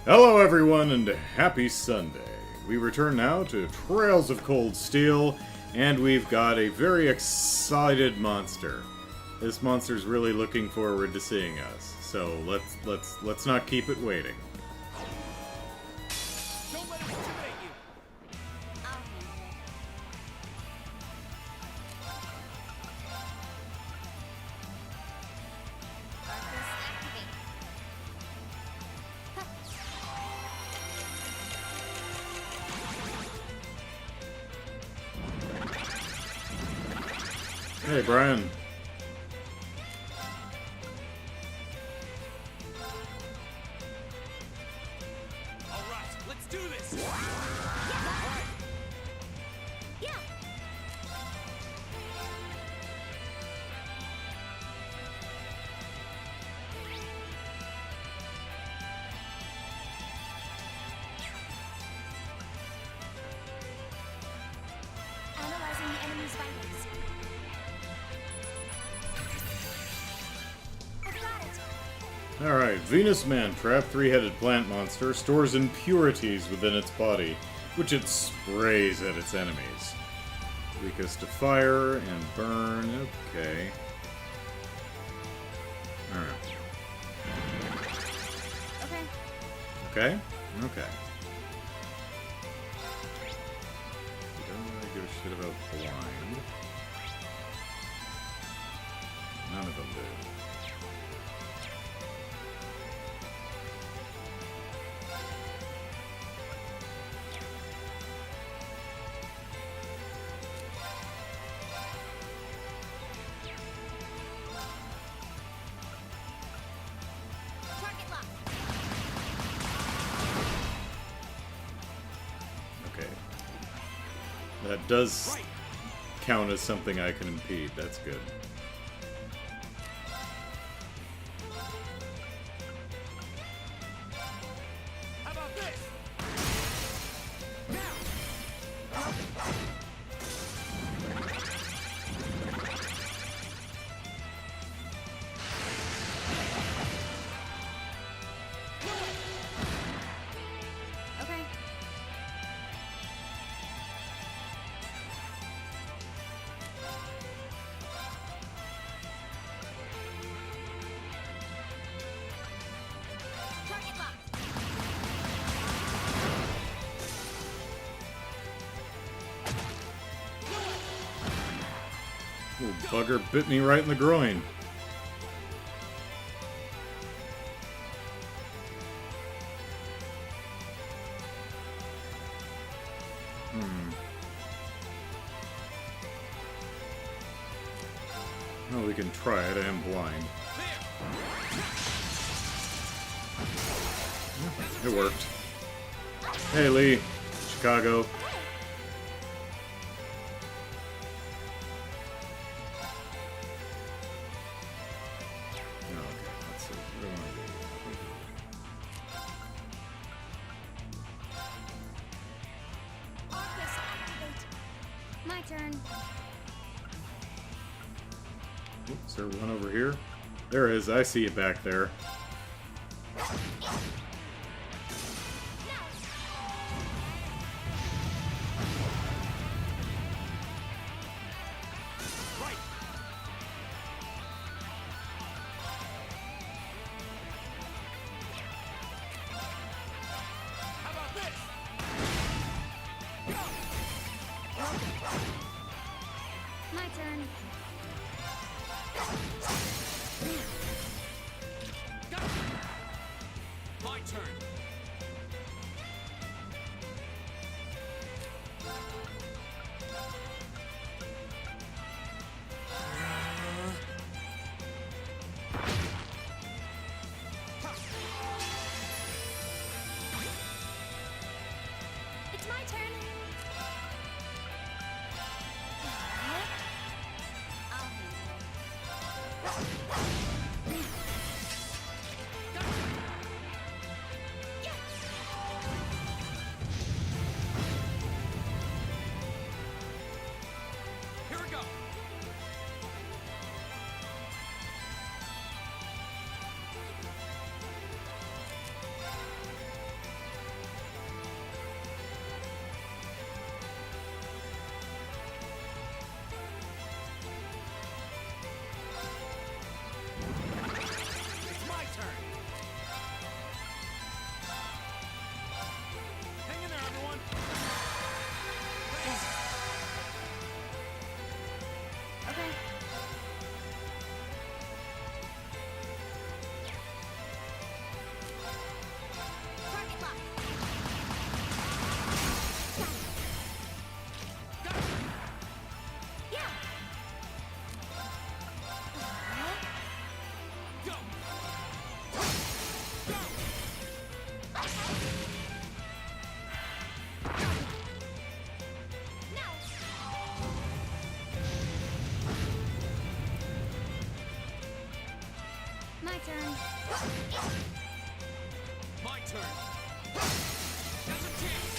Hello everyone and happy Sunday. We return now to Trails of Cold Steel, and we've got a very excited monster. This monster's really looking forward to seeing us, so let's not keep it waiting. Don't let it intimidate you. Hey Brian. Alright, let's do this! Analyzing the enemy's vitals. I've got it. Alright, Venus Mantrap, three-headed plant monster, stores impurities within its body, which it sprays at its enemies. Weakest to fire and burn, okay. Alright. Okay. Okay? Okay. Don't really give a shit about blind. None of them do. Target lock. Okay. That does count as something I can impede. That's good. How about this? Okay. Target lock. Little bugger bit me right in the groin. Well, we can try it. I am blind. It worked. Hey, Lee. Chicago. Okay, let's see. What do I want Arcus activate. My turn. to do? Is there one over here? There is. I see it back there. Right! How about this? My turn. My turn. It's my turn. I'll handle it. turn. My turn. Now's a chance.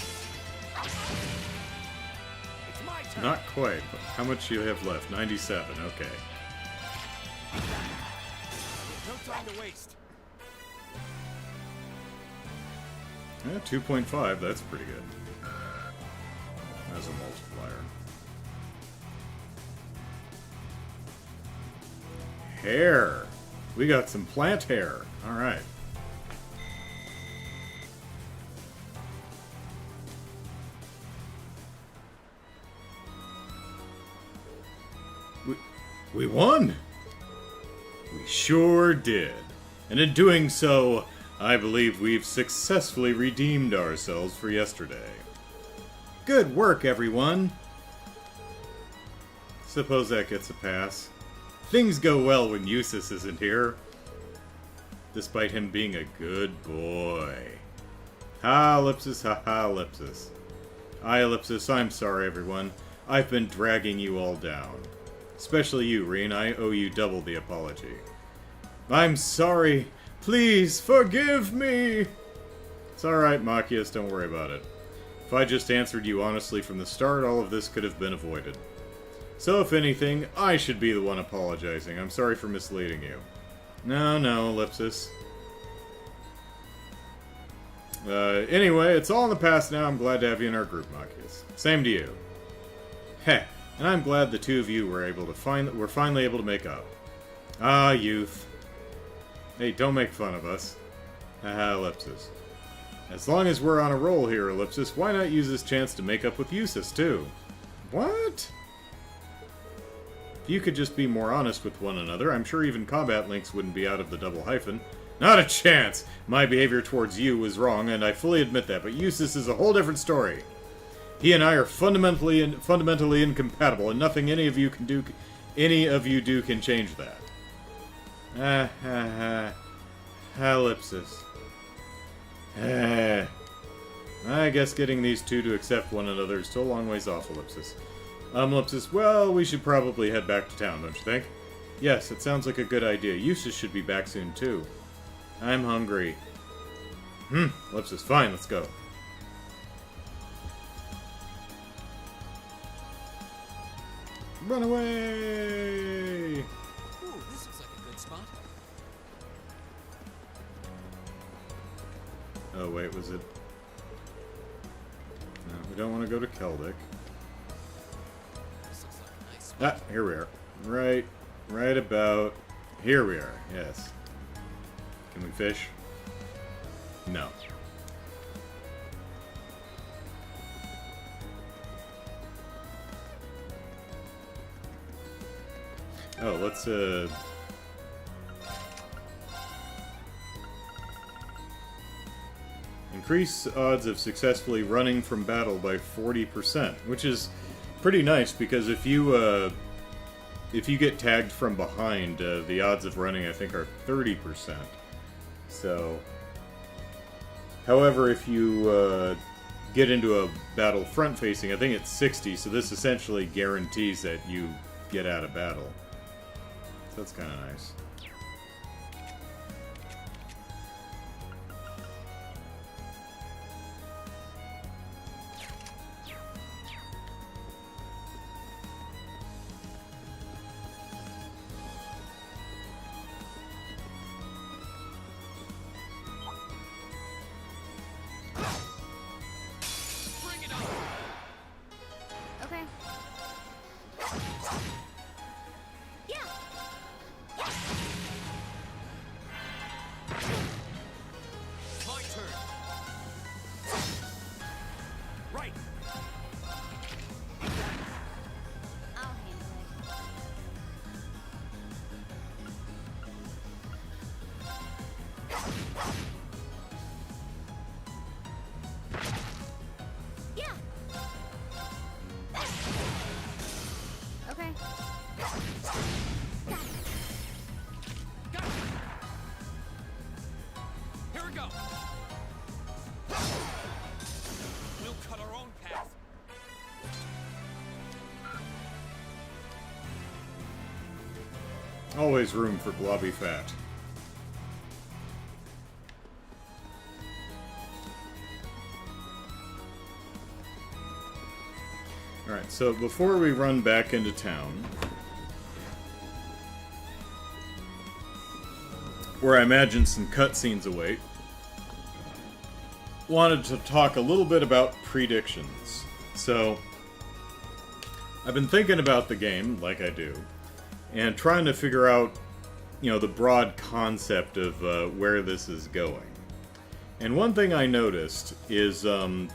It's my turn. Not quite, but how much do you have left? 97, okay. No time to waste. Yeah, 2.5, that's pretty good. As a multiplier. Hair! We got some plant hair. Alright. We won! We sure did. And in doing so, I believe we've successfully redeemed ourselves for yesterday. Good work, everyone! Suppose that gets a pass. Things go well when Eustace isn't here. Despite him being a good boy. Ha, ellipsis, ha ha, ellipsis. Ellipsis, I'm sorry, everyone. I've been dragging you all down. Especially you, Reen. I owe you double the apology. I'm sorry. Please, forgive me! It's alright, Machias, don't worry about it. If I just answered you honestly from the start, all of this could have been avoided. So, if anything, I should be the one apologizing. I'm sorry for misleading you. No, ellipsis. Anyway, it's all in the past now. I'm glad to have you in our group, Machias. Same to you. Heh, and I'm glad the two of you were finally able to make up. Ah, youth. Hey, don't make fun of us. Haha, ellipsis. As long as we're on a roll here, ellipsis, why not use this chance to make up with Eustace, too? What? If you could just be more honest with one another, I'm sure even combat links wouldn't be out of the double hyphen. Not a chance! My behavior towards you was wrong, and I fully admit that, but Eustace is a whole different story. He and I are fundamentally incompatible, and nothing any of you do can change that. Ah, ha, ha. Ellipsis. I guess getting these two to accept one another is still a long ways off, ellipsis. Ellipsis, well, we should probably head back to town, don't you think? Yes, it sounds like a good idea. Eustace should be back soon, too. I'm hungry. Ellipsis, fine, let's go. Run away! Ooh, this looks like a good spot. Oh, wait, was it... No, we don't want to go to Keldic. This looks like a nice spot. Ah, here we are. Right about... Here we are, yes. Can we fish? No. Oh, let's, increase odds of successfully running from battle by 40%, which is pretty nice because if you get tagged from behind, the odds of running I think are 30%. So, however, if you get into a battle front facing, I think it's 60. So this essentially guarantees that you get out of battle. So that's kind of nice. Bring it on! Okay. Yeah. My turn. Right. I'll handle it. Yeah. Okay. Got it. Got it. Here we go. We'll cut our own path. Always room for blobby fat. Alright, so before we run back into town, where I imagine some cutscenes await, wanted to talk a little bit about predictions. So, I've been thinking about the game, like I do, and trying to figure out, you know, the broad concept of where this is going. And one thing I noticed is,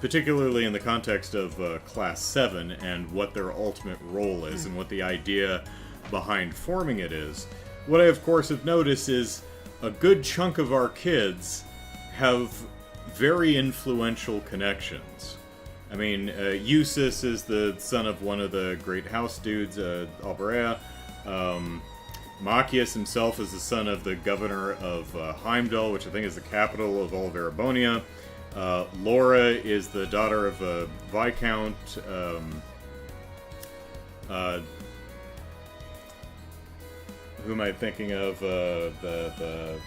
particularly in the context of Class 7 and what their ultimate role is and what the idea behind forming it is, what I of course have noticed is a good chunk of our kids have very influential connections. I mean, Eustace is the son of one of the great house dudes, Alberea. Machias himself is the son of the governor of Heimdall, which I think is the capital of all of Erebonia. Laura is the daughter of a viscount. Who am I thinking of? The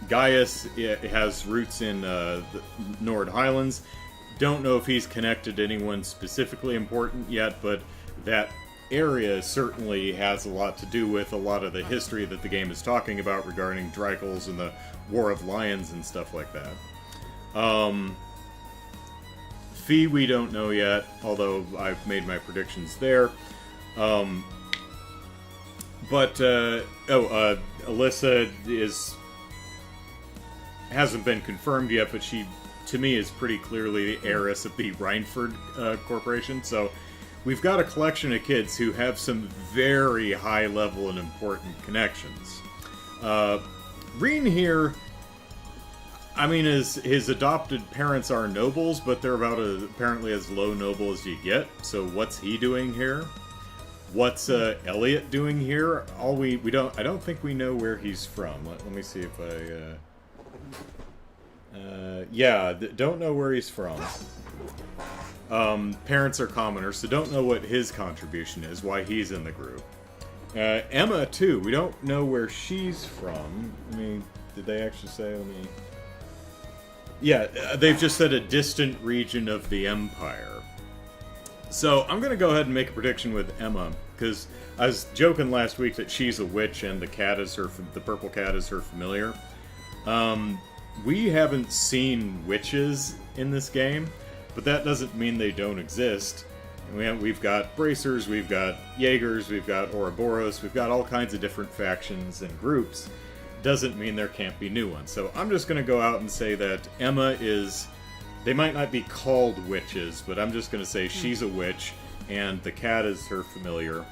Gaius has roots in the Nord Highlands. Don't know if he's connected to anyone specifically important yet, but that area certainly has a lot to do with a lot of the history that the game is talking about regarding Drycles and the War of Lions and stuff like that. Fee we don't know yet, although I've made my predictions there. Alyssa hasn't been confirmed yet, but she, to me, is pretty clearly the heiress of the Rhineford Corporation, so we've got a collection of kids who have some very high-level and important connections. Reen here, I mean, his adopted parents are nobles, but they're about apparently as low noble as you get, so what's he doing here? What's Elliot doing here? I don't think we know where he's from. Let me see if don't know where he's from. Parents are commoners, so don't know what his contribution is, why he's in the group. Emma, too, we don't know where she's from. I mean, did they actually say? Yeah, they've just said a distant region of the Empire. So, I'm going to go ahead and make a prediction with Emma, because I was joking last week that she's a witch and the purple cat is her familiar. We haven't seen witches in this game, but that doesn't mean they don't exist. We've got Bracers, we've got Jaegers, we've got Ouroboros, we've got all kinds of different factions and groups. Doesn't mean there can't be new ones. So I'm just going to go out and say that Emma is... They might not be called witches, but I'm just going to say she's a witch, and the cat is her familiar.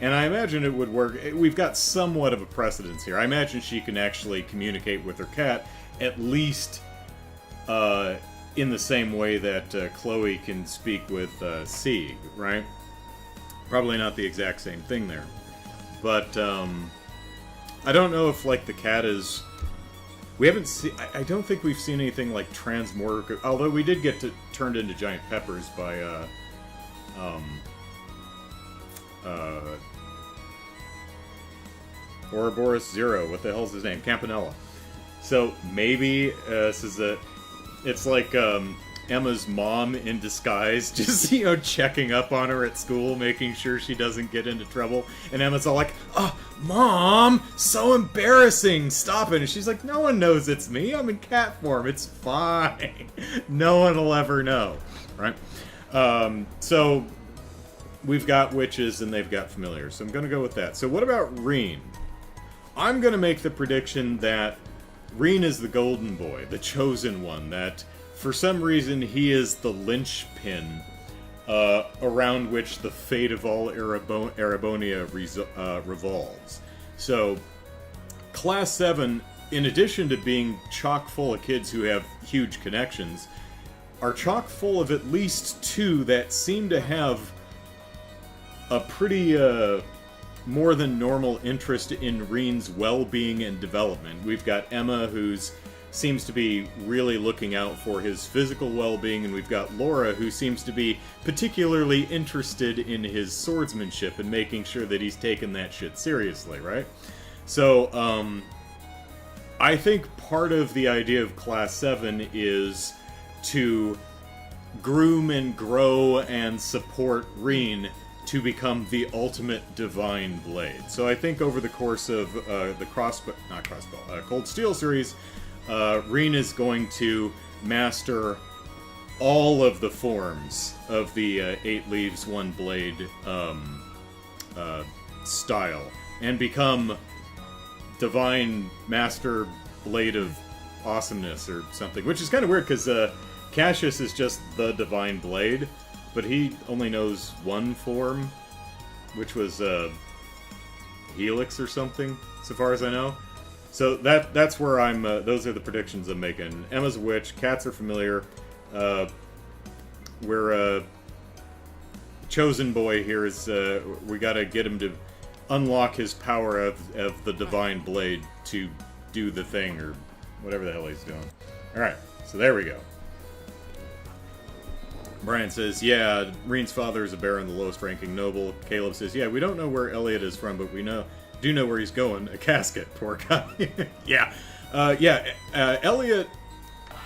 And I imagine it would work... We've got somewhat of a precedence here. I imagine she can actually communicate with her cat, at least in the same way that Chloe can speak with Sieg, right? Probably not the exact same thing there. But I don't know if, like, the cat is... We haven't seen... I don't think we've seen anything like transmorg... Although we did get turned into giant peppers by Ouroboros Zero. What the hell's his name? Campanella. So maybe this is it's like Emma's mom in disguise, just, you know, checking up on her at school, making sure she doesn't get into trouble. And Emma's all like, "Oh, Mom, so embarrassing, stop it." And she's like, "No one knows it's me, I'm in cat form, it's fine. No one will ever know," right? So we've got witches and they've got familiars, so I'm going to go with that. So what about Reen? I'm going to make the prediction that Reen is the golden boy, the chosen one, that for some reason he is the linchpin around which the fate of all Erebonia revolves. So, Class 7, in addition to being chock full of kids who have huge connections, are chock full of at least two that seem to have a pretty more than normal interest in Reen's well-being and development. We've got Emma, who's seems to be really looking out for his physical well-being, and we've got Laura, who seems to be particularly interested in his swordsmanship and making sure that he's taking that shit seriously, right? So, I think part of the idea of Class 7 is to groom and grow and support Reen to become the ultimate divine blade. So I think over the course of the Cold Steel series, Reen is going to master all of the forms of the 8 leaves, 1 blade style, and become divine master blade of awesomeness or something, which is kind of weird because Cassius is just the divine blade, but he only knows 1 form, which was Helix or something, so far as I know. So that's where I'm. Those are the predictions I'm making. Emma's a witch. Cats are familiar. We're chosen boy here is. We gotta get him to unlock his power of the divine blade to do the thing or whatever the hell he's doing. All right, so there we go. Brian says, yeah, Reen's father is a baron, the lowest ranking noble. Caleb says, yeah, we don't know where Elliot is from, but we do know where he's going. A casket, poor guy. Yeah. Elliot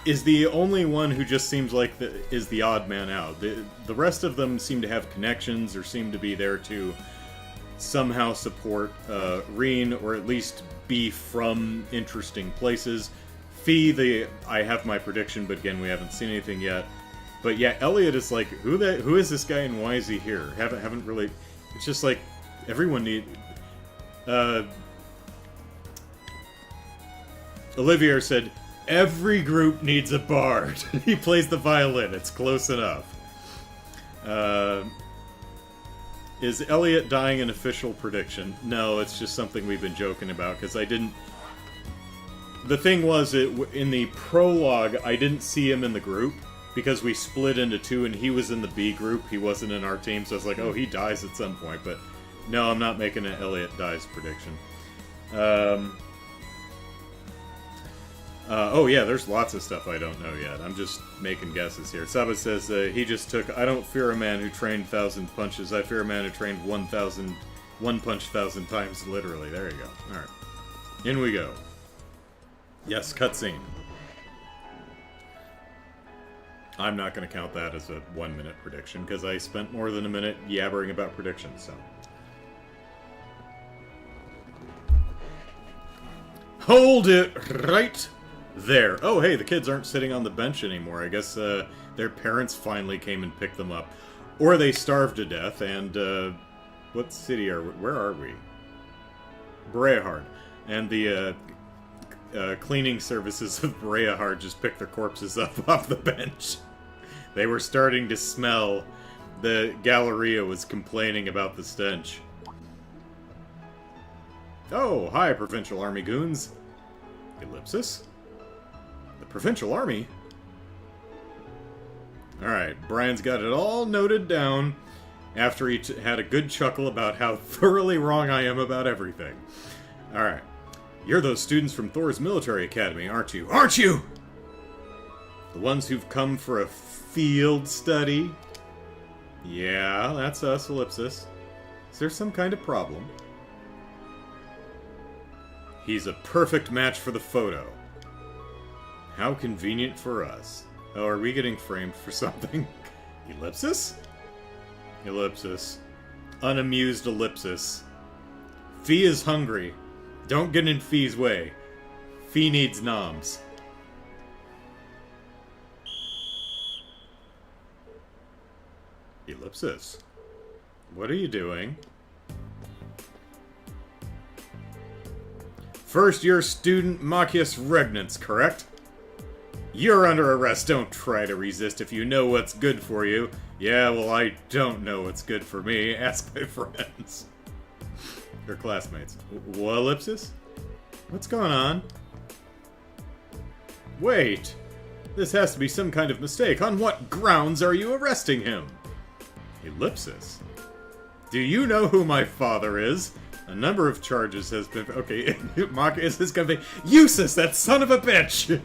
is the only one who just seems like is the odd man out. The rest of them seem to have connections or seem to be there to somehow support Reen, or at least be from interesting places. Fee, I have my prediction, but again, we haven't seen anything yet. But yeah, Elliot is like, who is this guy and why is he here? Haven't really. It's just like everyone Olivier said every group needs a bard. He plays the violin. It's close enough. Is Elliot dying an official prediction? No, it's just something we've been joking about because I didn't. The thing was, in the prologue, I didn't see him in the group. Because we split into 2 and he was in the B group, he wasn't in our team, so I was like, oh, he dies at some point. But no, I'm not making an Elliot dies prediction. Oh yeah, there's lots of stuff I don't know yet. I'm just making guesses here. Saba says, he just took, I don't fear a man who trained 1,000 punches, I fear a man who trained 1 punch 1,000 times, literally. There you go. Alright. In we go. Yes, cutscene. I'm not going to count that as a 1-minute prediction, because I spent more than a minute yabbering about predictions, so. Hold it right there. Oh, hey, the kids aren't sitting on the bench anymore. I guess their parents finally came and picked them up. Or they starved to death, and what city are we? Where are we? Breahard. And the cleaning services of Breahard just picked their corpses up off the bench. They were starting to smell. The Galleria was complaining about the stench. Oh, hi, Provincial Army goons. Ellipsis? The Provincial Army? Alright, Brian's got it all noted down after he had a good chuckle about how thoroughly wrong I am about everything. Alright. You're those students from Thor's military academy, aren't you? Aren't you? The ones who've come for a field study? Yeah, that's us, Ellipsis. Is there some kind of problem? He's a perfect match for the photo. How convenient for us. Oh, are we getting framed for something? Ellipsis? Ellipsis. Unamused Ellipsis. Fee is hungry. Don't get in Fee's way. Fee needs noms. Ellipsis. What are you doing? First year student Machias Regnance, correct? You're under arrest. Don't try to resist if you know what's good for you. Yeah, well, I don't know what's good for me. Ask my friends. Your classmates. What, Ellipsis? What's going on? Wait. This has to be some kind of mistake. On what grounds are you arresting him? Ellipsis. Do you know who my father is? A number of charges has been... Okay, Maka, is this gonna be... Useless, that son of a bitch!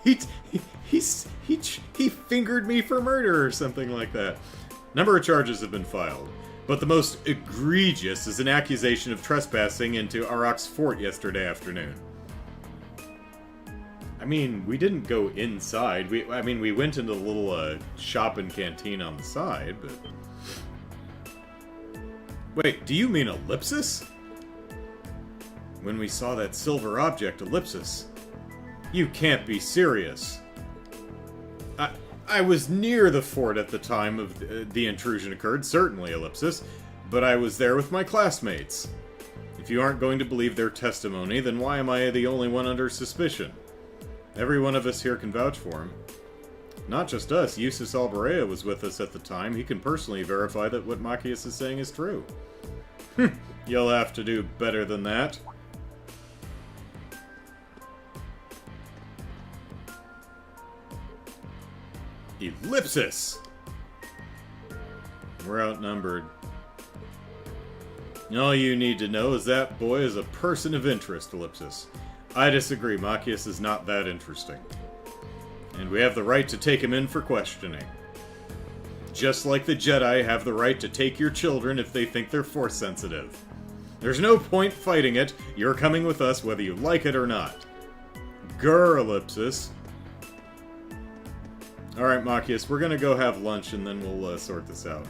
He fingered me for murder or something like that. Number of charges have been filed. But the most egregious is an accusation of trespassing into Arak's fort yesterday afternoon. I mean, we didn't go inside. I mean, we went into the little shop and canteen on the side, but... Wait, do you mean Ellipsis? When we saw that silver object, Ellipsis. You can't be serious. I was near the fort at the time of the intrusion occurred, certainly, Ellipsis, but I was there with my classmates. If you aren't going to believe their testimony, then why am I the only one under suspicion? Every one of us here can vouch for him. Not just us, Eustace Alberea was with us at the time. He can personally verify that what Machias is saying is true. You'll have to do better than that. Ellipsis! We're outnumbered. All you need to know is that boy is a person of interest, Ellipsis. I disagree. Machias is not that interesting. And we have the right to take him in for questioning. Just like the Jedi have the right to take your children if they think they're Force sensitive. There's no point fighting it. You're coming with us whether you like it or not. Grr, Ellipsis. Alright, Machias, we're gonna go have lunch and then we'll sort this out.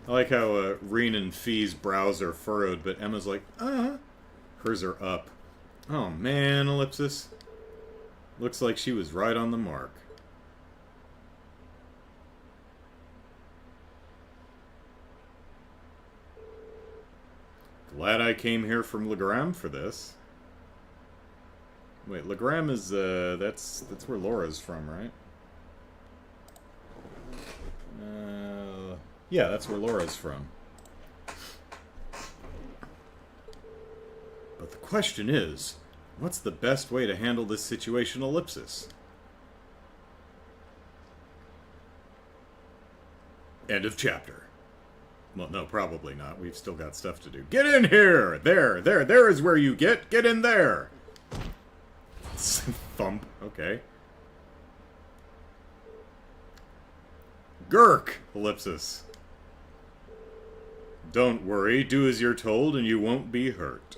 I like how Reen and Fee's brows are furrowed, but Emma's like, hers are up. Oh man, Ellipsis. Looks like she was right on the mark. Glad I came here from Legram for this. Wait, Legram is, that's where Laura's from, right? Yeah, that's where Laura's from. But the question is, what's the best way to handle this situation, Ellipsis? End of chapter. Well, no, probably not. We've still got stuff to do. Get in here! There is where you get! Get in there! Thump. Okay. Gurk! Ellipsis. Don't worry, do as you're told and you won't be hurt.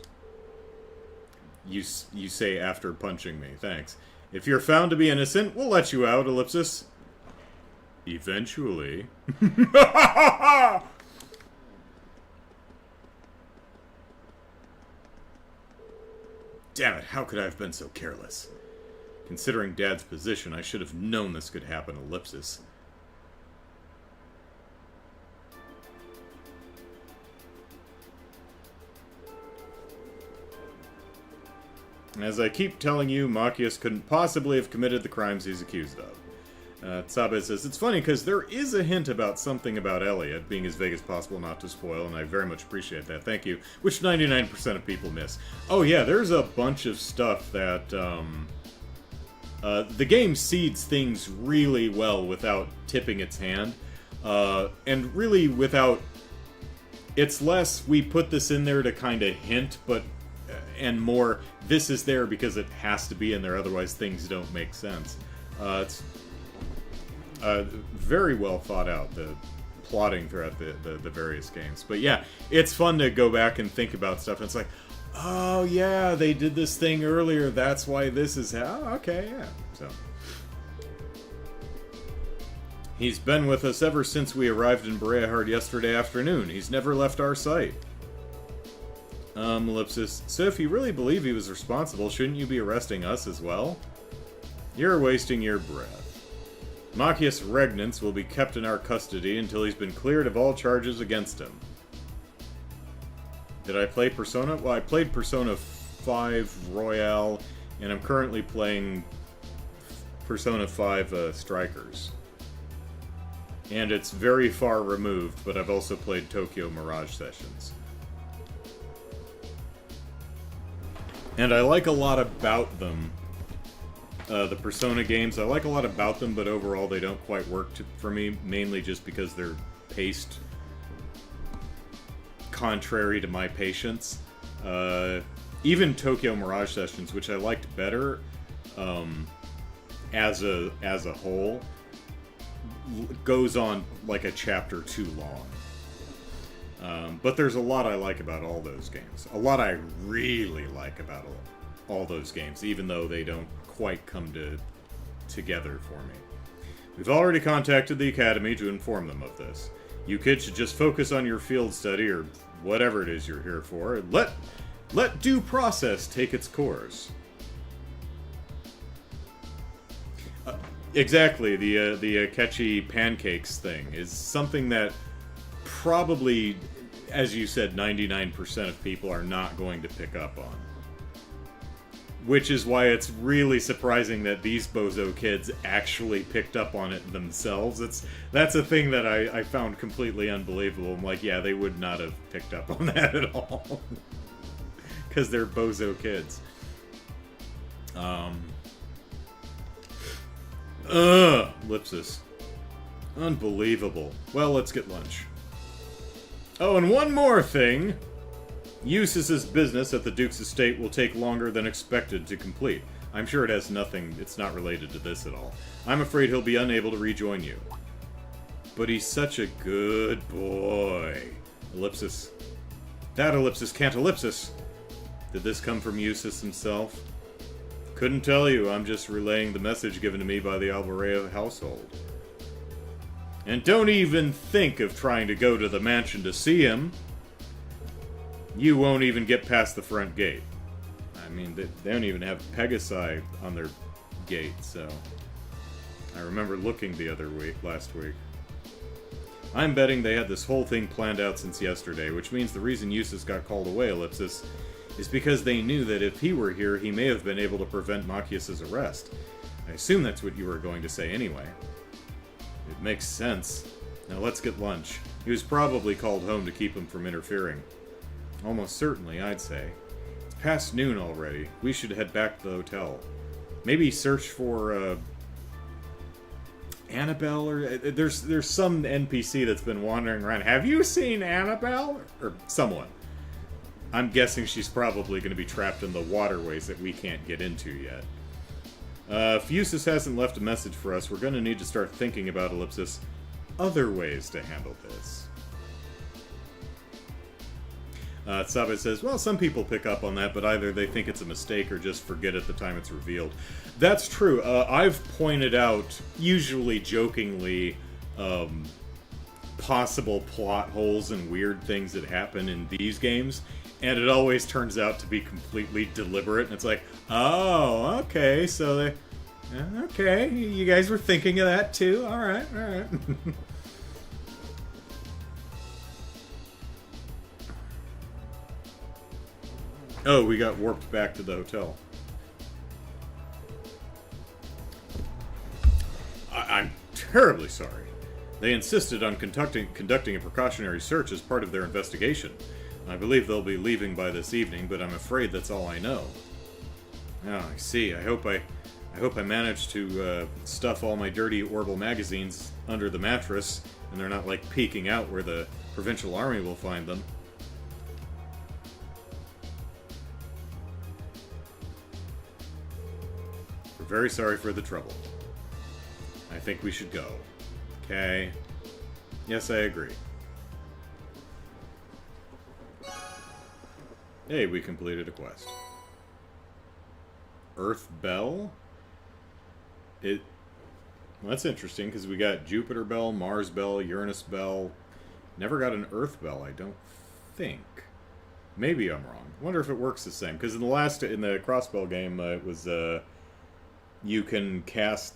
You say after punching me, thanks. If you're found to be innocent, we'll let you out, Ellipsis. Eventually. Damn it, how could I have been so careless? Considering Dad's position, I should have known this could happen, Ellipsis. As I keep telling you, Machias couldn't possibly have committed the crimes he's accused of. Tsabe says, it's funny because there is a hint about something about Elliot, being as vague as possible not to spoil, and I very much appreciate that, thank you, which 99% of people miss. Oh yeah, there's a bunch of stuff that, the game seeds things really well without tipping its hand, and really without, it's less, we put this in there to kind of hint, but, and more, this is there because it has to be in there, otherwise things don't make sense. It's very well thought out, the plotting throughout the various games. But yeah, it's fun to go back and think about stuff, and it's like, oh yeah, they did this thing earlier, that's why this is how, okay, yeah, so. He's been with us ever since we arrived in Bereahard yesterday afternoon. He's never left our sight. Ellipsis, so if you really believe he was responsible, shouldn't you be arresting us as well? You're wasting your breath. Machias Regnance will be kept in our custody until he's been cleared of all charges against him. Did I play Persona? Well, I played Persona 5 Royale, and I'm currently playing Persona 5 Strikers. And it's very far removed, but I've also played Tokyo Mirage Sessions. And I like a lot about them. The Persona games, I like a lot about them, but overall they don't quite work for me, mainly just because they're paced contrary to my patience. Even Tokyo Mirage Sessions, which I liked better as a whole, goes on like a chapter too long. But there's a lot I like about all those games. A lot I really like about all those games, even though they don't quite come together for me. We've already contacted the Academy to inform them of this. You kids should just focus on your field study, or whatever it is you're here for, and let due process take its course. Exactly, the catchy pancakes thing is something that probably, as you said, 99% of people are not going to pick up on. Which is why it's really surprising that these bozo kids actually picked up on it themselves. That's a thing that I found completely unbelievable. I'm like, yeah, they would not have picked up on that at all. Because they're bozo kids. Ellipsis. Unbelievable. Well, let's get lunch. Oh, and one more thing. Eustace's business at the Duke's estate will take longer than expected to complete. I'm sure it has nothing, it's not related to this at all. I'm afraid he'll be unable to rejoin you. But he's such a good boy. Ellipsis. That ellipsis can't ellipsis. Did this come from Eustace himself? Couldn't tell you, I'm just relaying the message given to me by the Alvarez household. And don't even think of trying to go to the mansion to see him. You won't even get past the front gate. I mean, they don't even have Pegasi on their gate, so... I remember looking last week. I'm betting they had this whole thing planned out since yesterday, which means the reason Eustace got called away, Ellipsis, is because they knew that if he were here, he may have been able to prevent Machias's arrest. I assume that's what you were going to say anyway. It makes sense. Now let's get lunch. He was probably called home to keep him from interfering. Almost certainly, I'd say. It's past noon already. We should head back to the hotel. Maybe search for, Annabelle, or... There's some NPC that's been wandering around. Have you seen Annabelle? Or someone. I'm guessing she's probably going to be trapped in the waterways that we can't get into yet. If Eustace hasn't left a message for us, we're going to need to start thinking about, Ellipsis, other ways to handle this. Sabe says, well, some people pick up on that, but either they think it's a mistake or just forget at the time it's revealed. That's true. I've pointed out, usually jokingly, possible plot holes and weird things that happen in these games, and it always turns out to be completely deliberate, and it's like, oh, okay, so they... Okay, you guys were thinking of that too? Alright, alright. Oh, we got warped back to the hotel. I'm terribly sorry. They insisted on conducting a precautionary search as part of their investigation. I believe they'll be leaving by this evening, but I'm afraid that's all I know. Oh, I see. I hope I managed to stuff all my dirty Orbital magazines under the mattress, and they're not, like, peeking out where the Provincial Army will find them. We're very sorry for the trouble. I think we should go. Okay. Yes, I agree. Hey, we completed a quest. Earth Bell? Well, that's interesting, because we got Jupiter Bell, Mars Bell, Uranus Bell. Never got an Earth Bell, I don't think. Maybe I'm wrong. Wonder if it works the same, because in the Crossbell game, it was, you can cast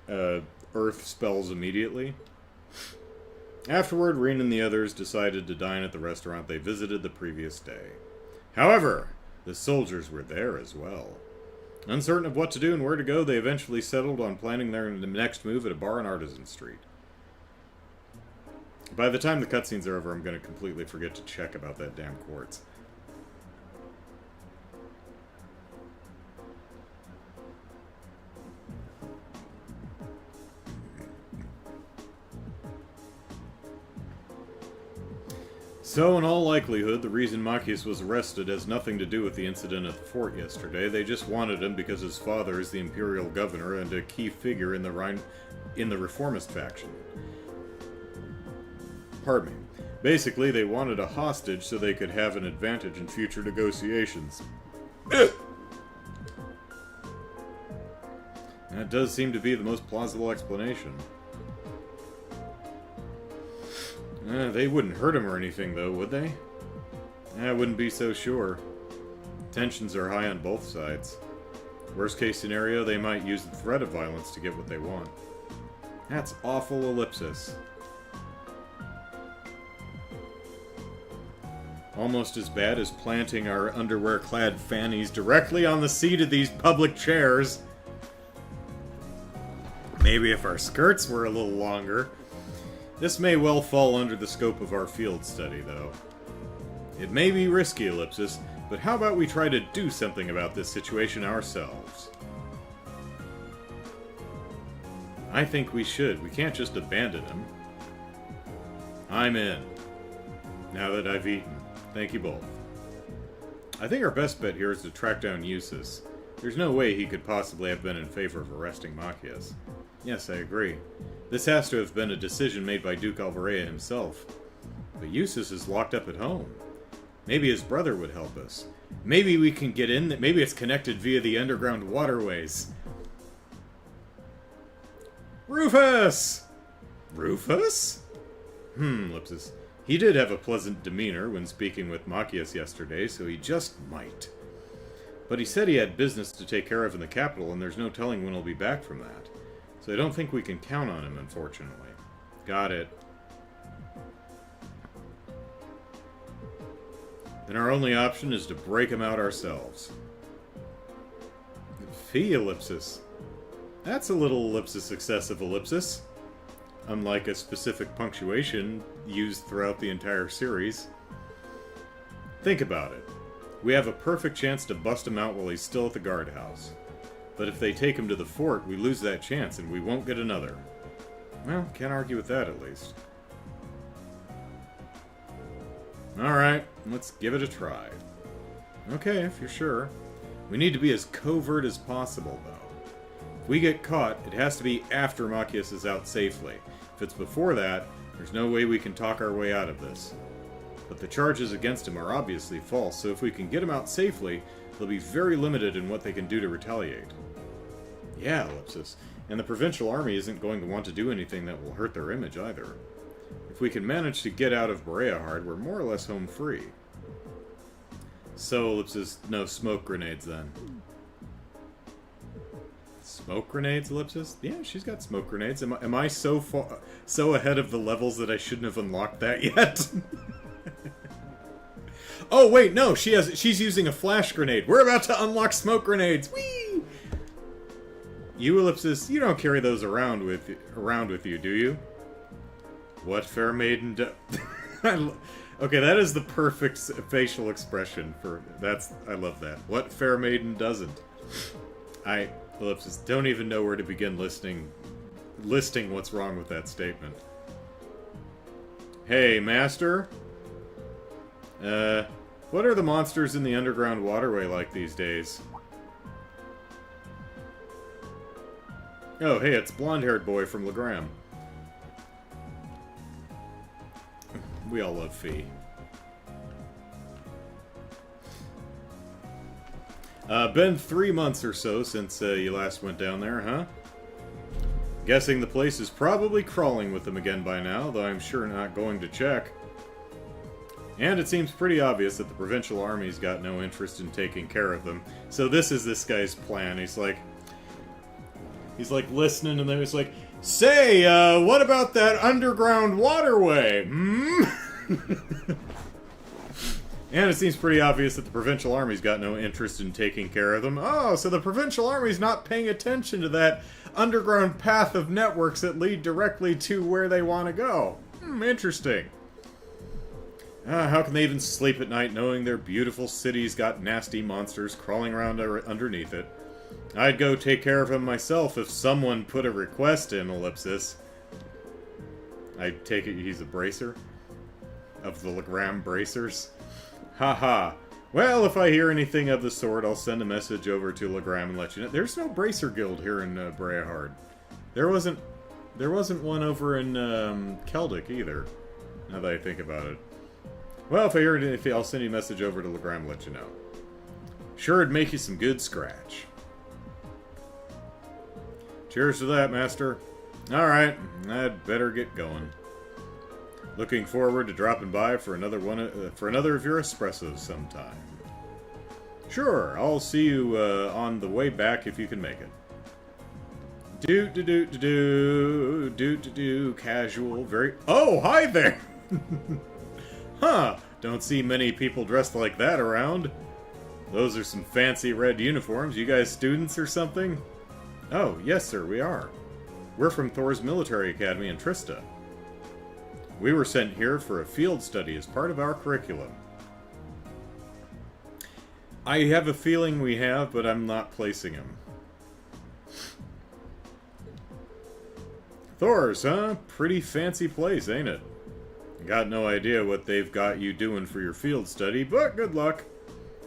Earth spells immediately. Afterward, Reen and the others decided to dine at the restaurant they visited the previous day. However, the soldiers were there as well. Uncertain of what to do and where to go, they eventually settled on planning their next move at a bar on Artisan Street. By the time the cutscenes are over, I'm going to completely forget to check about that damn quartz. So, in all likelihood, the reason Machias was arrested has nothing to do with the incident at the fort yesterday. They just wanted him because his father is the Imperial Governor and a key figure in the Reformist faction. Pardon me. Basically, they wanted a hostage so they could have an advantage in future negotiations. That does seem to be the most plausible explanation. They wouldn't hurt him or anything, though, would they? I wouldn't be so sure. Tensions are high on both sides. Worst case scenario, they might use the threat of violence to get what they want. That's awful, Ellipsis. Almost as bad as planting our underwear-clad fannies directly on the seat of these public chairs. Maybe if our skirts were a little longer. This may well fall under the scope of our field study, though. It may be risky, Ellipsis, but how about we try to do something about this situation ourselves? I think we should. We can't just abandon him. I'm in. Now that I've eaten. Thank you both. I think our best bet here is to track down Eustace. There's no way he could possibly have been in favor of arresting Machias. Yes, I agree. This has to have been a decision made by Duke Alvarea himself. But Eustace is locked up at home. Maybe his brother would help us. Maybe we can get in. Maybe it's connected via the underground waterways. Rufus! Rufus? Lipsis. He did have a pleasant demeanor when speaking with Machias yesterday, so he just might. But he said he had business to take care of in the capital, and there's no telling when he'll be back from that. So I don't think we can count on him, unfortunately. Got it. Then our only option is to break him out ourselves. Fee ellipsis. That's a little ellipsis excessive ellipsis. Unlike a specific punctuation used throughout the entire series. Think about it. We have a perfect chance to bust him out while he's still at the guardhouse. But if they take him to the fort, we lose that chance and we won't get another. Well, can't argue with that at least. Alright, let's give it a try. Okay, if you're sure. We need to be as covert as possible, though. If we get caught, it has to be after Machias is out safely. If it's before that, there's no way we can talk our way out of this. But the charges against him are obviously false, so if we can get him out safely, they'll be very limited in what they can do to retaliate. Yeah, Ellipsis. And the provincial army isn't going to want to do anything that will hurt their image either. If we can manage to get out of Bereahard, we're more or less home free. So, Ellipsis, no smoke grenades then. Smoke grenades, Ellipsis? Yeah, she's got smoke grenades. Am I so ahead of the levels that I shouldn't have unlocked that yet? Oh wait, no, she's using a flash grenade. We're about to unlock smoke grenades. Whee! You, Ellipsis, you don't carry those around with you, do you? What fair maiden do... Okay, that is the perfect facial expression for... I love that. What fair maiden doesn't? Ellipsis, don't even know where to begin listing what's wrong with that statement. Hey, Master? What are the monsters in the underground waterway like these days? Oh, hey, it's blonde-haired boy from Legram. We all love Fee. Been 3 months or so since you last went down there, huh? Guessing the place is probably crawling with them again by now, though I'm sure not going to check. And it seems pretty obvious that the provincial army's got no interest in taking care of them. So this is this guy's plan. He's like listening, and then he's like, "Say, what about that underground waterway? Hmm?" And it seems pretty obvious that the provincial army's got no interest in taking care of them. Oh, so the provincial army's not paying attention to that underground path of networks that lead directly to where they want to go. Interesting. How can they even sleep at night knowing their beautiful city's got nasty monsters crawling around underneath it? I'd go take care of him myself if someone put a request in, Ellipsis. I take it he's a bracer? Of the Legram bracers? Haha. Well, if I hear anything of the sort, I'll send a message over to Legram and let you know. There's no bracer guild here in Bereahard. There wasn't one over in Keldic either. Now that I think about it. Well, if I hear anything, I'll send you a message over to Legram and let you know. Sure, it'd make you some good scratch. Cheers to that, Master. Alright, I'd better get going. Looking forward to dropping by for another of your espressos sometime. Sure, I'll see you on the way back if you can make it. Do casual, very... Oh, hi there! Huh, don't see many people dressed like that around. Those are some fancy red uniforms. You guys students or something? Oh, yes sir, we are. We're from Thor's Military Academy in Trista. We were sent here for a field study as part of our curriculum. I have a feeling we have, but I'm not placing him. Thor's, huh? Pretty fancy place, ain't it? Got no idea what they've got you doing for your field study, but good luck.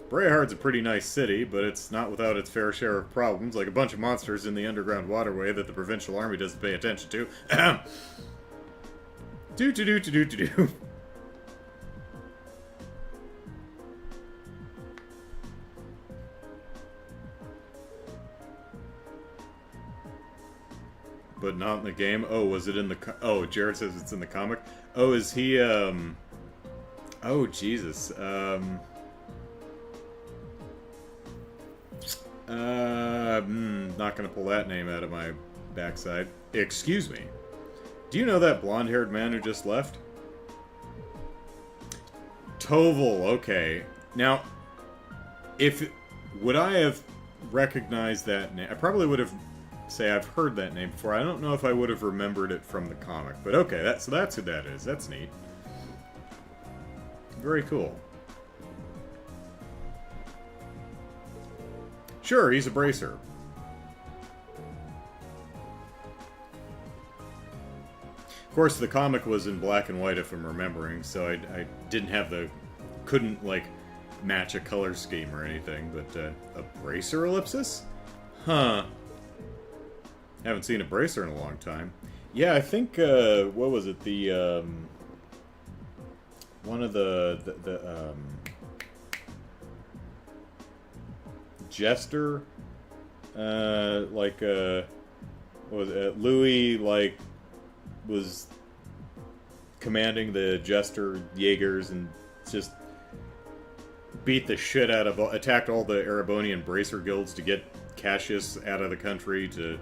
Brehard's a pretty nice city, but it's not without its fair share of problems, like a bunch of monsters in the underground waterway that the provincial army doesn't pay attention to. Do. But not in the game. Oh, was it in the... Oh, Jared says it's in the comic. Oh, is he, Oh, Jesus. Not gonna pull that name out of my backside. Excuse me. Do you know that blonde-haired man who just left? Toval, okay. Now, would I have recognized that name? I probably would have... Say I've heard that name before. I don't know if I would have remembered it from the comic, but okay, so that's who that is. That's neat. Very cool. Sure, he's a bracer. Of course, the comic was in black and white, if I'm remembering, so I didn't have couldn't, like, match a color scheme or anything, but, a bracer ellipsis? Huh. Haven't seen a bracer in a long time. Yeah, I think, what was it, one of the Jester, what was it, Louis, like, was commanding the Jester Jaegers and just beat the shit out of, attacked all the Erebonian bracer guilds to get Cassius out of the country to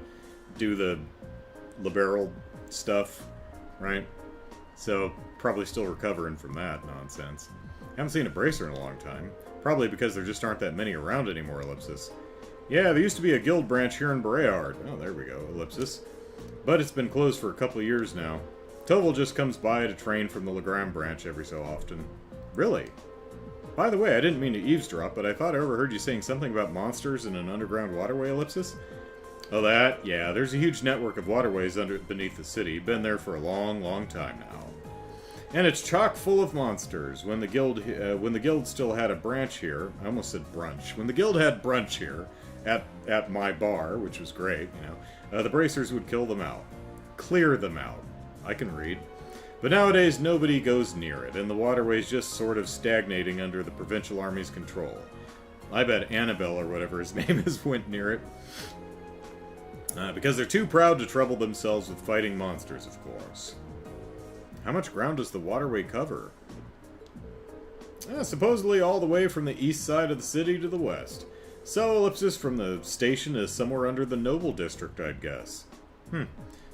do the liberal stuff, right? So, probably still recovering from that nonsense. Haven't seen a bracer in a long time. Probably because there just aren't that many around anymore, ellipsis. Yeah, there used to be a guild branch here in Brehard. Oh, there we go, ellipsis. But it's been closed for a couple of years now. Toval just comes by to train from the Legram branch every so often. Really? By the way, I didn't mean to eavesdrop, but I thought I overheard you saying something about monsters in an underground waterway, ellipsis? Oh, that? Yeah, there's a huge network of waterways beneath the city. Been there for a long, long time now. And it's chock full of monsters. When the guild still had a branch here, I almost said brunch. When the guild had brunch here, at my bar, which was great, you know, the bracers would kill them out. Clear them out. I can read. But nowadays, nobody goes near it, and the waterway's just sort of stagnating under the provincial army's control. I bet Annabelle, or whatever his name is, went near it. Because they're too proud to trouble themselves with fighting monsters, of course. How much ground does the waterway cover? Supposedly all the way from the east side of the city to the west. So, ellipsis from the station is somewhere under the Noble District, I'd guess.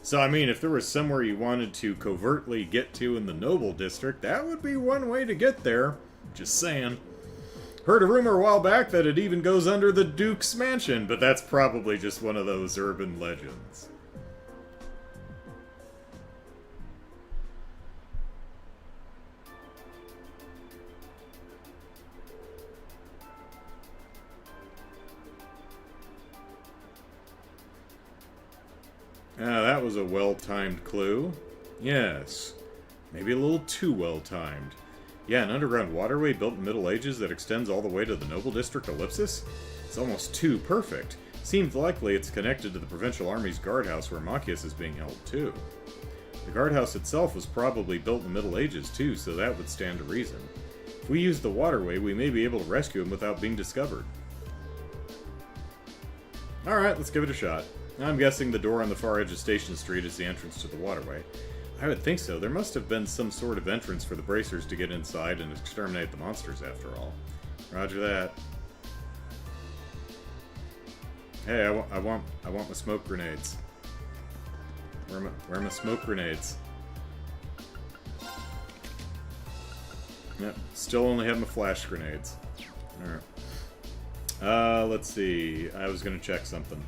So, I mean, if there was somewhere you wanted to covertly get to in the Noble District, that would be one way to get there. Just saying. Heard a rumor a while back that it even goes under the Duke's mansion, but that's probably just one of those urban legends. That was a well-timed clue. Yes. Maybe a little too well-timed. Yeah, an underground waterway built in the Middle Ages that extends all the way to the Noble District ellipsis? It's almost too perfect. Seems likely it's connected to the Provincial Army's guardhouse where Machias is being held, too. The guardhouse itself was probably built in the Middle Ages, too, so that would stand to reason. If we use the waterway, we may be able to rescue him without being discovered. Alright, let's give it a shot. I'm guessing the door on the far edge of Station Street is the entrance to the waterway. I would think so. There must have been some sort of entrance for the bracers to get inside and exterminate the monsters, after all. Roger that. Hey, I want my smoke grenades. Where are my smoke grenades? Yep, still only have my flash grenades. Alright. Let's see. I was gonna check something.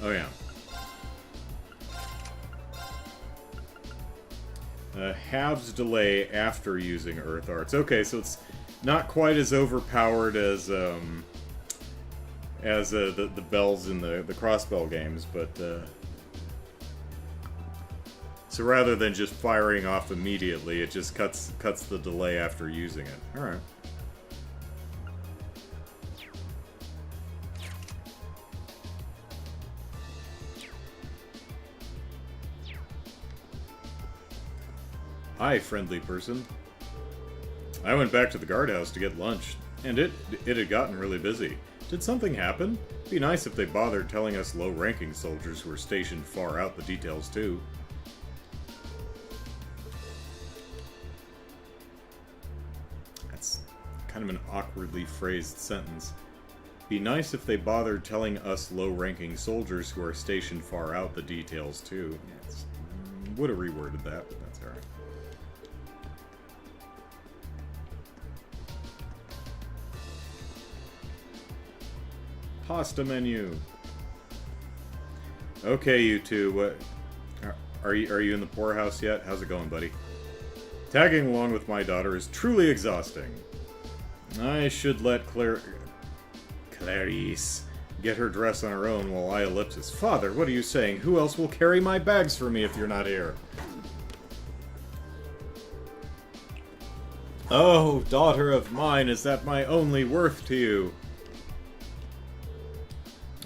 Oh yeah. Halves delay after using Earth Arts. Okay, so it's not quite as overpowered as the bells in the crossbell games, but so rather than just firing off immediately, it just cuts the delay after using it. All right. Hi, friendly person. I went back to the guardhouse to get lunch, and it had gotten really busy. Did something happen? Be nice if they bothered telling us low-ranking soldiers who were stationed far out the details, too. That's kind of an awkwardly phrased sentence. Be nice if they bothered telling us low-ranking soldiers who are stationed far out the details, too. Yeah, would have reworded that, but that's alright. Pasta menu. Okay, you two. What are you in the poorhouse yet? How's it going, buddy? Tagging along with my daughter is truly exhausting. I should let Clarice get her dress on her own while I ellipsis. Father, what are you saying? Who else will carry my bags for me if you're not here? Oh, daughter of mine, is that my only worth to you?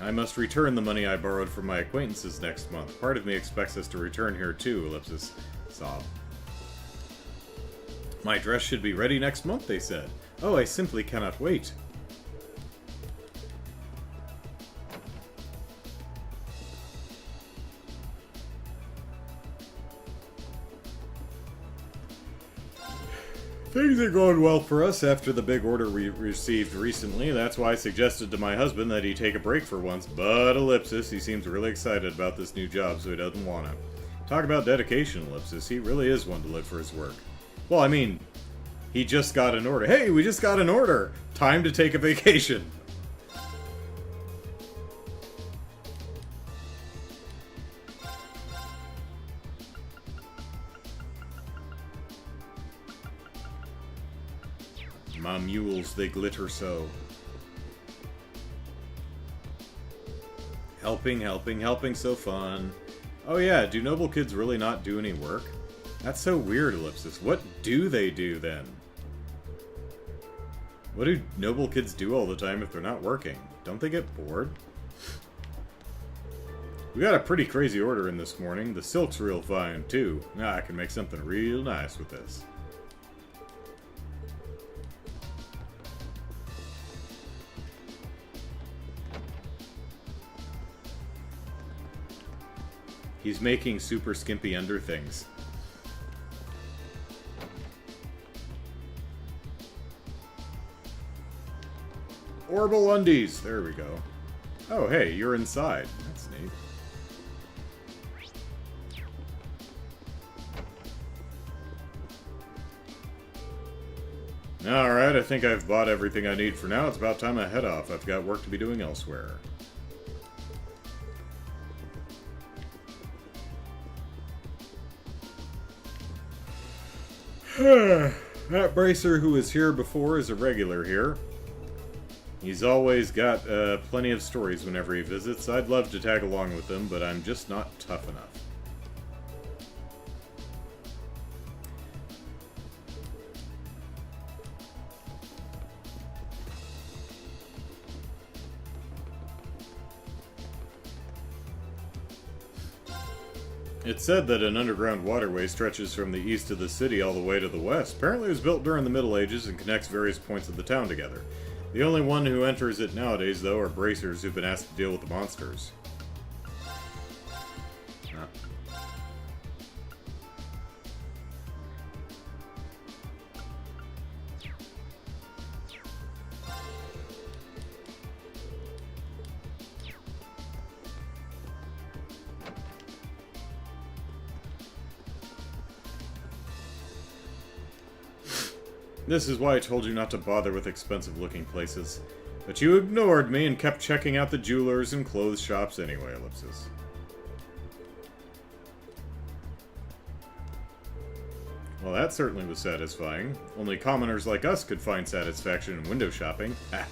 I must return the money I borrowed from my acquaintances next month. Part of me expects us to return here too, ellipsis. Sob. My dress should be ready next month, they said. Oh, I simply cannot wait. Things are going well for us after the big order we received recently. That's why I suggested to my husband that he take a break for once. But ellipsis, he seems really excited about this new job, so he doesn't want to. Talk about dedication, ellipsis. He really is one to live for his work. Well, I mean, he just got an order. Hey, we just got an order! Time to take a vacation. My mules, they glitter so. Helping, so fun. Oh yeah, do noble kids really not do any work? That's so weird, ellipsis. What do they do, then? What do noble kids do all the time if they're not working? Don't they get bored? We got a pretty crazy order in this morning. The silk's real fine, too. Now I can make something real nice with this. He's making super skimpy under things. Orbital undies! There we go. Oh, hey, you're inside. That's neat. Alright, I think I've bought everything I need for now. It's about time I head off. I've got work to be doing elsewhere. That bracer who was here before is a regular here. He's always got plenty of stories whenever he visits. I'd love to tag along with him, but I'm just not tough enough. It's said that an underground waterway stretches from the east of the city all the way to the west. Apparently it was built during the Middle Ages and connects various points of the town together. The only one who enters it nowadays, though, are bracers who've been asked to deal with the monsters. Huh. This is why I told you not to bother with expensive-looking places. But you ignored me and kept checking out the jewelers and clothes shops anyway, Ellipsis. Well, that certainly was satisfying. Only commoners like us could find satisfaction in window shopping. Ha!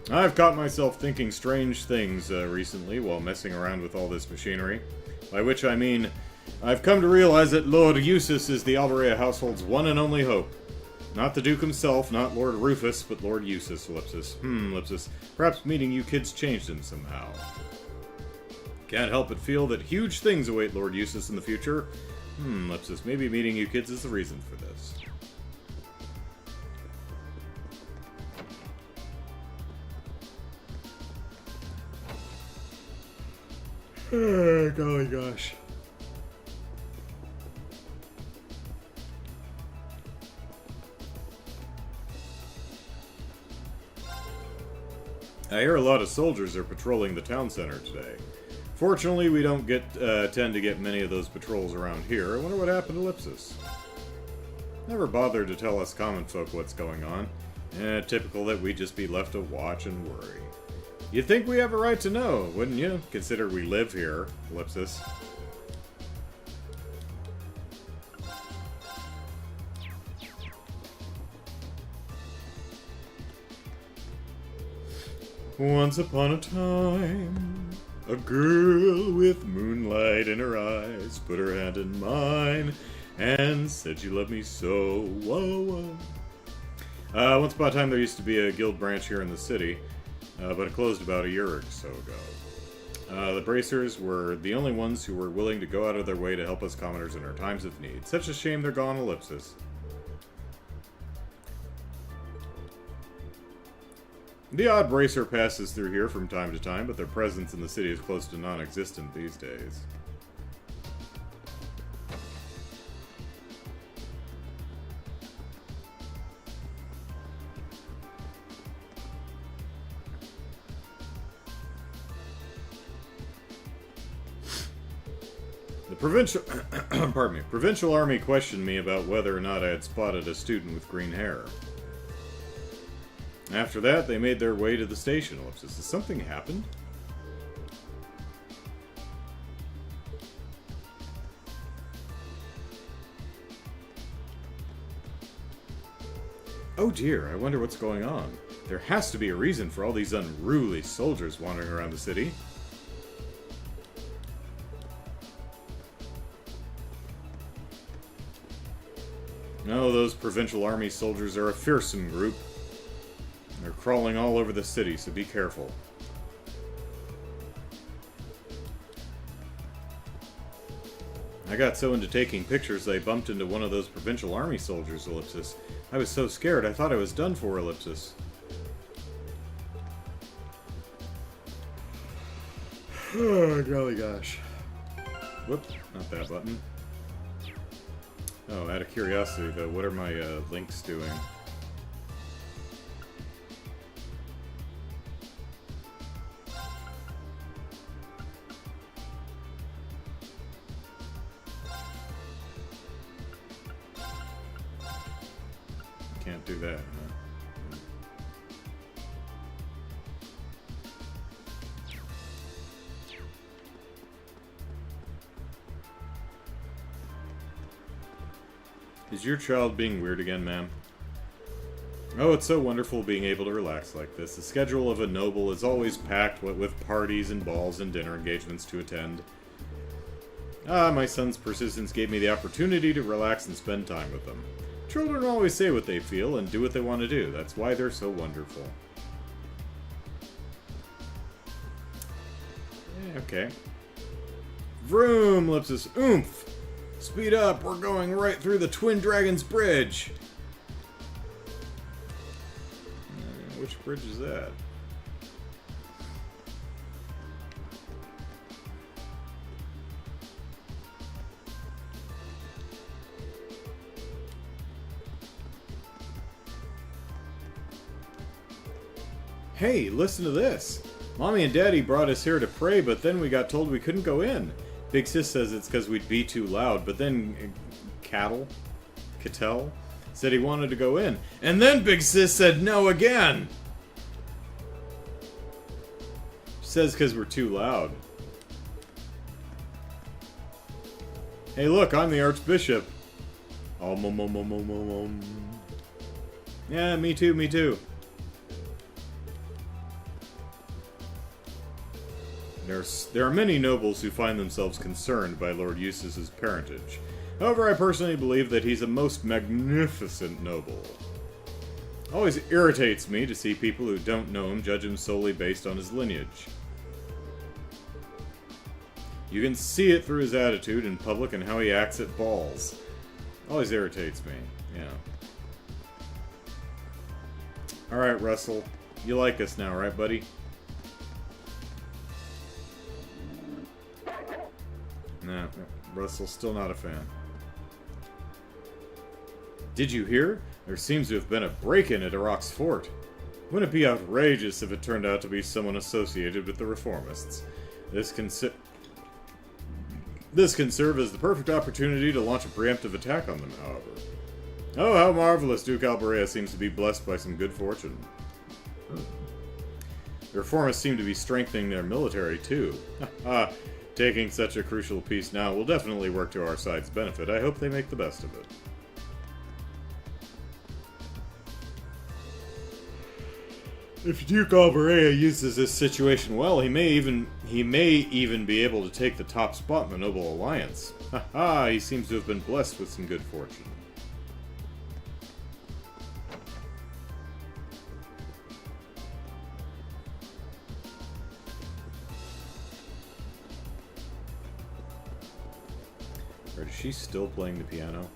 I've caught myself thinking strange things recently while messing around with all this machinery. By which I mean, I've come to realize that Lord Eustace is the Alvaria household's one and only hope. Not the Duke himself, not Lord Rufus, but Lord Eustace, Ellipsis. Ellipsis. Perhaps meeting you kids changed him somehow. Can't help but feel that huge things await Lord Eustace in the future. Ellipsis. Maybe meeting you kids is the reason for this. Oh, golly gosh. I hear a lot of soldiers are patrolling the town center today. Fortunately, we don't tend to get many of those patrols around here. I wonder what happened to Ellipsis. Never bothered to tell us common folk what's going on. Typical that we just be left to watch and worry. You'd think we have a right to know, wouldn't you? Consider we live here, Ellipsis. Once upon a time, a girl with moonlight in her eyes put her hand in mine and said she loved me so. Whoa, whoa. Once upon a time, there used to be a guild branch here in the city. But it closed about a year or so ago. The bracers were the only ones who were willing to go out of their way to help us commoners in our times of need. Such a shame they're gone, Ellipsis. The odd bracer passes through here from time to time, but their presence in the city is close to non-existent these days. The provincial army questioned me about whether or not I had spotted a student with green hair. After that, they made their way to the station, Ellipsis. Has something happened? Oh dear, I wonder what's going on. There has to be a reason for all these unruly soldiers wandering around the city. No, those provincial army soldiers are a fearsome group. They're crawling all over the city, so be careful. I got so into taking pictures I bumped into one of those provincial army soldiers, Ellipsis. I was so scared I thought I was done for, Ellipsis. Oh, golly gosh. Whoop, not that button. Oh, out of curiosity, though, what are my links doing? Can't do that, huh? Is your child being weird again, ma'am? Oh, it's so wonderful being able to relax like this. The schedule of a noble is always packed, what with parties and balls and dinner engagements to attend. My son's persistence gave me the opportunity to relax and spend time with them. Children always say what they feel and do what they want to do. That's why they're so wonderful. Okay. Vroom, Ellipsis. Oomph! Speed up, we're going right through the Twin Dragons Bridge. Which bridge is that? Hey, listen to this. Mommy and Daddy brought us here to pray, but then we got told we couldn't go in. Big Sis says it's because we'd be too loud, but then Cattell said he wanted to go in. And then Big Sis said no again! She says because we're too loud. Hey look, I'm the Archbishop. Yeah, me too, me too. There are many nobles who find themselves concerned by Lord Eustace's parentage. However, I personally believe that he's a most magnificent noble. Always irritates me to see people who don't know him judge him solely based on his lineage. You can see it through his attitude in public and how he acts at balls. Always irritates me, yeah. Alright, Russell. You like us now, right, buddy? Nah, Russell's still not a fan. Did you hear? There seems to have been a break-in at Iraq's fort. Wouldn't it be outrageous if it turned out to be someone associated with the Reformists? This can serve as the perfect opportunity to launch a preemptive attack on them, however. Oh, how marvelous! Duke Alberea seems to be blessed by some good fortune. The Reformists seem to be strengthening their military, too. Taking such a crucial piece now will definitely work to our side's benefit. I hope they make the best of it. If Duke Alberea uses this situation well, he may even be able to take the top spot in the Noble Alliance. Haha, he seems to have been blessed with some good fortune. Or is she still playing the piano?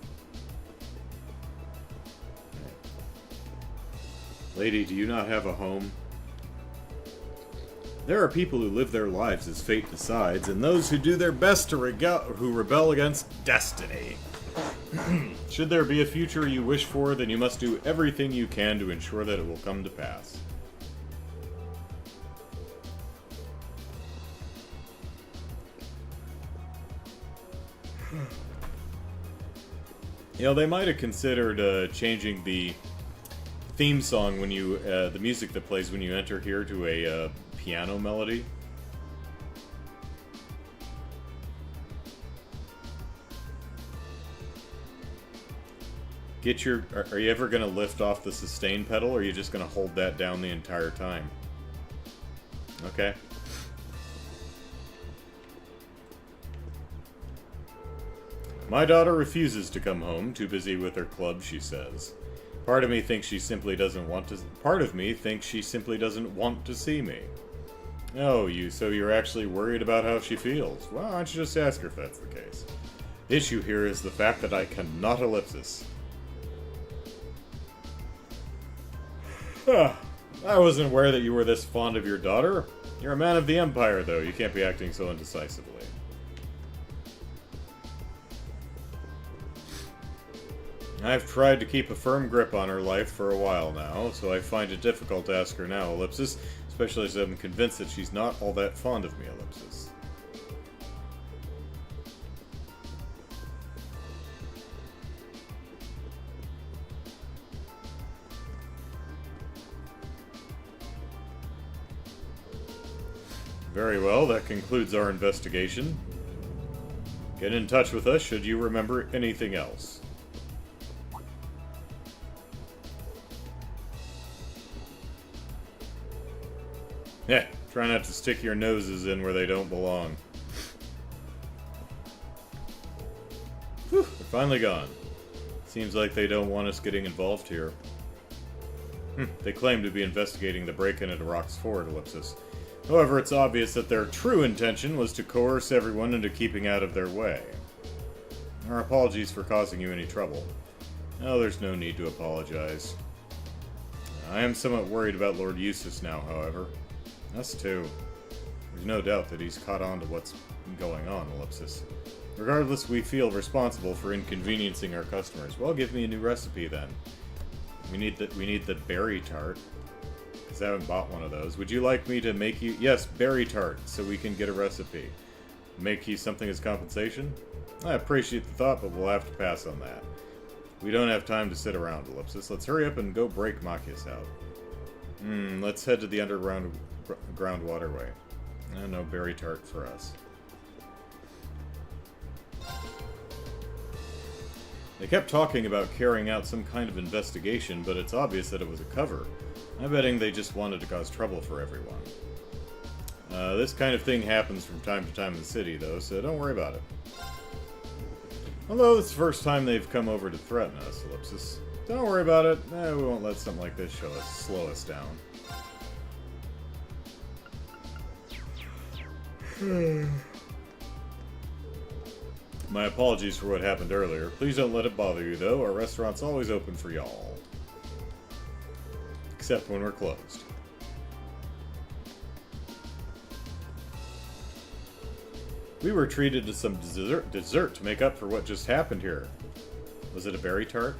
Lady, do you not have a home? There are people who live their lives as fate decides, and those who do their best to rebel against destiny. Should there be a future you wish for, then you must do everything you can to ensure that it will come to pass. You know, they might have considered changing the theme song when you, the music that plays when you enter here to a piano melody. Are you ever going to lift off the sustain pedal, or are you just going to hold that down the entire time? Okay. My daughter refuses to come home, too busy with her club, she says. Part of me thinks she simply doesn't want to see me. Oh, so you're actually worried about how she feels? Well, why don't you just ask her if that's the case? The issue here is the fact that I cannot ellipsis. I wasn't aware that you were this fond of your daughter. You're a man of the Empire, though. You can't be acting so indecisively. I've tried to keep a firm grip on her life for a while now, so I find it difficult to ask her now, ellipsis, especially as I'm convinced that she's not all that fond of me, ellipsis. Very well, that concludes our investigation. Get in touch with us should you remember anything else. Yeah, try not to stick your noses in where they don't belong. Whew, they're finally gone. Seems like they don't want us getting involved here. They claim to be investigating the break-in at Rock's Ford, ellipsis. However, it's obvious that their true intention was to coerce everyone into keeping out of their way. Our apologies for causing you any trouble. Oh, there's no need to apologize. I am somewhat worried about Lord Eustace now, however. Us too. There's no doubt that he's caught on to what's going on, Ellipsis. Regardless, we feel responsible for inconveniencing our customers. Well, give me a new recipe then. We need the berry tart. Because I haven't bought one of those. Would you like me to make you... Yes, berry tart, so we can get a recipe. Make you something as compensation? I appreciate the thought, but we'll have to pass on that. We don't have time to sit around, Ellipsis. Let's hurry up and go break Machias out. Let's head to the underground waterway. No berry tart for us. They kept talking about carrying out some kind of investigation, but it's obvious that it was a cover. I'm betting they just wanted to cause trouble for everyone. This kind of thing happens from time to time in the city, though, so don't worry about it. Although it's the first time they've come over to threaten us, Ellipsis. Don't worry about it. We won't let something like this slow us down. My apologies for what happened earlier. Please don't let it bother you, though. Our restaurant's always open for y'all. Except when we're closed. We were treated to some dessert to make up for what just happened here. Was it a berry tart?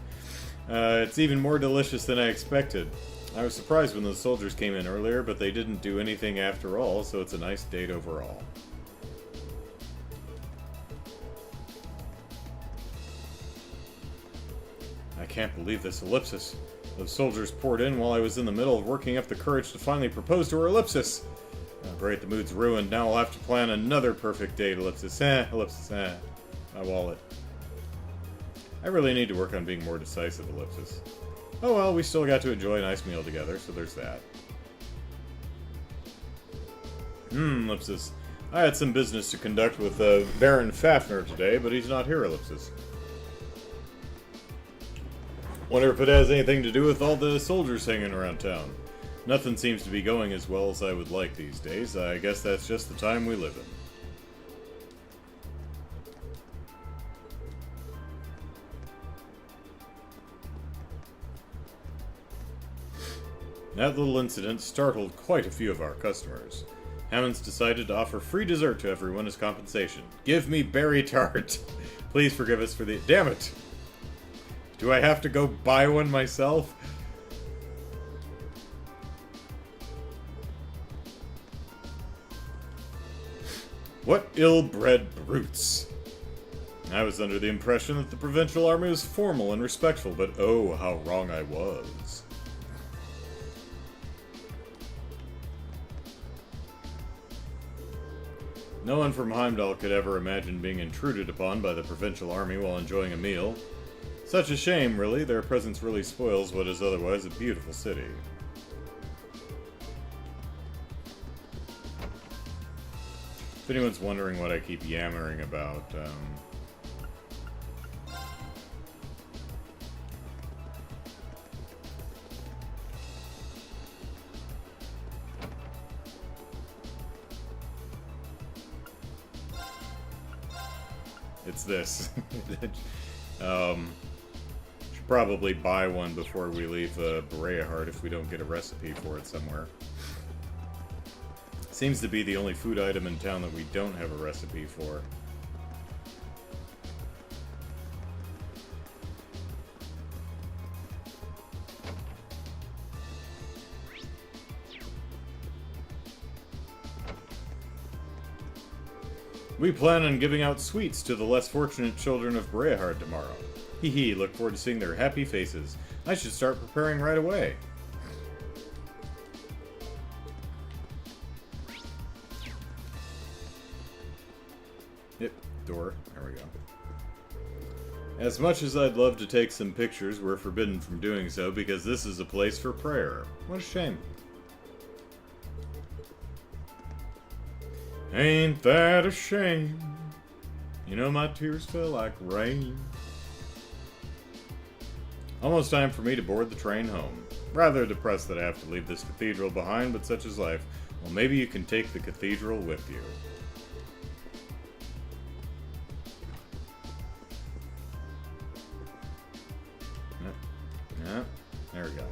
It's even more delicious than I expected. I was surprised when those soldiers came in earlier, but they didn't do anything after all, so it's a nice date overall. I can't believe this, Ellipsis. Those soldiers poured in while I was in the middle of working up the courage to finally propose to her, Ellipsis. Oh, great, the mood's ruined. Now I'll have to plan another perfect date, Ellipsis. Ellipsis, my wallet. I really need to work on being more decisive, Ellipsis. Oh well, we still got to enjoy a nice meal together, so there's that. Ellipsis. I had some business to conduct with Baron Fafnir today, but he's not here, Ellipsis. Wonder if it has anything to do with all the soldiers hanging around town. Nothing seems to be going as well as I would like these days. I guess that's just the time we live in. That little incident startled quite a few of our customers. Hammonds decided to offer free dessert to everyone as compensation. Give me berry tart! Please forgive us for the... Damn it! Do I have to go buy one myself? What ill-bred brutes! I was under the impression that the provincial army was formal and respectful, but oh, how wrong I was. No one from Heimdall could ever imagine being intruded upon by the provincial army while enjoying a meal. Such a shame, really. Their presence really spoils what is otherwise a beautiful city. If anyone's wondering what I keep yammering about, it's this. Should probably buy one before we leave Bereahart if we don't get a recipe for it somewhere. Seems to be the only food item in town that we don't have a recipe for. We plan on giving out sweets to the less fortunate children of Bereahart tomorrow. Hee hee, look forward to seeing their happy faces. I should start preparing right away. Yep, door. There we go. As much as I'd love to take some pictures, we're forbidden from doing so because this is a place for prayer. What a shame. Ain't that a shame? You know my tears fell like rain. Almost time for me to board the train home. Rather depressed that I have to leave this cathedral behind, but such is life. Well, maybe you can take the cathedral with you. Yeah, there we go.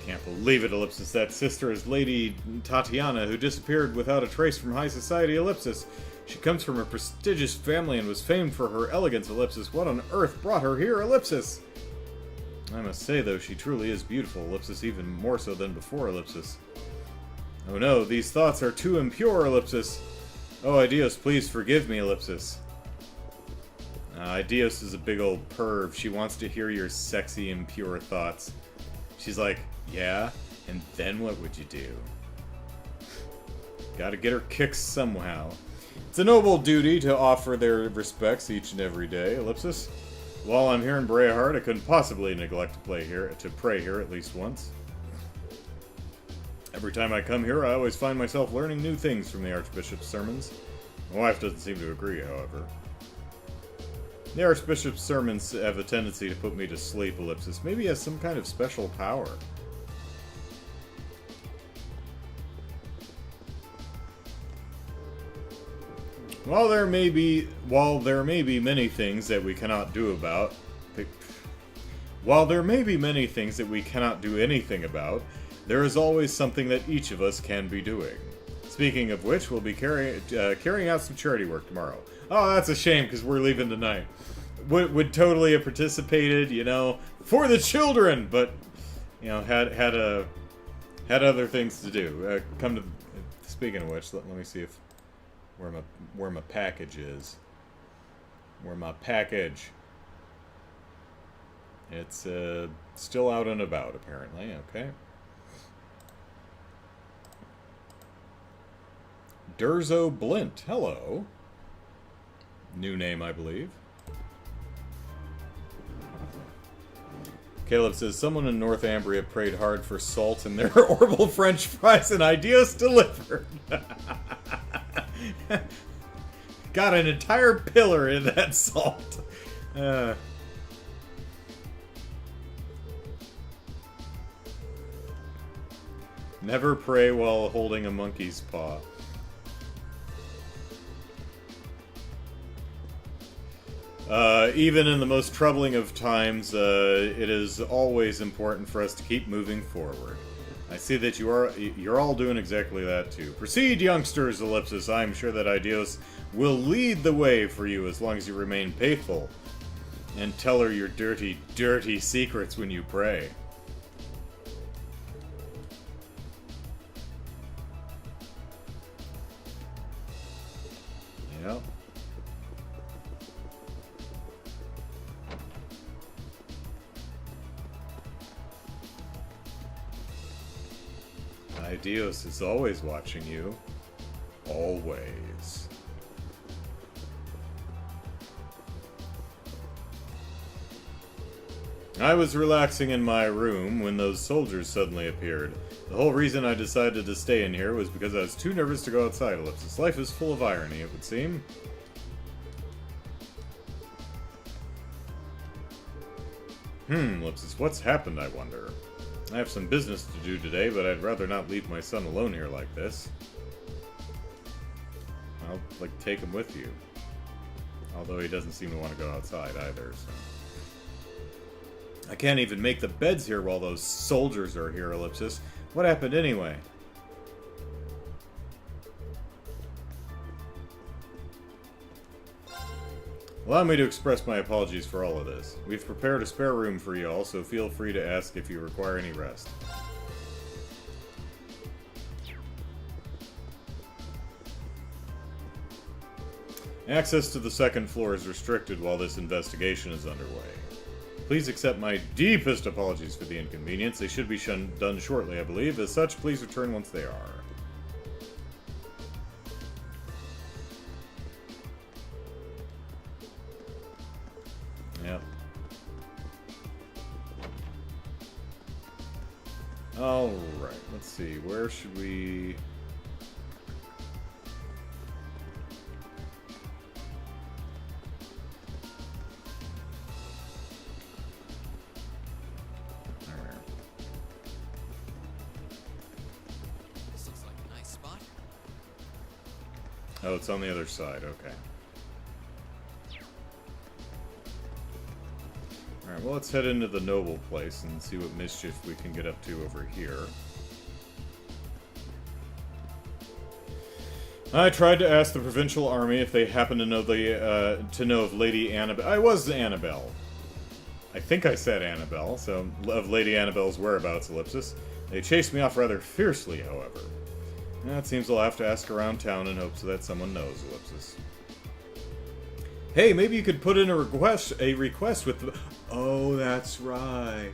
Can't believe it, Ellipsis. That sister is Lady Tatiana, who disappeared without a trace from high society, Ellipsis. She comes from a prestigious family and was famed for her elegance, Ellipsis. What on earth brought her here, Ellipsis? I must say, though, she truly is beautiful, Ellipsis, even more so than before, Ellipsis. Oh no, these thoughts are too impure, Ellipsis. Oh, Idios, please forgive me, Ellipsis. Idios is a big old perv. She wants to hear your sexy, impure thoughts. She's like, yeah, and then what would you do? Gotta get her kicks somehow. It's a noble duty to offer their respects each and every day, Ellipsis. While I'm here in Brayheart, I couldn't possibly neglect to pray here at least once. Every time I come here, I always find myself learning new things from the Archbishop's sermons. My wife doesn't seem to agree, however. The Archbishop's sermons have a tendency to put me to sleep, Ellipsis. Maybe he has some kind of special power. While there may be many things that we cannot do anything about, there is always something that each of us can be doing. Speaking of which, we'll be carrying out some charity work tomorrow. Oh, that's a shame, because we're leaving tonight. Would totally have participated, you know, for the children, but, you know, had other things to do. Speaking of which, let me see if where my package is. Where my package. It's still out and about, apparently. Okay. Durzo Blint. Hello. New name, I believe. Caleb says, someone in North Ambria prayed hard for salt in their horrible French fries and Ideas delivered. Got an entire pillar in that salt. Never pray while holding a monkey's paw. Even in the most troubling of times, it is always important for us to keep moving forward. I see that you're all doing exactly that too. Proceed, youngsters, Ellipsis. I am sure that Idios will lead the way for you as long as you remain faithful and tell her your dirty, dirty secrets when you pray. Yep. Idios is always watching you. Always. I was relaxing in my room when those soldiers suddenly appeared. The whole reason I decided to stay in here was because I was too nervous to go outside, Ellipsis. Life is full of irony, it would seem. Ellipsis, what's happened, I wonder? I have some business to do today, but I'd rather not leave my son alone here like this. I'll, take him with you. Although he doesn't seem to want to go outside either, so... I can't even make the beds here while those soldiers are here, Ellipsis. What happened anyway? Allow me to express my apologies for all of this. We've prepared a spare room for you all, so feel free to ask if you require any rest. Access to the second floor is restricted while this investigation is underway. Please accept my deepest apologies for the inconvenience. They should be done shortly, I believe. As such, please return once they are. Yep. Alright, let's see. Where should we... This looks like a nice Oh, it's on the other side, okay. Alright, well, let's head into the noble place and see what mischief we can get up to over here. I tried to ask the provincial army if they happen to know of Lady Annabelle. I was Annabelle. I think I said Annabelle, so of Lady Annabelle's whereabouts, ellipsis. They chased me off rather fiercely, however. It seems I'll have to ask around town in hopes that someone knows, ellipsis. Hey, maybe you could put in a request with the... Oh, that's right.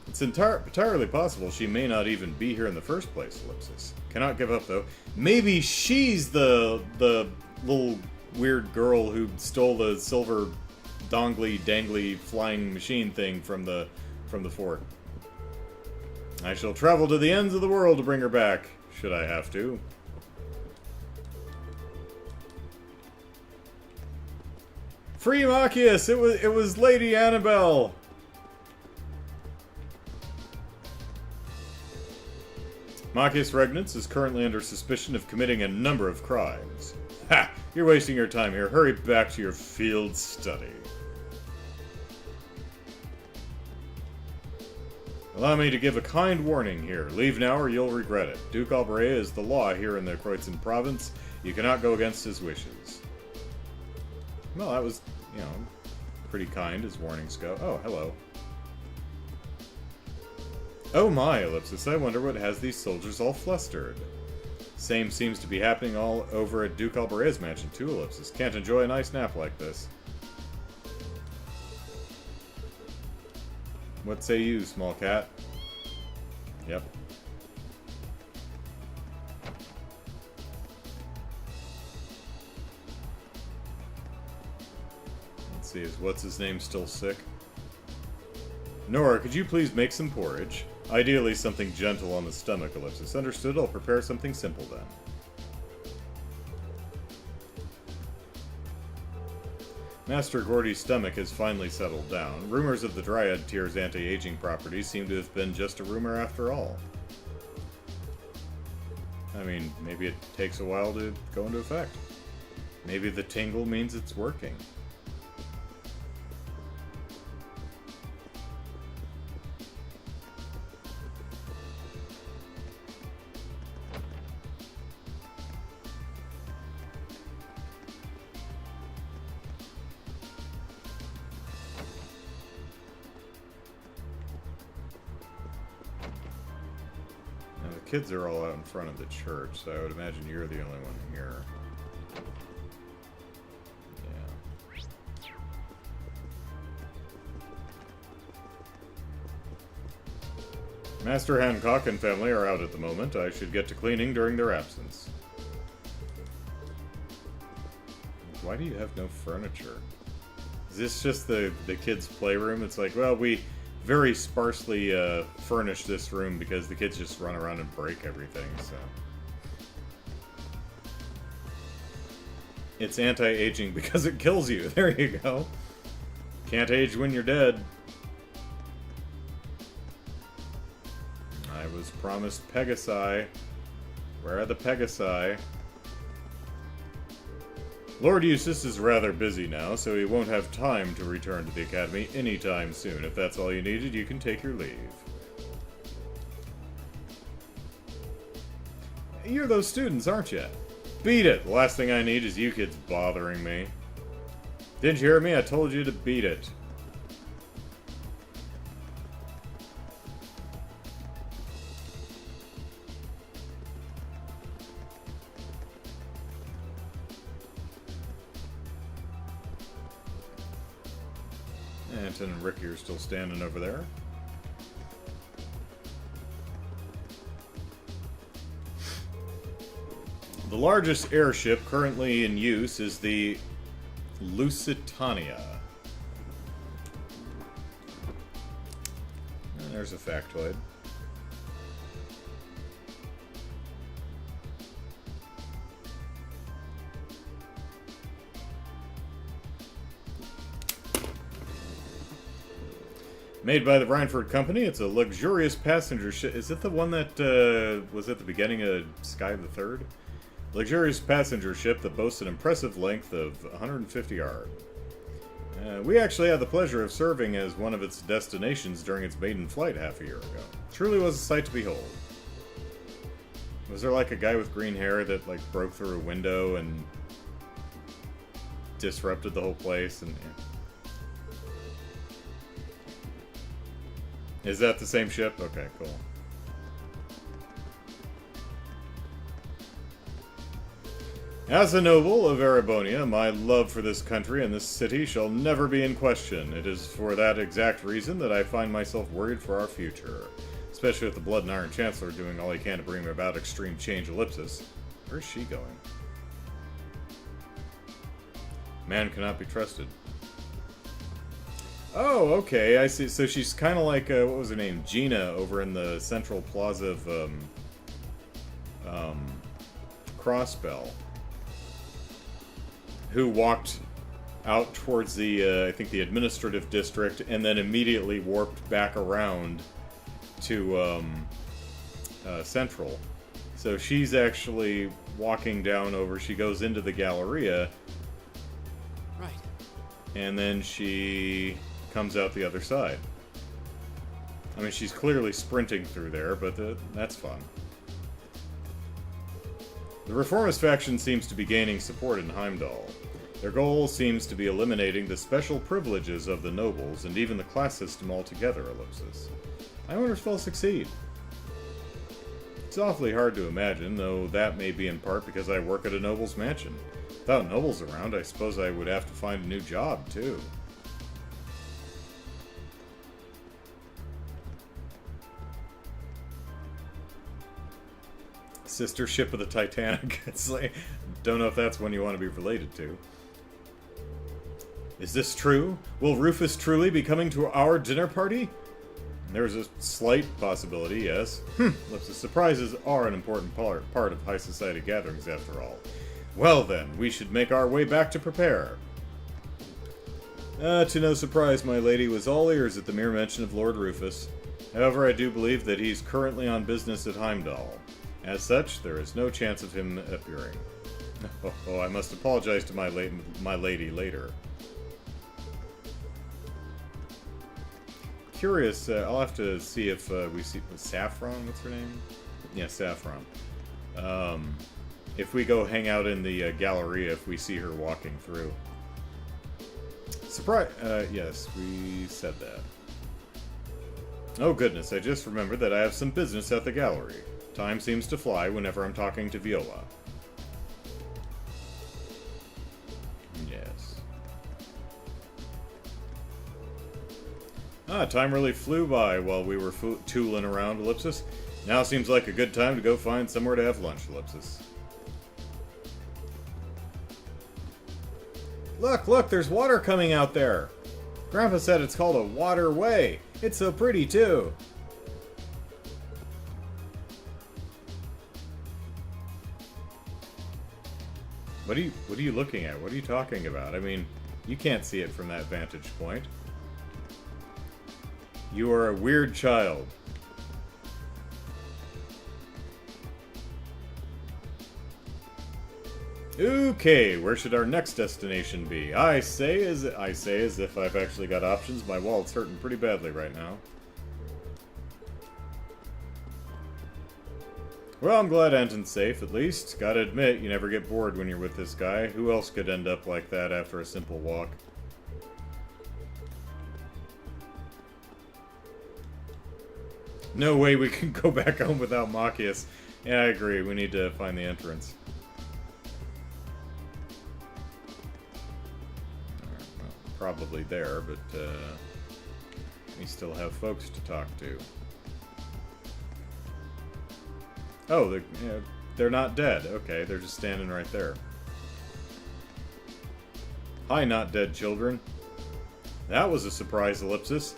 It's entirely possible she may not even be here in the first place, ellipsis. Cannot give up, though. Maybe she's the little weird girl who stole the silver dangly flying machine thing from the fort. I shall travel to the ends of the world to bring her back, should I have to. Free Machias! It was Lady Annabelle! Machias Regnitz is currently under suspicion of committing a number of crimes. Ha! You're wasting your time here. Hurry back to your field study. Allow me to give a kind warning here. Leave now or you'll regret it. Duke Albrea is the law here in the Kreutzen province. You cannot go against his wishes. Well, that was, you know, pretty kind as warnings go. Oh, hello. Oh my, ellipsis, I wonder what has these soldiers all flustered. Same seems to be happening all over at Duke Alberea's mansion too, ellipsis. Can't enjoy a nice nap like this. What say you, small cat? Yep. Let's see, is what's-his-name still sick? Nora, could you please make some porridge? Ideally something gentle on the stomach, ellipsis. Understood, I'll prepare something simple then. Master Gordy's stomach has finally settled down. Rumors of the Dryad Tear's anti-aging properties seem to have been just a rumor after all. I mean, maybe it takes a while to go into effect. Maybe the tingle means it's working. Kids are all out in front of the church, so I would imagine you're the only one here. Yeah. Master Hancock and family are out at the moment. I should get to cleaning during their absence. Why do you have no furniture? Is this just the kids' playroom? It's like, well, we very sparsely furnish this room because the kids just run around and break everything, so. It's anti-aging because it kills you. There you go. Can't age when you're dead. I was promised Pegasi. Where are the Pegasi? Lord Eustace is rather busy now, so he won't have time to return to the Academy anytime soon. If that's all you needed, you can take your leave. You're those students, aren't you? Beat it! The last thing I need is you kids bothering me. Didn't you hear me? I told you to beat it. Anton and Ricky are still standing over there. The largest airship currently in use is the Lusitania. And there's a factoid. Made by the Rhineford Company, it's a luxurious passenger ship. Is it the one that was at the beginning of Sky the Third? Luxurious passenger ship that boasts an impressive length of 150 yards. We actually had the pleasure of serving as one of its destinations during its maiden flight half a year ago. Truly was a sight to behold. Was there like a guy with green hair that like broke through a window and disrupted the whole place? And is that the same ship? Okay, cool. As a noble of Erebonia, my love for this country and this city shall never be in question. It is for that exact reason that I find myself worried for our future. Especially with the Blood and Iron Chancellor doing all he can to bring about extreme change ellipsis. Where's she going? Man cannot be trusted. Oh, okay, I see. So she's kind of like, what was her name? Gina over in the central plaza of, Crossbell. Who walked out towards the, I think the administrative district, and then immediately warped back around to, Central. So she's actually walking down over, she goes into the Galleria. Right. And then she comes out the other side. I mean, she's clearly sprinting through there, but that's fun. The Reformist faction seems to be gaining support in Heimdall. Their goal seems to be eliminating the special privileges of the nobles and even the class system altogether, ellipsis. I wonder if they'll succeed. It's awfully hard to imagine, though that may be in part because I work at a noble's mansion. Without nobles around, I suppose I would have to find a new job, too. Sister ship of the Titanic. It's like, don't know if that's one you want to be related to. Is this true? Will Rufus truly be coming to our dinner party? There's a slight possibility, yes. Ellipsis, surprises are an important part of high society gatherings, after all. Well then, we should make our way back to prepare. To no surprise, my lady was all ears at the mere mention of Lord Rufus. However, I do believe that he's currently on business at Heimdall. As such, there is no chance of him appearing. Oh, I must apologize to my lady later. Curious, I'll have to see if we see Saffron. What's her name? Yeah, Saffron. If we go hang out in the Galleria, if we see her walking through. Surprise! Yes, we said that. Oh goodness, I just remembered that I have some business at the gallery. Time seems to fly whenever I'm talking to Viola. Yes. Time really flew by while we were tooling around, ellipsis. Now seems like a good time to go find somewhere to have lunch, ellipsis. Look, there's water coming out there. Grandpa said it's called a waterway. It's so pretty, too. What are you looking at? What are you talking about? I mean, you can't see it from that vantage point. You are a weird child. Okay, where should our next destination be? I say as if I've actually got options. My wallet's hurting pretty badly right now. Well, I'm glad Anton's safe, at least. Gotta admit, you never get bored when you're with this guy. Who else could end up like that after a simple walk? No way we can go back home without Machias. Yeah, I agree. We need to find the entrance. Well, probably there, but we still have folks to talk to. Oh, they're not dead. Okay, they're just standing right there. Hi, not dead children. That was a surprise, ellipsis.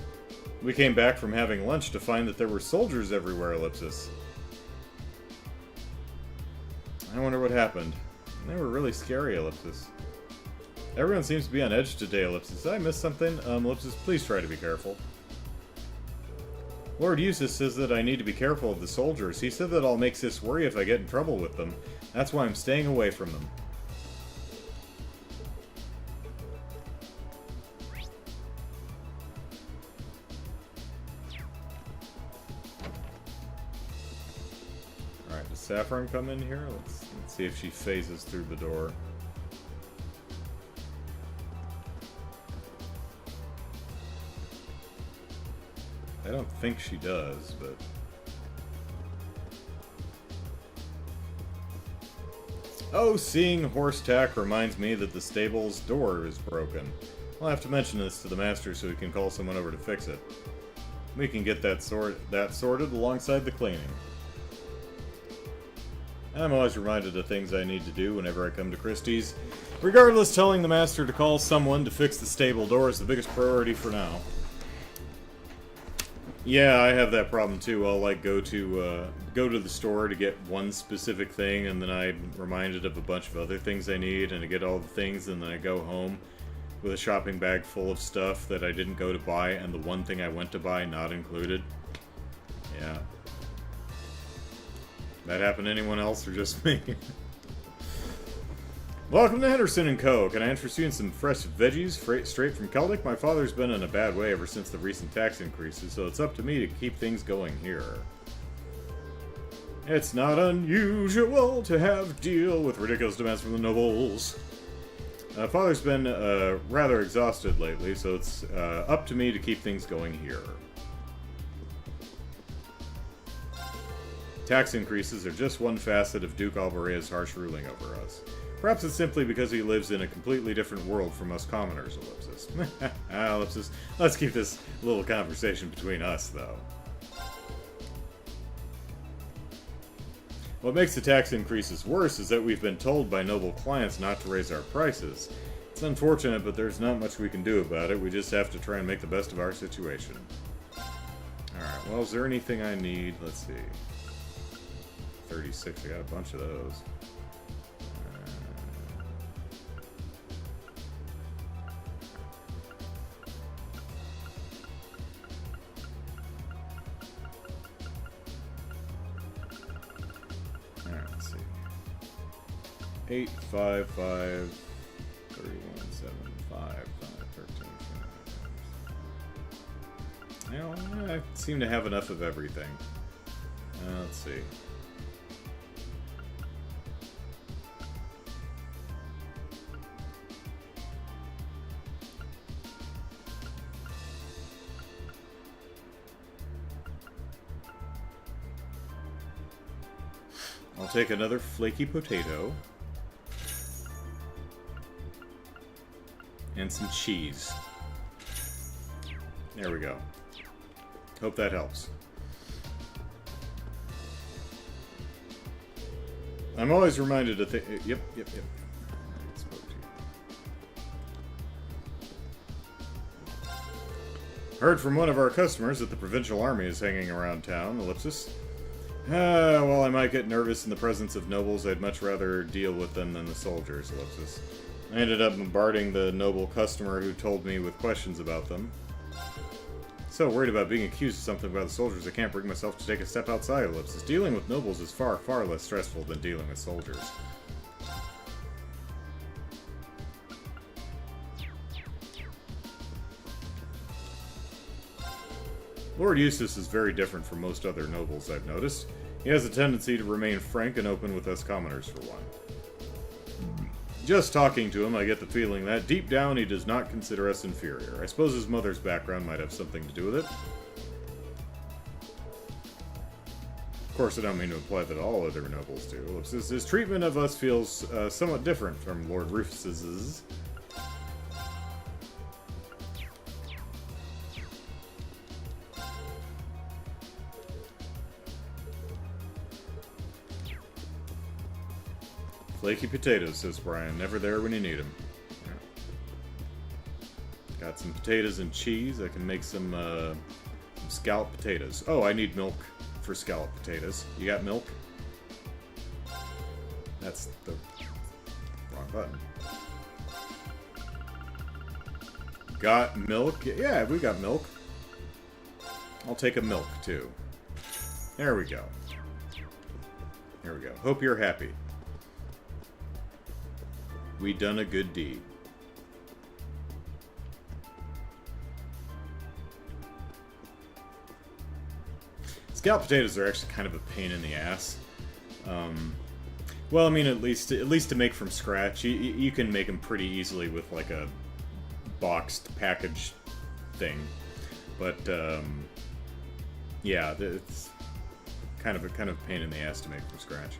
We came back from having lunch to find that there were soldiers everywhere, ellipsis. I wonder what happened. They were really scary, ellipsis. Everyone seems to be on edge today, ellipsis. Did I miss something? Ellipsis, please try to be careful. Lord Eustace says that I need to be careful of the soldiers. He said that I'll make Sis worry if I get in trouble with them. That's why I'm staying away from them. Alright, does Saffron come in here? Let's see if she phases through the door. I don't think she does, but... Oh, seeing horse tack reminds me that the stable's door is broken. I'll have to mention this to the master so he can call someone over to fix it. We can get that sorted alongside the cleaning. I'm always reminded of things I need to do whenever I come to Christie's. Regardless, telling the master to call someone to fix the stable door is the biggest priority for now. Yeah, I have that problem too. I'll like go to the store to get one specific thing, and then I'm reminded of a bunch of other things I need, and I get all the things, and then I go home with a shopping bag full of stuff that I didn't go to buy, and the one thing I went to buy not included. Yeah. That happen to anyone else or just me? Welcome to Henderson & Co. Can I interest you in some fresh veggies straight from Celtic? My father's been in a bad way ever since the recent tax increases, so it's up to me to keep things going here. It's not unusual to have deal with ridiculous demands from the nobles. Father's been rather exhausted lately, so it's up to me to keep things going here. Tax increases are just one facet of Duke Alvarea's harsh ruling over us. Perhaps it's simply because he lives in a completely different world from us commoners, Ellipsis. Ellipsis, let's keep this little conversation between us, though. What makes the tax increases worse is that we've been told by noble clients not to raise our prices. It's unfortunate, but there's not much we can do about it. We just have to try and make the best of our situation. Alright, well, is there anything I need? Let's see. 36, I got a bunch of those. Alright, let's see. 8, 5, 5, 31, 7, 5, 13, 5. You know, I seem to have enough of everything. Let's see. I'll take another flaky potato. And some cheese. There we go. Hope that helps. I'm always reminded to think... Yep. Heard from one of our customers that the provincial army is hanging around town, Ellipsis. Well, I might get nervous in the presence of nobles. I'd much rather deal with them than the soldiers, Ellipsis. I ended up bombarding the noble customer who told me with questions about them. So worried about being accused of something by the soldiers, I can't bring myself to take a step outside, Ellipsis. Dealing with nobles is far, far less stressful than dealing with soldiers. Lord Eustace is very different from most other nobles, I've noticed. He has a tendency to remain frank and open with us commoners, for one. Just talking to him, I get the feeling that, deep down, he does not consider us inferior. I suppose his mother's background might have something to do with it. Of course, I don't mean to imply that all other nobles do. His treatment of us feels somewhat different from Lord Rufus's. Flaky potatoes, says Brian. Never there when you need them. Yeah. Got some potatoes and cheese. I can make some scalloped potatoes. Oh, I need milk for scalloped potatoes. You got milk? That's the wrong button. Got milk? Yeah, we got milk. I'll take a milk, too. There we go. There we go. Hope you're happy. We done a good deed. Scalloped potatoes are actually kind of a pain in the ass. Well, I mean, at least to make from scratch, you can make them pretty easily with like a boxed package thing. But yeah, it's kind of a pain in the ass to make from scratch.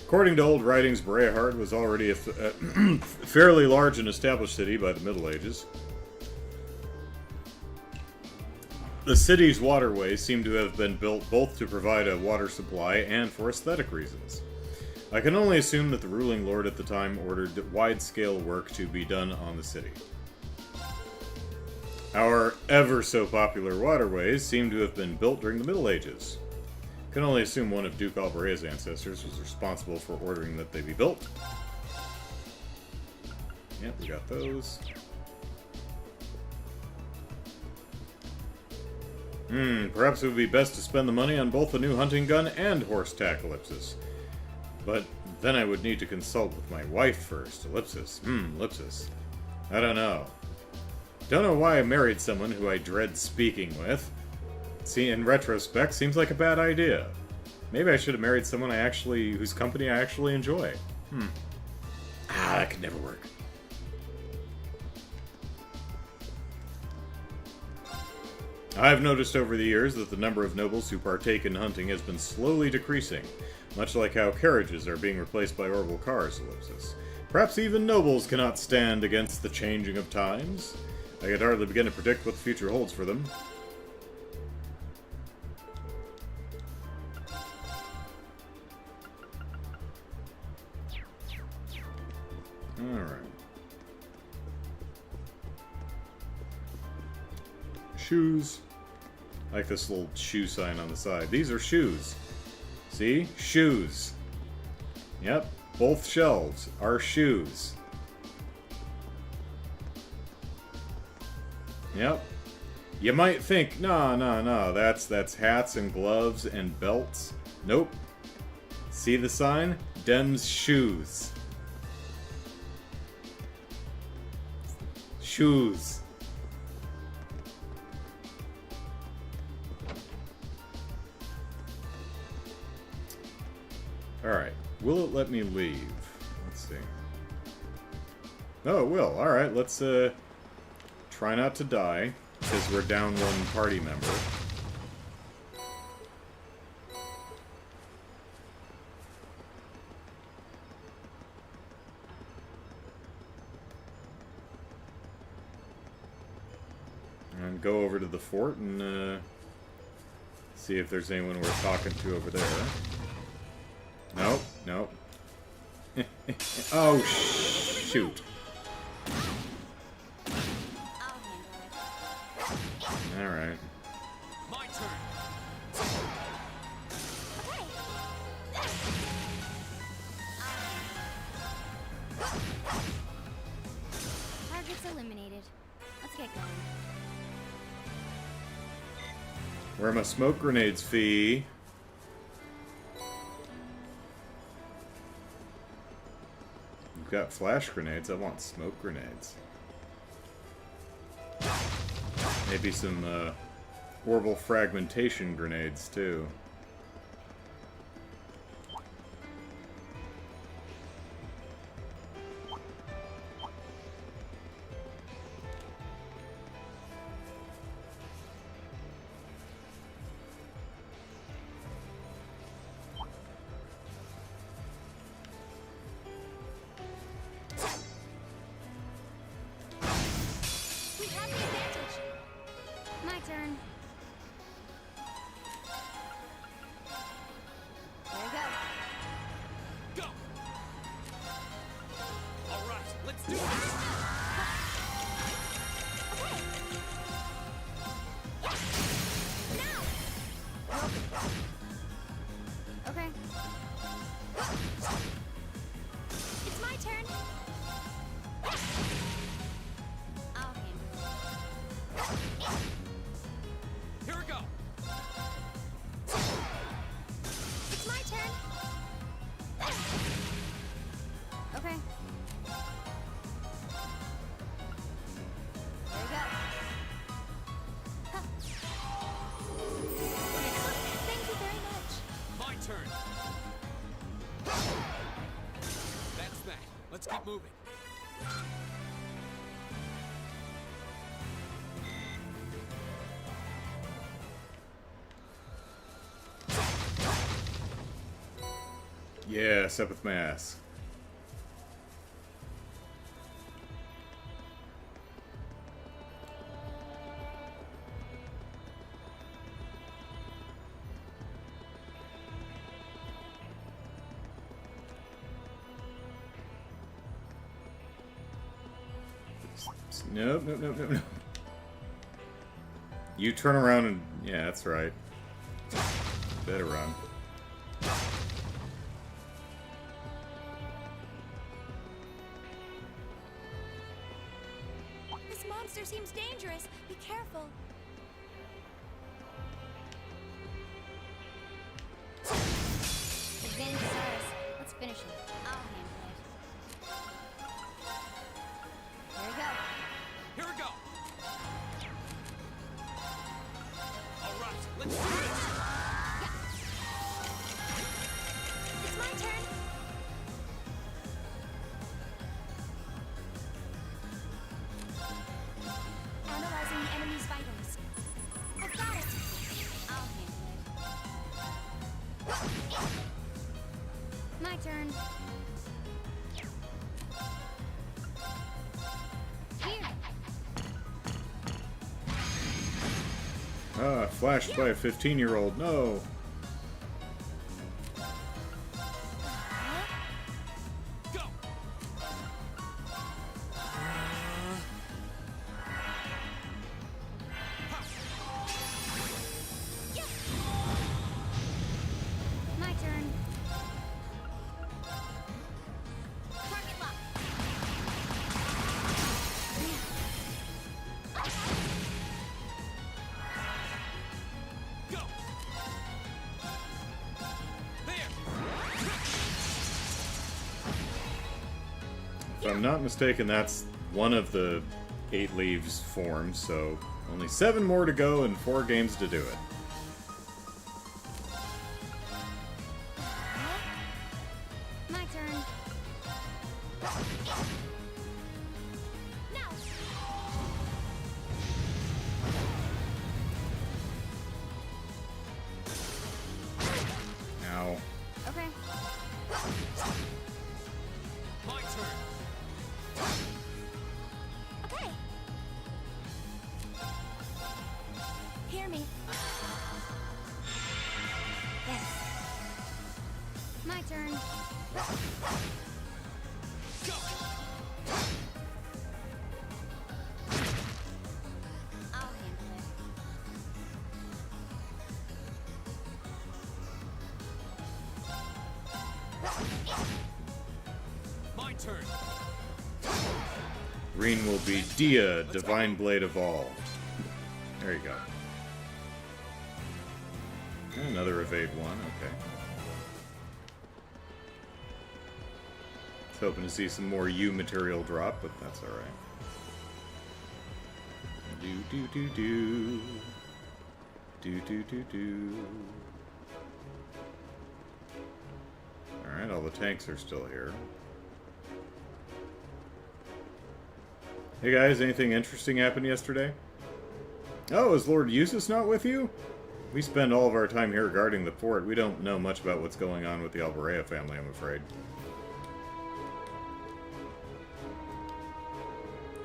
According to old writings, Brehart was already a fairly large and established city by the Middle Ages. The city's waterways seem to have been built both to provide a water supply and for aesthetic reasons. I can only assume that the ruling lord at the time ordered wide-scale work to be done on the city. Our ever-so-popular waterways seem to have been built during the Middle Ages. Can only assume one of Duke Albarea's ancestors was responsible for ordering that they be built. Yep, we got those. Perhaps it would be best to spend the money on both the new hunting gun and horse tack, ellipsis. But then I would need to consult with my wife first, ellipsis. Ellipsis. I don't know. Don't know why I married someone who I dread speaking with. See, in retrospect, seems like a bad idea. Maybe I should have married someone whose company I actually enjoy. That could never work. I have noticed over the years that the number of nobles who partake in hunting has been slowly decreasing, much like how carriages are being replaced by orbital cars, ellipsis. Perhaps even nobles cannot stand against the changing of times. I could hardly begin to predict what the future holds for them. Alright. Shoes. I like this little shoe sign on the side. These are shoes. See? Shoes. Yep. Both shelves are shoes. Yep. You might think, no, that's hats and gloves and belts. Nope. See the sign? Dem's shoes. Shoes. Alright, will it let me leave? Let's see. Oh, it will. Alright, let's try not to die, because we're down one party member. And go over to the fort and see if there's anyone worth talking to over there. Nope, nope. Oh, shoot. Alright. My turn. Target's eliminated. Let's get going. Where are my smoke grenades, Fee? You've got flash grenades. I want smoke grenades. Maybe some orbital fragmentation grenades, too. We have the advantage. My turn. There we go. Go. All right, let's do this. Okay. It's my turn. I'll handle it. moving. Yeah, step with my ass. Nope, nope, nope, nope, nope. You turn around and... Yeah, that's right. Better run. This monster seems dangerous. Be careful. Advantage is ours. Let's finish it. I'll handle it. Here we go. Here we go. All right, let's do this. It's my turn. Analyzing the enemy's vitals. I've got it. I'll handle it. My turn. Here. Ah, flashed by a 15-year-old. No. Go. My turn. Target lock. Go. There. If I'm not mistaken, that's one of the 8 leaves forms, so only 7 more to go and 4 games to do it. My turn. Now. Ow. Okay. My turn. Okay. Hear me. Yes. My turn. Go. I'll handle it. My turn. Green will be Dia, Divine Blade of All. There you go. Another evade one, okay. Was hoping to see some more U material drop, but that's alright. Do do do do. Do do do do. Alright, all the tanks are still here. Hey guys, anything interesting happened yesterday? Oh, is Lord Eustace not with you? We spend all of our time here guarding the fort. We don't know much about what's going on with the Alvarea family, I'm afraid.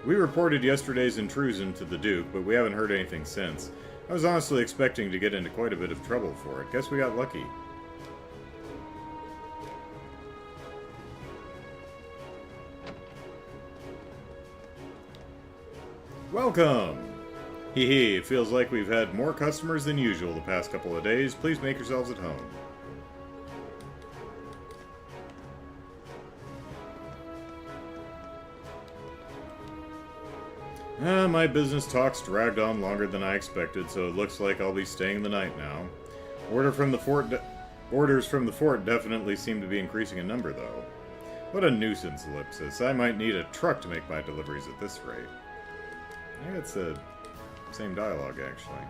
We reported yesterday's intrusion to the Duke, but we haven't heard anything since. I was honestly expecting to get into quite a bit of trouble for it. Guess we got lucky. Welcome! Hee hee, it feels like we've had more customers than usual the past couple of days. Please make yourselves at home. My business talks dragged on longer than I expected, so it looks like I'll be staying the night now. Orders from the fort definitely seem to be increasing in number, though. What a nuisance, Ellipsis. I might need a truck to make my deliveries at this rate. I think it's the same dialogue, actually.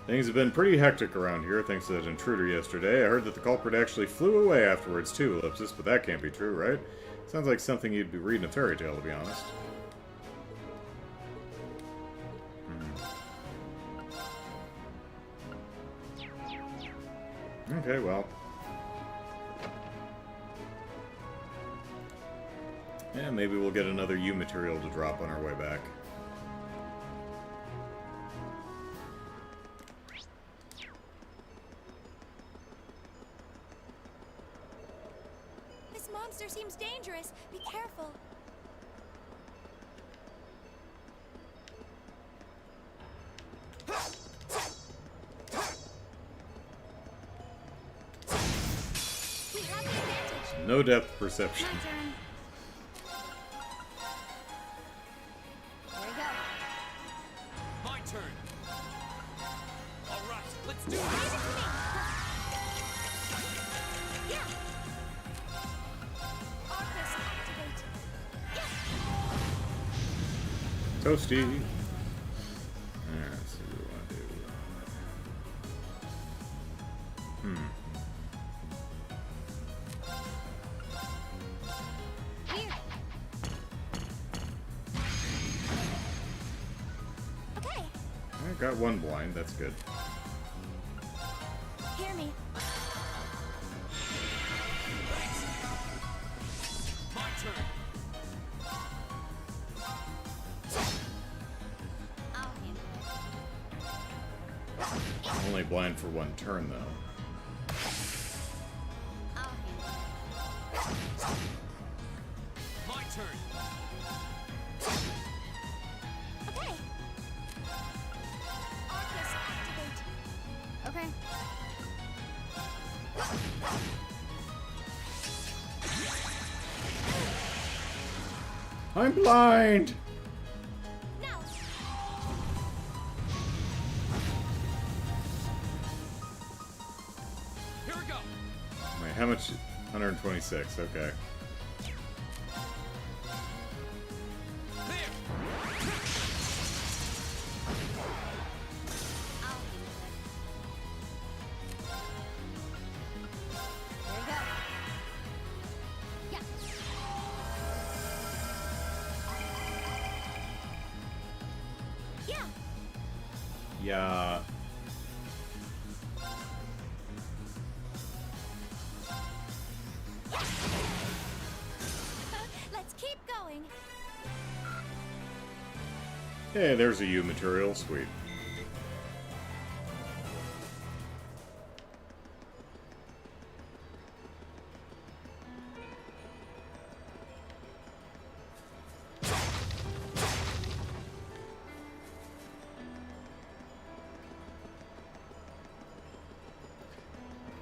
Things have been pretty hectic around here thanks to that intruder yesterday. I heard that the culprit actually flew away afterwards too, Ellipsis, but that can't be true, right? Sounds like something you'd be reading a fairy tale, to be honest. Okay, well. Yeah, maybe we'll get another U material to drop on our way back. This monster seems dangerous. Be careful. We have the advantage. No depth perception. My turn. There we go. My turn. All right, let's do Leave it this. to me. Yeah. Arcus activate. Yeah. Toasty. Yeah, let's see what we want to do. Here. Okay. I got one blind, that's good. Hear me. My turn. I'll handle it. I'm only blind for one turn, though. I'll handle it. My turn. Okay. Arcus activate. Okay. I'm blind! Now. Here we go. Wait, how much? 126, okay. There. I'll handle it. There we go. Yeah. Yeah. Yeah. Let's keep going. Hey, there's a U material, sweet.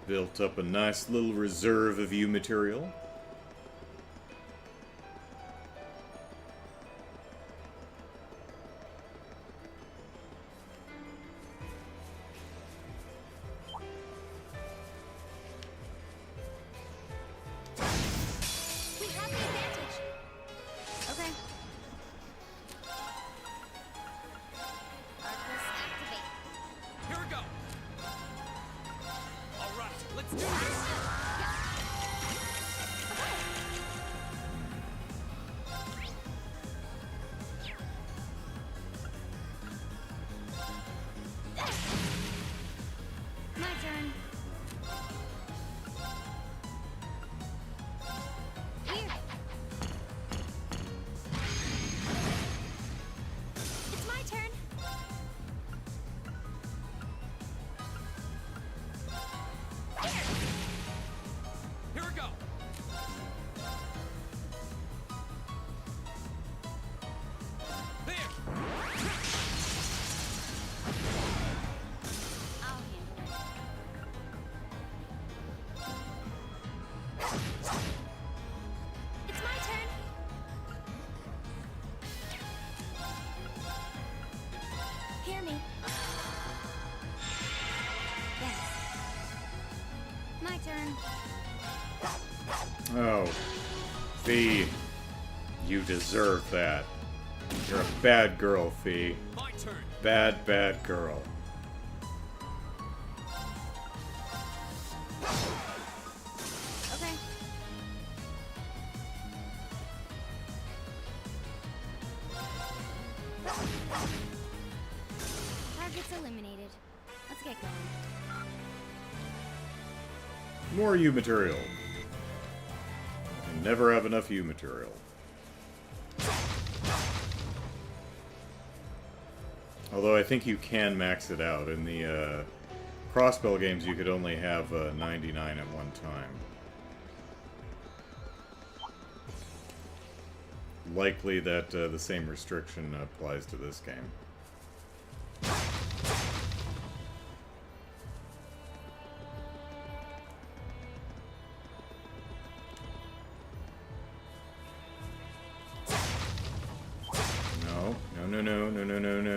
Built up a nice little reserve of U material. We have the advantage. Okay. Arcus activate. Here we go. All right, let's do this. My turn. Here. It's my turn. Here we go. There. I'll handle it. It's my turn. Hear me. Yes. My turn. Oh. Fee. You deserve that. You're a bad girl, Fee. My turn. Bad, bad girl. Targets eliminated. Let's get going. More U material. You never have enough U material. Although I think you can max it out. In the crossbow games, you could only have 99 at one time. Likely that the same restriction applies to this game.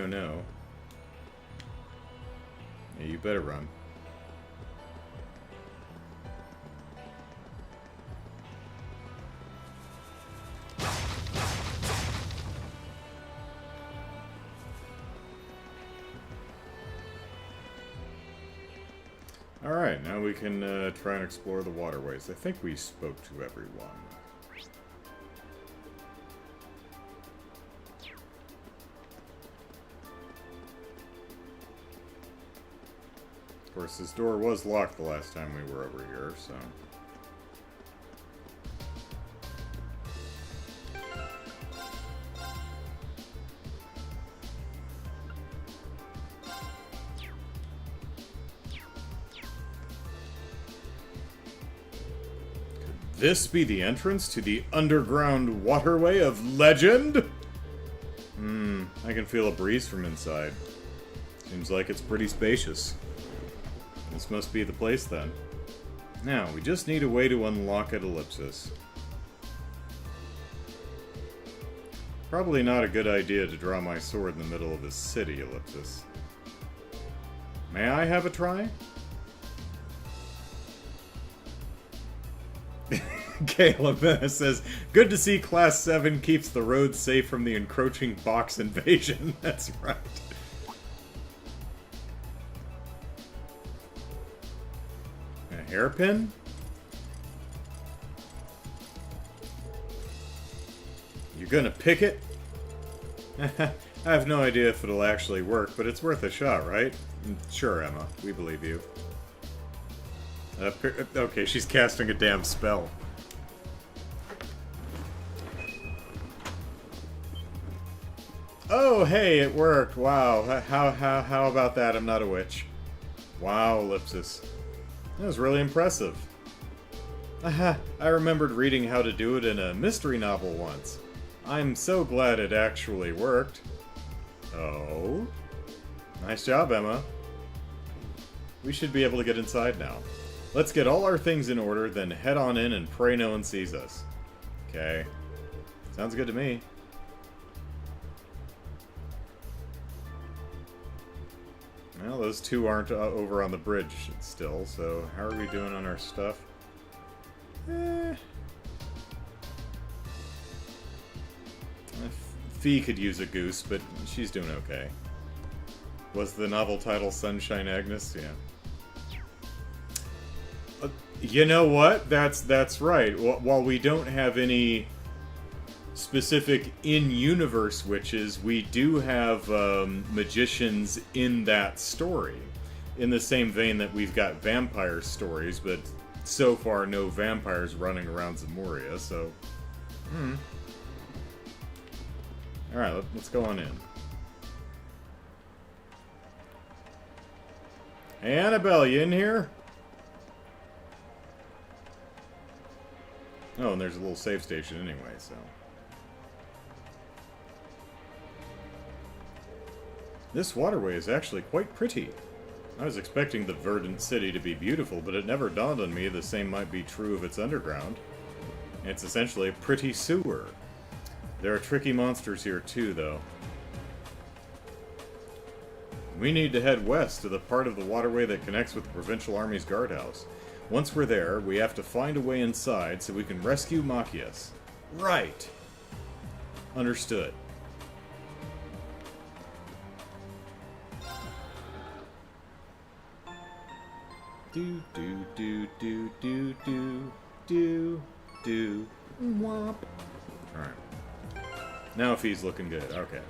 No. Yeah, you better run. Alright, now we can try and explore the waterways. I think we spoke to everyone. Of course, this door was locked the last time we were over here, so... Could this be the entrance to the underground waterway of legend? I can feel a breeze from inside. Seems like it's pretty spacious. This must be the place, then. Now, we just need a way to unlock it, Ellipsis. Probably not a good idea to draw my sword in the middle of the city, Ellipsis. May I have a try? Caleb says, good to see Class 7 keeps the roads safe from the encroaching box invasion. That's right. Hairpin? You're gonna pick it? I have no idea if it'll actually work, but it's worth a shot, right? Sure, Emma. We believe you. Okay, she's casting a damn spell. Oh, hey, it worked. Wow. How about that? I'm not a witch. Wow, Ellipsis. That was really impressive. Aha, I remembered reading how to do it in a mystery novel once. I'm so glad it actually worked. Oh? Nice job, Emma. We should be able to get inside now. Let's get all our things in order, then head on in and pray no one sees us. Okay. Sounds good to me. Well, those two aren't over on the bridge still, so how are we doing on our stuff? Fee could use a goose, but she's doing okay. Was the novel title Sunshine Agnes? Yeah. You know what? That's right. While we don't have any specific in-universe witches, we do have magicians in that story. In the same vein that we've got vampire stories, but so far no vampires running around Zamoria, so... Alright, let's go on in. Hey, Annabelle, you in here? Oh, and there's a little save station anyway, so... This waterway is actually quite pretty. I was expecting the verdant city to be beautiful, but it never dawned on me the same might be true of its underground. It's essentially a pretty sewer. There are tricky monsters here too, though. We need to head west to the part of the waterway that connects with the Provincial Army's guardhouse. Once we're there, we have to find a way inside so we can rescue Machias. Right! Understood. Do do do do do do do do womp. Alright. Now if he's looking good, okay.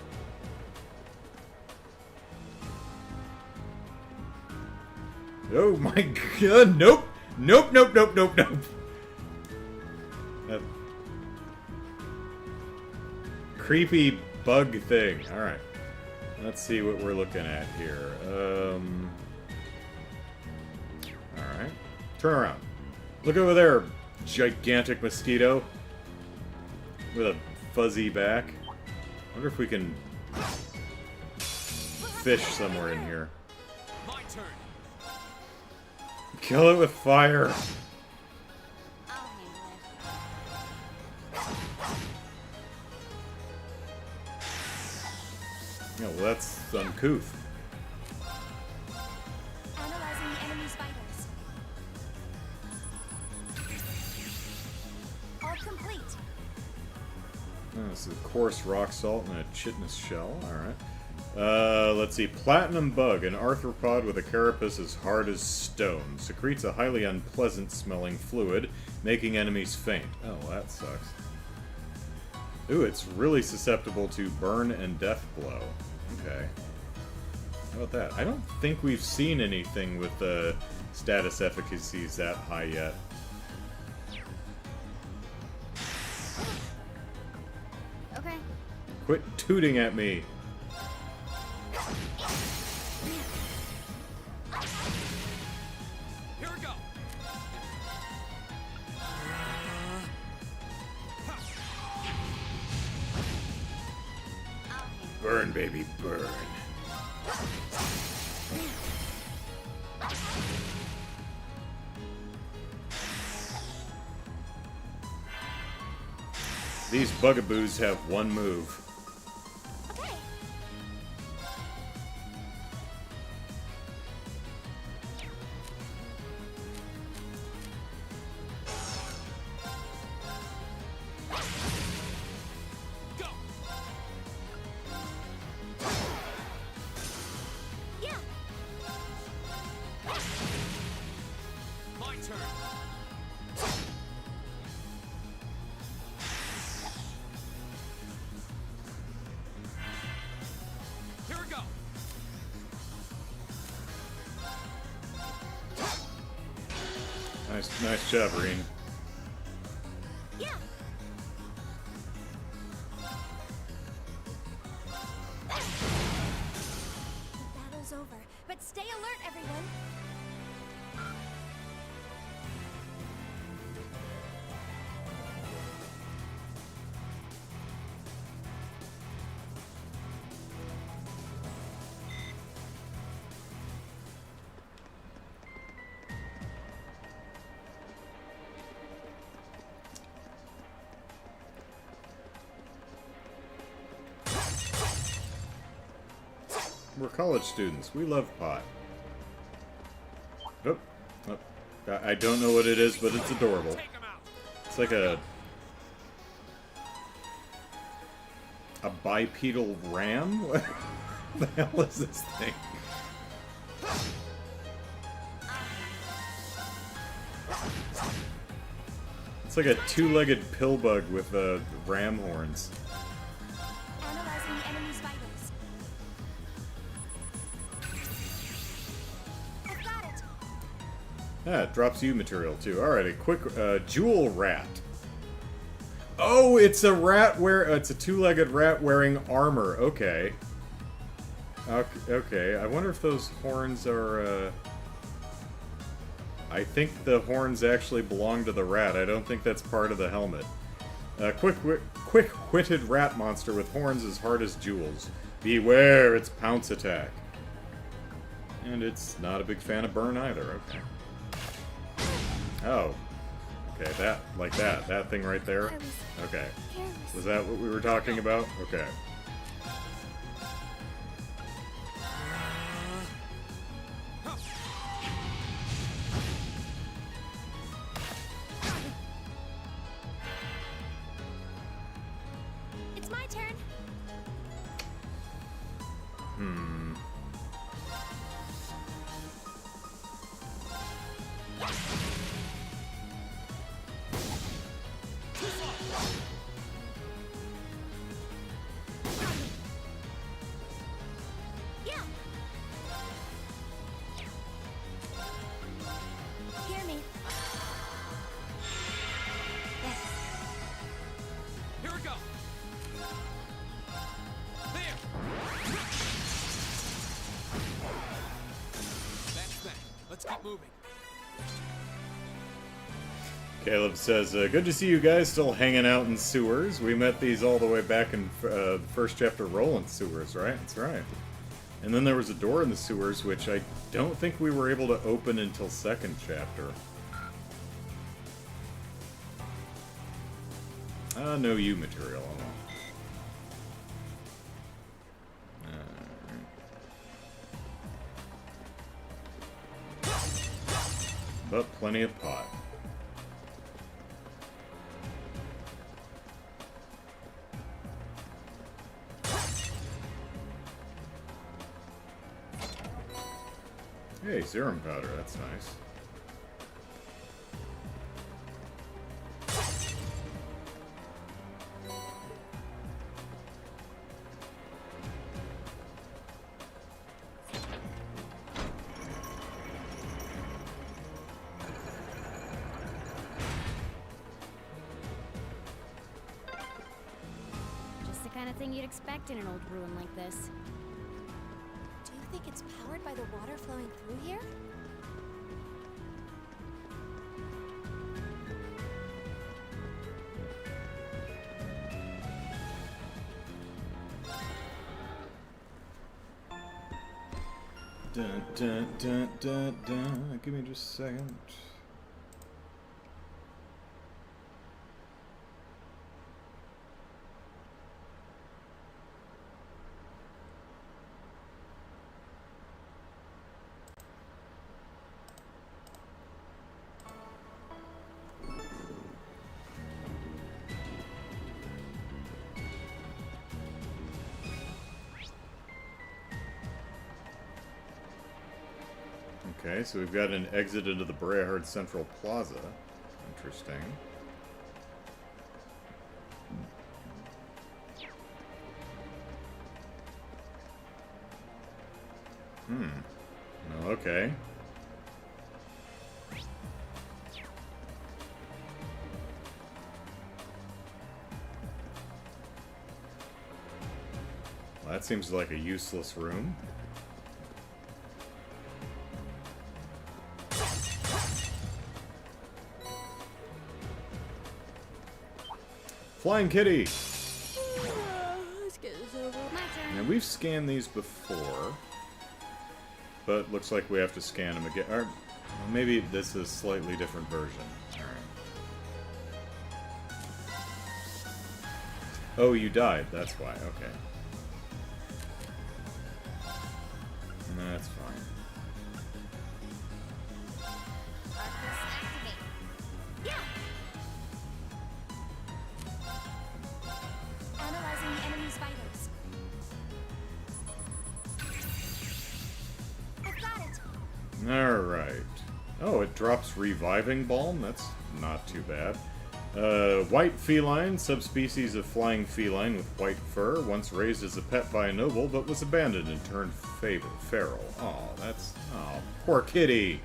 Oh my god, nope! Nope, nope, nope, nope, nope! That creepy bug thing. Alright. Let's see what we're looking at here. Alright. Turn around. Look over there, gigantic mosquito. With a fuzzy back. Wonder if we can fish somewhere in here. My turn. Kill it with fire. I'll handle it. Oh, well, that's uncouth. Analyzing the enemy's vitals. All complete. Oh, this is coarse rock salt and a chitinous shell. Alright. Let's see. Platinum bug, an arthropod with a carapace as hard as stone. Secretes a highly unpleasant smelling fluid, making enemies faint. Oh, well, that sucks. Ooh, it's really susceptible to burn and death blow. Okay. How about that? I don't think we've seen anything with the status efficacies that high yet. Okay. Quit tooting at me. Here we go. I'll handle Burn, baby, burn. These bugaboos have one move. it. Okay. Go. Yeah. My turn. Here we go. Nice job, Reen. Yeah. The battle's over, but stay alert, everyone. We're college students. We love pot. Oh, oh. I don't know what it is, but it's adorable. Take him out. It's like a bipedal ram? What the hell is this thing? It's like a two-legged pill bug with ram horns. Analyzing the enemy's vitals. I've got it. Ah, it drops you material too. Alright, a quick jewel rat. Oh, it's a rat it's a two-legged rat wearing armor. Okay. Okay, I wonder if those horns are I think the horns actually belong to the rat. I don't think that's part of the helmet. Quick-witted rat monster with horns as hard as jewels. Beware its pounce attack. And it's not a big fan of burn either, okay. Oh. Okay, that thing right there. I was Okay. careless. Was that what we were talking about? Okay. It's my turn. Hmm. Yeah. There! That's that. Let's keep moving. Caleb says, good to see you guys still hanging out in sewers. We met these all the way back in the first chapter Roland sewers, right? That's right. And then there was a door in the sewers, which I don't think we were able to open until second chapter. No U material. But plenty of pot. Hey, serum powder, that's nice. Just the kind of thing you'd expect in an old ruin like this. Do you think it's powered by the water flowing through here? Dun dun dun dun dun. Give me just a second. Okay, so we've got an exit into the Brehard Central Plaza. Interesting. Oh, okay. Well, that seems like a useless room. Flying Kitty! Let's get this over. My turn. Now, we've scanned these before, but looks like we have to scan them again. Or maybe this is a slightly different version. Alright. Oh, you died. That's why. Okay. That's fine. Arcus activate. Yeah! Analyzing the enemy's vitals. I've got it. Alright. Oh, it drops Reviving Balm? That's not too bad. White feline, subspecies of flying feline with white fur, once raised as a pet by a noble, but was abandoned and turned feral. Oh, that's... Oh, poor kitty!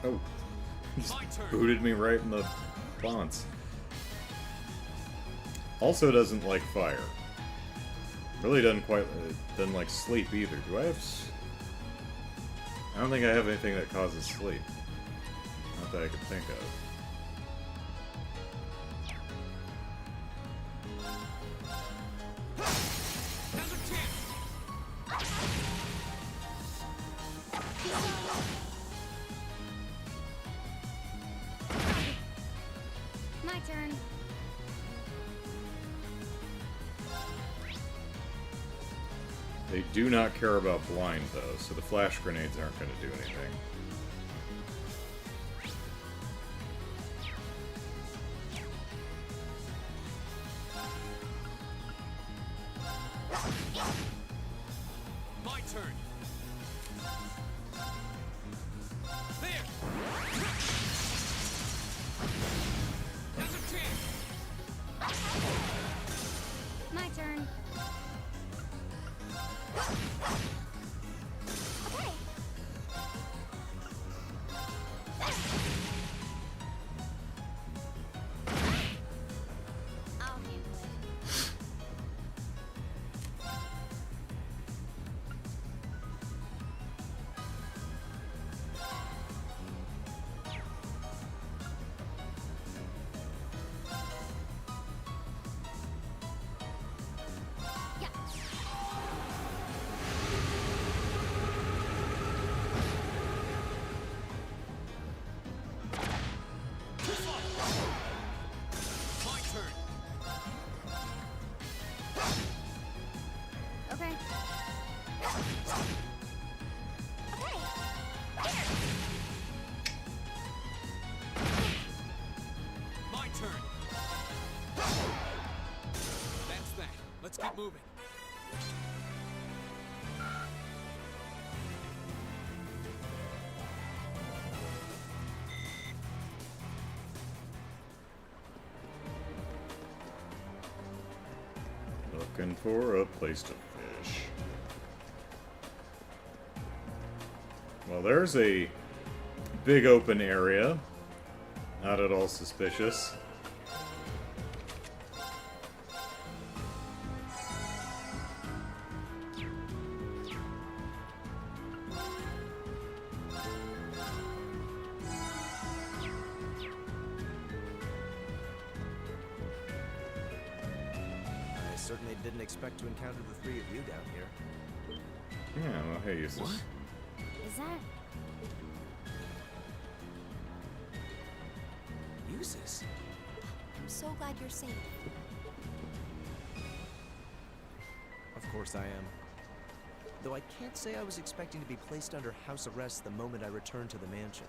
Oh. Just My turn. booted me right in the bonce. Also doesn't like fire. Really doesn't like sleep either. Do I have... I don't think I have anything that causes sleep. Not that I can think of. Now's a chance. My turn. They do not care about blind, though, so the flash grenades aren't going to do anything. My turn. There. Now's a chance. My turn. Okay. keep moving. Looking for a place to fish. Well, there's a big open area. Not at all suspicious. I certainly didn't expect to encounter the three of you down here. Yeah, well, hey, Eustace. What? Is that... Uses? I'm so glad you're safe. Of course I am. Though I can't say I was expecting to be placed under house arrest the moment I returned to the mansion.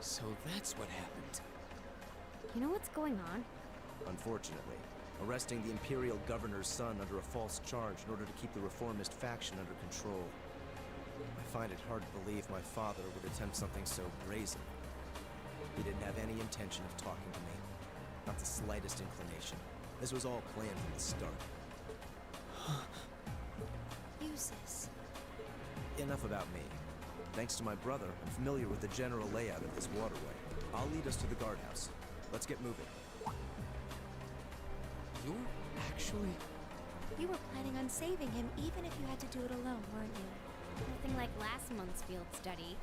So that's what happened. You know what's going on? Unfortunately, arresting the Imperial Governor's son under a false charge in order to keep the reformist faction under control. I find it hard to believe my father would attempt something so brazen. He didn't have any intention of talking to me. Not the slightest inclination. This was all planned from the start. Uses. Enough about me. Thanks to my brother, I'm familiar with the general layout of this waterway. I'll lead us to the guardhouse. Let's get moving. You're actually... You were planning on saving him even if you had to do it alone, weren't you? Nothing like last month's field study.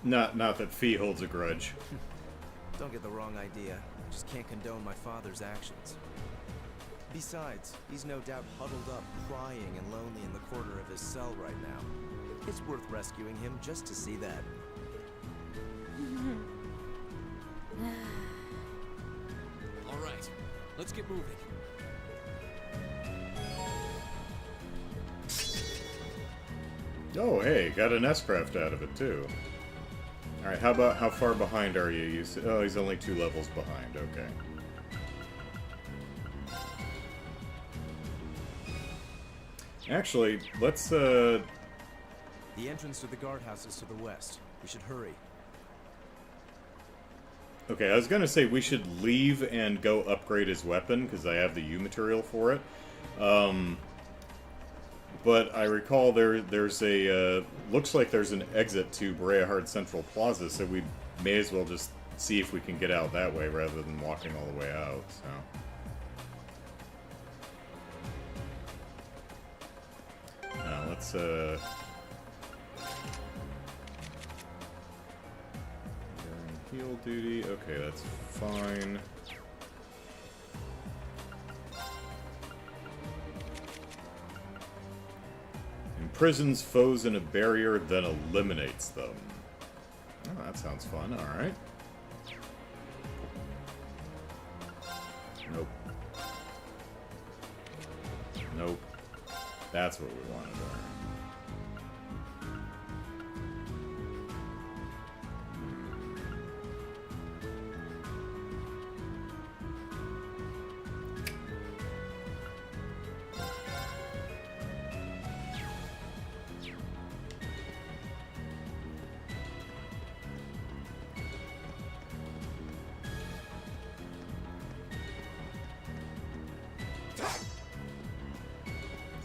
Not that Fee holds a grudge. Don't get the wrong idea. I just can't condone my father's actions. Besides, he's no doubt huddled up, crying and lonely in the corner of his cell right now. It's worth rescuing him just to see that. All right, let's get moving. Oh, hey, got an S-craft out of it, too. Alright, how far behind are you? Oh, he's only 2 levels behind, okay. Actually, let's, The entrance to the guardhouse is to the west. We should hurry. Okay, I was gonna say we should leave and go upgrade his weapon, because I have the U material for it. But I recall there's a, looks like there's an exit to Breahard Central Plaza, so we may as well just see if we can get out that way rather than walking all the way out, so. Now, let's, heal duty, okay, that's fine. Imprisons foes in a barrier, then eliminates them. Oh, that sounds fun, alright. Nope. Nope. That's what we wanted, alright.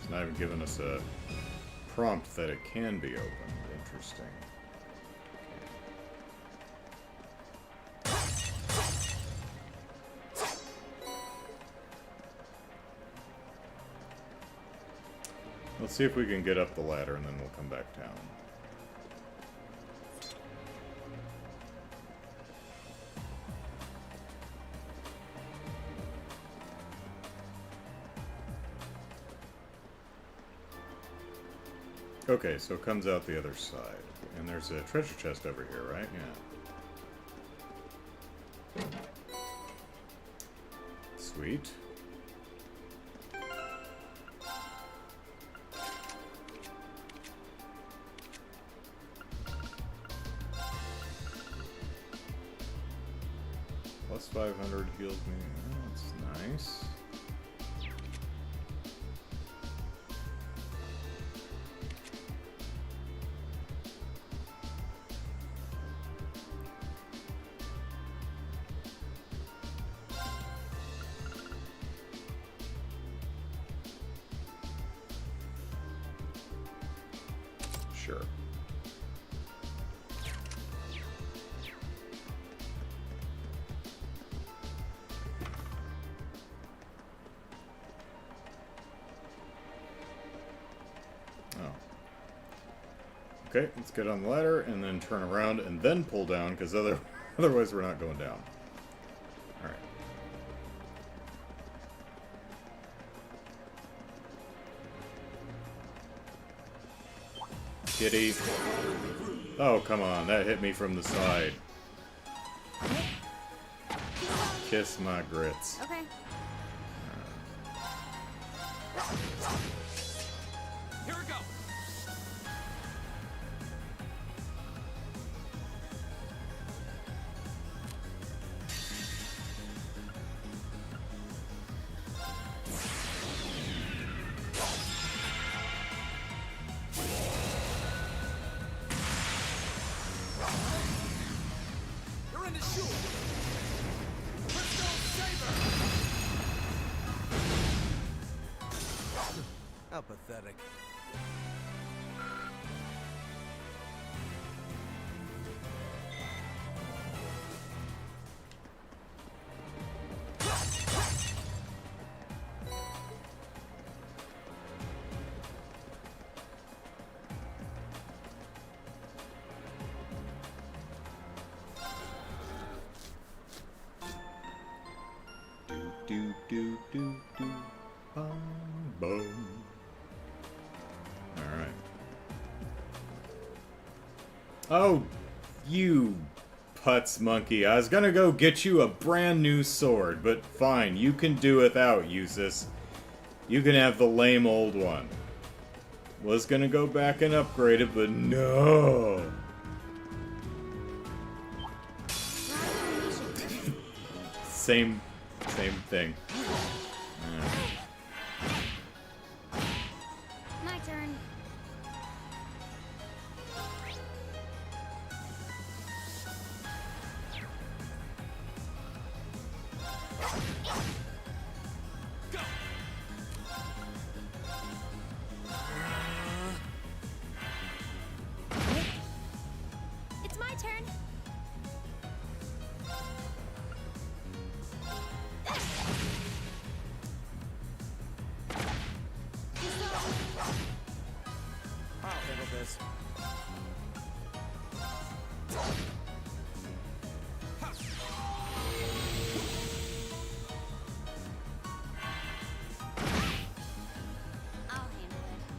Not even giving us a prompt that it can be opened. Interesting. Let's see if we can get up the ladder and then we'll come back down. Okay, so it comes out the other side. And there's a treasure chest over here, right? Yeah. Sweet. Plus 500 heals me. Oh, that's nice. Sure. Okay, let's get on the ladder and then turn around and then pull down, because otherwise we're not going down. Alright. Kitty. Oh, come on, that hit me from the side. Kiss my grits. Okay. Here we go. You're in the shoe. Let's go, Saber. How pathetic. Do do do do bum bum. Alright. Oh, you putz monkey. I was gonna go get you a brand new sword, but fine, you can do without, Usus. You can have the lame old one. Was gonna go back and upgrade it, but no. Same thing. My turn. It's my turn. I'll handle this. I'll handle it.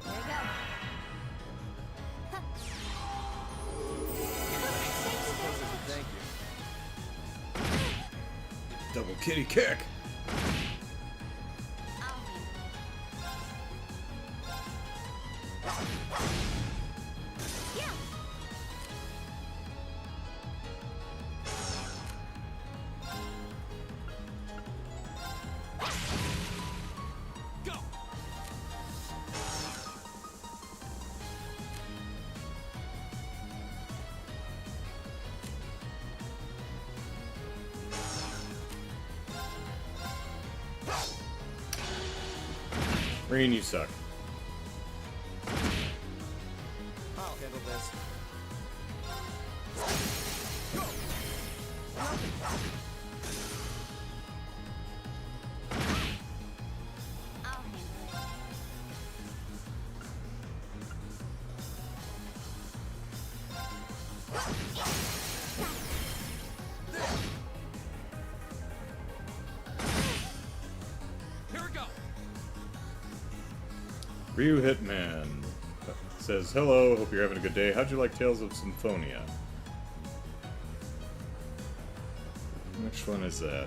There we go. Huh. Thank you. Double kitty kick. I'll handle it. Yeah. Go. Reen, you suck. I'll handle this. I'll handle it. Here we go. Ryu Hitman says, hello, hope you're having a good day. How'd you like Tales of Symphonia? Which one is that?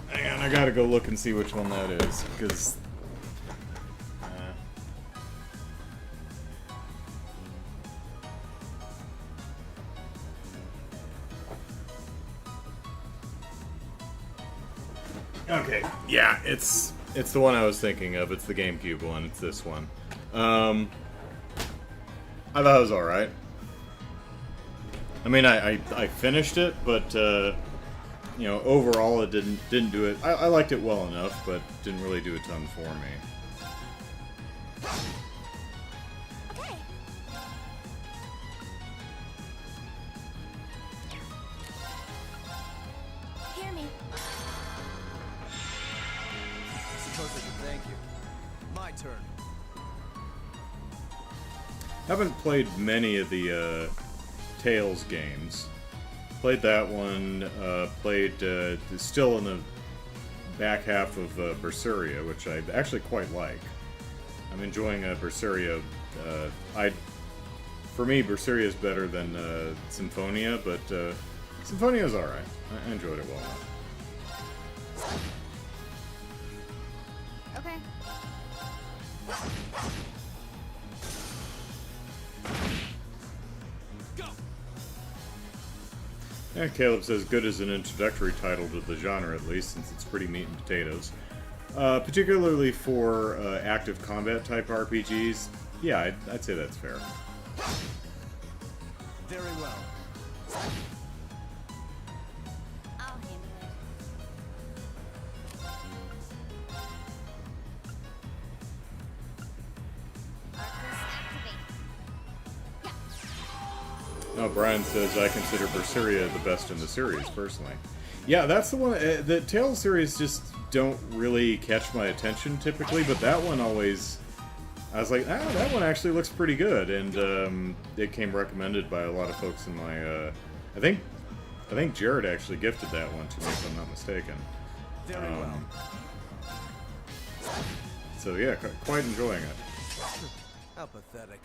Hang on, I gotta go look and see which one that is, because... Okay, yeah, it's the one I was thinking of. It's the GameCube one. It's this one. I thought it was alright. I mean, I finished it, but, you know, overall it didn't do it. I liked it well enough, but didn't really do a ton for me. Okay. Hear me. Suppose I should thank you. My turn. Haven't played many of the Tales games. Played that one. Played still in the back half of Berseria, which I actually quite like. I'm enjoying Berseria. For me, Berseria is better than Symphonia, but Symphonia is alright. I enjoyed it well enough. Okay. Go. Yeah, Caleb says good as an introductory title to the genre, at least, since it's pretty meat and potatoes. Particularly for active combat type RPGs, yeah, I'd say that's fair. Very well. I'll handle it. Arcus activate. Yeah. Oh, Brian says I consider Berseria the best in the series, personally. Yeah, that's the one. The Tales series just don't really catch my attention typically, but that one always. I was like, that one actually looks pretty good, and it came recommended by a lot of folks in my. I think Jared actually gifted that one to me, if I'm not mistaken. Very well. So yeah, quite enjoying it. How pathetic.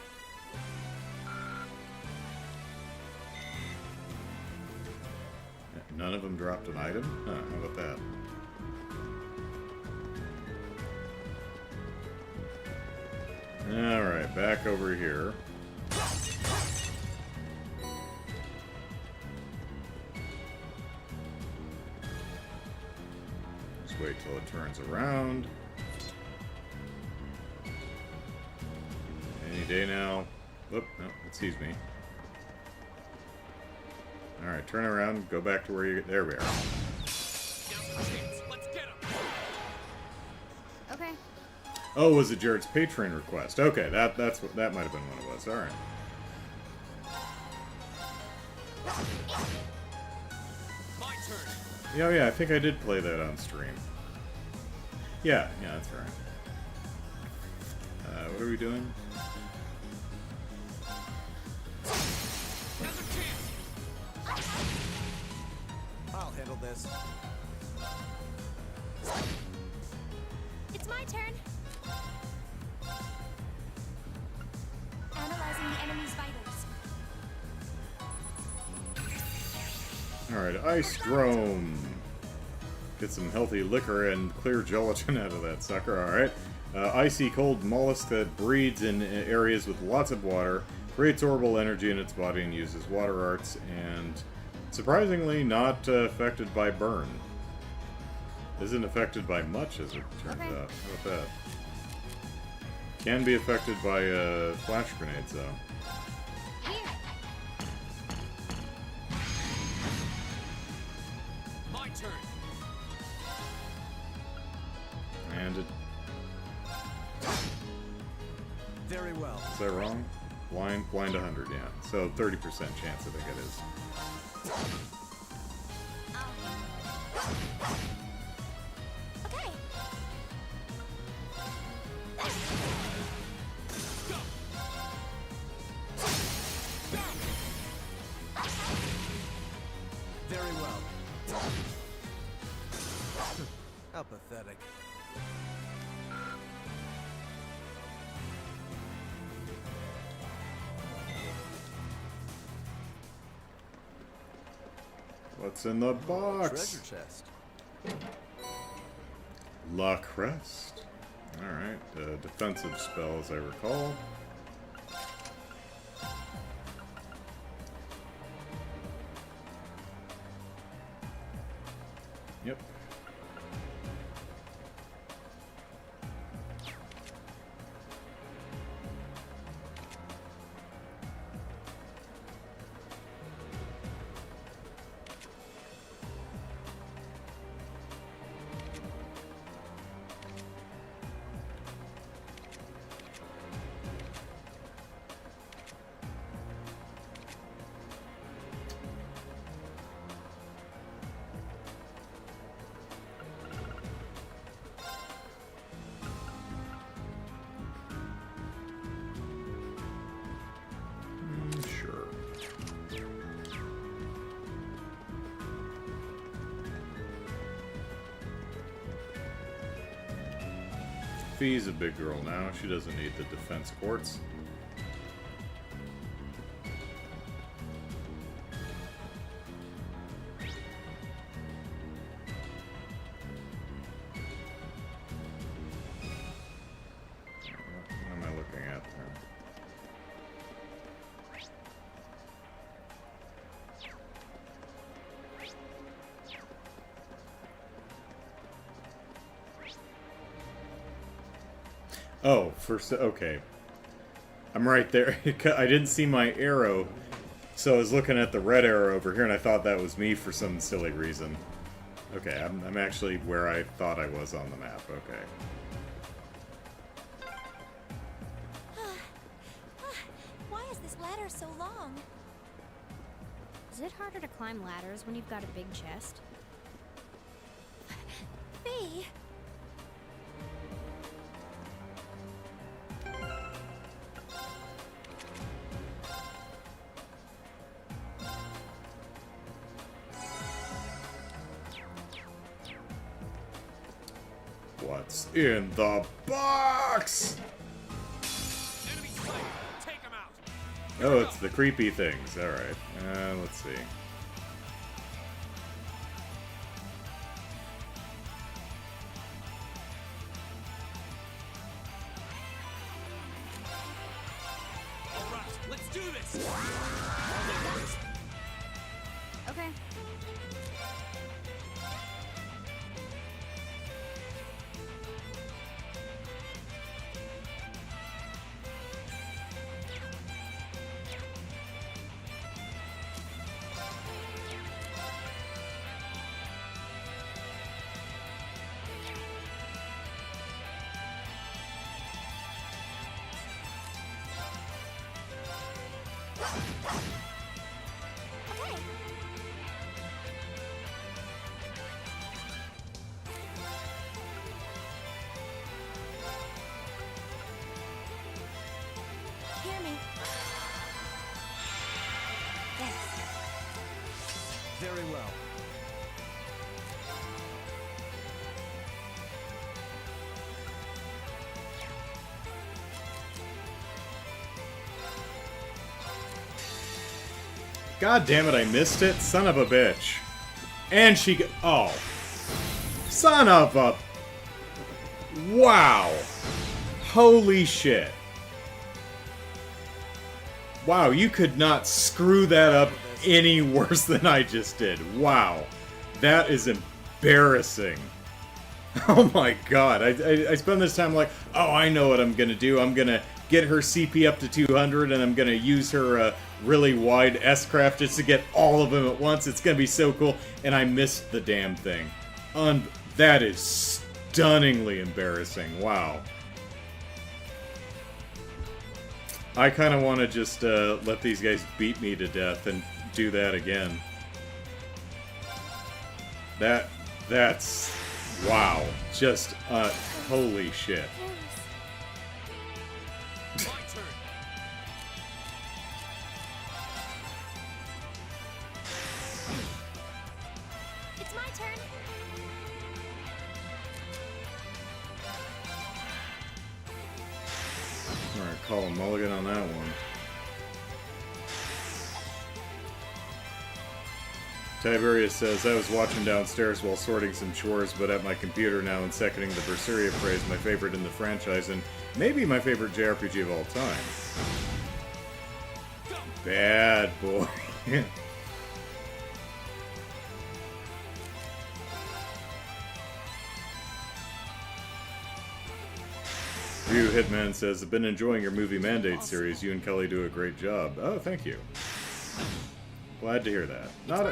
None of them dropped an item? Huh, how about that? Alright, back over here. Just wait till it turns around. Any day now. Whoop, no, it sees me. Alright, turn around, go back to where you... There we are. Now's the chance. Let's get him. Okay. Oh, was it Jared's Patreon request? Okay, that might have been what it was. Alright. My turn. Yeah, I think I did play that on stream. Yeah, that's right. What are we doing? Now's the chance. I'll handle this. It's my turn. Analyzing the enemy's vitals. Alright, Ice Drone. Get some healthy liquor and clear gelatin out of that sucker, alright. Icy cold mollusk that breeds in areas with lots of water, creates orbital energy in its body and uses water arts, and surprisingly not affected by burn. Isn't affected by much, as it turns Okay. out. How about that? Can be affected by flash grenades, though. My turn. And it... Very well. Is that wrong? Blind 100, yeah. So 30% chance, I think it is. I'll handle it. Okay. Very well. How pathetic. What's in the box? Treasure chest. La Crest. Alright, defensive spell as I recall. Yep. Fee's a big girl now. She doesn't need the defense courts. What am I looking at there? Oh, okay. I'm right there. I didn't see my arrow, so I was looking at the red arrow over here, and I thought that was me for some silly reason. Okay, I'm actually where I thought I was on the map. Okay. Why is this ladder so long? Is it harder to climb ladders when you've got a big chest? Fee! What's in the box? Enemy sighted. Take him out. Oh, it's the creepy things. Alright. Let's see. All right, let's do this. Okay. Okay. Hear me. Thanks. Very well. God damn it, I missed it. Son of a bitch. And she oh. Son of a... Wow. Holy shit. Wow, you could not screw that up any worse than I just did. Wow. That is embarrassing. Oh my god. I spend this time like, oh, I know what I'm gonna do. I'm gonna get her CP up to 200, and I'm gonna use her really wide S-craft just to get all of them at once. It's gonna be so cool. And I missed the damn thing. That is stunningly embarrassing. Wow. I kind of want to just let these guys beat me to death and do that again. That's... Wow. Just, holy shit. My turn. It's my turn. Alright, call a mulligan on that one. Tiberius says, I was watching downstairs while sorting some chores, but at my computer now and seconding the Berseria praise, my favorite in the franchise, and maybe my favorite JRPG of all time. Bad boy. Ryu Hitman says, I've been enjoying your movie Mandate series. You and Kelly do a great job. Oh, thank you. Glad to hear that. Not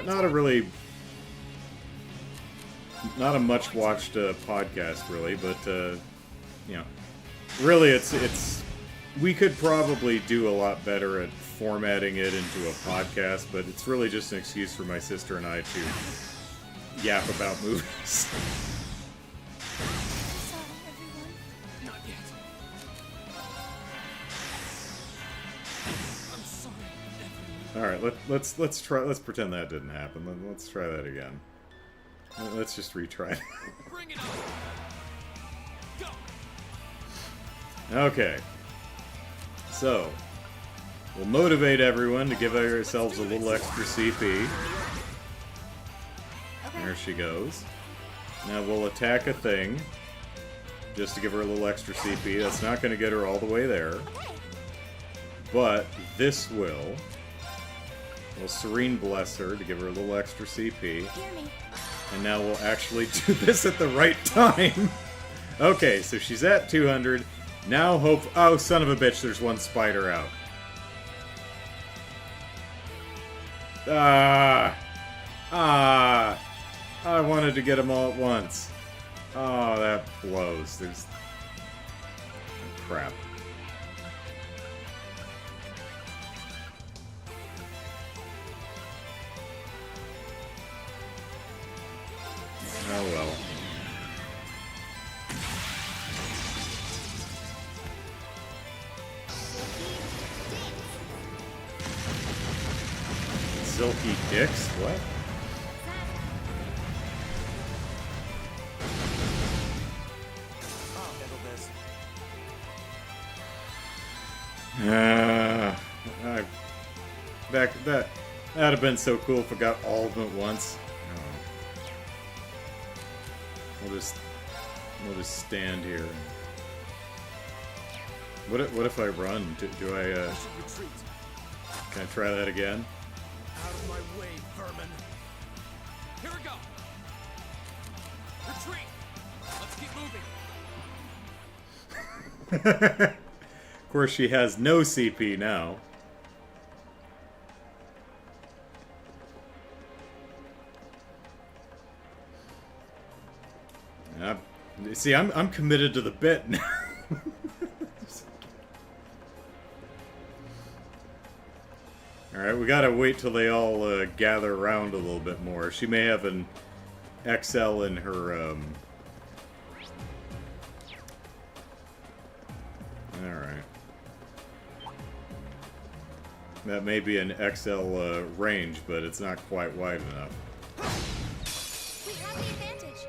a much watched podcast really, but you know, really it's we could probably do a lot better at formatting it into a podcast, but it's really just an excuse for my sister and I to yap about movies. Sorry, everyone. Not yet. I'm sorry, everyone. All right, let's pretend that didn't happen. Let's try that again. Let's just retry. Bring it on. Go. Okay. So, we'll motivate everyone to give ourselves a little extra CP. Okay. There she goes. Now we'll attack a thing, just to give her a little extra CP. That's not going to get her all the way there. Okay. But this will. We'll Serene Bless her to give her a little extra CP. Hear me. And now we'll actually do this at the right time. Okay, so she's at 200. Now hope... Oh, son of a bitch, there's one spider out. I wanted to get them all at once. Oh, that blows. There's... Crap. Oh well. Silky dicks? What? I'll handle this. That'd have been so cool if I got all of them at once. We'll just stand here. What if I run? Do I We should retreat. can I try that again? Out of my way, vermin. Here we go. Retreat. Let's keep moving. Of course, she has no CP now. See, I'm committed to the bit now. Alright, we gotta wait till they all gather around a little bit more. She may have an XL in her, Alright. That may be an XL range, but it's not quite wide enough. We have the advantage.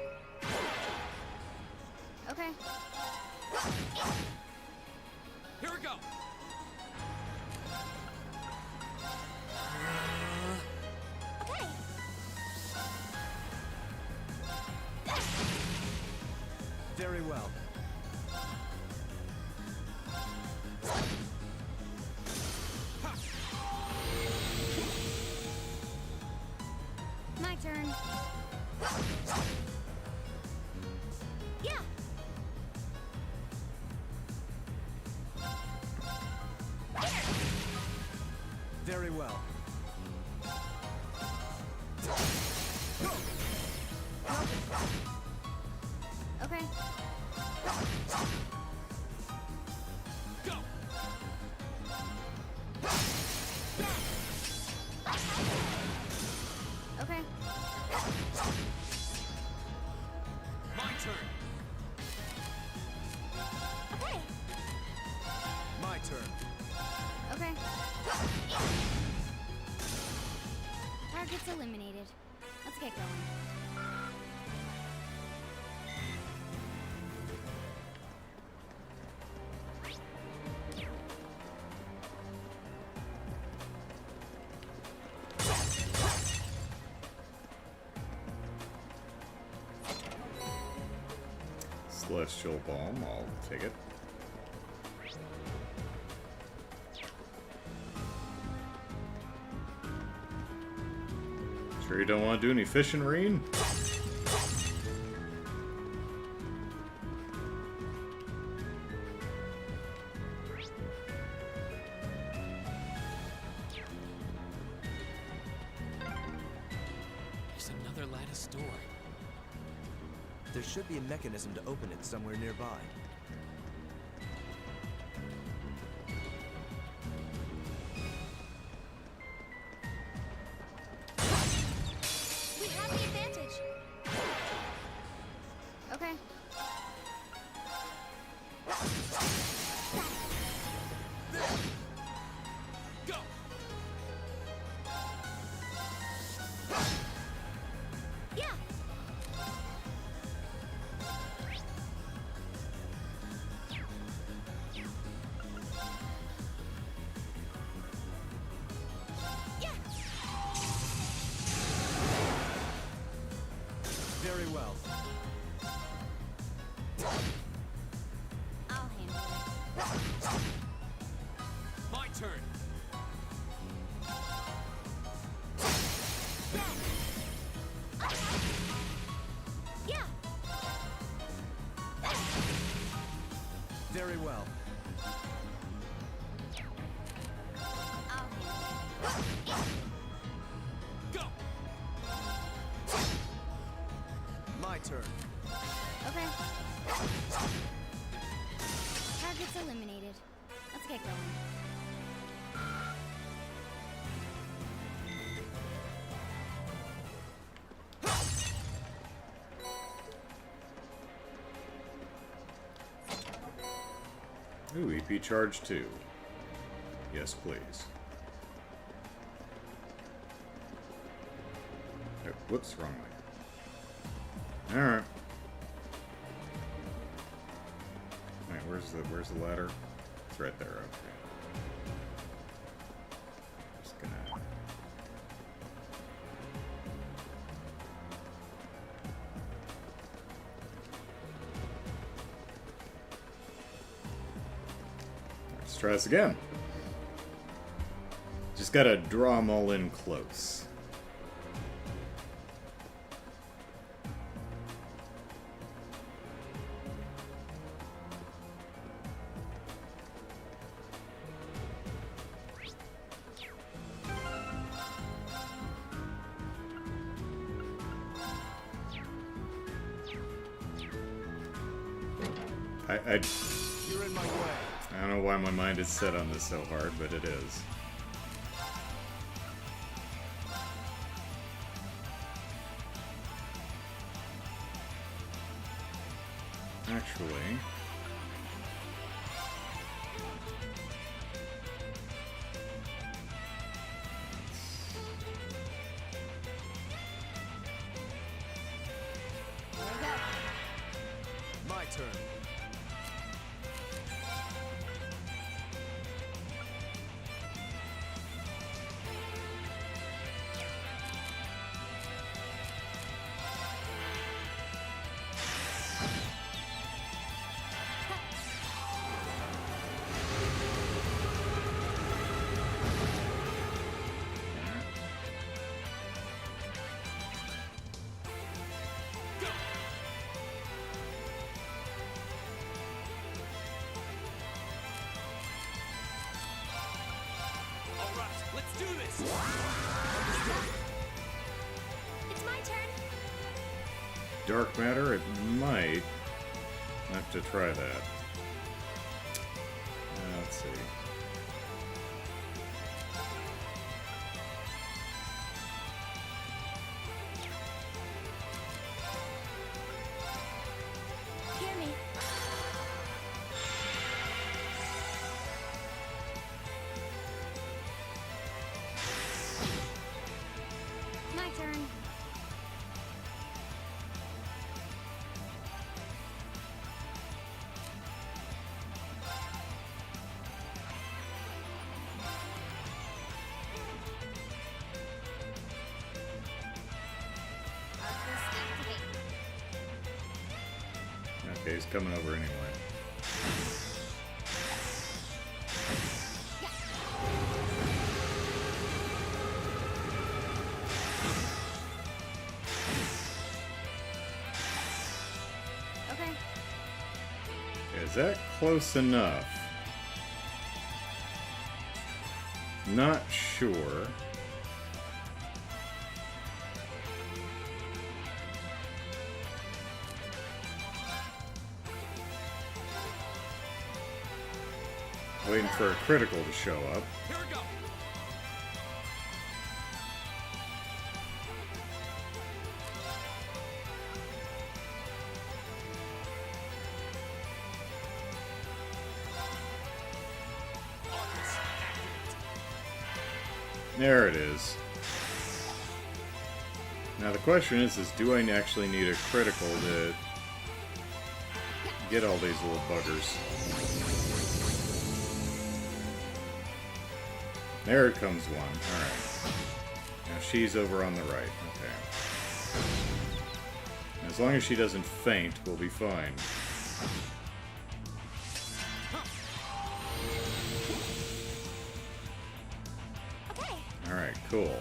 Okay. Here we go. Okay. Very well. My turn. Yeah. Very well. Okay. Go. Okay. My turn. Okay. My turn. Okay. Target's eliminated. Let's get going. Celestial Balm, I'll take it. Sure you don't want to do any fishing, Reen? There's another lattice door. There should be a mechanism to open it somewhere nearby. We have the advantage. Okay. Go. Yeah. Very well. I'll handle it. My turn. Yeah. Very well. I'll handle Go. My turn. it. Okay. Target's eliminated. Let's get going. Ooh, EP charge 2. Yes, please. Oh, whoops, wrong way. Alright. Wait, where's the ladder? It's right there, okay. Just gonna... Let's try this again. Just gotta draw them all in close. You're in my way. I don't know why my mind is set on this so hard, but it is. Actually... My turn. All right, let's do this. It's my turn. Dark matter? It might. Have to try that. Let's see. Hear me. My turn. Arcus activate. Okay, he's coming over anyway. Okay. Is that close enough? Not sure. Waiting for a critical to show up. Here we go. Arcus activate. There it is. Now the question is do I actually need a critical to get all these little buggers? There it comes one. Alright. Now she's over on the right. Okay. As long as she doesn't faint, we'll be fine. Okay. Alright, cool.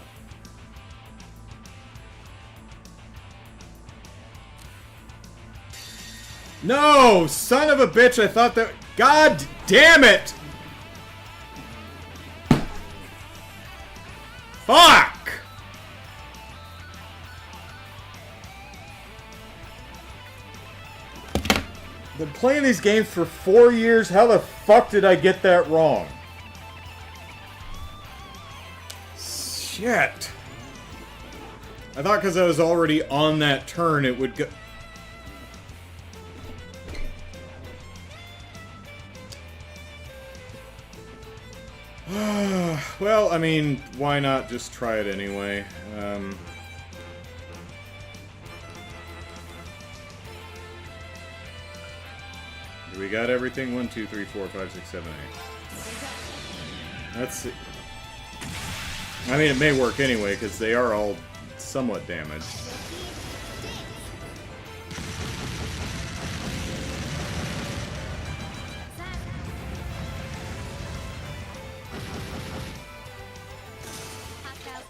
No! Son of a bitch, I thought that... God damn it! Fuck! Been playing these games for 4 years. How the fuck did I get that wrong? Shit. I thought because I was already on that turn, it would go... Well, I mean, why not just try it anyway? We got everything? 1, 2, 3, 4, 5, 6, 7, 8. Let's see. I mean, it may work anyway, because they are all somewhat damaged.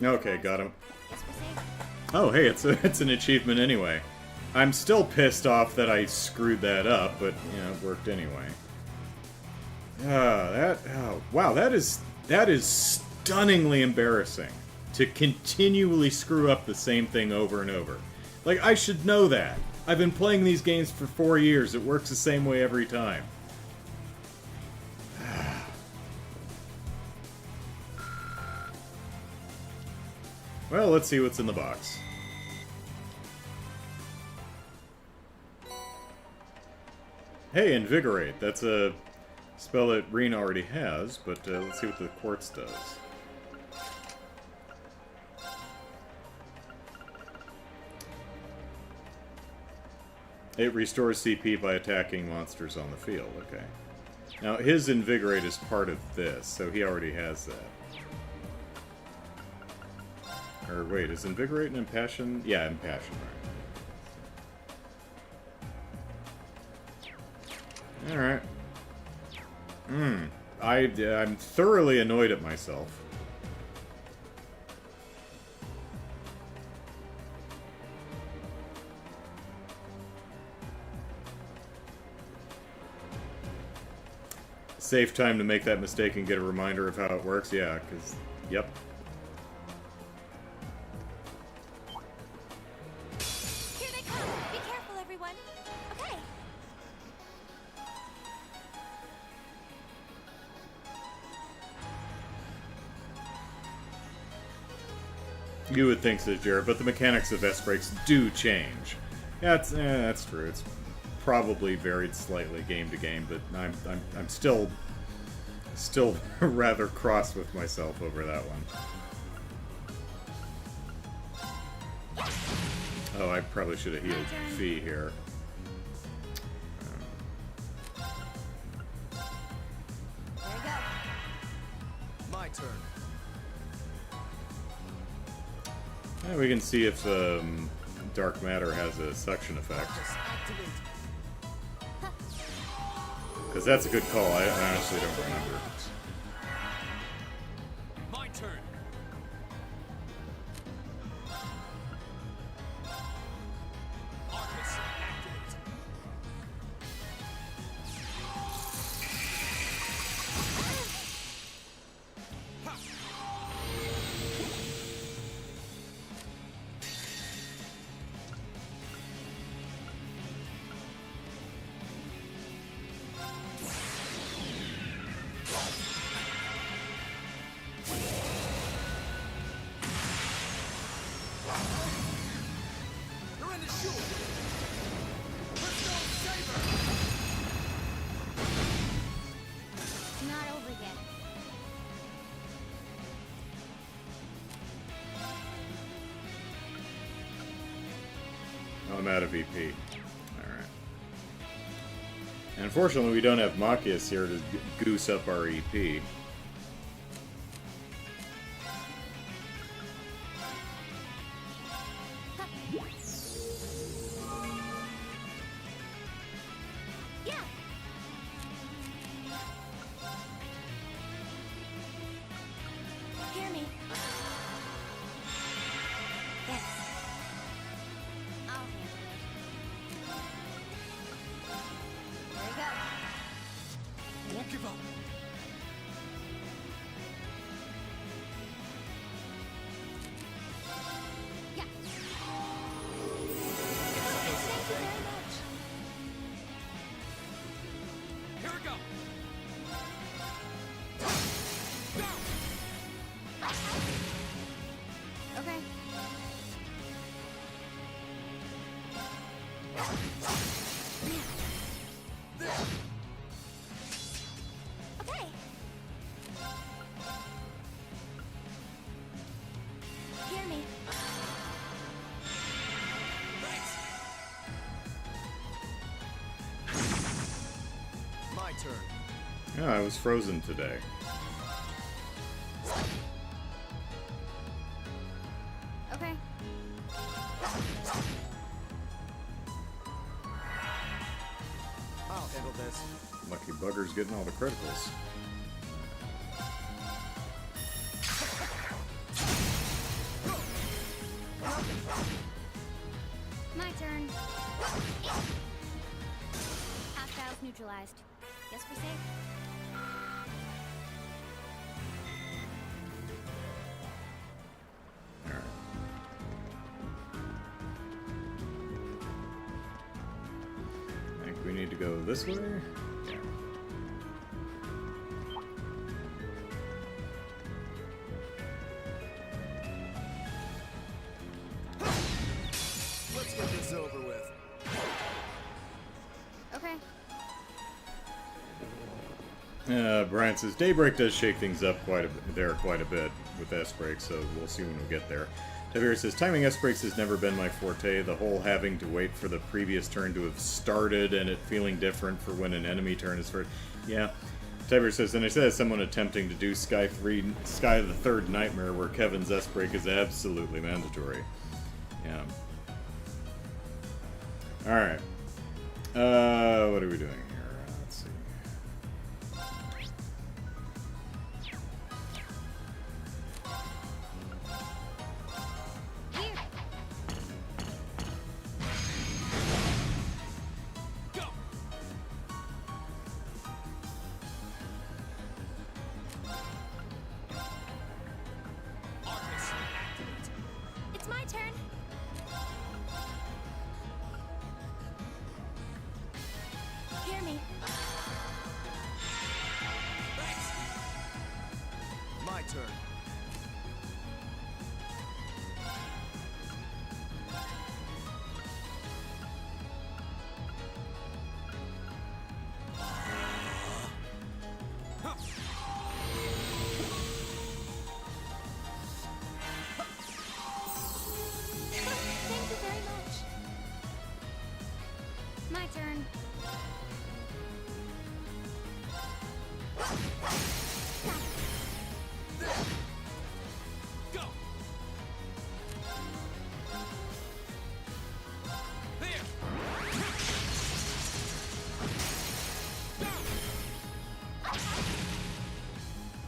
Okay, got him. Oh, hey, it's an achievement anyway. I'm still pissed off that I screwed that up, but, you know, it worked anyway. Wow, that is stunningly embarrassing. To continually screw up the same thing over and over. Like, I should know that. I've been playing these games for 4 years. It works the same way every time. Well, let's see what's in the box. Hey, Invigorate. That's a spell that Reen already has, but let's see what the Quartz does. It restores CP by attacking monsters on the field. Okay. Now, his Invigorate is part of this, so he already has that. Or wait, is Invigorate and Impassion? Yeah, Impassion, right. Alright. I'm thoroughly annoyed at myself. Safe time to make that mistake and get a reminder of how it works? Yeah, because... Yep. Here they come! Be careful, everyone! Okay! You would think so, Jared, but the mechanics of S-Breaks do change. Yeah, that's true. It's probably varied slightly game to game, but I'm still rather cross with myself over that one. Oh, I probably should have healed Fee here. There we go. My turn. Yeah, we can see if Dark Matter has a suction effect. Because that's a good call. I honestly don't remember. My turn. Arcus, activate. You're in the shoe. Crystal Saber. It's not over yet. Oh, I'm out of EP. Alright. And unfortunately, we don't have Machias here to goose up our EP. turn. Yeah, I was frozen today. Okay. I'll handle this. Lucky bugger's getting all the criticals. My turn. Hostiles neutralized. Guess we're safe. Alright. I think we need to go this way? Yeah. Let's get this over with. Okay. Brian says Daybreak does shake things up quite a bit with S-Breaks, so we'll see when we get there. Tiberius says, timing S-Breaks has never been my forte. The whole having to wait for the previous turn to have started and it feeling different for when an enemy turn is first. Yeah. Tiberius says, and I said someone attempting to do Sky the Third Nightmare where Kevin's S-Break is absolutely mandatory. Yeah. Alright. What are we doing here? Let's see. Here. Go! Arcus. It's my turn. Hear me. Thanks. My turn. Thank you very much. My turn. Go! There!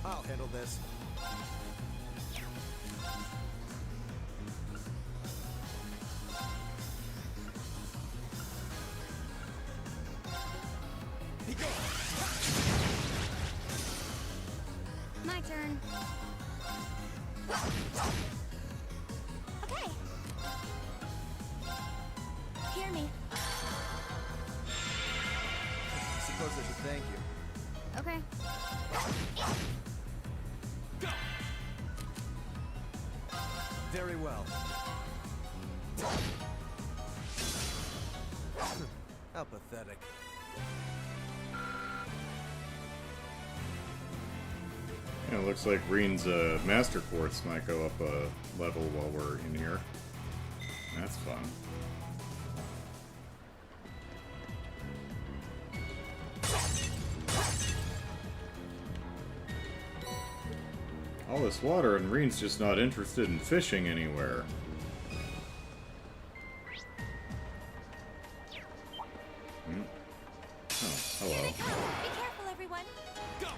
I'll handle this. My turn. Okay. Hear me. I suppose I should thank you. Okay. Go! Very well. How pathetic. Yeah, it looks like Reen's Master Quartz might go up a level while we're in here. That's fun. All this water and Reen's just not interested in fishing anywhere. Hmm. Oh, hello. Be careful, everyone. Go!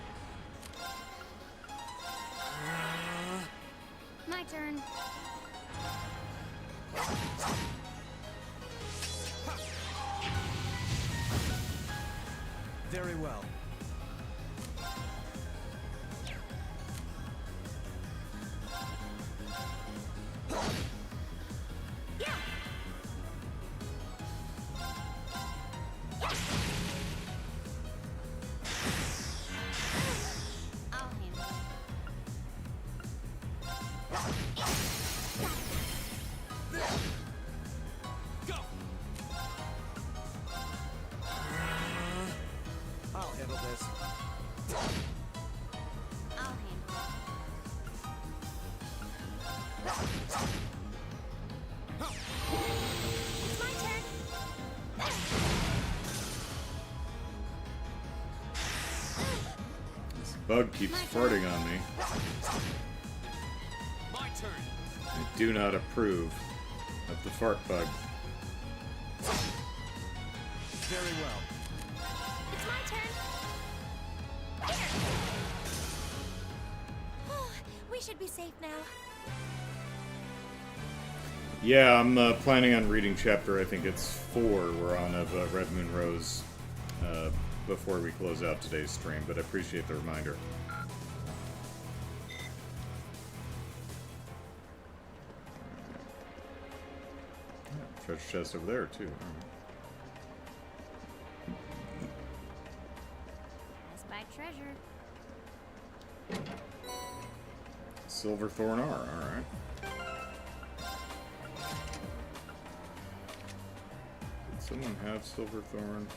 My turn. Very well. I'll handle it. Go! I'll handle this. I'll handle it. It's my turn. bug keeps farting on me. My turn. I do not approve of the fart bug. Very well. It's my turn. Oh, we should be safe now. Yeah, I'm planning on reading chapter, I think it's 4 we're on of Red Moon Rose before we close out today's stream, but I appreciate the reminder. Yeah, treasure chest over there, too. I spy treasure. Silverthorn R, alright. Did someone have Silverthorn?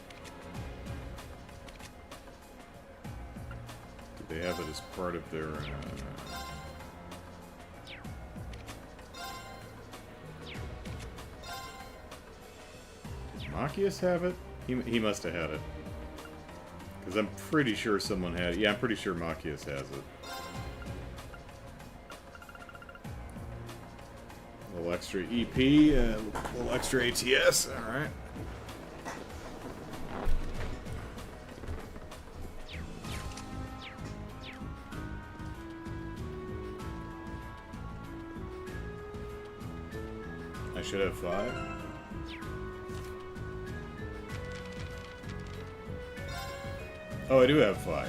Did they have it as part of their... Did Machias have it? He must have had it. Because I'm pretty sure someone had it. Yeah, I'm pretty sure Machias has it. A little extra EP, a little extra ATS, alright. I should have 5. Oh, I do have 5.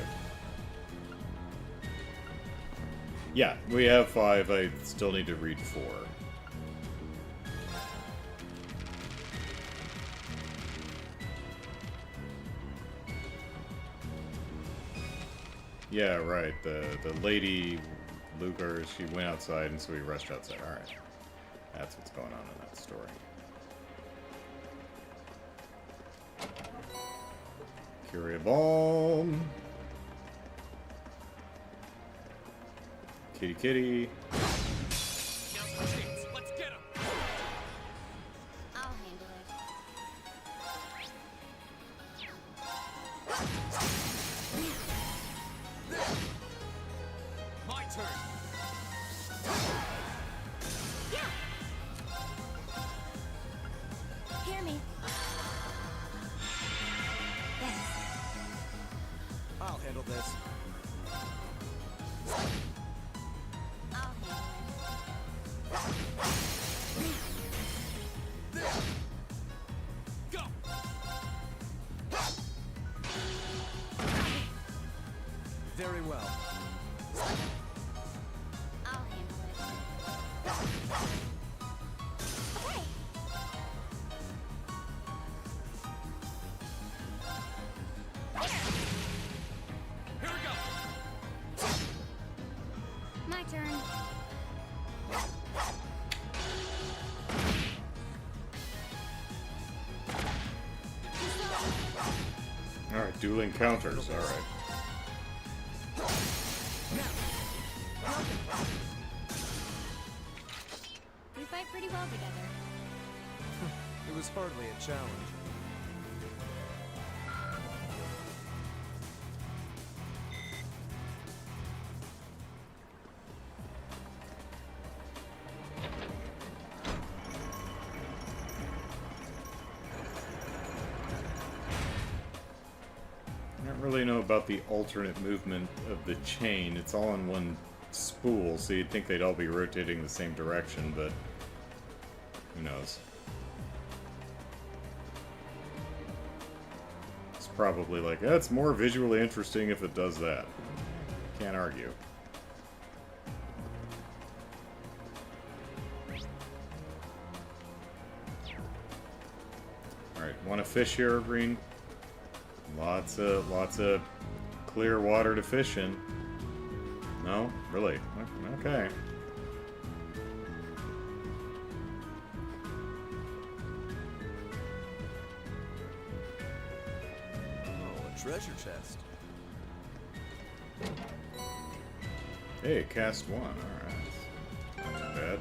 Yeah, we have 5. I still need to read 4. Yeah, right. The lady, Luger, she went outside, and so we rushed outside. Alright. That's what's going on in that story. Curia Balm. Kitty kitty. Now's the chance. Let's get him. I'll handle it. My turn. Hear me. Thanks. I'll handle this. I'll handle Go. Very well. I'll handle it. Okay. Here we go. My turn. Alright, dual encounters. Alright. We fight pretty well together. It was hardly a challenge. I don't really know about the alternate movement of the chain. It's all on one spool, so you'd think they'd all be rotating the same direction, but who knows? It's probably like, that's more visually interesting if it does that. Can't argue. Alright, want a fish here, Green? Lots of clear water to fish in. No? Really? Okay. Oh, a treasure chest. Hey, cast 1. Alright. Not too bad.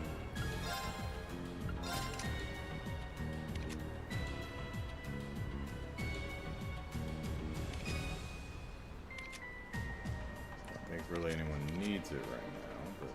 needs it right now, but...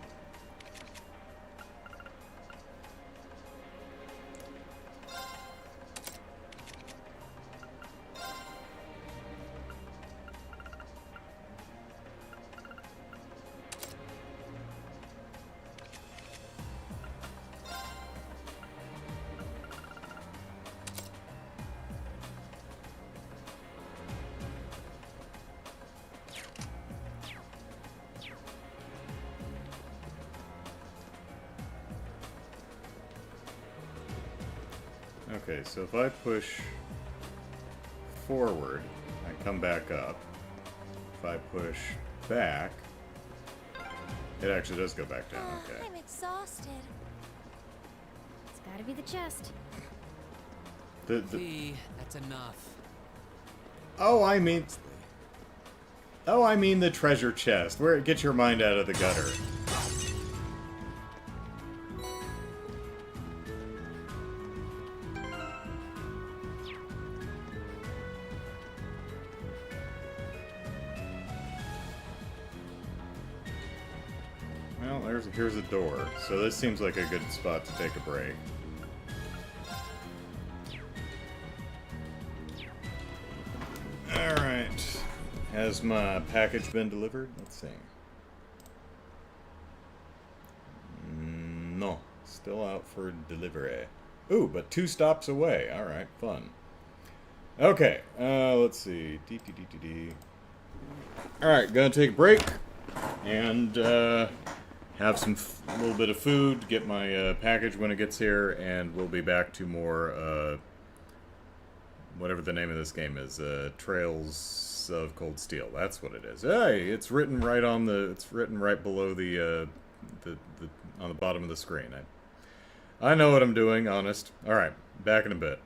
Okay, so if I push forward, I come back up. If I push back, it actually does go back down, okay. I'm exhausted. It's gotta be the chest. That's enough. Oh, I mean the treasure chest. Where get your mind out of the gutter. Well, here's a door. So this seems like a good spot to take a break. Alright. Has my package been delivered? Let's see. No. Still out for delivery. Ooh, but 2 stops away. Alright, fun. Okay, let's see. Alright, gonna take a break. And, have some little bit of food, get my package when it gets here, and we'll be back to more, whatever the name of this game is, Trails of Cold Steel. That's what it is. Hey, it's written right on the, it's written right below the on the bottom of the screen. I know what I'm doing, honest. Alright, back in a bit.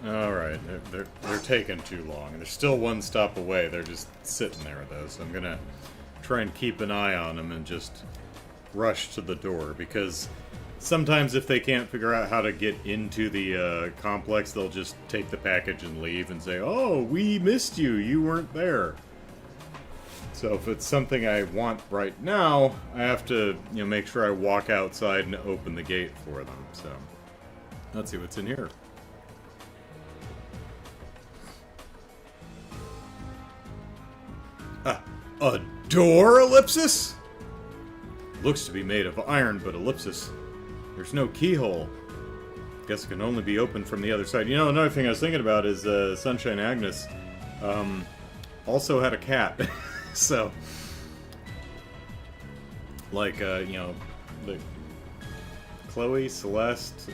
Alright, they're taking too long. They're still 1 stop away. They're just sitting there, though, so I'm gonna try and keep an eye on them and just rush to the door, because sometimes if they can't figure out how to get into the complex, they'll just take the package and leave and say, "Oh, we missed you. You weren't there." So if it's something I want right now, I have to, make sure I walk outside and open the gate for them. So let's see what's in here. A door, Ellipsis? Looks to be made of iron, but Ellipsis, there's no keyhole. Guess it can only be opened from the other side. Another thing I was thinking about is Sunshine Agnes also had a cat. So, like, the Chloe, Celeste,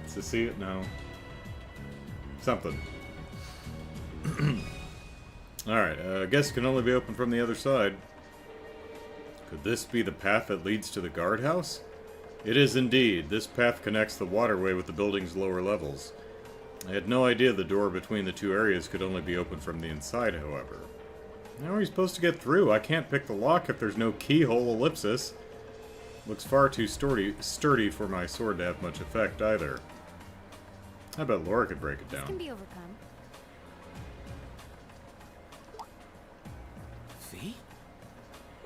Cecilia, no. Something. Alright, I guess it can only be opened from the other side. Could this be the path that leads to the guardhouse? It is indeed. This path connects the waterway with the building's lower levels. I had no idea the door between the 2 areas could only be opened from the inside, however. How are we supposed to get through? I can't pick the lock if there's no keyhole, Ellipsis. Looks far too sturdy for my sword to have much effect, either. I bet Laura could break it down. This can be overcome. Fee?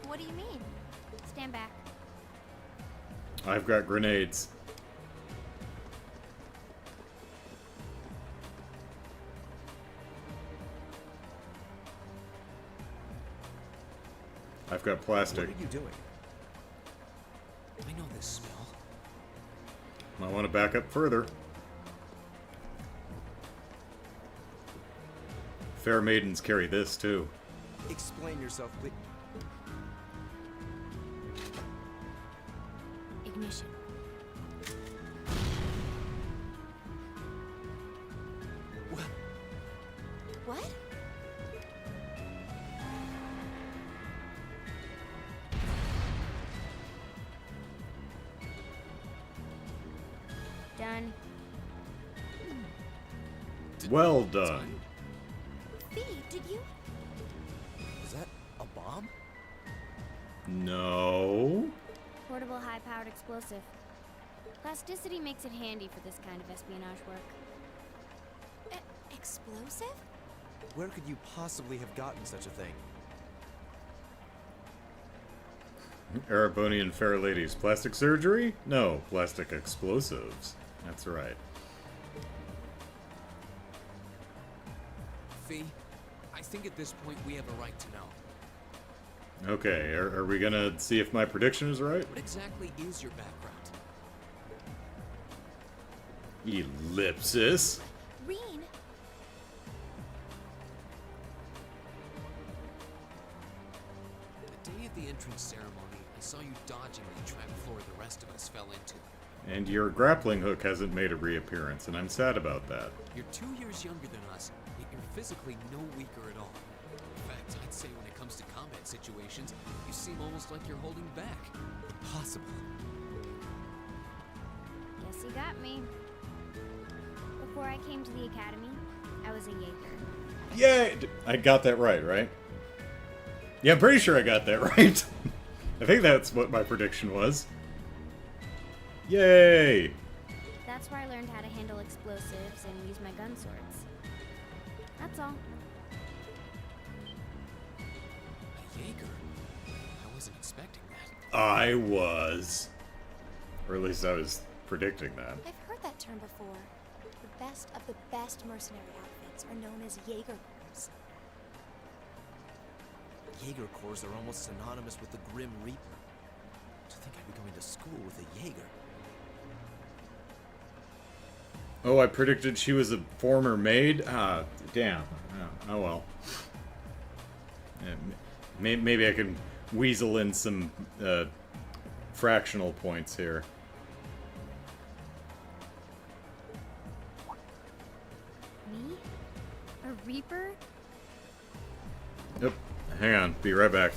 What do you mean? Stand back. I've got grenades. I've got plastic. What are you doing? I know this smell. Might want to back up further. Fair maidens carry this, too. Explain yourself, please. Ignition. What? Done. Well done. Fee, did you? Is that a bomb? No. Portable high-powered explosive. Plasticity makes it handy for this kind of espionage work. Explosive? Where could you possibly have gotten such a thing? Erebonian fair ladies. Plastic surgery? No, plastic explosives. That's right. Fee, I think at this point we have a right to know. Okay, are we gonna see if my prediction is right? What exactly is your background? Ellipsis. Reen! The day of the entrance ceremony, I saw you dodging the trap floor the rest of us fell into. And your grappling hook hasn't made a reappearance, and I'm sad about that. You're 2 years younger than us, yet you're physically no weaker at all. In fact, I'd say when it comes to combat situations, you seem almost like you're holding back. Impossible. Guess you got me. Before I came to the academy, I was a Jaeger. Yay! I got that right? Yeah, I'm pretty sure I got that right. I think that's what my prediction was. Yay! That's where I learned how to handle explosives and use my gun swords. That's all. A Jaeger? I wasn't expecting that. I was. Or at least I was predicting that. I've heard that term before. The best of the best mercenary outfits are known as Jaeger Corps. Jaeger Corps are almost synonymous with the Grim Reaper. To think I'd be going to school with a Jaeger. Oh, I predicted she was a former maid? Ah, damn. Oh well. Yeah, maybe I can weasel in some fractional points here. Me? A Reaper? Yep. Hang on. Be right back.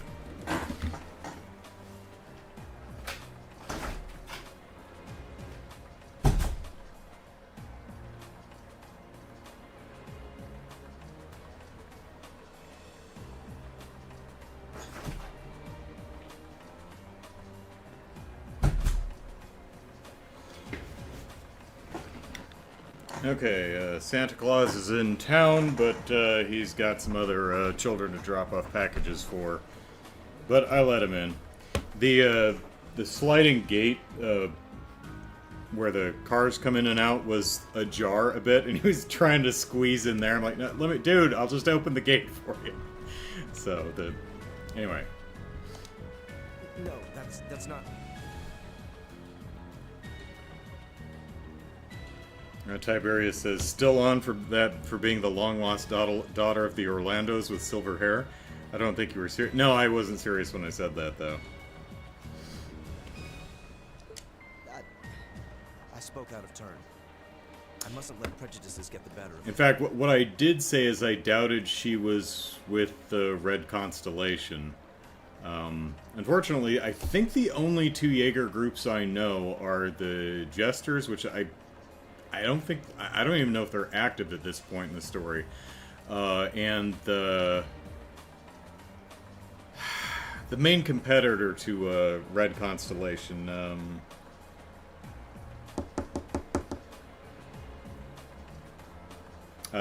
Okay, Santa Claus is in town, but he's got some other children to drop off packages for. But I let him in. The sliding gate where the cars come in and out was ajar a bit, and he was trying to squeeze in there. I'm like, no, let me, dude, I'll just open the gate for you. So anyway. No, that's not. Tiberius says, still on for being the long-lost daughter of the Orlandos with silver hair. I don't think you were serious. No, I wasn't serious when I said that, though. I spoke out of turn. I mustn't let prejudices get the better of me. In fact, what I did say is I doubted she was with the Red Constellation. Unfortunately, I think the only two Jaeger groups I know are the Jesters, which I don't even know if they're active at this point in the story. And the main competitor to Red Constellation,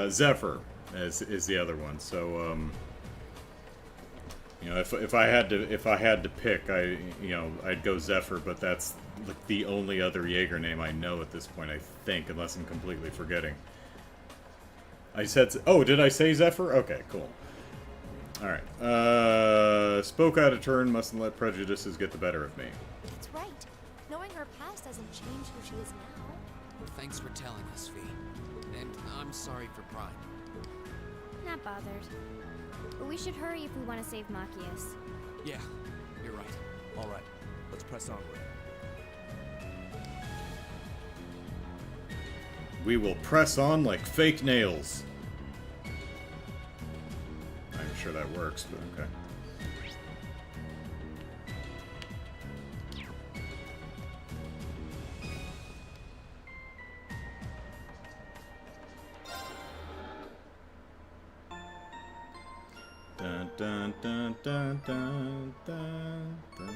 Zephyr is the other one. So you know, if I had to pick, I'd go Zephyr, but that's like the only other Jaeger name I know at this point, I think, unless I'm completely forgetting. I said, oh, did I say Zephyr? Okay, cool. Alright. Spoke out of turn, mustn't let prejudices get the better of me. That's right. Knowing her past doesn't change who she is now. Thanks for telling us, Fee. And I'm sorry for prying. Not bothered. But we should hurry if we want to save Machias. Yeah, you're right. All right, let's press onward. We will press on like fake nails. I'm sure that works, but okay. Dun, dun, dun, dun, dun, dun.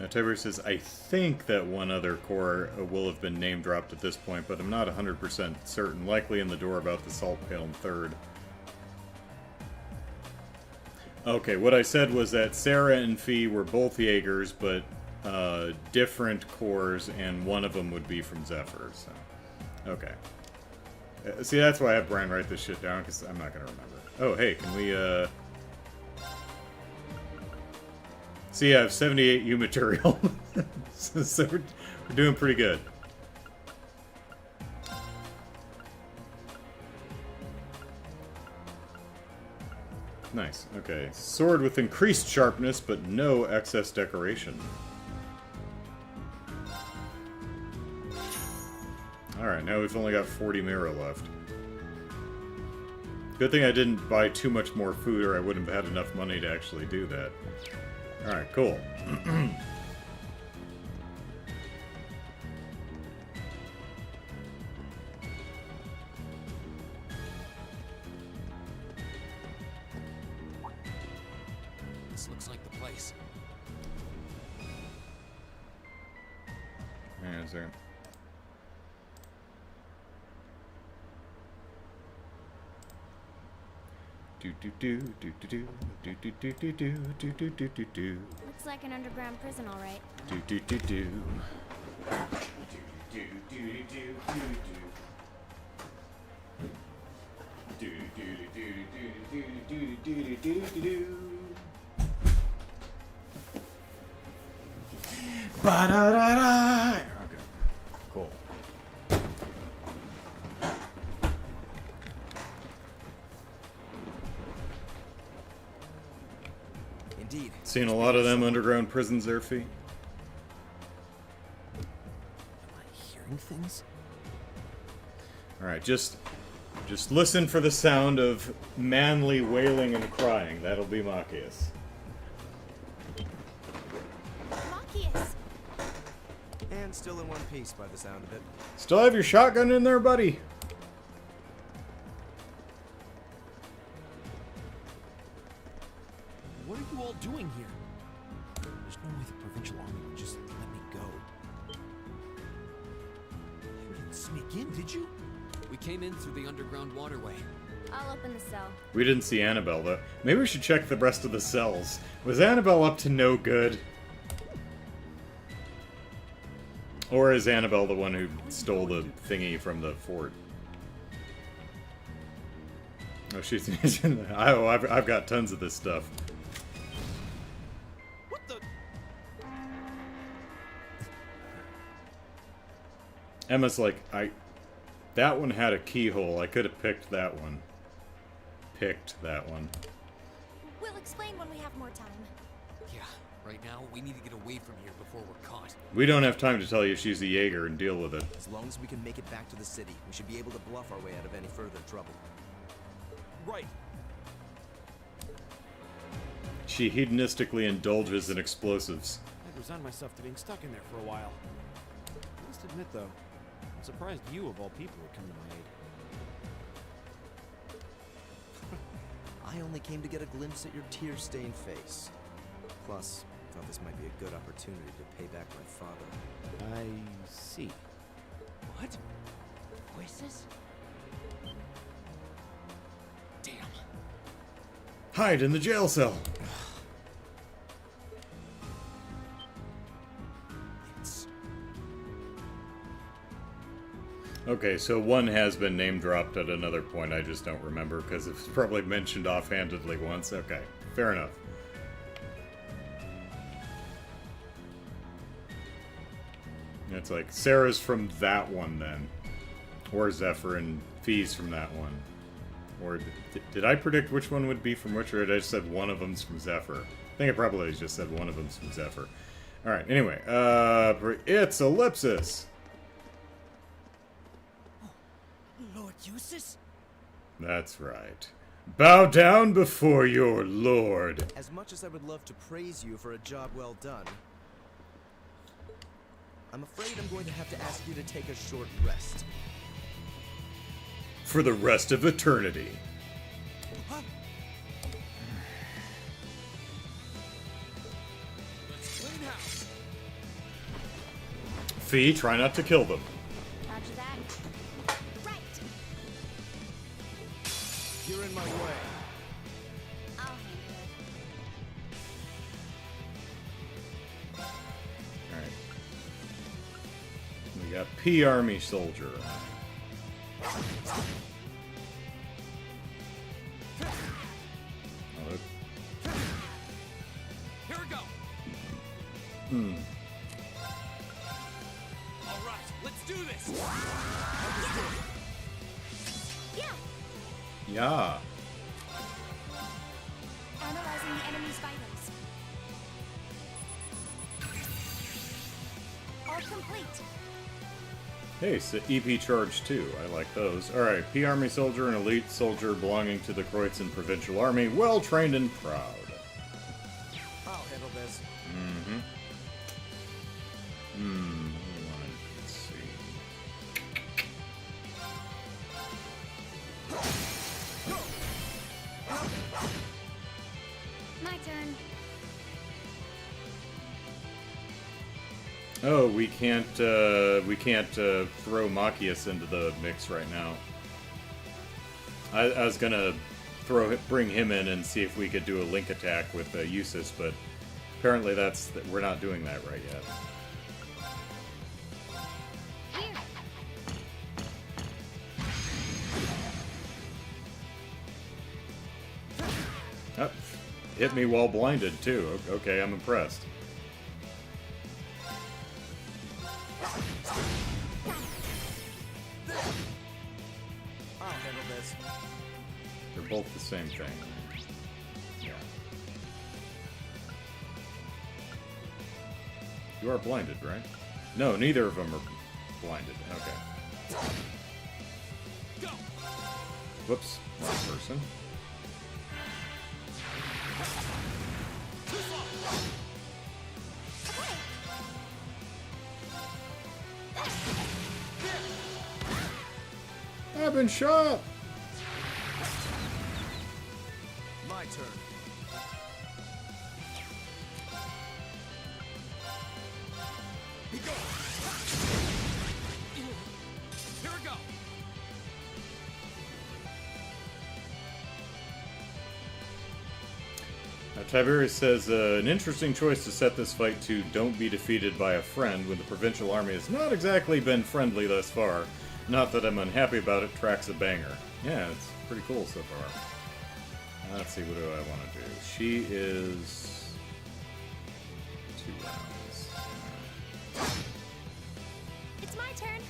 Tiber says, I think that one other core will have been name dropped at this point, but I'm not 100% certain. Likely in the door about the salt pail in third. Okay, what I said was that Sarah and Fee were both Jaegers, but different cores, and one of them would be from Zephyr, so... Okay. See, that's why I have Brian write this shit down, because I'm not going to remember. Oh, hey, can we, See, I have 78 U material. So we're doing pretty good. Nice, okay. Sword with increased sharpness, but no excess decoration. Alright, now we've only got 40 mirror left. Good thing I didn't buy too much more food, or I wouldn't have had enough money to actually do that. Alright, cool. This looks like the place. Yeah, is there... Looks like an underground prison, all right. Ba-da-da-da! Okay, cool. Indeed. Seen a lot of them underground prisons there, Fee? Am I hearing things? Alright, just listen for the sound of manly wailing and crying. That'll be Machias. Machias! And still in one piece by the sound of it. Still have your shotgun in there, buddy? What are you all doing here? There's no way the Provincial Army would just let me go. You didn't sneak in, did you? We came in through the underground waterway. I'll open the cell. We didn't see Annabelle, though. Maybe we should check the rest of the cells. Was Annabelle up to no good? Or is Annabelle the one who stole the thingy from the fort? Oh, she's in the... Oh, I've got tons of this stuff. What the? Emma's like, that one had a keyhole. I could have picked that one. Picked that one. We'll explain when we have more time. Yeah, right now we need to get away from here before we're caught. We don't have time to tell you she's a Jaeger and deal with it. As long as we can make it back to the city, we should be able to bluff our way out of any further trouble. Right. She hedonistically indulges in explosives. I'd resigned myself to being stuck in there for a while. I must admit, though, I'm surprised you, of all people, would come to my aid. I only came to get a glimpse at your tear-stained face. Plus, I thought this might be a good opportunity to pay back my father. I see. What? Voices? Damn. Hide in the jail cell. It's... Okay, so one has been name dropped at another point. I just don't remember because it's probably mentioned offhandedly once. Okay, fair enough. It's like Sarah's from that one then, or Zephyr and Fee's from that one. Or did I predict which one would be from which, or did I just said one of them's from Zephyr? I think I probably just said one of them's from Zephyr. Alright, anyway, it's Ellipsis! Lord Eustace? That's right. Bow down before your lord. As much as I would love to praise you for a job well done, I'm afraid I'm going to have to ask you to take a short rest. for the rest of eternity. Let's clean house. Fee, try not to kill them. Roger that. Right. You're in my way. I'll handle it. Alright. We got P Army Soldier. Oh, Here we go. All right, let's do this. Yeah. yeah. Analyzing the enemy's vitals. All complete. Hey, so EP Charge 2. I like those. Alright, P Army Soldier, an elite soldier belonging to the Kreutzen Provincial Army, well trained and proud. I'll handle this. Let's see. My turn. Oh, we can't throw Machias into the mix right now. I was gonna bring him in and see if we could do a link attack with Eustace, but apparently we're not doing that right yet. Here. Oh, hit me while blinded too. Okay, I'm impressed. I'll handle this. They're both the same thing. Yeah. You are blinded, right? No, neither of them are blinded. Okay. Go. Whoops. Wrong person. I've been shot! My turn. Here we go. Tiberius says, an interesting choice to set this fight to don't be defeated by a friend when the provincial army has not exactly been friendly thus far. Not that I'm unhappy about it, track's a banger. Yeah, it's pretty cool so far. Let's see, what do I want to do? She is 2 rounds. It's my turn.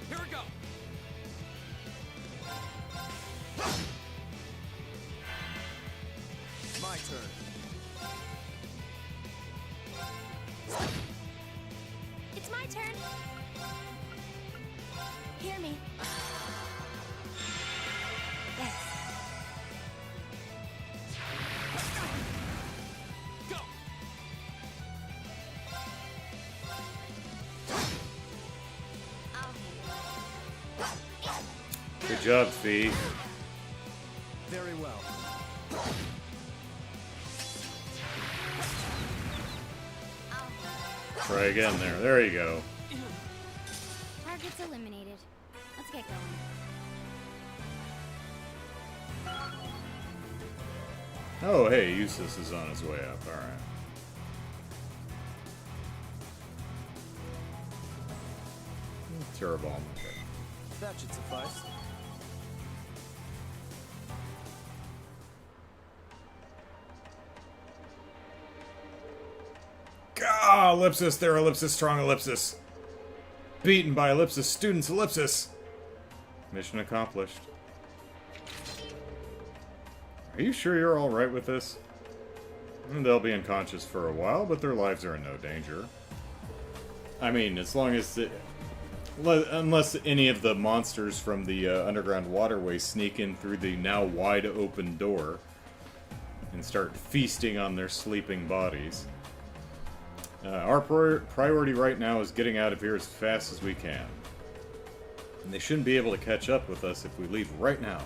Here we go. My turn. It's my turn. Hear me. Yes. Go. I'll handle it. Good job, Fee. Very well. I'll handle Try again there. There you go. it. Target's eliminated. Let's get going. Oh, hey, Eustace is on his way up. Alright. Terrible. Okay. That should suffice. Ah, ellipsis, there, ellipsis, strong ellipsis. Beaten by ellipsis, students, ellipsis. Mission accomplished. Are you sure you're alright with this? They'll be unconscious for a while, but their lives are in no danger. I mean, as long as... unless any of the monsters from the underground waterway sneak in through the now wide open door and start feasting on their sleeping bodies. Our priority right now is getting out of here as fast as we can. And they shouldn't be able to catch up with us if we leave right now.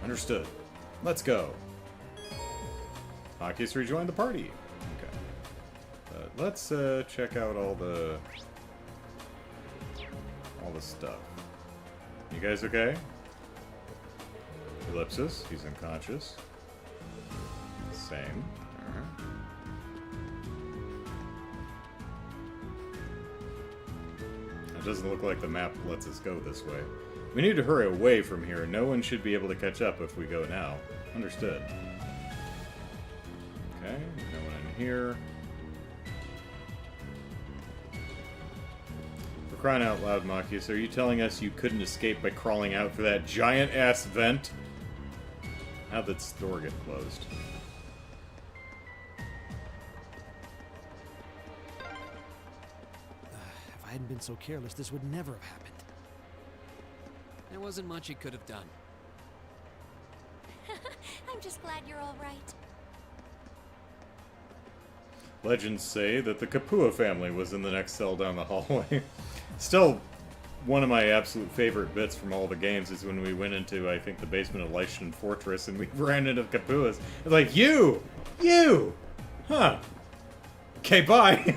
Understood. Let's go. Aki's rejoined the party. Okay. Let's check out all the stuff. You guys okay? Ellipsis, he's unconscious. Same. It doesn't look like the map lets us go this way. We need to hurry away from here. No one should be able to catch up if we go now. Understood. Okay, no one in here. For crying out loud, Machias, are you telling us you couldn't escape by crawling out through that giant-ass vent? How'd that door get closed? If I hadn't been so careless, this would never have happened. There wasn't much he could have done. I'm just glad you're all right. Legends say that the Kapua family was in the next cell down the hallway. Still, one of my absolute favorite bits from all the games is when we went into, I think, the basement of Lycian Fortress and we ran into Kapuas. It's like, you! Huh. Okay, bye!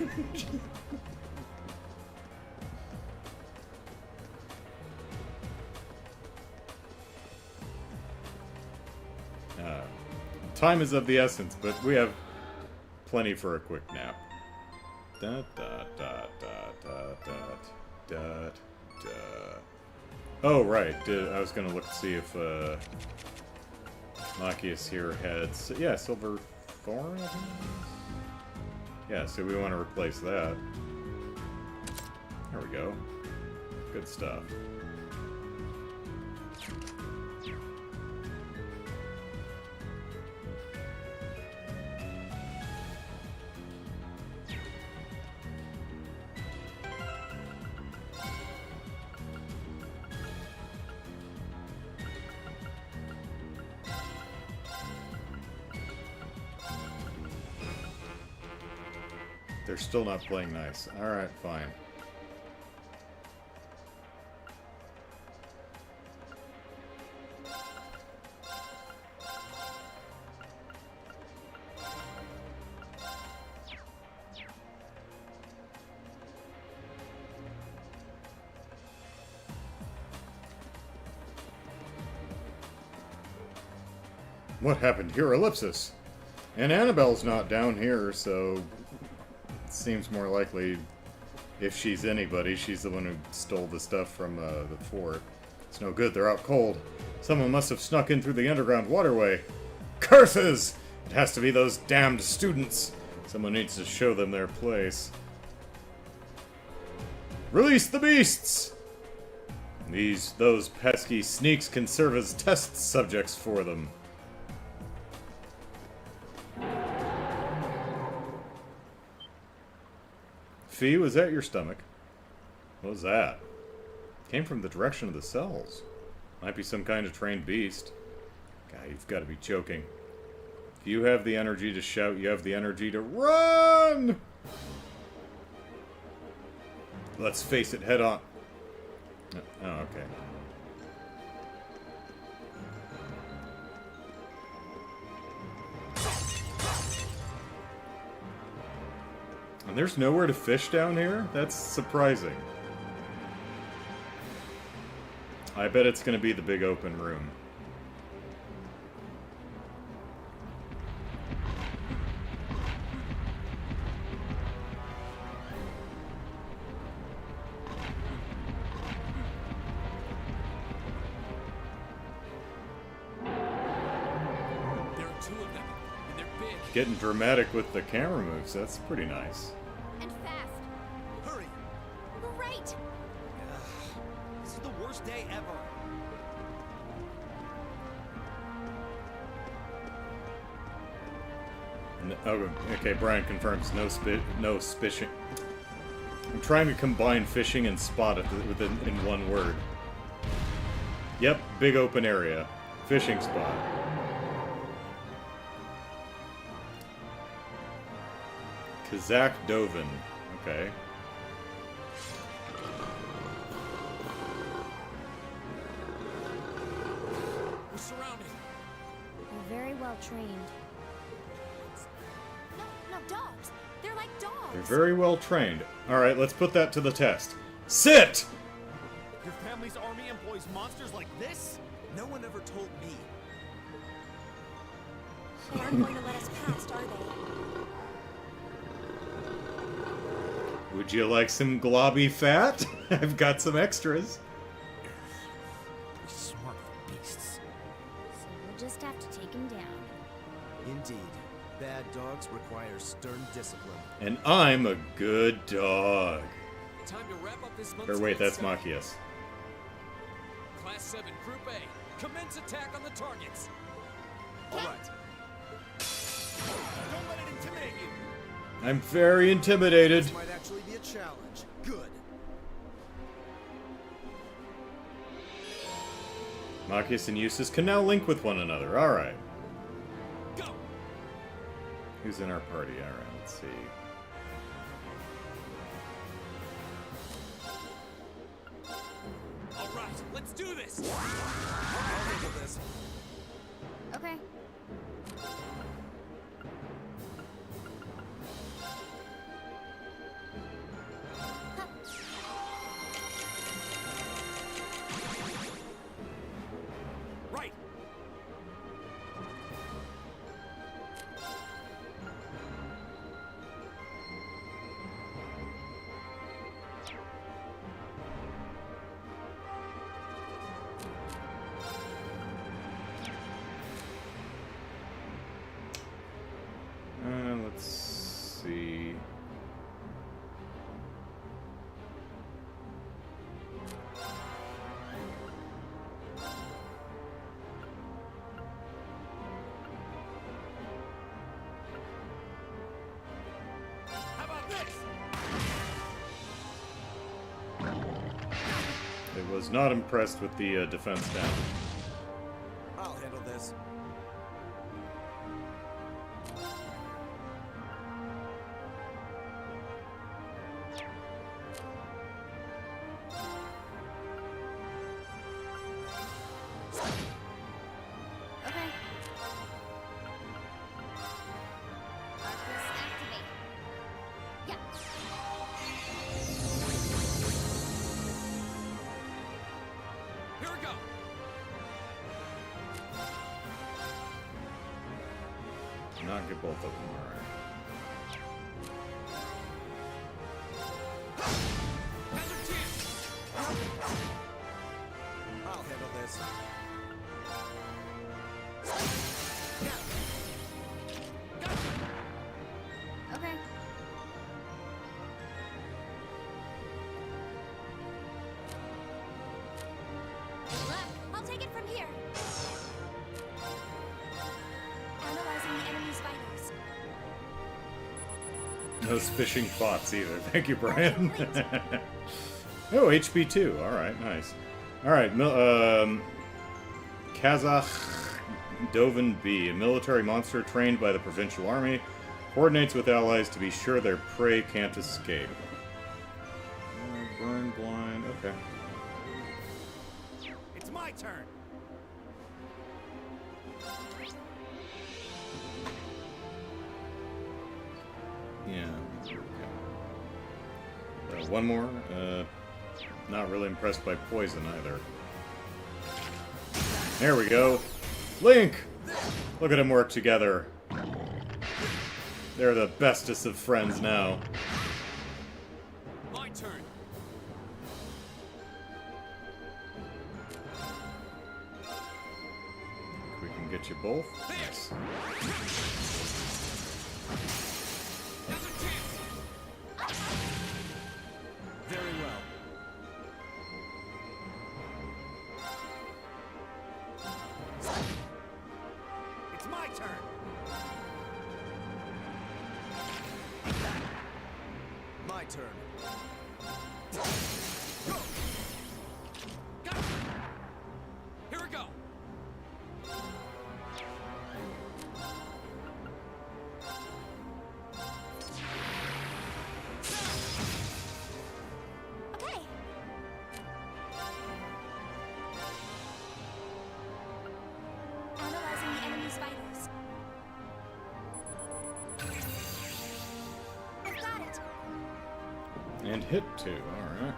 Time is of the essence, but we have plenty for a quick nap. Da da da da da da da. Oh right, I was gonna look to see if Machias here had Silver Thorn. I think? Yeah, so we want to replace that. There we go. Good stuff. They're still not playing nice. Alright, fine. What happened here, Ellipsis? And Annabelle's not down here, so... Seems more likely, if she's anybody, she's the one who stole the stuff from the fort. It's no good, they're out cold. Someone must have snuck in through the underground waterway. Curses! It has to be those damned students. Someone needs to show them their place. Release the beasts! Those pesky sneaks can serve as test subjects for them. Fee, was that your stomach? What was that? Came from the direction of the cells. Might be some kind of trained beast. God, you've got to be joking. If you have the energy to shout, you have the energy to run! Let's face it head on. Oh, okay. And there's nowhere to fish down here? That's surprising. I bet it's going to be the big open room. There are two of them, and they're big. Getting dramatic with the camera moves, that's pretty nice. And fast. Hurry! Right. This is the worst day ever. Oh, okay, Brian confirms no spishing. I'm trying to combine fishing and spot in one word. Yep, big open area. Fishing spot. Kazakh Dovin. Okay. We're surrounded. They're very well trained. No, dogs. They're like dogs. They're very well trained. Alright, let's put that to the test. Sit! Your family's army employs monsters like this? No one ever told me. They aren't going to let us past, are they? Would you like some globby fat? I've got some extras. Pretty smart for beasts. So we'll just have to take him down. Indeed. Bad dogs require stern discipline. And I'm a good dog. Time to wrap up this month's Or wait, that's event. Machias. Class 7, Group A. Commence attack on the targets. All right. Don't let it intimidate you. I'm very intimidated. This might actually be a challenge. Good. Machias and Eustace can now link with one another. Alright. Go! Who's in our party? Alright, let's see. All right, let's do this. I'll handle this. Okay. Right. Let's see. How about this? I was not impressed with the defense down. I'll handle this. Okay. Arcus activate. Yeah. Here we go. Not get both of them, alright. Hazard chance. I'll handle this. Okay. Look, I'll take it from here. Analyzing the enemy's vitals. No fishing thoughts either. Thank you, Brian. Oh, HP 2. Alright, nice. Alright, Kazakh Dovin B, a military monster trained by the provincial army, coordinates with allies to be sure their prey can't escape. Burn blind. Okay. It's my turn. Yeah. Okay. One more. Not really impressed by poison either. There we go. Link! Look at them work together. They're the bestest of friends now. My turn. We can get you both. Nice. Hazard chance. Very well. It's my turn. My turn. Got it. Here we go. And hit 2, alright.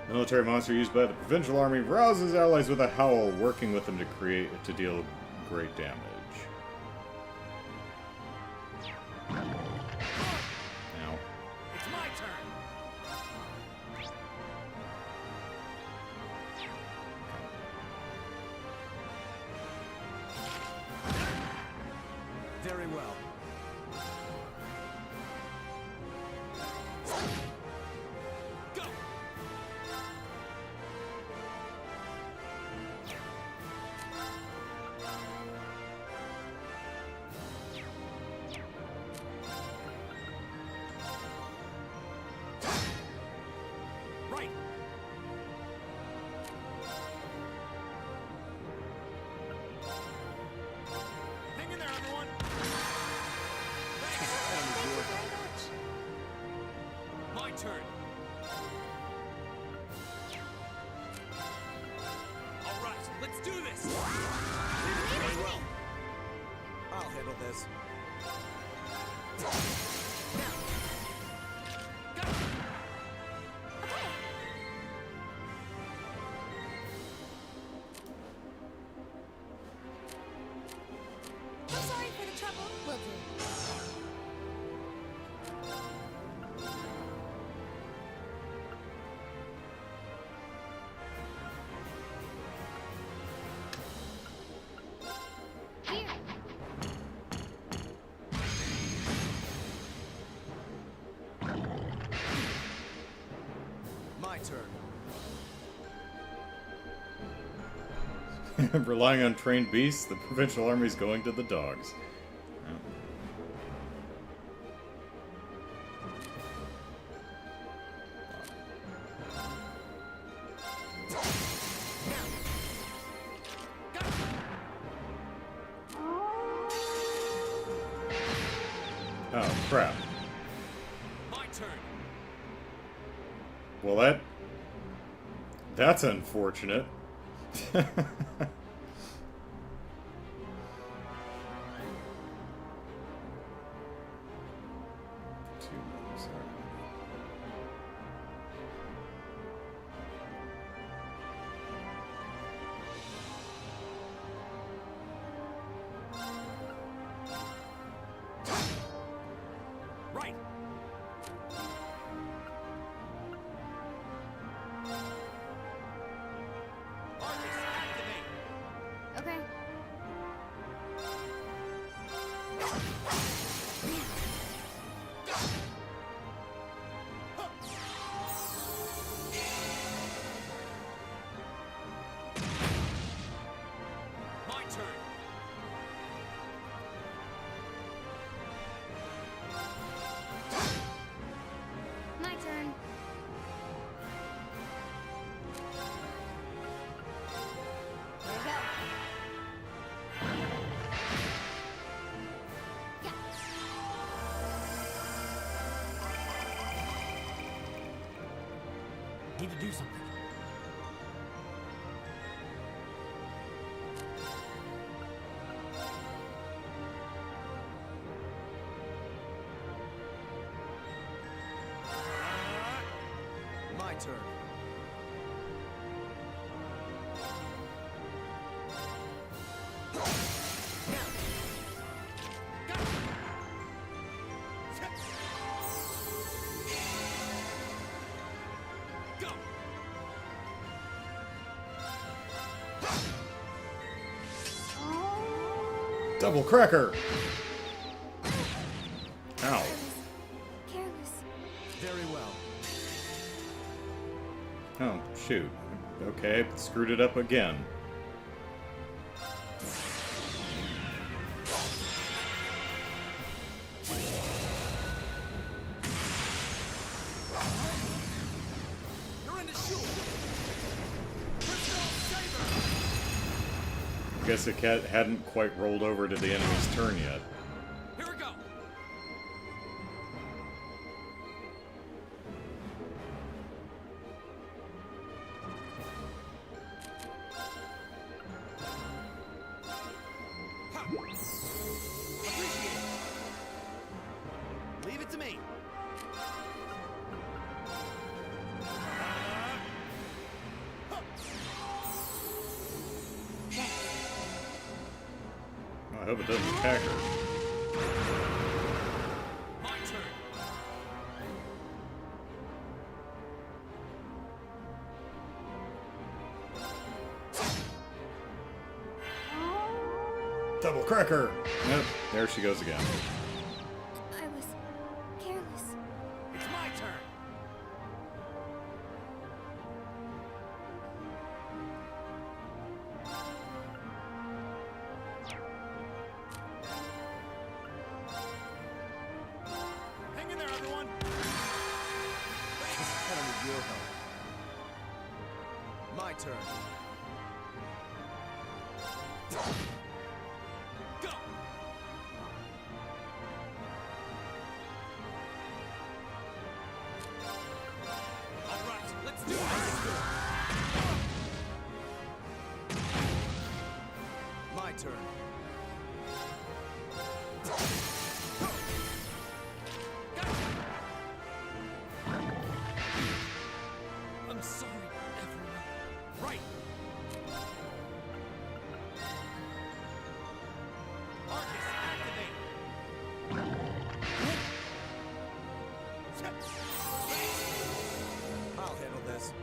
Military monster used by the provincial army rouses allies with a howl, working with them to deal great damage. Now. It's my turn. Very well. Go. Right. Hang in there, everyone. Thanks. Thank you very much. My turn. All right, let's do this. Very well. I'll handle this. I'm sorry for the trouble. Will do. Here. My turn. Relying on trained beasts, the provincial army's going to the dogs. Oh, crap. My turn. Well, that's unfortunate. Right. Arcus, activate. Okay. My turn. My turn. There we go. Yeah. Need to do something. My turn. Go. Double cracker! Ow. Careless. Very well. Oh, shoot. Okay, screwed it up again. You're in the shoe. Crystal Saber. I guess it hadn't quite rolled over to the enemy's turn yet. Here we go. Ha. Appreciate it. I hope it doesn't attack her. My turn. Double cracker! Yep, there she goes again. I was careless. It's my turn. Hang in there, everyone. I don't need your help. My turn. Go. All right, let's do this. My turn. I'm sorry, everyone. Right. Arcus, activate. I'll handle this.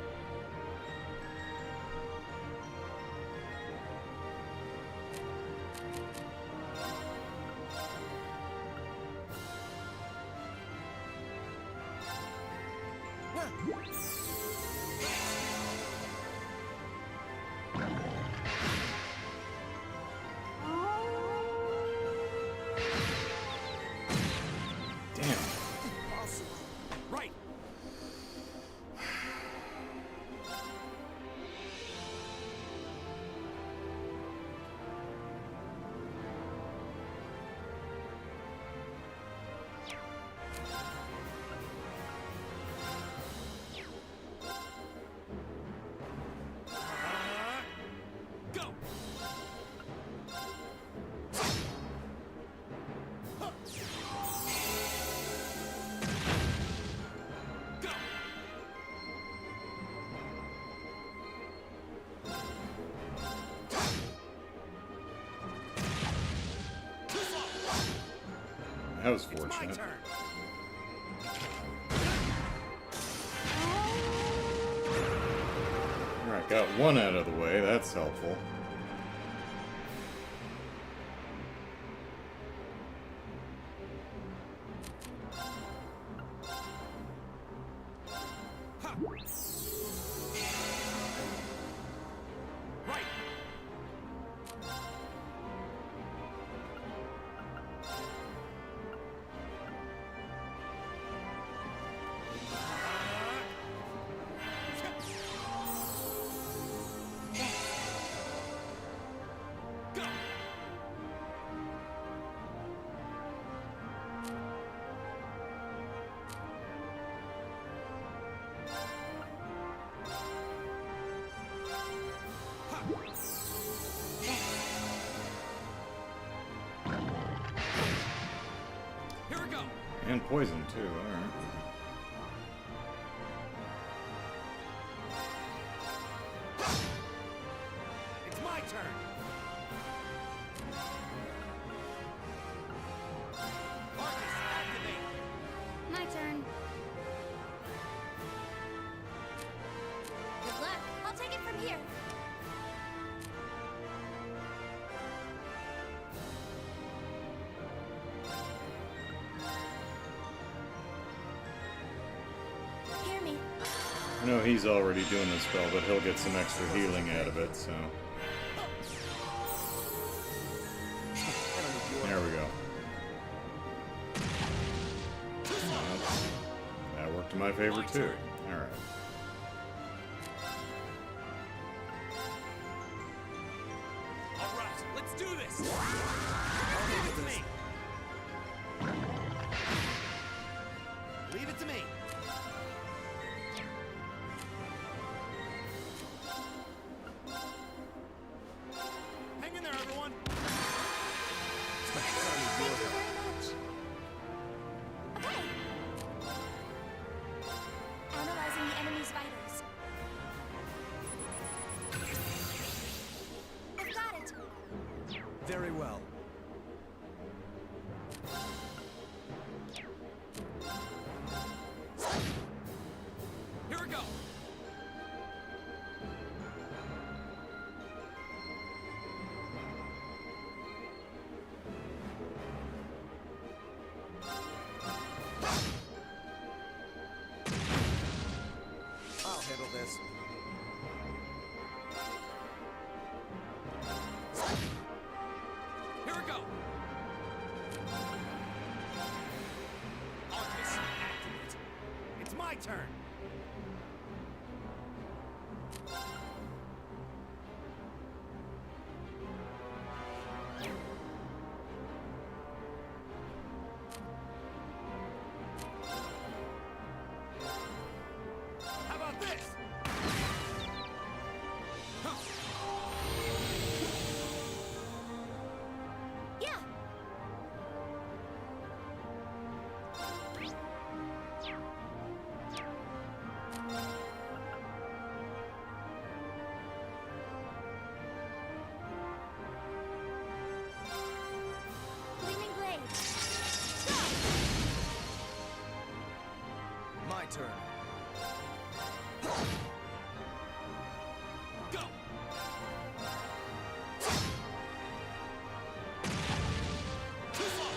Damn. Right. Go. Go. Too slow. That was It's my fortunate. turn. Alright, got one out of the way. That's helpful. Ha. Right. Go. Here we go. And poison, too. Alright. It's my turn. Arcus, activate. My turn. Good luck. I'll take it from here. Hear me. I know he's already doing the spell, but he'll get some extra healing out of it, so... There we go. That worked in my favor, too. Alright. All right, let's do this. Leave it to me. Leave it to me. Hang in there, everyone. Thank you very much. Okay. Analyzing the enemy's vitals. I've got it. Very well. turn. How about this? Yeah. Gleaming blade. My turn. Go! Too slow!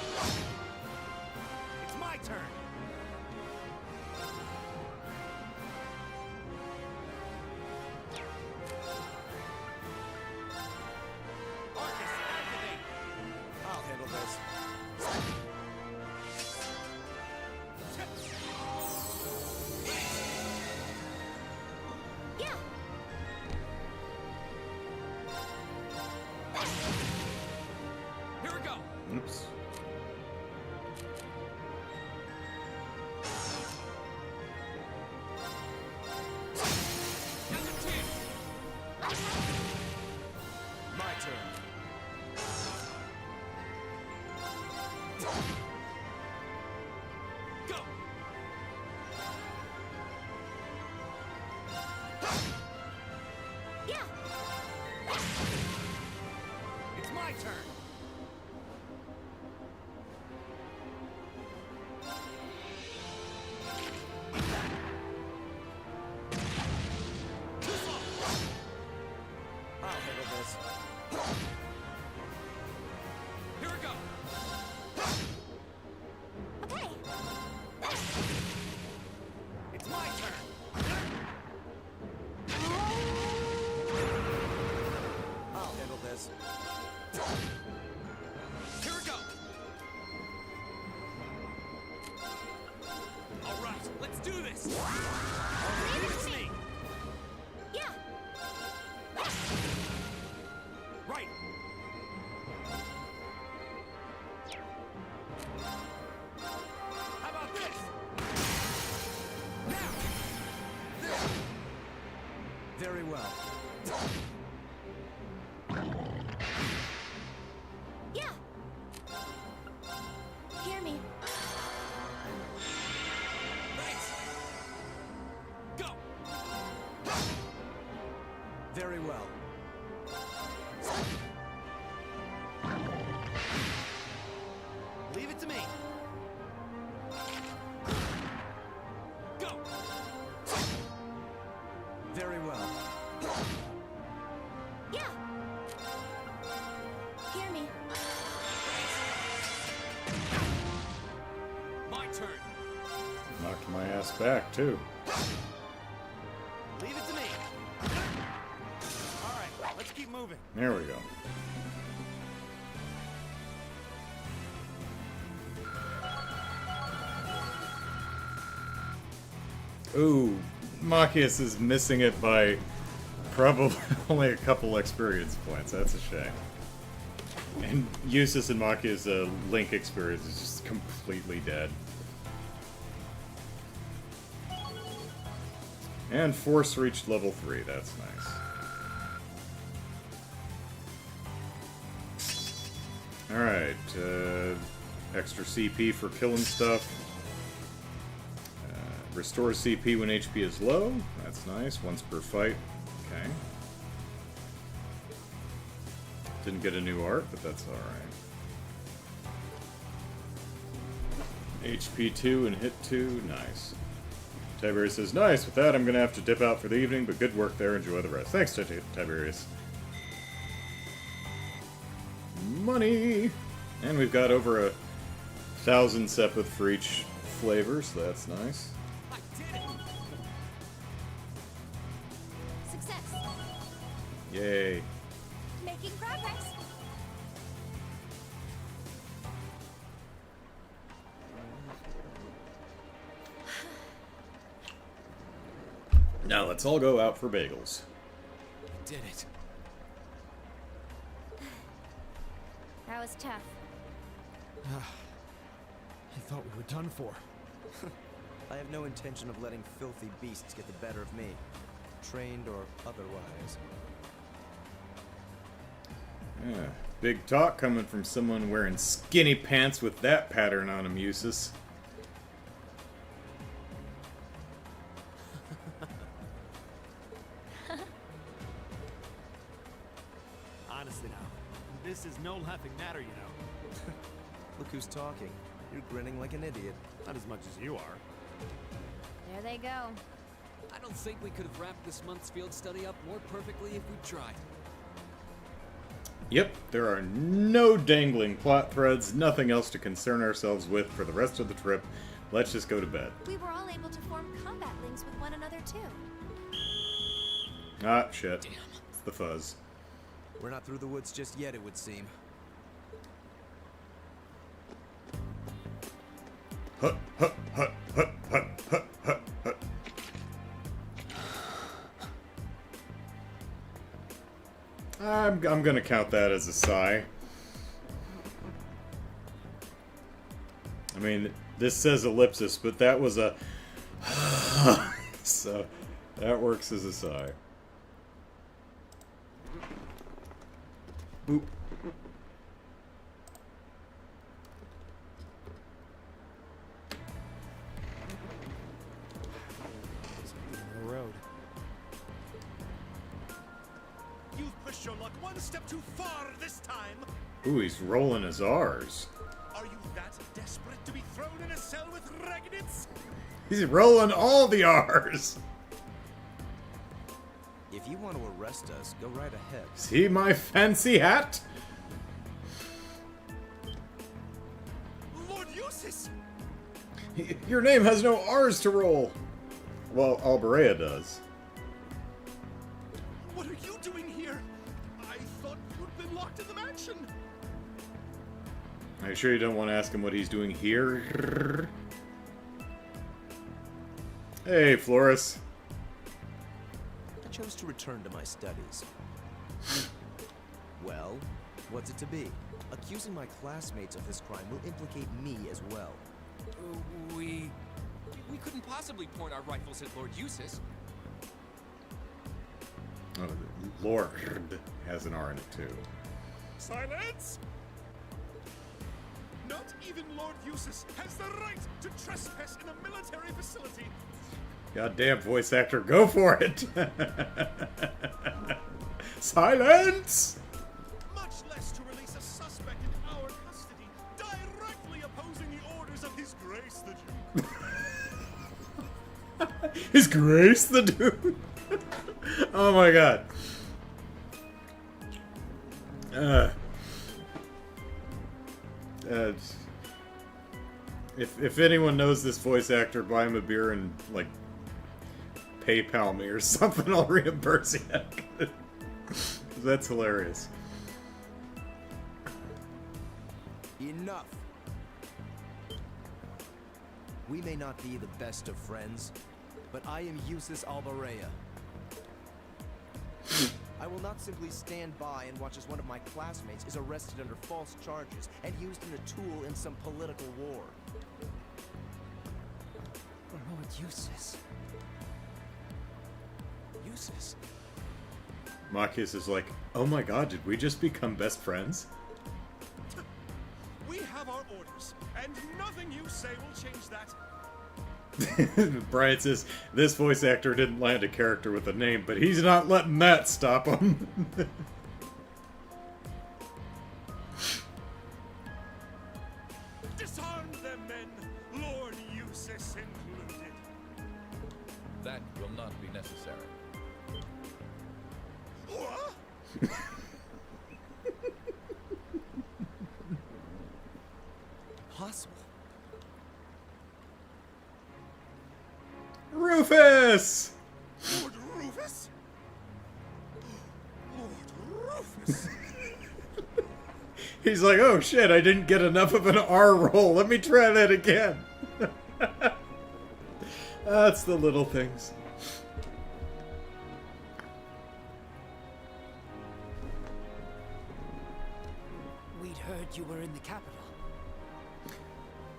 It's my turn! Arcus, activate! I'll handle this. Yeah. Here we go! Oops. Down to 10! My turn. Go! Yeah. It's my turn! Too slow! I'll handle this. Here we go! Okay. It's my turn! I'll handle this. Here we go! All right, let's do this! Leave it to me! Yeah. Right! How about this? Now! Very well. Yeah. Hear me. Thanks! Go! Very well. Leave it to me! Go! Very well. Yeah. Hear me. My turn! Knocked my ass back, too. Leave it to me! Alright, let's keep moving. There we go. Ooh, Machias is missing it by probably only a couple experience points. That's a shame. And Eustace and Machia's Link experience is just completely dead. And Force reached level 3. That's nice. Alright, extra CP for killing stuff. Restores CP when HP is low. That's nice. Once per fight. Okay. Didn't get a new art, but that's alright. HP 2 and hit 2. Nice. Tiberius says, nice. With that, I'm going to have to dip out for the evening, but good work there. Enjoy the rest. Thanks, Tiberius. Money! And we've got over 1,000 Sepith for each flavor, so that's nice. I did it! Success. Yay. Making progress. Now let's all go out for bagels. Did it. That was tough. I thought we were done for. I have no intention of letting filthy beasts get the better of me, trained or otherwise. Yeah, big talk coming from someone wearing skinny pants with that pattern on them, Eustace. Honestly now, this is no laughing matter, you know. Look who's talking. You're grinning like an idiot. Not as much as you are. There they go. I don't think we could have wrapped this month's field study up more perfectly if we tried. Yep, there are no dangling plot threads, nothing else to concern ourselves with for the rest of the trip. Let's just go to bed. We were all able to form combat links with one another, too. Ah, shit. Damn. It's the fuzz. We're not through the woods just yet, it would seem. Hut, hut, hut, hut, hut, hut, hut, hut. I'm gonna count that as a sigh. I mean, this says ellipsis, but that was a so that works as a sigh. Boop. On the road. You've pushed your luck one step too far this time. Ooh, he's rolling his R's. Are you that desperate to be thrown in a cell with Ragnitz? He's rolling all the R's. If you want to arrest us, go right ahead. See my fancy hat? Lord Eustace! Your name has no R's to roll. Well, Alberea does. What are you doing here? I thought you'd been locked in the mansion. Are you sure you don't want to ask him what he's doing here? Hey, Floris. I chose to return to my studies. Well, what's it to be? Accusing my classmates of this crime will implicate me as well. We couldn't possibly point our rifles at Lord Eustace. Oh, Lord has an R in it, too. Silence! Not even Lord Eustace has the right to trespass in a military facility. Goddamn voice actor, go for it! Silence! Much less to release a suspect in our custody, directly opposing the orders of His Grace the Duke. His Grace the Dude. Oh my god. If anyone knows this voice actor, buy him a beer and like PayPal me or something. I'll reimburse you. That's hilarious. Enough! We may not be the best of friends, but I am Eustace Alberea. I will not simply stand by and watch as one of my classmates is arrested under false charges and used as a tool in some political war. Lord Eustace. Eustace. Marcus is like, oh my god, did we just become best friends? We have our orders, and nothing you say will change that. Brian says, this voice actor didn't land a character with a name, but he's not letting that stop him. Disarm them, men, Lord Eustace included. That will not be necessary. What? Possible. Rufus! Lord Rufus? Lord Rufus? He's like, oh shit, I didn't get enough of an R roll. Let me try that again. That's the little things. heard you were in the capital.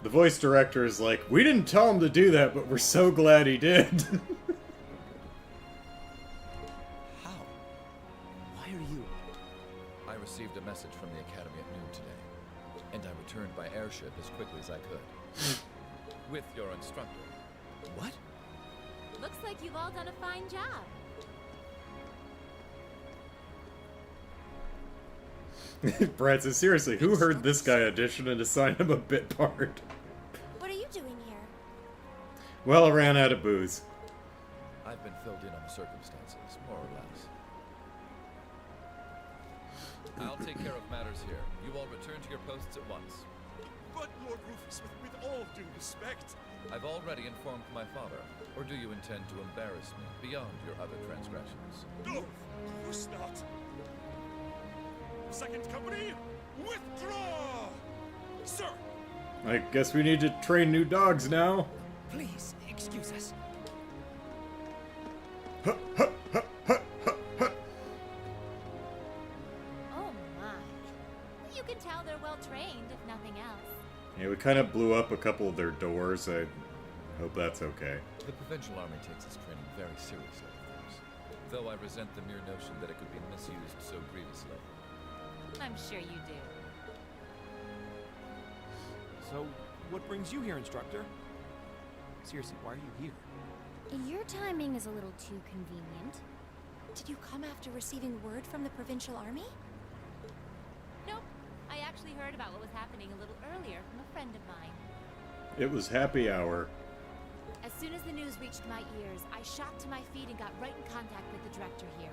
The voice director is like, we didn't tell him to do that, but we're so glad he did. How? Why are you... I received a message from the Academy at noon today, and I returned by airship as quickly as I could. With your instructor. What? Looks like you've all done a fine job. Brad says, seriously, who heard this guy audition and assigned him a bit part? What are you doing here? Well, I ran out of booze. I've been filled in on the circumstances, more or less. I'll take care of matters here. You all return to your posts at once. But, Lord Rufus, with all due respect... I've already informed my father. Or do you intend to embarrass me beyond your other transgressions? No, of course not. Second company, withdraw! Sir! I guess we need to train new dogs now. Please, excuse us. Oh my. You can tell they're well trained, if nothing else. Yeah, we kind of blew up a couple of their doors. I hope that's okay. The Provincial Army takes its training very seriously, of course. Though I resent the mere notion that it could be misused so grievously. I'm sure you do. So, what brings you here, instructor? Seriously, why are you here? Your timing is a little too convenient. Did you come after receiving word from the Provincial Army? Nope. I actually heard about what was happening a little earlier from a friend of mine. It was happy hour. As soon as the news reached my ears, I shot to my feet and got right in contact with the director here.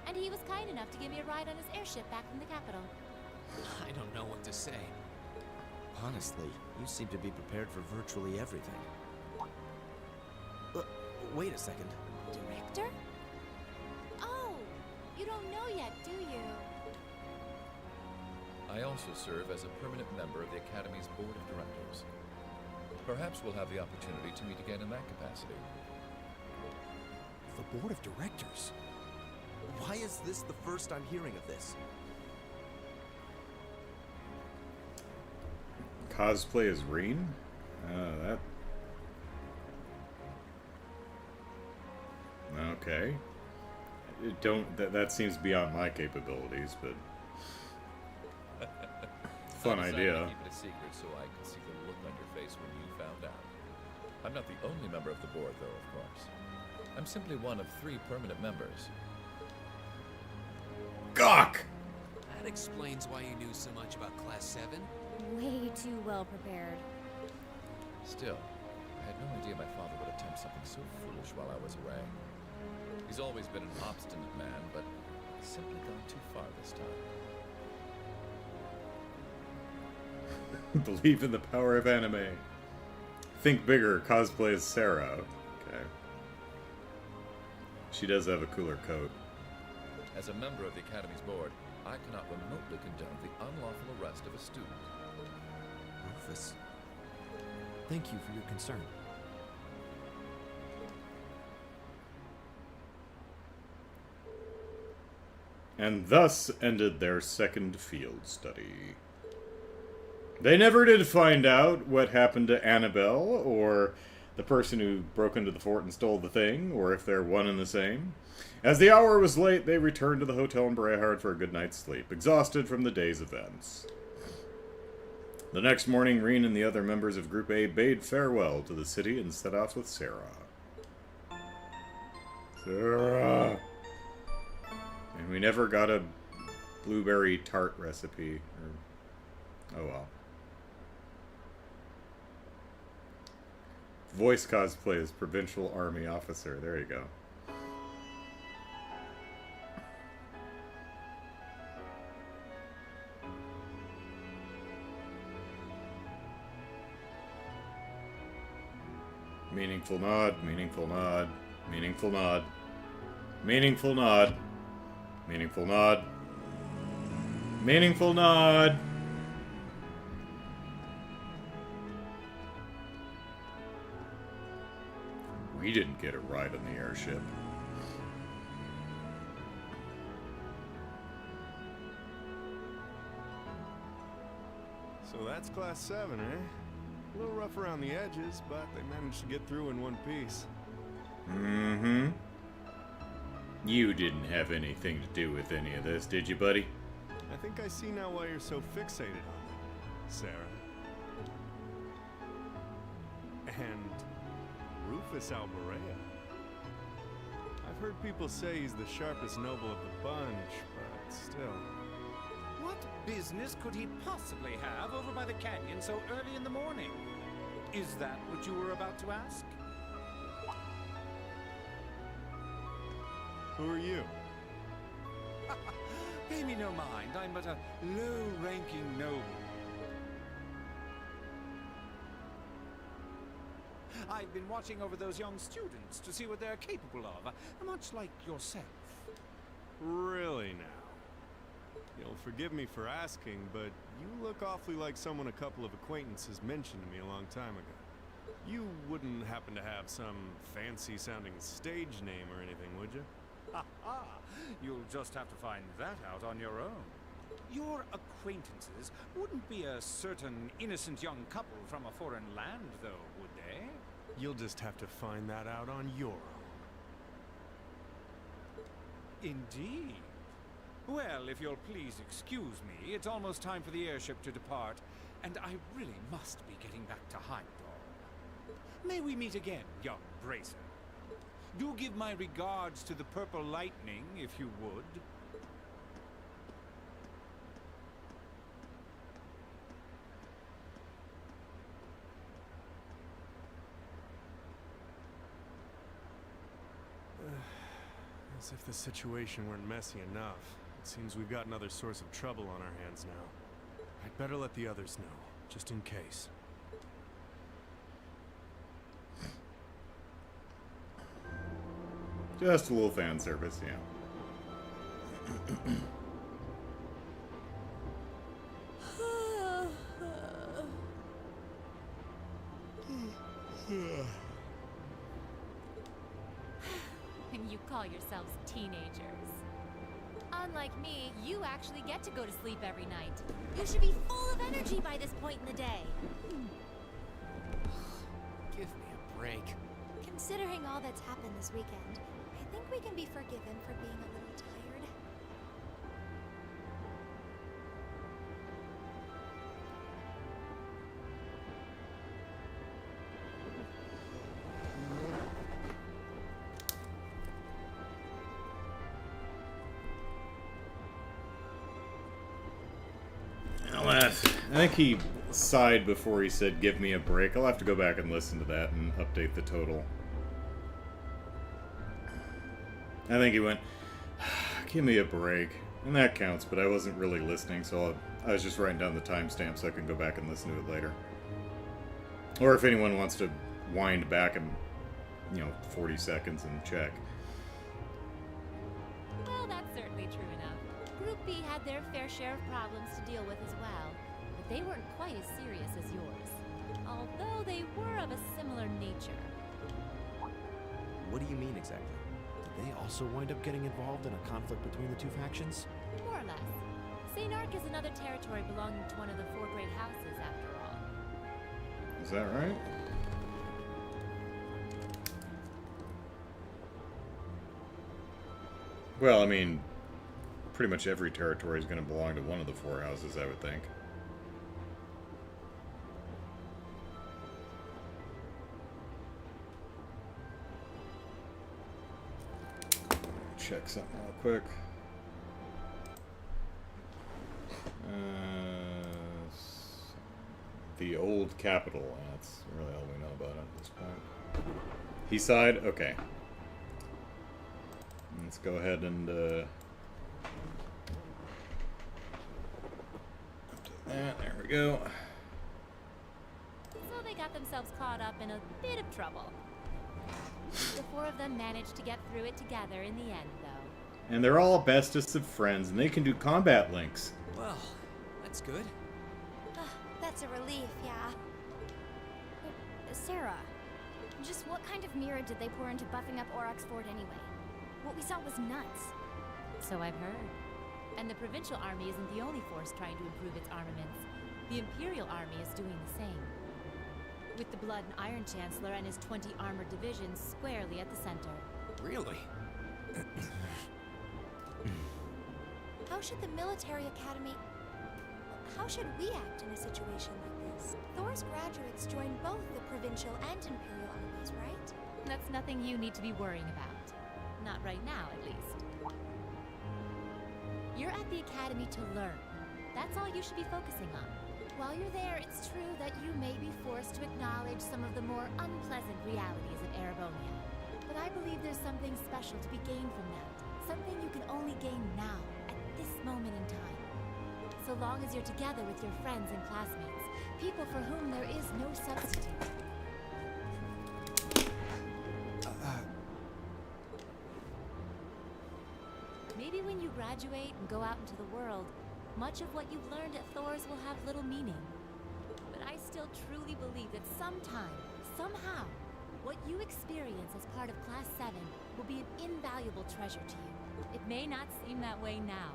And he was kind enough to give me a ride on his airship back from the capital. I don't know what to say. Honestly, you seem to be prepared for virtually everything. Wait a second. Director? Oh, you don't know yet, do you? I also serve as a permanent member of the Academy's Board of Directors. Perhaps we'll have the opportunity to meet again in that capacity. The board of directors? Why is this the first I'm hearing of this? Cosplay as Reen? That... Okay. That seems beyond my capabilities, but... Fun I decided idea. to keep it a secret so I could see the look on your face when you found out. I'm not the only member of the board, though, of course. I'm simply one of 3 permanent members. Gawk! That explains why you knew so much about Class 7. Way too well prepared. Still, I had no idea my father would attempt something so foolish while I was away. He's always been an obstinate man, but he's simply gone too far this time. Believe in the power of anime. Think bigger, cosplay as Sarah. Okay. She does have a cooler coat. As a member of the Academy's board, I cannot remotely condone the unlawful arrest of a student. Rufus. Thank you for your concern. And thus ended their second field study. They never did find out what happened to Annabelle, or the person who broke into the fort and stole the thing, or if they're one and the same. As the hour was late, they returned to the hotel in Brehard for a good night's sleep, exhausted from the day's events. The next morning, Reen and the other members of Group A bade farewell to the city and set off with Sarah. Sarah! And we never got a blueberry tart recipe. Or... Oh well. Voice cosplay as Provincial Army officer. There you go. Meaningful nod, meaningful nod, meaningful nod, meaningful nod, meaningful nod, meaningful nod. We didn't get a ride on the airship. So that's Class 7, eh? A little rough around the edges, but they managed to get through in one piece. Mm-hmm. You didn't have anything to do with any of this, did you, buddy? I think I see now why you're so fixated on them, Sarah. And Rufus Alborea. I've heard people say he's the sharpest noble of the bunch, but still. What business could he possibly have over by the canyon so early in the morning? Is that what you were about to ask? Who are you? Pay me no mind, I'm but a low-ranking noble. I've been watching over those young students to see what they're capable of, much like yourself. Really now? You'll forgive me for asking, but you look awfully like someone a couple of acquaintances mentioned to me a long time ago. You wouldn't happen to have some fancy-sounding stage name or anything, would you? Ha ha! You'll just have to find that out on your own. Your acquaintances wouldn't be a certain innocent young couple from a foreign land, though, would they? You'll just have to find that out on your own. Indeed. Well, if you'll please excuse me, it's almost time for the airship to depart, and I really must be getting back to Heimdall. May we meet again, young bracer? Do give my regards to the Purple Lightning, if you would. As if the situation weren't messy enough. It seems we've got another source of trouble on our hands now. I'd better let the others know, just in case. Just a little fan service, yeah. And you call yourselves teenagers. Unlike me, you actually get to go to sleep every night. You should be full of energy by this point in the day. Give me a break. Considering all that's happened this weekend, I think we can be forgiven for being a little tired. I think he sighed before he said, "Give me a break." I'll have to go back and listen to that and update the total. I think he went, "Give me a break." And that counts, but I wasn't really listening, so I was just writing down the timestamp so I can go back and listen to it later. Or if anyone wants to wind back and, 40 seconds and check. Well, that's certainly true enough. Group B had their fair share of problems to deal with as well, but they weren't quite as serious as yours. Although they were of a similar nature. What do you mean exactly? Did they also wind up getting involved in a conflict between the two factions? More or less. St. Ark is another territory belonging to one of the four great houses, after all. Is that right? Well, I mean, pretty much every territory is going to belong to one of the four houses, I would think. Check something real quick. The old capital. That's really all we know about it at this point. He sighed? Okay. Let's go ahead and update that. There we go. So they got themselves caught up in a bit of trouble. The four of them managed to get through it together in the end, though. And they're all bestest of friends, and they can do combat links. Well, that's good. That's a relief, yeah. Sarah, just what kind of mirror did they pour into buffing up Aurochs Fort anyway? What we saw was nuts. So I've heard. And the provincial army isn't the only force trying to improve its armaments. The Imperial Army is doing the same, with the Blood and Iron Chancellor and his 20 armored divisions squarely at the center. Really? How should the military academy... How should we act in a situation like this? Thor's graduates join both the provincial and imperial armies, right? That's nothing you need to be worrying about. Not right now, at least. You're at the academy to learn. That's all you should be focusing on. While you're there, it's true that you may be forced to acknowledge some of the more unpleasant realities of Erebonia. But I believe there's something special to be gained from that. Something you can only gain now, at this moment in time. So long as you're together with your friends and classmates, people for whom there is no substitute. Maybe when you graduate and go out into the world, much of what you've learned at Thor's will have little meaning. But I still truly believe that sometime, somehow, what you experience as part of Class 7 will be an invaluable treasure to you. It may not seem that way now,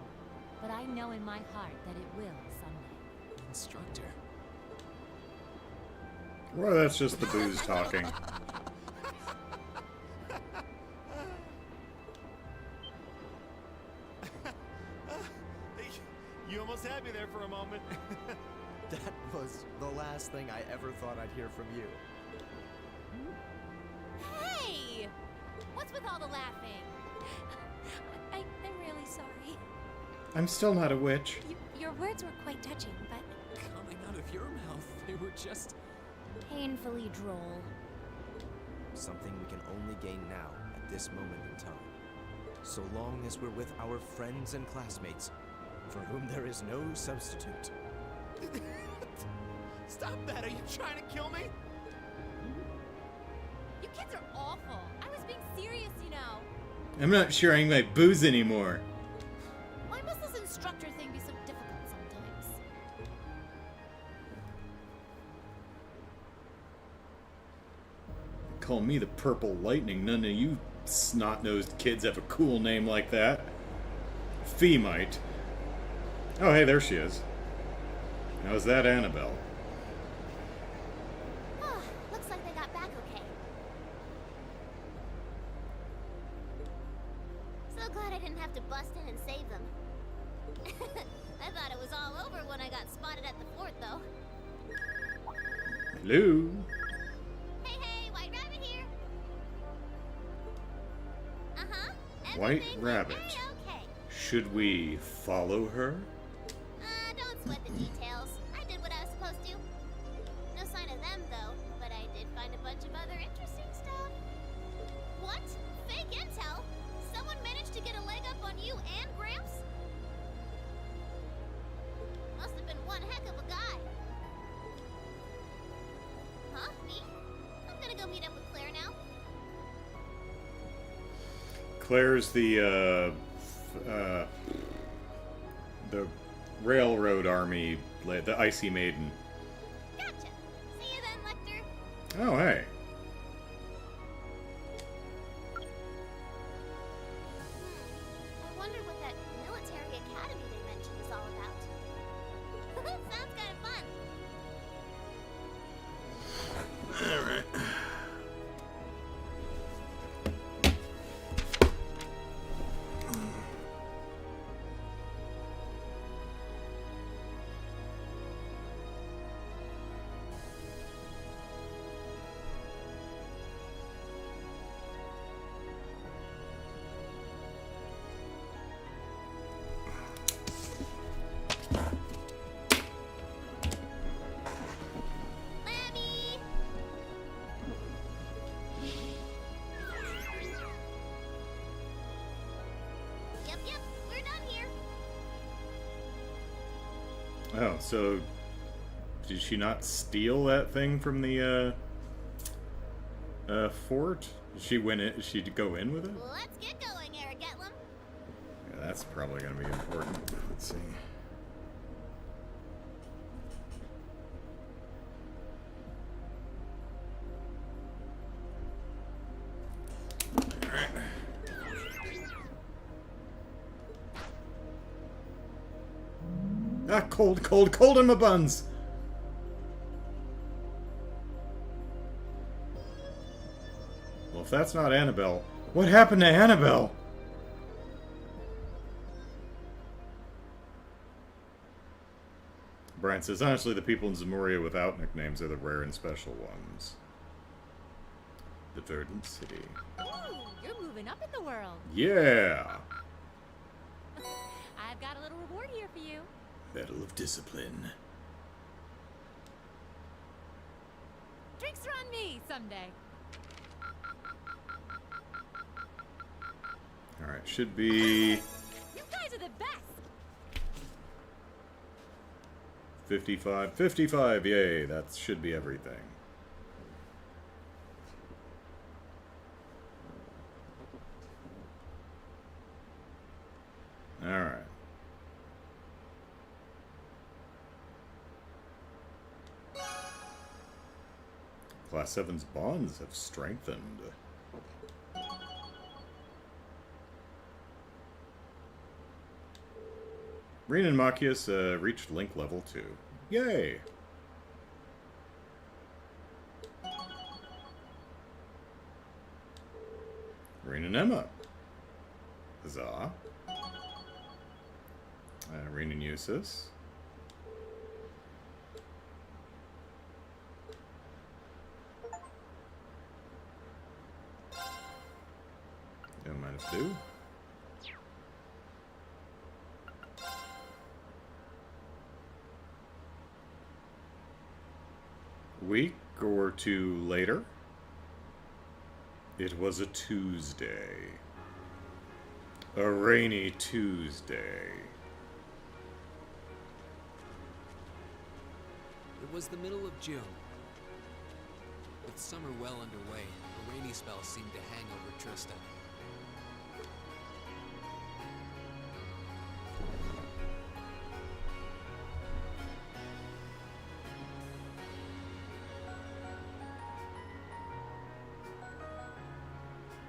but I know in my heart that it will someday. Instructor. Well, that's just the booze talking. You almost had me there for a moment. That was the last thing I ever thought I'd hear from you. Hey! What's with all the laughing? I'm really sorry. I'm still not a witch. Your words were quite touching, but... Coming out of your mouth, they were just... Painfully droll. Something we can only gain now, at this moment in time. So long as we're with our friends and classmates, for whom there is no substitute. Stop that! Are you trying to kill me? You kids are awful. I was being serious, you know. I'm not sharing my booze anymore. Why must this instructor thing be so difficult sometimes? Call me the Purple Lightning. None of you snot-nosed kids have a cool name like that. Fee might. Oh, hey, there she is. Now, is that Annabelle? Oh, looks like they got back okay. So glad I didn't have to bust in and save them. I thought it was all over when I got spotted at the fort, though. Hello? Hey, White Rabbit here. Uh-huh. White Everything went Rabbit. A-okay. Should we follow her? Don't sweat the details. I did what I was supposed to. No sign of them, though, but I did find a bunch of other interesting stuff. What? Fake intel? Someone managed to get a leg up on you and Gramps? Must have been one heck of a guy. Huh? Me? I'm gonna go meet up with Claire now. Claire's the Railroad Army, the Icy Maiden. Gotcha. See you then, Lecter. Oh, hey. I wonder what that military academy they mentioned is all about. Sounds kind of fun. Alright. Lammy! Yep, we're done here. Oh, so did she not steal that thing from the fort? Did she win it? Did she go in with it? Let's get going, Eric Getlum. Yeah, that's probably going to be important. Let's see. Alright. Ah, cold in my buns! that's not Annabelle, what happened to Annabelle? Brian says, honestly, the people in Zemuria without nicknames are the rare and special ones. The Verdant City. Ooh, you're moving up in the world. Yeah! I've got a little reward here for you. Battle of Discipline. Drinks are on me someday. Alright, should be... You guys are the best. 55. 55, yay, that should be everything. Alright. Class 7's bonds have strengthened. Reen and Machias reached link level 2. Yay! Reen and Emma. Huzzah. Reen and Eustace. No -2. Week or two later, it was a Tuesday. A rainy Tuesday. It was the middle of June. With summer well underway, a rainy spell seemed to hang over Trista.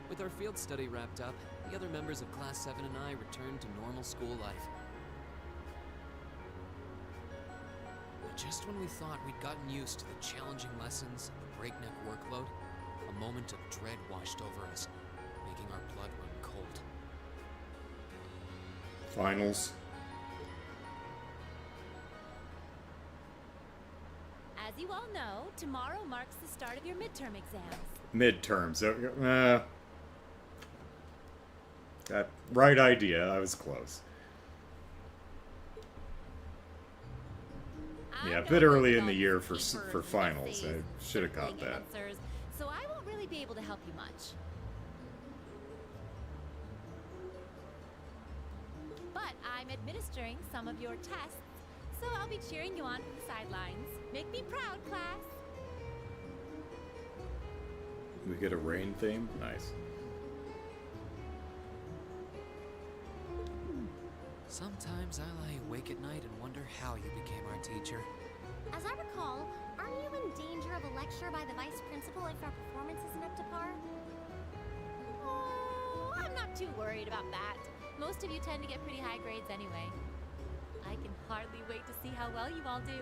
With our field study wrapped up, the other members of Class 7 and I returned to normal school life. But just when we thought we'd gotten used to the challenging lessons, the breakneck workload, a moment of dread washed over us, making our blood run cold. Finals. As you all know, tomorrow marks the start of your midterm exams. Midterms. Right idea. I was close. Yeah, a bit early in the year for finals. I should have caught that. Answers, so I won't really be able to help you much. But I'm administering some of your tests, so I'll be cheering you on from the sidelines. Make me proud, class. We get a rain theme? Nice. Sometimes I lie awake at night and wonder how you became our teacher. As I recall, aren't you in danger of a lecture by the vice principal if our performance isn't up to par? Oh, I'm not too worried about that. Most of you tend to get pretty high grades anyway. I can hardly wait to see how well you all do.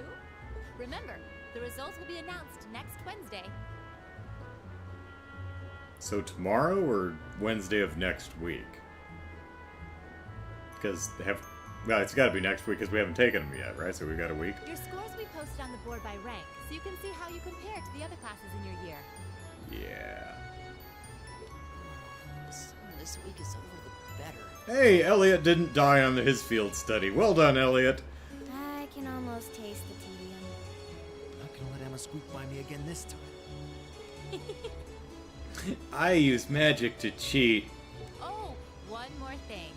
Remember, the results will be announced next Wednesday. So tomorrow or Wednesday of next week? Because it's got to be next week because we haven't taken them yet, right? So we've got a week. Your scores will be posted on the board by rank, so you can see how you compare to the other classes in your year. Yeah. The sooner this week is over, the better. Hey, Elliot didn't die on his field study. Well done, Elliot. I can almost taste the tedium. Not gonna let Emma squeak by me again this time. I use magic to cheat. Oh, one more thing.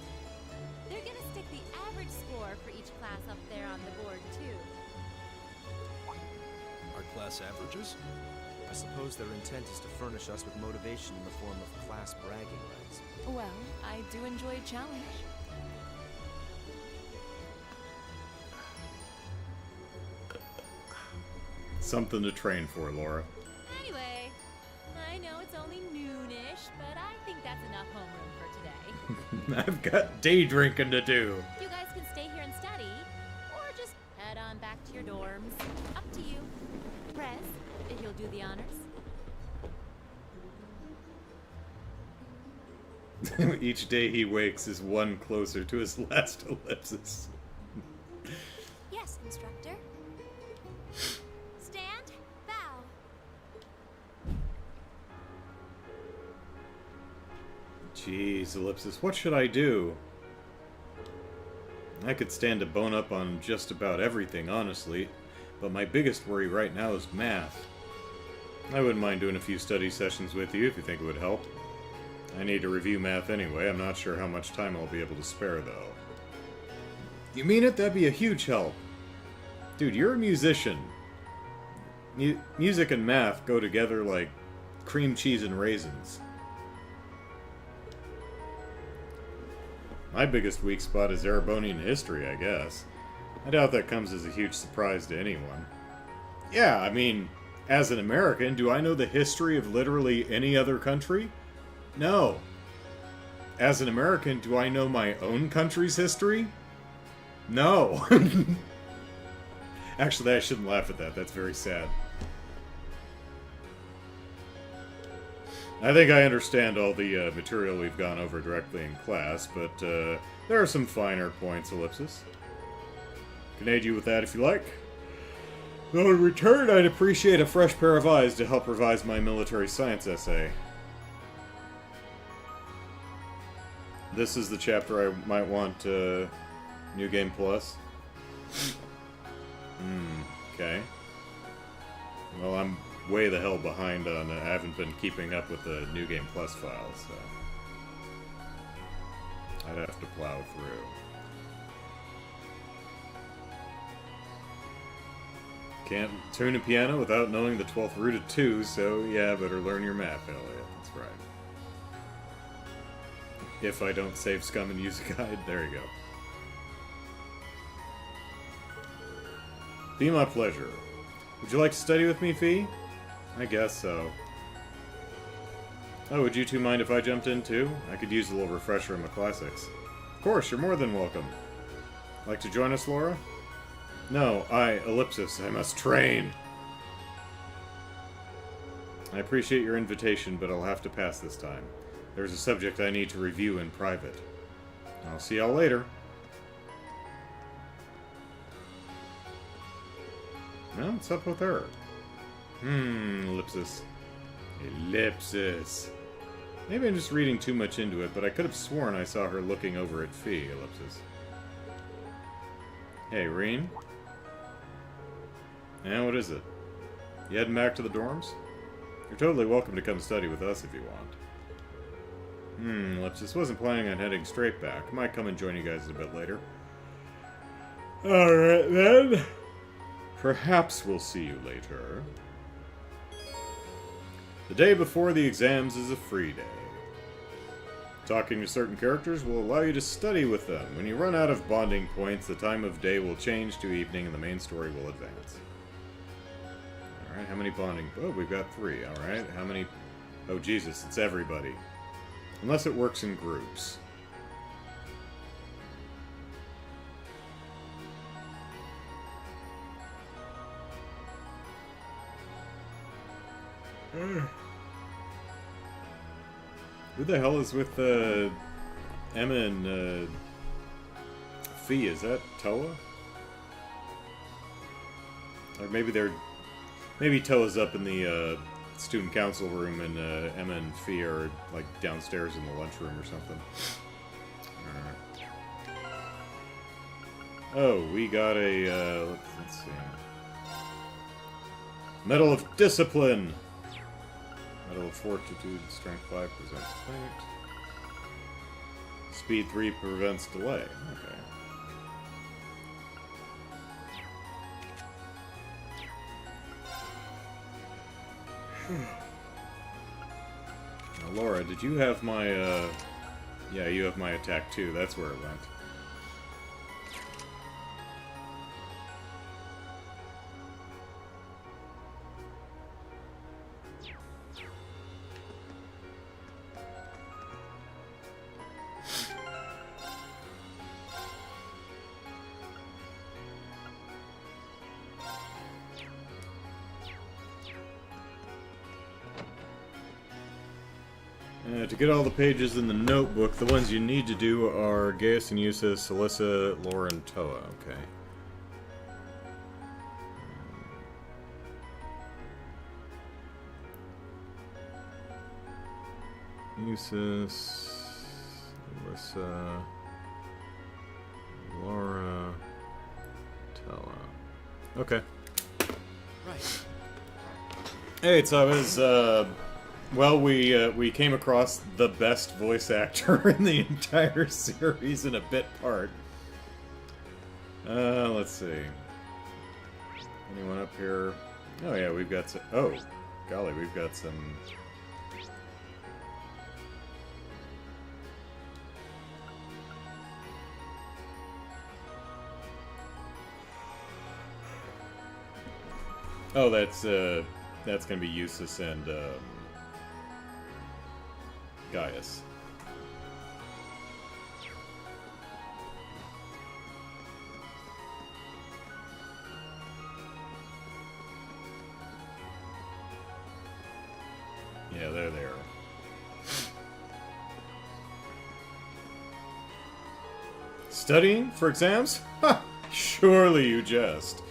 They're gonna stick the average score for each class up there on the board, too. Our class averages? I suppose their intent is to furnish us with motivation in the form of class bragging rights. Well, I do enjoy a challenge. Something to train for, Laura. Anyway, I know it's only noonish, but I think that's enough homeroom for today. I've got day drinking to do. You guys can stay here and study, or just head on back to your dorms. Up to you. Prez, if you'll do the honors. Each day he wakes is one closer to his last ellipsis. Yes, instructor. Stand, bow. Jeez, ellipsis, what should I do? I could stand to bone up on just about everything, honestly, but my biggest worry right now is math. I wouldn't mind doing a few study sessions with you if you think it would help. I need to review math anyway. I'm not sure how much time I'll be able to spare, though. You mean it? That'd be a huge help. Dude, you're a musician. Music and math go together like cream cheese and raisins. My biggest weak spot is Erebonian history, I guess. I doubt that comes as a huge surprise to anyone. Yeah, I mean, as an American, do I know the history of literally any other country? No. As an American, do I know my own country's history? No. Actually, I shouldn't laugh at that. That's very sad. I think I understand all the material we've gone over directly in class, but there are some finer points, ellipsis. Can aid you with that if you like. Though in return, I'd appreciate a fresh pair of eyes to help revise my military science essay. This is the chapter I might want New Game Plus. Okay. Well, I'm way the hell behind on... I haven't been keeping up with the New Game Plus files, so... I'd have to plow through. Can't tune a piano without knowing the 12th root of 2, so yeah, better learn your math, Elliot. That's right. If I don't save scum and use a guide, there you go. Be my pleasure. Would you like to study with me, Fee? I guess so. Oh, would you two mind if I jumped in too? I could use a little refresher in my classics. Of course, you're more than welcome. Like to join us, Laura? No, ellipsis, I must train. I appreciate your invitation, but I'll have to pass this time. There's a subject I need to review in private. I'll see y'all later. Well, what's up with her? Ellipsis. Ellipsis. Maybe I'm just reading too much into it, but I could have sworn I saw her looking over at Fee, ellipsis. Hey, Reen? Yeah, what is it? You heading back to the dorms? You're totally welcome to come study with us if you want. Ellipsis, wasn't planning on heading straight back. Might come and join you guys a bit later. Alright then. Perhaps we'll see you later. The day before the exams is a free day. Talking to certain characters will allow you to study with them. When you run out of bonding points, the time of day will change to evening and the main story will advance. Alright, how many bonding... Oh, we've got 3. Alright, how many... Oh, Jesus, it's everybody. Unless it works in groups. Who the hell is with Emma and Fee? Is that Toa? Or maybe they're... Maybe Toa's up in the student council room and Emma and Fee are like downstairs in the lunchroom or something. Alright. Oh, we got a... let's see. Medal of Discipline! Medal of Fortitude, Strength 5 presents fight. Speed 3 prevents delay. Okay. Now, Laura, did you have my, Yeah, you have my attack too. That's where it went. To get all the pages in the notebook, the ones you need to do are Gaius and Eustace, Alyssa, Lauren, Toa. Okay. Eustace, Alyssa, Laura, Toa. Okay. Right. Hey, so I was, well, we came across the best voice actor in the entire series in a bit part. Let's see. Anyone up here? Oh yeah, we've got some, oh, golly, we've got some... Oh, that's gonna be Eustace and, Gaius. Yeah, they're there. Studying for exams? Ha! Surely you jest.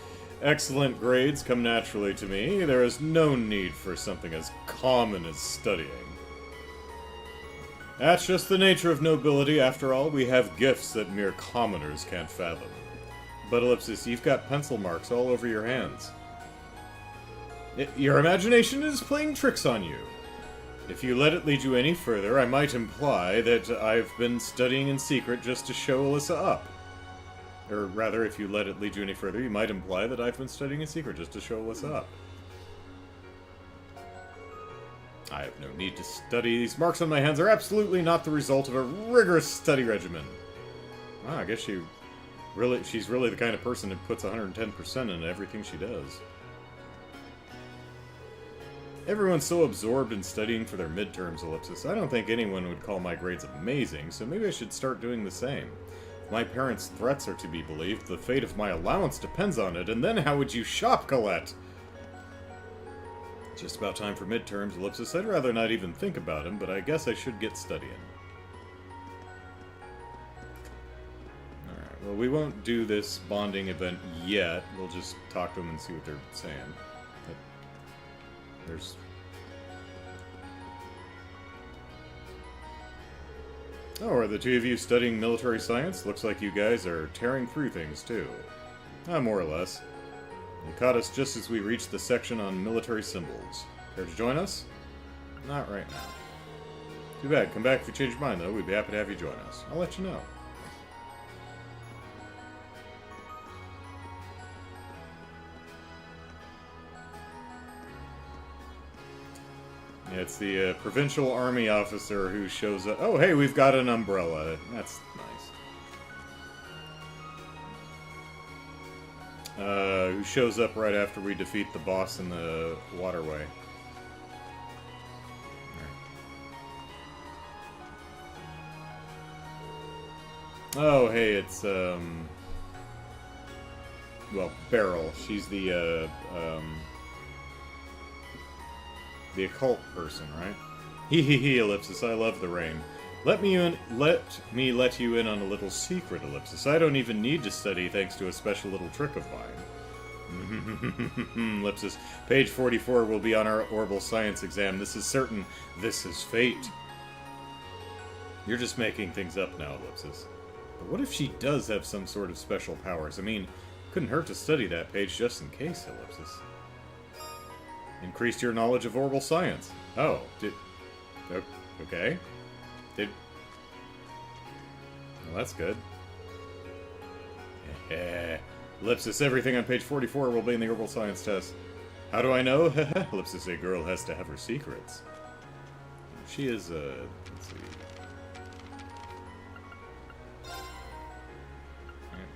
Excellent grades come naturally to me. There is no need for something as common as studying. That's just the nature of nobility. After all, we have gifts that mere commoners can't fathom. But, Ellipsis, you've got pencil marks all over your hands. Your imagination is playing tricks on you. If you let it lead you any further, I might imply that I've been studying in secret just to show Alyssa up. Or rather, if you let it lead you any further, you might imply that I've been studying in secret just to show Alyssa up. I have no need to study. These marks on my hands are absolutely not the result of a rigorous study regimen. Wow, I guess she's really the kind of person who puts 110% into everything she does. Everyone's so absorbed in studying for their midterms, Ellipsis. I don't think anyone would call my grades amazing, so maybe I should start doing the same. If my parents' threats are to be believed, the fate of my allowance depends on it, and then how would you shop, Colette? Just about time for midterms, Ellipsis. I'd rather not even think about him, but I guess I should get studying. Alright, well, we won't do this bonding event yet. We'll just talk to them and see what they're saying. But there's... Oh, are the two of you studying military science? Looks like you guys are tearing through things, too. More or less. You caught us just as we reached the section on military symbols. Care to join us? Not right now. Too bad. Come back if you change your mind, though. We'd be happy to have you join us. I'll let you know. Yeah, it's the provincial army officer who shows up. Oh, hey, we've got an umbrella. That's nice. Who shows up right after we defeat the boss in the waterway. Oh, hey, it's, well, Beryl. She's the occult person, right? Hee, Ellipsis, I love the rain. Let me let you in on a little secret, Ellipsis. I don't even need to study thanks to a special little trick of mine. Ellipsis, page 44 will be on our Orbital Science exam. This is certain. This is fate. You're just making things up now, Ellipsis. But what if she does have some sort of special powers? I mean, couldn't hurt to study that page just in case, Ellipsis. Increased your knowledge of Orbital Science. Oh, okay. Well, that's good. Ellipsis, everything on page 44 will be in the Orbital Science test. How do I know? Ellipsis, a girl has to have her secrets. She is, let's see.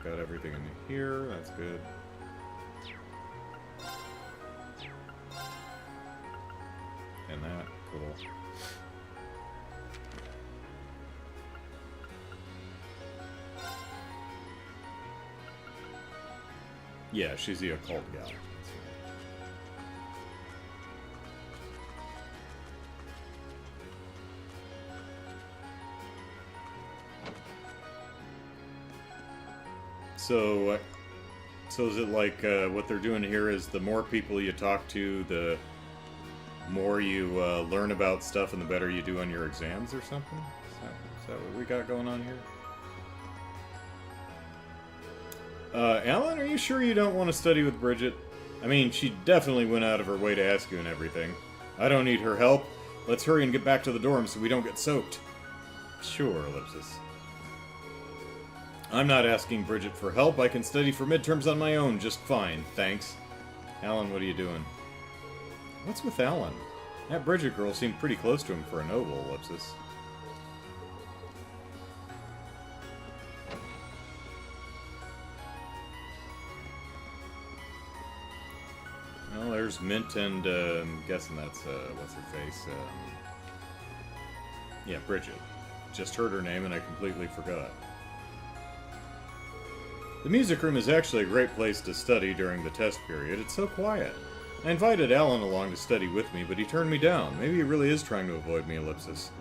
Got everything in here, that's good. And that, cool. Yeah, she's the occult gal. That's right. So is it like what they're doing here is the more people you talk to, the more you learn about stuff and the better you do on your exams or something? Is that what we got going on here? Alan, are you sure you don't want to study with Bridget? I mean, she definitely went out of her way to ask you and everything. I don't need her help. Let's hurry and get back to the dorm so we don't get soaked. Sure, Ellipsis. I'm not asking Bridget for help. I can study for midterms on my own just fine, thanks. Alan, what are you doing? What's with Alan? That Bridget girl seemed pretty close to him for a noble, Ellipsis. Well, there's Mint and, I'm guessing that's, what's her face? Yeah, Bridget. Just heard her name and I completely forgot. The music room is actually a great place to study during the test period. It's so quiet. I invited Alan along to study with me, but he turned me down. Maybe he really is trying to avoid me, Ellipsis.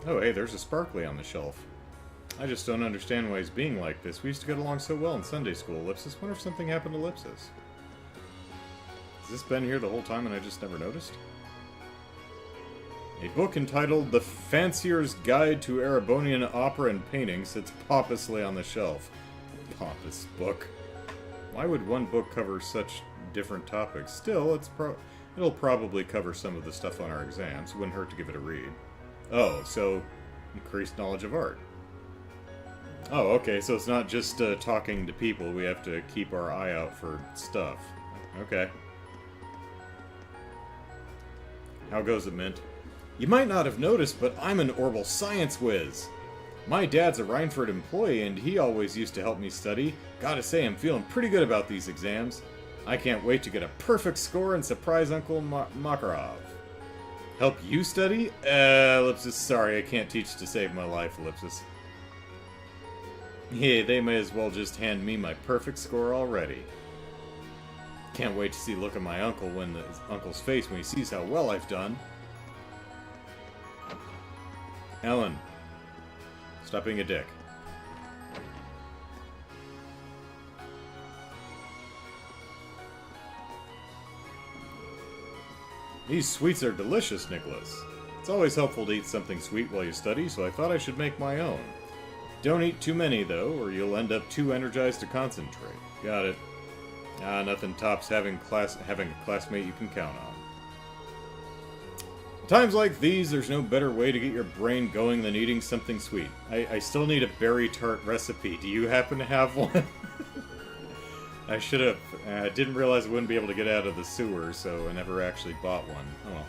Oh, hey, there's a sparkly on the shelf. I just don't understand why he's being like this. We used to get along so well in Sunday school, Ellipsis. Wonder if something happened to Ellipsis. Has this been here the whole time and I just never noticed? A book entitled The Fancier's Guide to Erebonian Opera and Painting sits pompously on the shelf. Pompous book. Why would one book cover such different topics? Still, it'll probably cover some of the stuff on our exams. Wouldn't hurt to give it a read. Oh, so increased knowledge of art. Oh, okay, so it's not just talking to people. We have to keep our eye out for stuff. Okay. How goes it, Mint? You might not have noticed, but I'm an Orbital Science whiz. My dad's a Reinford employee, and he always used to help me study. Gotta say, I'm feeling pretty good about these exams. I can't wait to get a perfect score and surprise Uncle Makarov. Help you study? Ellipsis, sorry, I can't teach to save my life, Ellipsis. Yeah, they may as well just hand me my perfect score already. Can't wait to see the look of my uncle's face when he sees how well I've done. Ellen, stop being a dick. These sweets are delicious, Nicholas. It's always helpful to eat something sweet while you study, so I thought I should make my own. Don't eat too many, though, or you'll end up too energized to concentrate. Got it. Nothing tops having a classmate you can count on. At times like these, there's no better way to get your brain going than eating something sweet. I still need a berry tart recipe. Do you happen to have one? I should have. I didn't realize I wouldn't be able to get out of the sewer, so I never actually bought one. Oh well.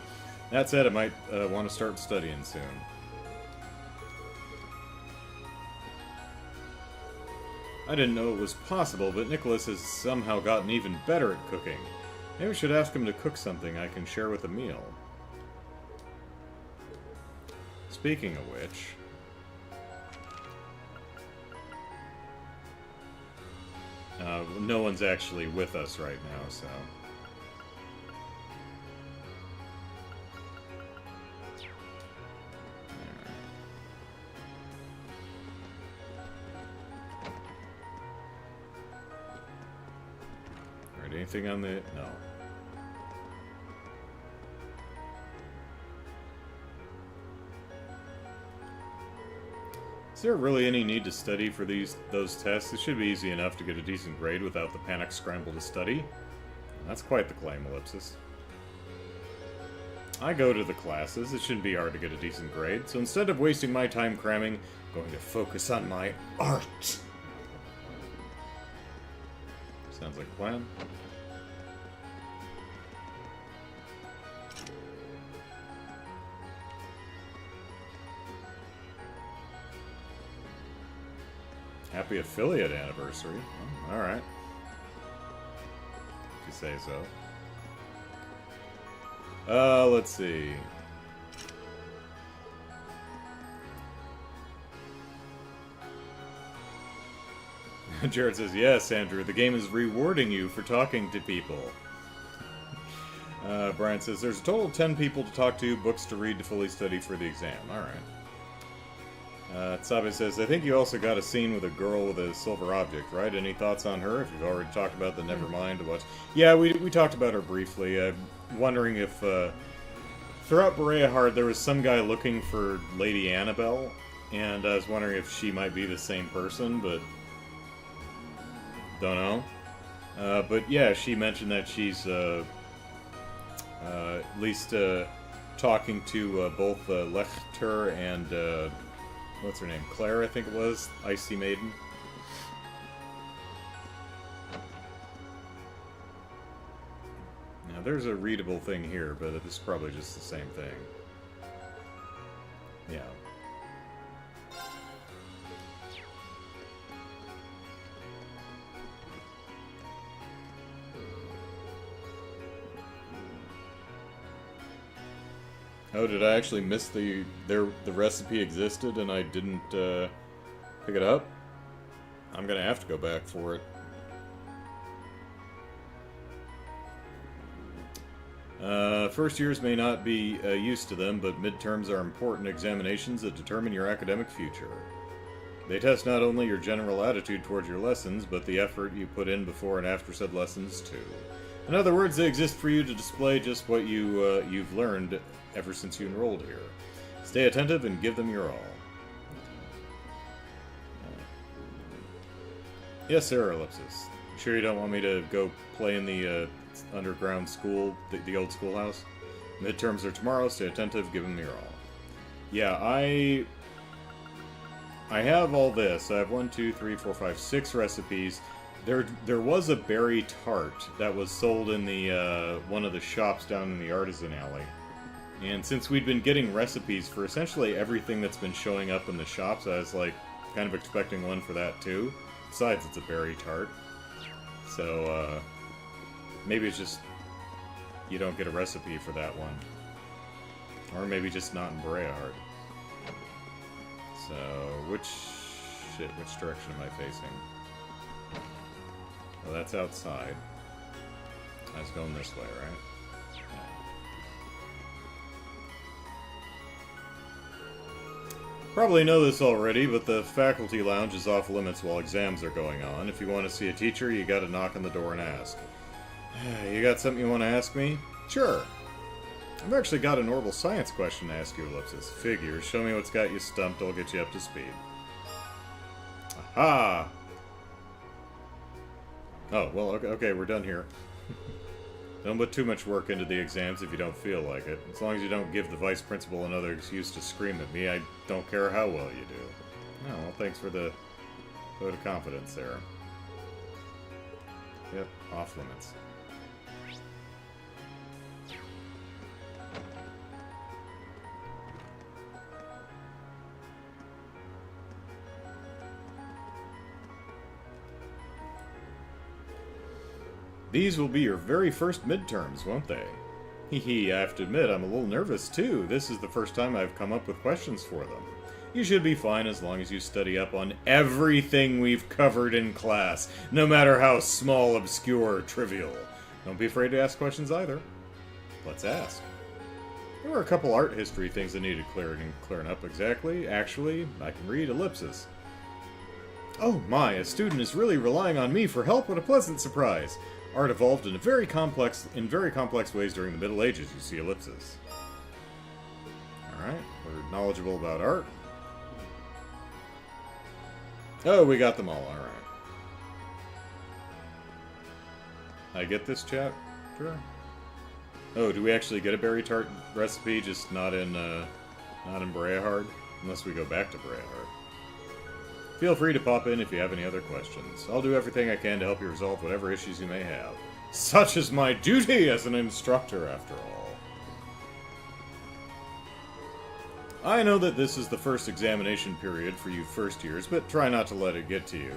That said, I might want to start studying soon. I didn't know it was possible, but Nicholas has somehow gotten even better at cooking. Maybe I should ask him to cook something I can share with a meal. Speaking of which... no one's actually with us right now, so... Alright, anything on the... No. Is there really any need to study for those tests? It should be easy enough to get a decent grade without the panic scramble to study. That's quite the claim, Ellipsis. I go to the classes. It shouldn't be hard to get a decent grade. So instead of wasting my time cramming, I'm going to focus on my art. Sounds like a plan. Happy affiliate anniversary. Oh, alright. If you say so. Let's see. Jared says, yes, Andrew, the game is rewarding you for talking to people. Brian says, there's a total of 10 people to talk to, books to read to fully study for the exam. Alright. Tsabe says, I think you also got a scene with a girl with a silver object, right? Any thoughts on her? If you've already talked about the Nevermind, what? Yeah, we talked about her briefly. I'm wondering if, throughout Berea there was some guy looking for Lady Annabelle, and I was wondering if she might be the same person, but don't know. But yeah, she mentioned that she's, at least, talking to, both, Lecter and, what's her name? Claire, I think it was. Icy Maiden. Now, there's a readable thing here, but this is probably just the same thing. Yeah. Oh, did I actually miss the recipe existed and I didn't pick it up? I'm gonna have to go back for it. First years may not be used to them, but midterms are important examinations that determine your academic future. They test not only your general attitude towards your lessons, but the effort you put in before and after said lessons too. In other words, they exist for you to display just what you've learned ever since you enrolled here. Stay attentive and give them your all. Yes, sir, Ellipsis. You sure you don't want me to go play in the underground school, the old schoolhouse? Midterms are tomorrow. Stay attentive. Give them your all. Yeah, I have all this. I have 1, 2, 3, 4, 5, 6 recipes. There was a berry tart that was sold in the one of the shops down in the artisan alley. And since we'd been getting recipes for essentially everything that's been showing up in the shops, I was like kind of expecting one for that too. Besides, it's a berry tart. So maybe it's just you don't get a recipe for that one. Or maybe just not in Brayard. So, which direction am I facing? Well, that's outside. I was going this way, right? Probably know this already, but the faculty lounge is off limits while exams are going on. If you want to see a teacher, you gotta knock on the door and ask. You got something you want to ask me? Sure. I've actually got an orbital science question to ask you, Ellipsis. Figures. Show me what's got you stumped, I'll get you up to speed. Aha! Oh, well, okay, we're done here. Don't put too much work into the exams if you don't feel like it. As long as you don't give the vice principal another excuse to scream at me, I don't care how well you do. Oh, well, thanks for the vote of confidence there. Yep, off limits. These will be your very first midterms, won't they? Hee, I have to admit, I'm a little nervous too. This is the first time I've come up with questions for them. You should be fine as long as you study up on everything we've covered in class, no matter how small, obscure, or trivial. Don't be afraid to ask questions either. Let's ask. There were a couple art history things that needed clearing up exactly. Actually, I can read ellipsis. Oh my, a student is really relying on me for help. What a pleasant surprise. Art evolved in very complex ways during the Middle Ages, you see ellipsis. Alright, we're knowledgeable about art. Oh, we got them all, alright. I get this, chat? Sure. Oh, do we actually get a berry tart recipe, just not in Brayhard? Unless we go back to Brayhard. Feel free to pop in if you have any other questions. I'll do everything I can to help you resolve whatever issues you may have. Such is my duty as an instructor, after all. I know that this is the first examination period for you first years, but try not to let it get to you.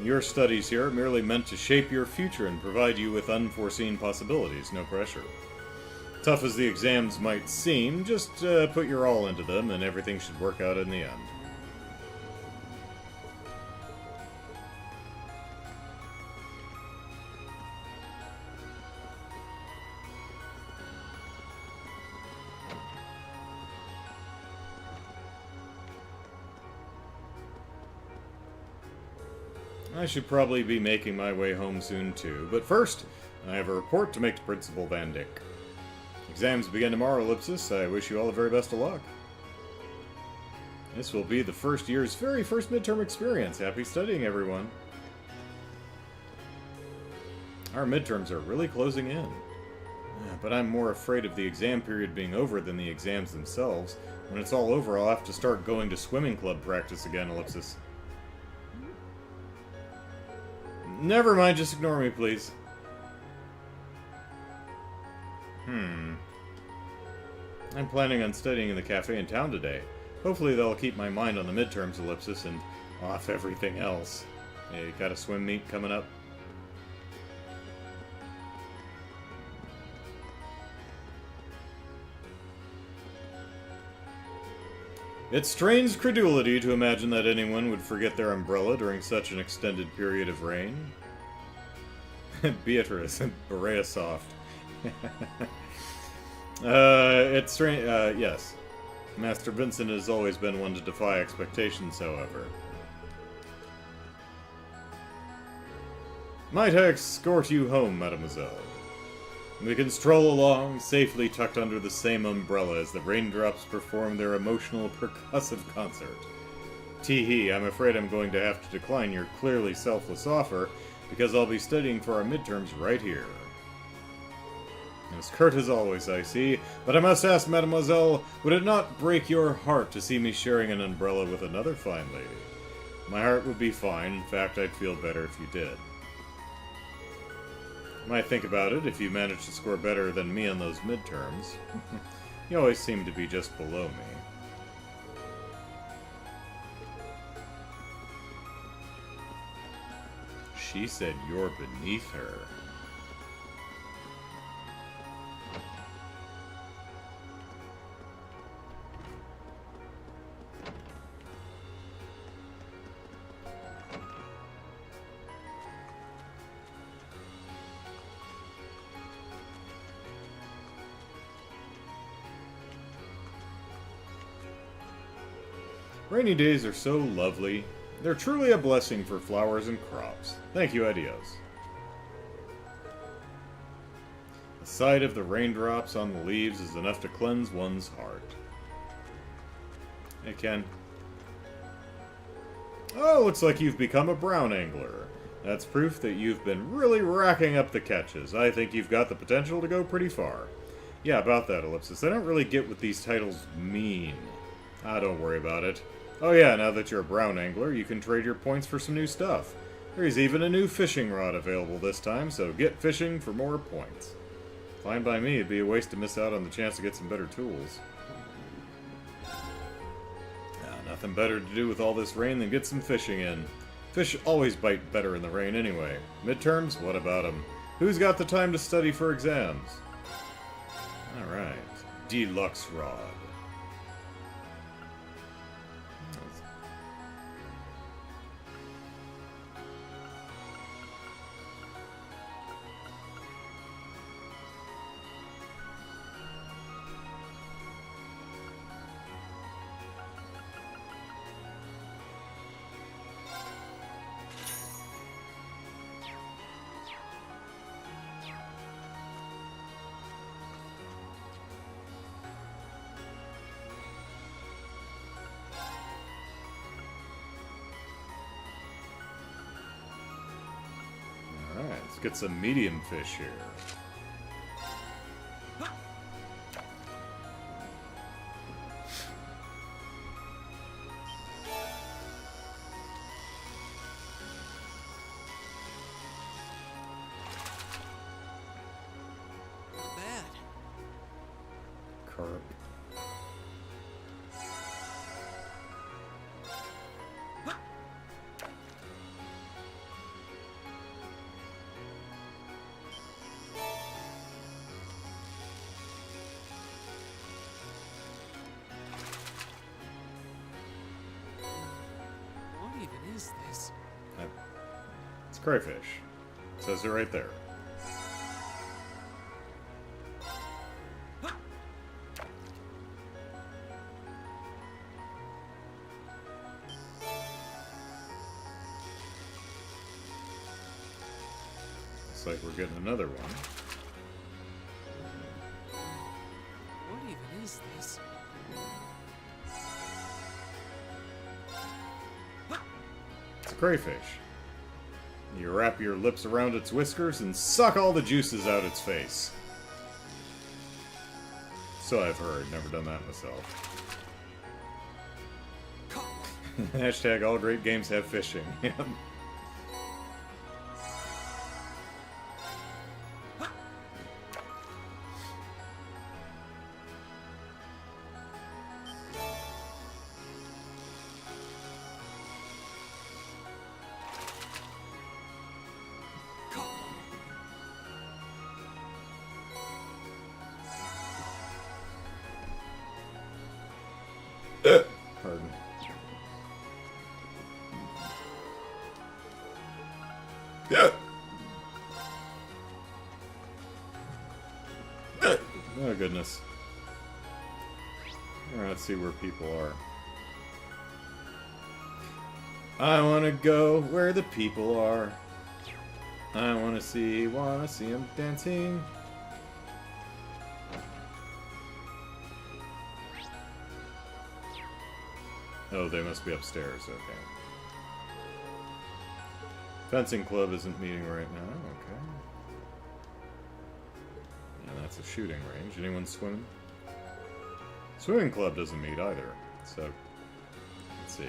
Your studies here are merely meant to shape your future and provide you with unforeseen possibilities, no pressure. Tough as the exams might seem, just put your all into them and everything should work out in the end. I should probably be making my way home soon too, but first, I have a report to make to Principal Van Dyck. Exams begin tomorrow, Ellipsis. I wish you all the very best of luck. This will be the first year's very first midterm experience. Happy studying, everyone. Our midterms are really closing in. But I'm more afraid of the exam period being over than the exams themselves. When it's all over, I'll have to start going to swimming club practice again, Ellipsis. Never mind, just ignore me, please. I'm planning on studying in the cafe in town today. Hopefully that'll keep my mind on the midterms, Ellipsis, and off everything else. Yeah, you got a swim meet coming up? It strains credulity to imagine that anyone would forget their umbrella during such an extended period of rain. Beatrice and Berea Soft. Yes. Master Vincent has always been one to defy expectations, however. Might I escort you home, mademoiselle? We can stroll along, safely tucked under the same umbrella as the raindrops perform their emotional percussive concert. Tee-hee, I'm afraid I'm going to have to decline your clearly selfless offer, because I'll be studying for our midterms right here. As curt as always, I see, but I must ask, mademoiselle, would it not break your heart to see me sharing an umbrella with another fine lady? My heart would be fine. In fact, I'd feel better if you did. Might think about it if you manage to score better than me on those midterms. You always seem to be just below me. She said you're beneath her. Rainy days are so lovely. They're truly a blessing for flowers and crops. Thank you, adios. The sight of the raindrops on the leaves is enough to cleanse one's heart. Hey, Ken. Oh, looks like you've become a brown angler. That's proof that you've been really racking up the catches. I think you've got the potential to go pretty far. Yeah, about that, Ellipsis. I don't really get what these titles mean. Don't worry about it. Oh yeah, now that you're a brown angler, you can trade your points for some new stuff. There's even a new fishing rod available this time, so get fishing for more points. Fine by me, it'd be a waste to miss out on the chance to get some better tools. Nothing better to do with all this rain than get some fishing in. Fish always bite better in the rain anyway. Midterms? What about them? Who's got the time to study for exams? Alright. Deluxe rod. Alright, let's get some medium fish here. Not bad. Carp. What even is this? It's crayfish. It says it right there. like we're getting another one. What even is this? It's a crayfish. You wrap your lips around its whiskers and suck all the juices out its face. So I've heard. Never done that myself. Hashtag all great games have fishing. Pardon. Yeah. Oh goodness. Alright, let's see where people are. I wanna go where the people are. I wanna see them dancing. Oh, they must be upstairs, okay. Fencing club isn't meeting right now, okay. And that's a shooting range. Anyone swimming? Swimming club doesn't meet either, so let's see.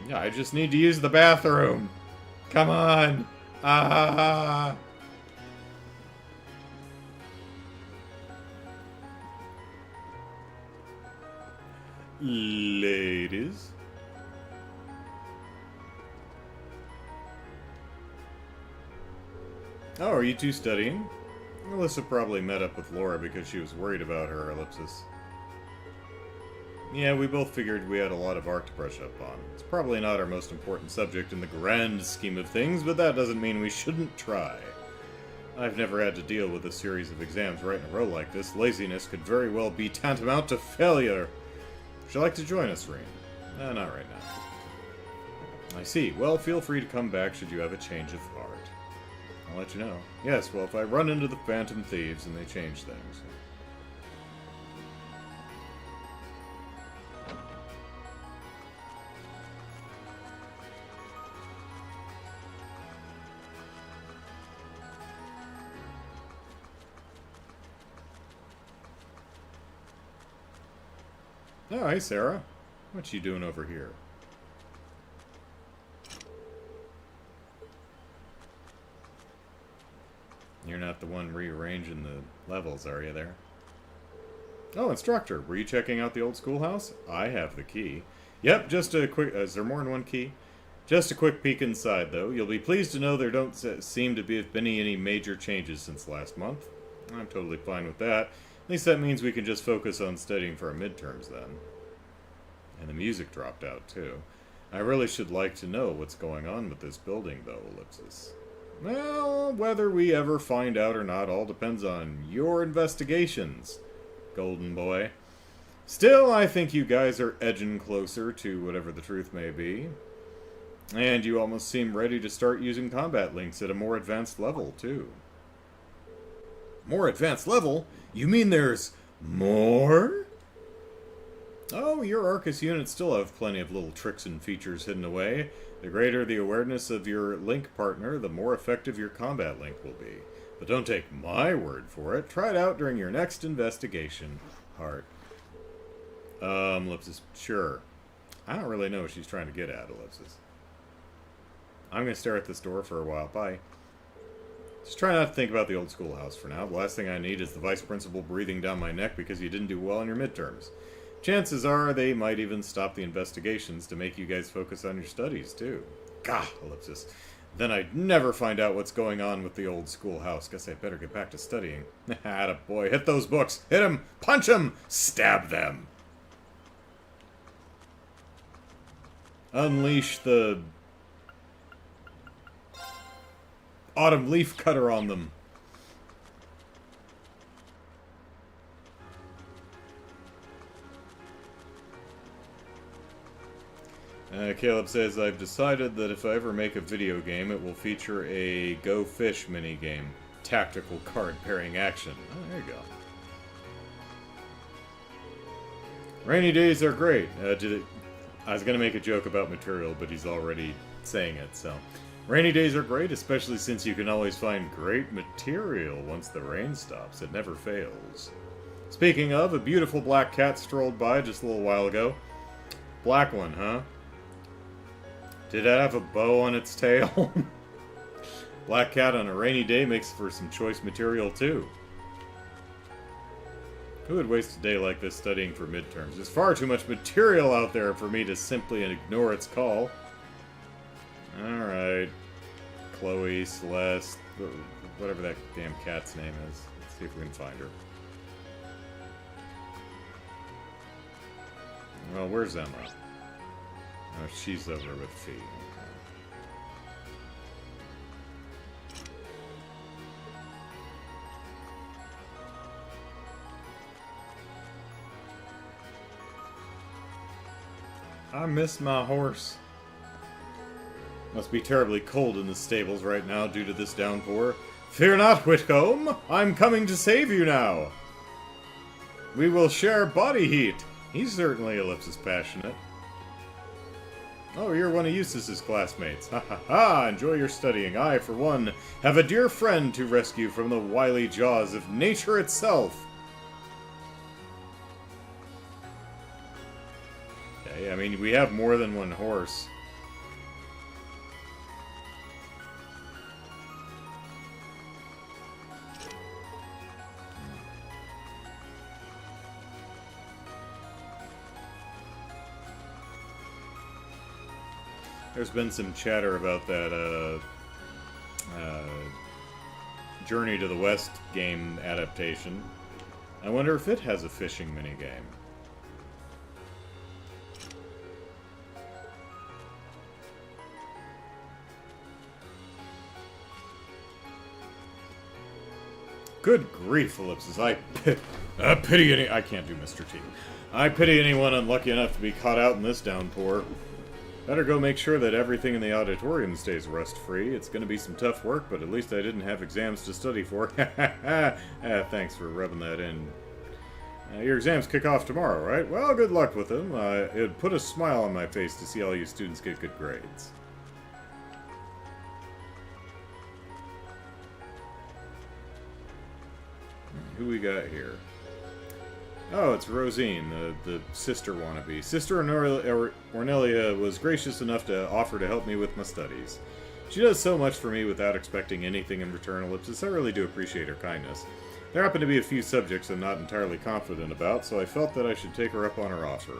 Yeah, I just need to use the bathroom. Come on! Ah! Ladies. Oh, are you two studying? Alyssa probably met up with Laura because she was worried about her ellipsis. Yeah, we both figured we had a lot of art to brush up on. It's probably not our most important subject in the grand scheme of things, but that doesn't mean we shouldn't try. I've never had to deal with a series of exams right in a row like this. Laziness could very well be tantamount to failure. Would you like to join us, Reen? Not right now. I see. Well, feel free to come back should you have a change of heart. I'll let you know. Yes, well, if I run into the Phantom Thieves and they change things. Oh, hey, Sarah. What you doing over here? You're not the one rearranging the levels, are you there? Oh, instructor. Were you checking out the old schoolhouse? I have the key. Yep, just a quick... is there more than one key? Just a quick peek inside, though. You'll be pleased to know there don't seem to have been any major changes since last month. I'm totally fine with that. At least that means we can just focus on studying for our midterms then. And the music dropped out, too. I really should like to know what's going on with this building, though, Ellipsis. Well, whether we ever find out or not all depends on your investigations, Golden Boy. Still, I think you guys are edging closer to whatever the truth may be. And you almost seem ready to start using combat links at a more advanced level, too. More advanced level? You mean there's more? Oh, your Arcus units still have plenty of little tricks and features hidden away. The greater the awareness of your link partner, the more effective your combat link will be. But don't take my word for it. Try it out during your next investigation. Heart. Ellipsis. Sure. I don't really know what she's trying to get at, Ellipsis. I'm going to stare at this door for a while. Bye. Just try not to think about the old schoolhouse for now. The last thing I need is the vice principal breathing down my neck because you didn't do well in your midterms. Chances are they might even stop the investigations to make you guys focus on your studies, too. Gah, Ellipsis. Then I'd never find out what's going on with the old schoolhouse. Guess I better get back to studying. Attaboy. Hit those books. Hit 'em. Punch 'em. Stab them. Unleash the autumn leaf cutter on them. Caleb says, I've decided that if I ever make a video game, it will feature a Go Fish minigame. Tactical card pairing action. Oh, there you go. Rainy days are great. I was going to make a joke about material, but he's already saying it, so. Rainy days are great, especially since you can always find great material once the rain stops. It never fails. Speaking of, a beautiful black cat strolled by just a little while ago. Black one, huh? Did it have a bow on its tail? Black cat on a rainy day makes for some choice material, too. Who would waste a day like this studying for midterms? There's far too much material out there for me to simply ignore its call. Alright. Chloe, Celeste, whatever that damn cat's name is. Let's see if we can find her. Well, where's Emma? Oh, she's over with Fee. I miss my horse. Must be terribly cold in the stables right now due to this downpour. Fear not, Whitcomb! I'm coming to save you now! We will share body heat! He's certainly Ellipsis passionate. Oh, you're one of Eustace's classmates. Ha ha ha! Enjoy your studying. I, for one, have a dear friend to rescue from the wily jaws of nature itself. Okay, I mean, we have more than one horse. There's been some chatter about that Journey to the West game adaptation. I wonder if it has a fishing minigame. Good grief, Ellipsis. I pity any... I can't do Mr. T. I pity anyone unlucky enough to be caught out in this downpour. Better go make sure that everything in the auditorium stays rust-free. It's gonna be some tough work, but at least I didn't have exams to study for. Thanks for rubbing that in. Your exams kick off tomorrow, right? Well, good luck with them. It'd put a smile on my face to see all you students get good grades. Who we got here? Oh, it's Rosine, the sister wannabe. Sister Ornelia was gracious enough to offer to help me with my studies. She does so much for me without expecting anything in return, Ellipsis. I really do appreciate her kindness. There happen to be a few subjects I'm not entirely confident about, so I felt that I should take her up on her offer.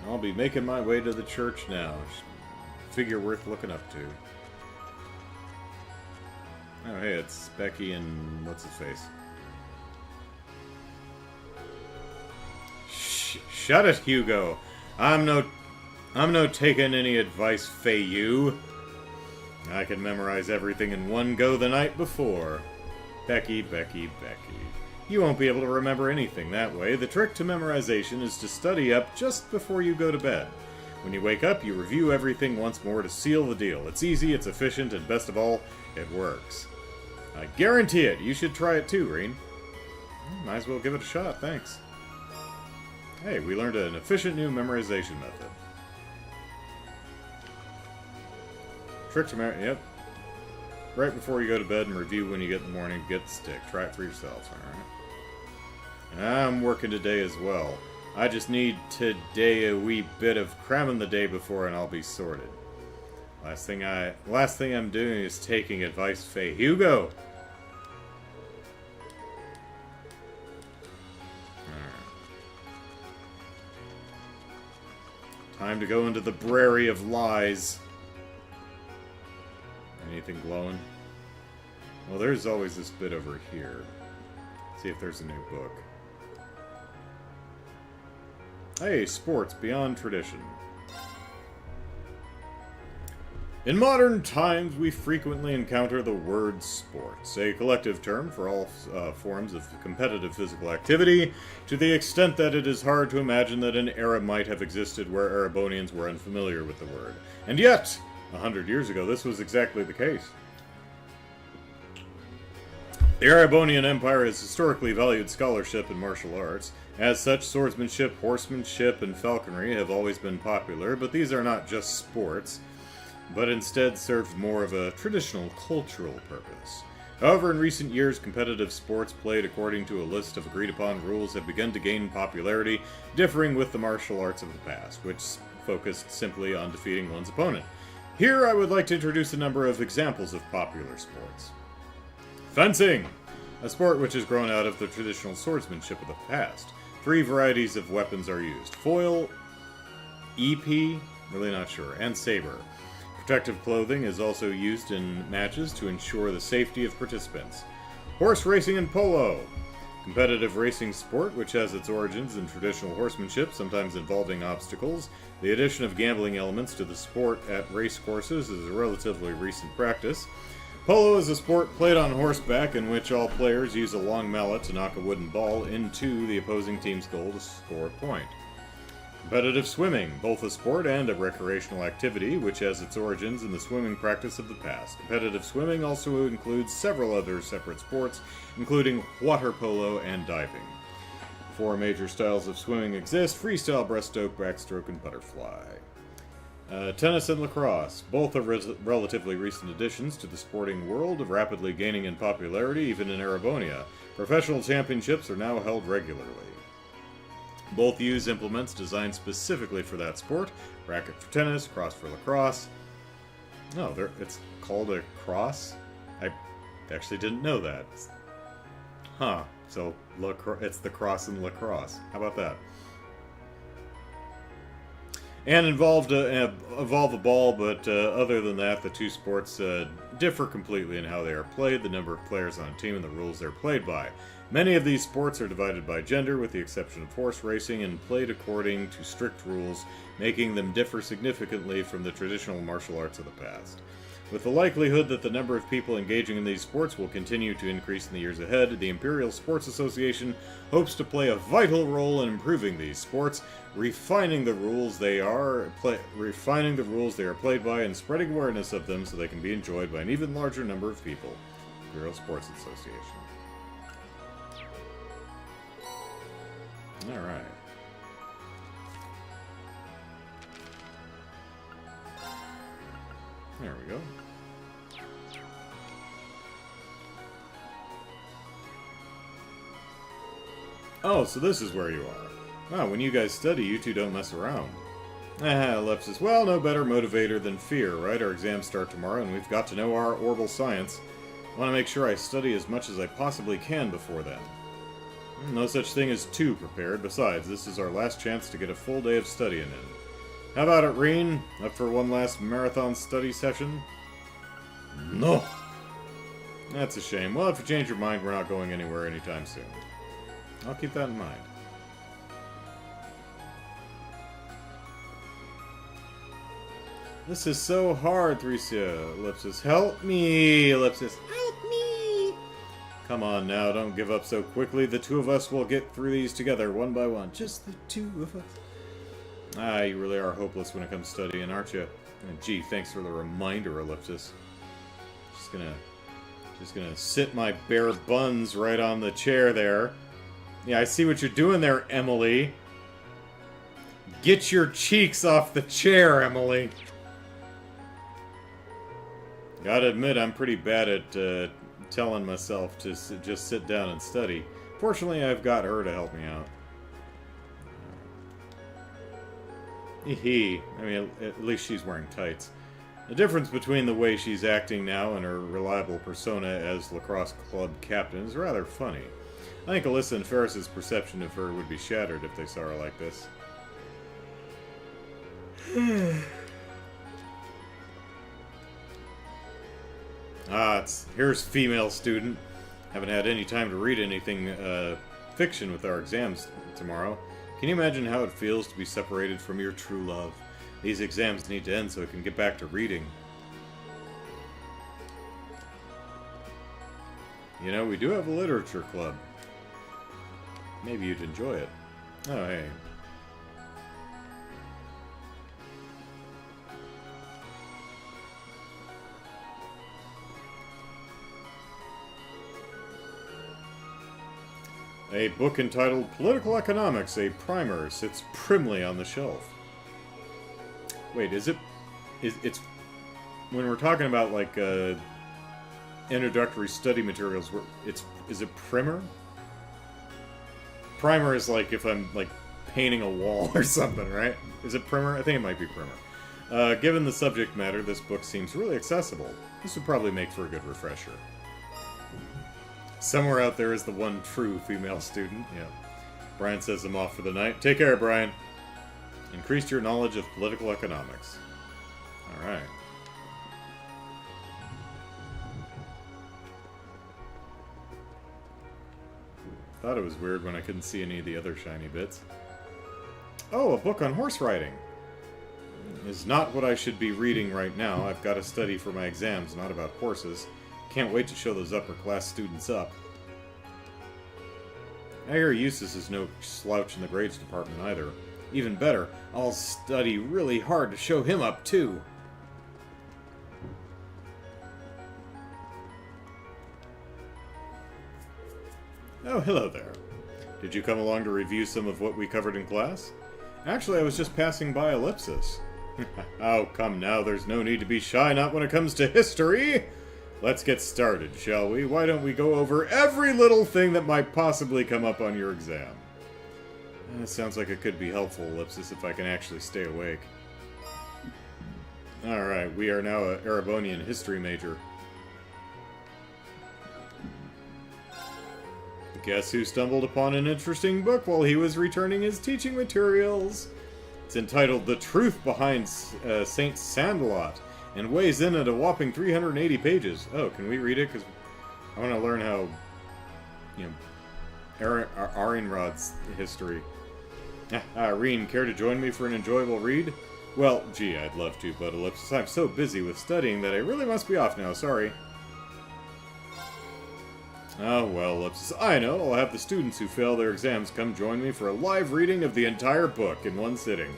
I'll be making my way to the church now. Figure worth looking up to. Oh, hey, it's Becky and what's-his-face. Shut it, Hugo. I'm no taking any advice, Fei-Yu. I can memorize everything in one go the night before. Becky, Becky, Becky. You won't be able to remember anything that way. The trick to memorization is to study up just before you go to bed. When you wake up, you review everything once more to seal the deal. It's easy, it's efficient, and best of all, it works. I guarantee it. You should try it too, Reen. Might as well give it a shot, thanks. Hey, we learned an efficient new memorization method. Trick to yep. Right before you go to bed and review when you get in the morning, get the stick. Try it for yourself, alright? I'm working today as well. I just need today a wee bit of cramming the day before and I'll be sorted. Last thing I'm doing is taking advice, Faye. Hugo! Time to go into the Brary of Lies. Anything glowing? Well, there's always this bit over here. Let's see if there's a new book. Hey, sports beyond tradition. In modern times, we frequently encounter the word sports, a collective term for all forms of competitive physical activity, to the extent that it is hard to imagine that an era might have existed where Erebonians were unfamiliar with the word. And yet, 100 years ago, this was exactly the case. The Erebonian Empire has historically valued scholarship and martial arts. As such, swordsmanship, horsemanship, and falconry have always been popular, but these are not just sports, but instead served more of a traditional cultural purpose. However, in recent years, competitive sports played according to a list of agreed-upon rules have begun to gain popularity, differing with the martial arts of the past, which focused simply on defeating one's opponent. Here, I would like to introduce a number of examples of popular sports. Fencing! A sport which has grown out of the traditional swordsmanship of the past. 3 varieties of weapons are used. Foil, EP, really not sure, and saber. Protective clothing is also used in matches to ensure the safety of participants. Horse racing and polo. Competitive racing sport, which has its origins in traditional horsemanship, sometimes involving obstacles. The addition of gambling elements to the sport at race courses is a relatively recent practice. Polo is a sport played on horseback in which all players use a long mallet to knock a wooden ball into the opposing team's goal to score a point. Competitive swimming, both a sport and a recreational activity, which has its origins in the swimming practice of the past. Competitive swimming also includes several other separate sports, including water polo and diving. 4 major styles of swimming exist: freestyle, breaststroke, backstroke, and butterfly. Tennis and lacrosse, both are relatively recent additions to the sporting world, rapidly gaining in popularity even in Erebonia. Professional championships are now held regularly. Both use implements designed specifically for that sport. Racket for tennis, cross for lacrosse. No, it's called a cross? I actually didn't know that. Huh. So, it's the cross in lacrosse. How about that? And evolve a ball, but other than that, the 2 sports differ completely in how they are played, the number of players on a team, and the rules they're played by. Many of these sports are divided by gender, with the exception of horse racing, and played according to strict rules, making them differ significantly from the traditional martial arts of the past. With the likelihood that the number of people engaging in these sports will continue to increase in the years ahead, the Imperial Sports Association hopes to play a vital role in improving these sports, refining the rules they are played by, and spreading awareness of them so they can be enjoyed by an even larger number of people. Imperial Sports Association. Alright. There we go. Oh, so this is where you are. Wow, when you guys study, you two don't mess around. Ellipsis. Well, no better motivator than fear, right? Our exams start tomorrow, and we've got to know our orbital science. I want to make sure I study as much as I possibly can before then. No such thing as too prepared. Besides, this is our last chance to get a full day of studying in. How about it, Reen? Up for one last marathon study session? No! That's a shame. Well, if you change your mind, we're not going anywhere anytime soon. I'll keep that in mind. This is so hard, Thresia. Ellipsis. Help me! Ellipsis. Help me! Come on now, don't give up so quickly. The 2 of us will get through these together, one by one. Just the 2 of us. Ah, you really are hopeless when it comes to studying, aren't you? And gee, thanks for the reminder, Ellipsis. Just gonna sit my bare buns right on the chair there. Yeah, I see what you're doing there, Emily. Get your cheeks off the chair, Emily. Gotta admit, I'm pretty bad at telling myself to just sit down and study. Fortunately, I've got her to help me out. Hee. I mean, at least she's wearing tights. The difference between the way she's acting now and her reliable persona as lacrosse club captain is rather funny. I think Alyssa and Ferris's perception of her would be shattered if they saw her like this. Here's female student. Haven't had any time to read anything fiction with our exams tomorrow. Can you imagine how it feels to be separated from your true love? These exams need to end so I can get back to reading. You know, we do have a literature club. Maybe you'd enjoy it. Oh, hey. A book entitled Political Economics, a primer, sits primly on the shelf. Wait, it's when we're talking about like introductory study materials, is it primer? Primer is like if I'm like painting a wall or something, right? Is it primer? I think it might be primer. Given the subject matter, this book seems really accessible. This would probably make for a good refresher. Somewhere out there is the one true female student. Yeah. Brian says I'm off for the night. Take care, Brian. Increased your knowledge of political economics. Alright. Thought it was weird when I couldn't see any of the other shiny bits. Oh, a book on horse riding. Is not what I should be reading right now. I've got to study for my exams, not about horses. Can't wait to show those upper-class students up. I hear Eustace is no slouch in the grades department either. Even better, I'll study really hard to show him up, too. Oh, hello there. Did you come along to review some of what we covered in class? Actually, I was just passing by Ellipsis. Oh, come now, there's no need to be shy, not when it comes to history! Let's get started, shall we? Why don't we go over every little thing that might possibly come up on your exam? It sounds like it could be helpful, Ellipsis, if I can actually stay awake. Alright, we are now a Erebonian history major. Guess who stumbled upon an interesting book while he was returning his teaching materials? It's entitled The Truth Behind Saint Sandalot, and weighs in at a whopping 380 pages. Oh, can we read it? Because I want to learn how, you know, Arianrod's history. Reen, care to join me for an enjoyable read? Well, gee, I'd love to, but Ellipsis, I'm so busy with studying that I really must be off now, sorry. Oh, well, Ellipsis, I know. I'll have the students who fail their exams come join me for a live reading of the entire book in one sitting.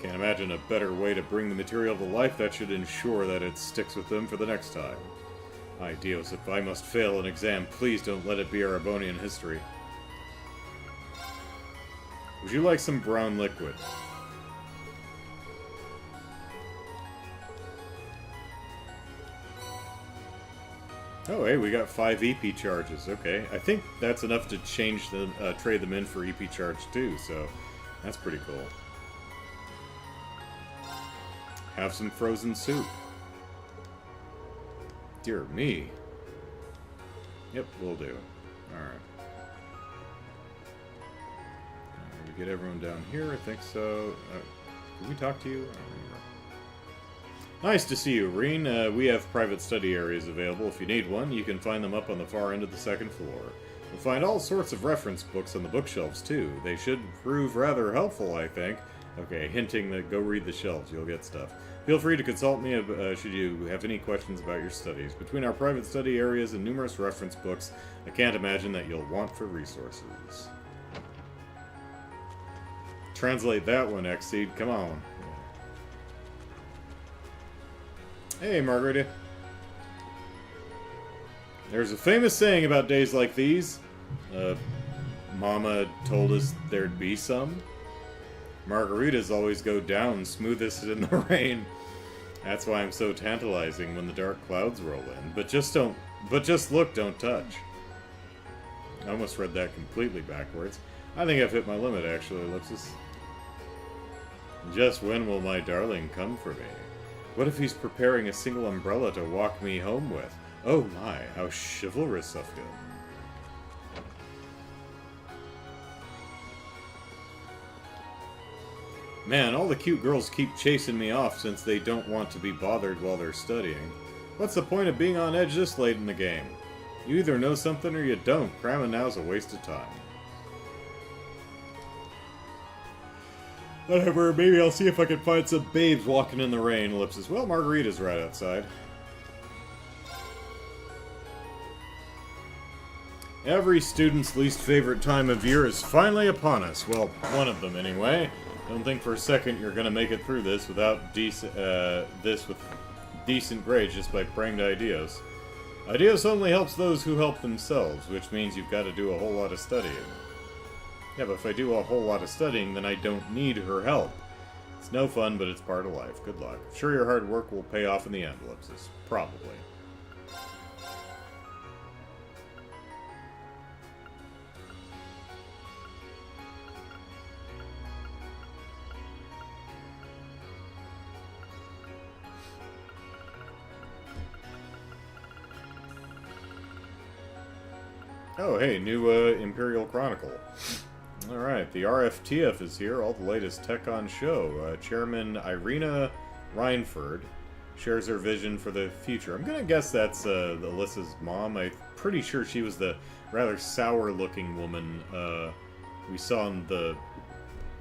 Can't imagine a better way to bring the material to life that should ensure that it sticks with them for the next time. Ay, Dios, if I must fail an exam, please don't let it be Erebonian history. Would you like some brown liquid? Oh, hey, we got 5 EP charges. Okay, I think that's enough to change the trade them in for EP charge too. So that's pretty cool. Have some frozen soup. Dear me. Yep, will do. All right. We get everyone down here. I think so. Can we talk to you? Nice to see you, Reen. We have private study areas available. If you need one, you can find them up on the far end of the second floor. You'll find all sorts of reference books on the bookshelves, too. They should prove rather helpful, I think. Okay, hinting that go read the shelves. You'll get stuff. Feel free to consult me should you have any questions about your studies. Between our private study areas and numerous reference books, I can't imagine that you'll want for resources. Translate that one, Xseed. Come on. Hey, Margarita. There's a famous saying about days like these. Mama told us there'd be some. Margaritas always go down smoothest in the rain. That's why I'm so tantalizing when the dark clouds roll in. But just look, don't touch. I almost read that completely backwards. I think I've hit my limit, actually, Ellipsis. Just when will my darling come for me? What if he's preparing a single umbrella to walk me home with? Oh my, how chivalrous of him. Man, all the cute girls keep chasing me off since they don't want to be bothered while they're studying. What's the point of being on edge this late in the game? You either know something or you don't. Cramming now's a waste of time. Whatever, maybe I'll see if I can find some babes walking in the rain, Ellipsis. Well, Margarita's right outside. Every student's least favorite time of year is finally upon us. Well, one of them anyway. Don't think for a second you're gonna make it through this without with decent grades just by praying to Ideos. Ideos only helps those who help themselves, which means you've got to do a whole lot of studying. Yeah, but if I do a whole lot of studying, then I don't need her help. It's no fun, but it's part of life. Good luck. I'm sure your hard work will pay off in the end, Ellipsis. Probably. Oh, hey, new Imperial Chronicle. Alright, the RFTF is here, all the latest tech on show. Chairman Irina Reinford shares her vision for the future. I'm gonna guess that's Alyssa's mom. I'm pretty sure she was the rather sour-looking woman we saw in the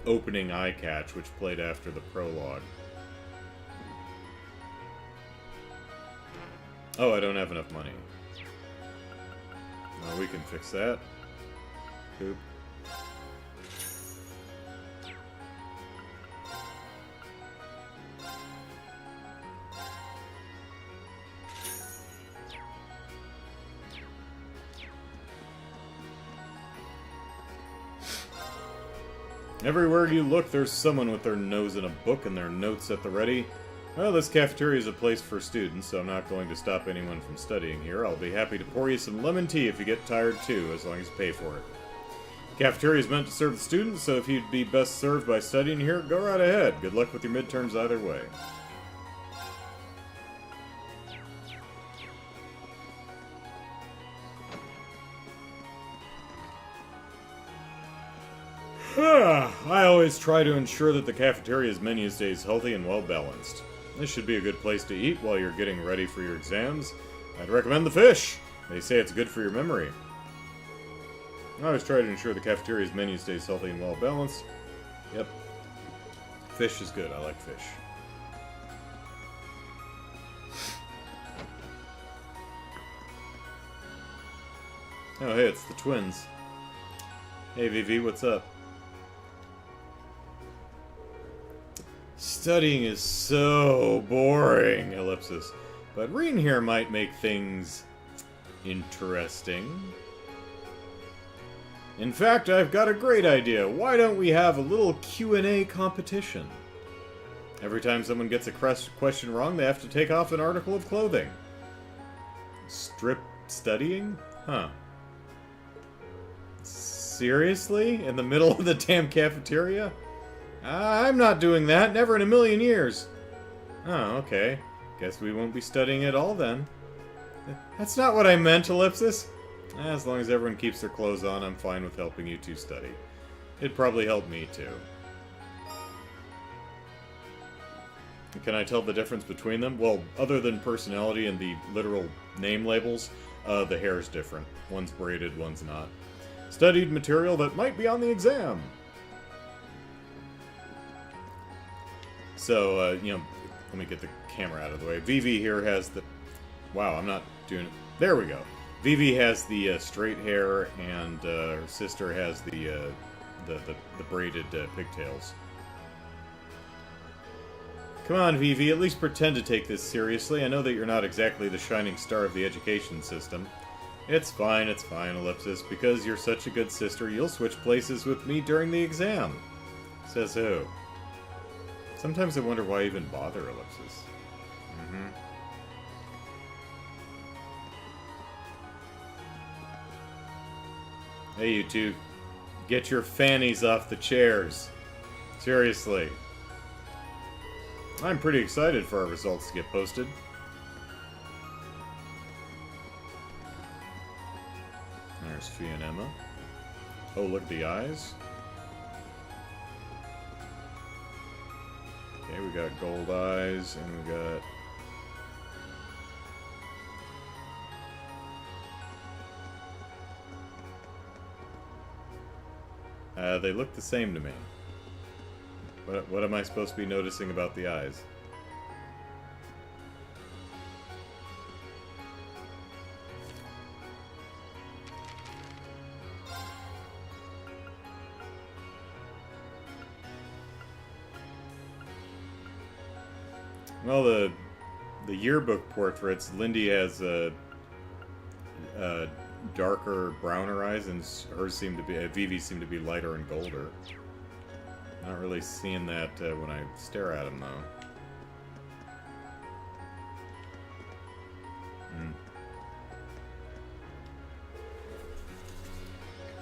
opening eye catch, which played after the prologue. Oh, I don't have enough money. Oh, we can fix that. Coop. Everywhere you look, there's someone with their nose in a book and their notes at the ready. Well, this cafeteria is a place for students, so I'm not going to stop anyone from studying here. I'll be happy to pour you some lemon tea if you get tired too, as long as you pay for it. The cafeteria is meant to serve the students, so if you'd be best served by studying here, go right ahead. Good luck with your midterms either way. I always try to ensure that the cafeteria's menu stays healthy and well balanced. This should be a good place to eat while you're getting ready for your exams. I'd recommend the fish. They say it's good for your memory. I always try to ensure the cafeteria's menu stays healthy and well balanced. Yep. Fish is good. I like fish. Oh, hey, it's the twins. Hey, Vivi, what's up? Studying is so boring, ellipsis. But reading here might make things interesting. In fact, I've got a great idea. Why don't we have a little Q&A competition? Every time someone gets a question wrong, they have to take off an article of clothing. Strip studying? Huh. Seriously? In the middle of the damn cafeteria? I'm not doing that. Never in a million years. Oh, okay. Guess we won't be studying at all then. That's not what I meant, ellipsis. As long as everyone keeps their clothes on, I'm fine with helping you two study. It'd probably help me too. Can I tell the difference between them? Well, other than personality and the literal name labels, the hair's different. One's braided, one's not. Studied material that might be on the exam. So, you know, let me get the camera out of the way. Vivi here has the... Wow, I'm not doing it. There we go. Vivi has the straight hair, and her sister has the braided pigtails. Come on, Vivi, at least pretend to take this seriously. I know that you're not exactly the shining star of the education system. It's fine, ellipsis. Because you're such a good sister, you'll switch places with me during the exam. Says who? Sometimes I wonder why even bother, ellipsis. Hey, you two. Get your fannies off the chairs. Seriously. I'm pretty excited for our results to get posted. There's Fee and Emma. Oh, look at the eyes. Okay, we got gold eyes, and we got... they look the same to me. What am I supposed to be noticing about the eyes? Well, the yearbook portraits, Lindy has darker, browner eyes, and hers seem to be, Vivi's seem to be lighter and golder. Not really seeing that when I stare at them, though.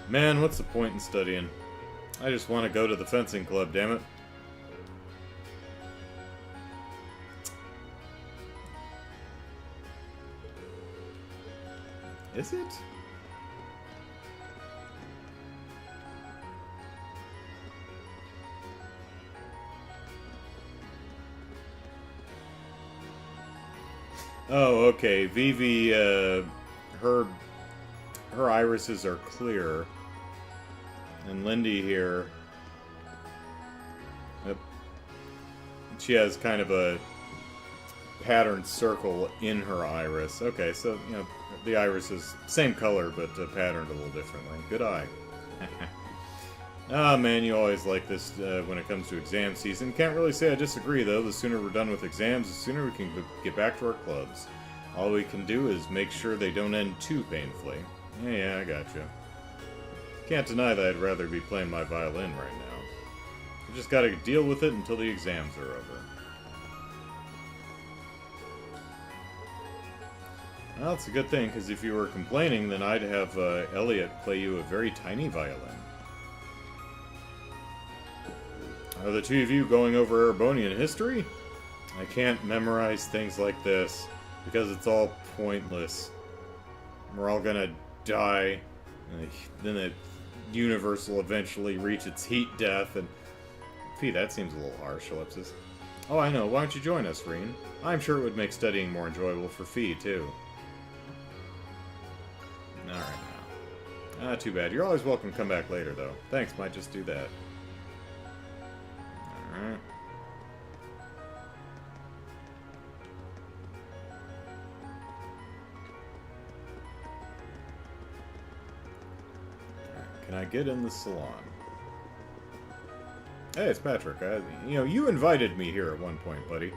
Man, what's the point in studying? I just want to go to the fencing club, damn it. Is it? Oh, okay. Vivi, her irises are clear. And Lindy here, she has kind of a patterned circle in her iris. Okay, so, you know, the iris is same color, but patterned a little differently. Good eye. Ah, man, you always like this when it comes to exam season. Can't really say I disagree, though. The sooner we're done with exams, the sooner we can get back to our clubs. All we can do is make sure they don't end too painfully. Yeah, I gotcha. Can't deny that I'd rather be playing my violin right now. I've just got to deal with it until the exams are over. Well, it's a good thing, because if you were complaining, then I'd have Elliot play you a very tiny violin. Are the two of you going over Erebonian history? I can't memorize things like this, because it's all pointless. We're all gonna die, and then the universe will eventually reach its heat death, and... Phew, that seems a little harsh, Ellipsis. Oh, I know. Why don't you join us, Reen? I'm sure it would make studying more enjoyable for Fee, too. Alright, now. Ah, too bad. You're always welcome to come back later, though. Thanks, might just do that. Alright. Can I get in the salon? Hey, it's Patrick. You invited me here at one point, buddy.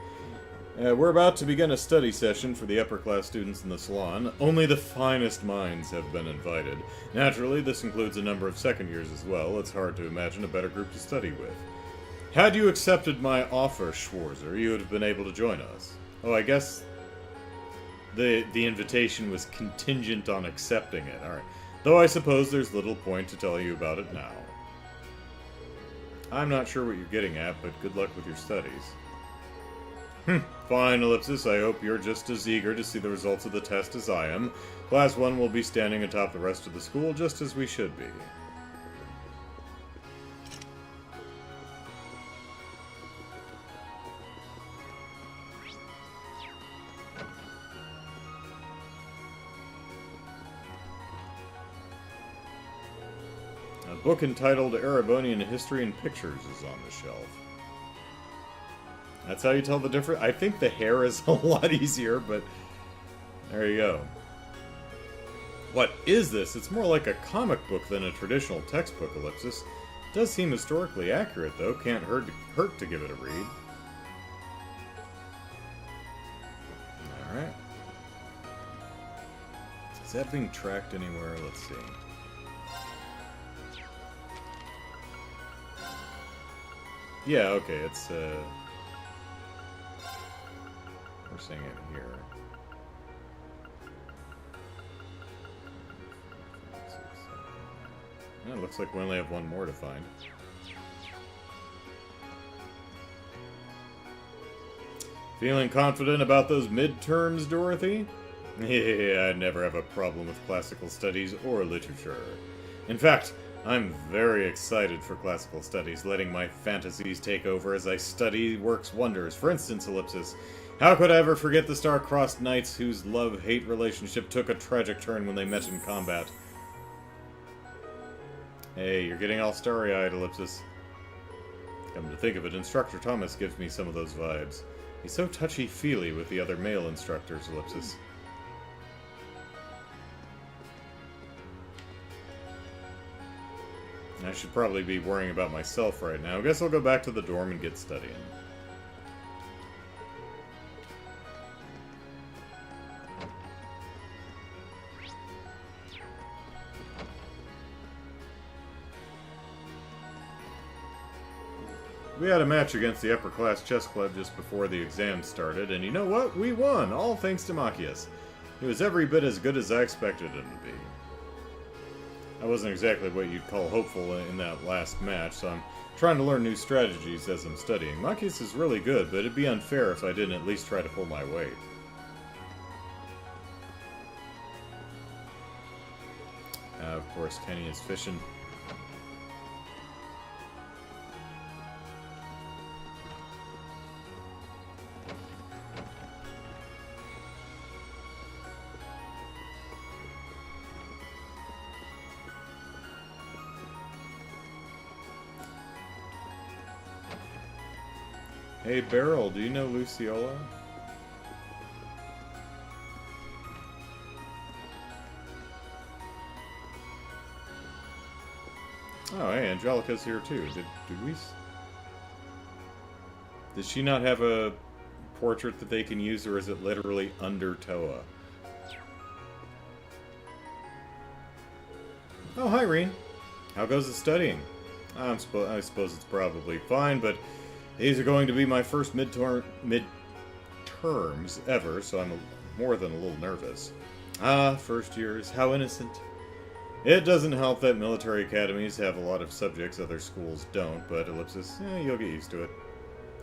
We're about to begin a study session for the upper-class students in the salon. Only the finest minds have been invited. Naturally, this includes a number of second years as well. It's hard to imagine a better group to study with. Had you accepted my offer, Schwarzer, you would have been able to join us. Oh, I guess the invitation was contingent on accepting it. Alright. Though I suppose there's little point to tell you about it now. I'm not sure what you're getting at, but good luck with your studies. Fine, Ellipsis. I hope you're just as eager to see the results of the test as I am. Class 1 will be standing atop the rest of the school, just as we should be. A book entitled Erebonian History and Pictures is on the shelf. That's how you tell the difference. I think the hair is a lot easier, but there you go. What is this? It's more like a comic book than a traditional textbook, Ellipsis. Does seem historically accurate, though. Can't hurt to give it a read. Alright. Is that being tracked anywhere? Let's see. Yeah, okay, it's, we're seeing it here. It looks like we only have one more to find. Feeling confident about those midterms, Dorothy? Yeah, I never have a problem with classical studies or literature. In fact, I'm very excited for classical studies, letting my fantasies take over as I study works wonders. For instance, Ellipsis, how could I ever forget the star-crossed knights whose love-hate relationship took a tragic turn when they met in combat? Hey, you're getting all starry-eyed, Ellipsis. Come to think of it, Instructor Thomas gives me some of those vibes. He's so touchy-feely with the other male instructors, Ellipsis. I should probably be worrying about myself right now. I guess I'll go back to the dorm and get studying. We had a match against the upper class chess club just before the exam started, and you know what? We won, all thanks to Machias. He was every bit as good as I expected him to be. I wasn't exactly what you'd call hopeful in that last match, so I'm trying to learn new strategies as I'm studying. Machias is really good, but it'd be unfair if I didn't at least try to pull my weight. Of course, Kenny is fishing. Hey, Beryl, do you know Luciola? Oh, hey, Angelica's here too. Did we... Does she not have a portrait that they can use, or is it literally under Toa? Oh, hi, Reen. How goes the studying? I suppose it's probably fine, but these are going to be my first midterms ever, so I'm more than a little nervous. Ah, first years, how innocent. It doesn't help that military academies have a lot of subjects other schools don't, but ellipsis, you'll get used to it.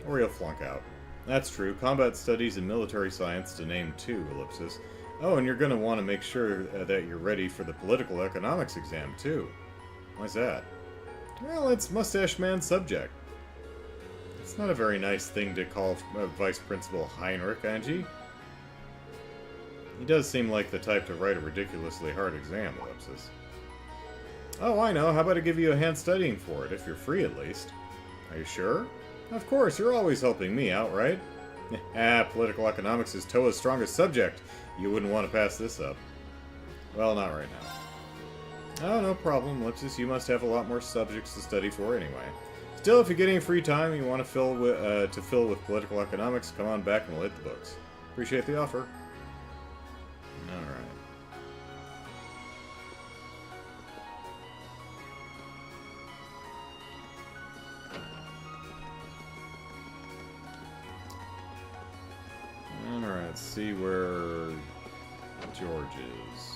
Or you'll flunk out. That's true, combat studies and military science to name two, ellipsis. Oh, and you're going to want to make sure that you're ready for the political economics exam, too. Why's that? Well, it's Mustache Man's subject. It's not a very nice thing to call Vice Principal Heinrich, Angie. He does seem like the type to write a ridiculously hard exam, ellipsis. Oh, I know. How about I give you a hand studying for it, if you're free at least? Are you sure? Of course, you're always helping me out, right? Political economics is Toa's strongest subject. You wouldn't want to pass this up. Well, not right now. Oh, no problem, ellipsis. You must have a lot more subjects to study for anyway. Still, if you're getting free time you want to fill with political economics, come on back and we'll hit the books. Appreciate the offer. Alright. Alright, let's see where George is.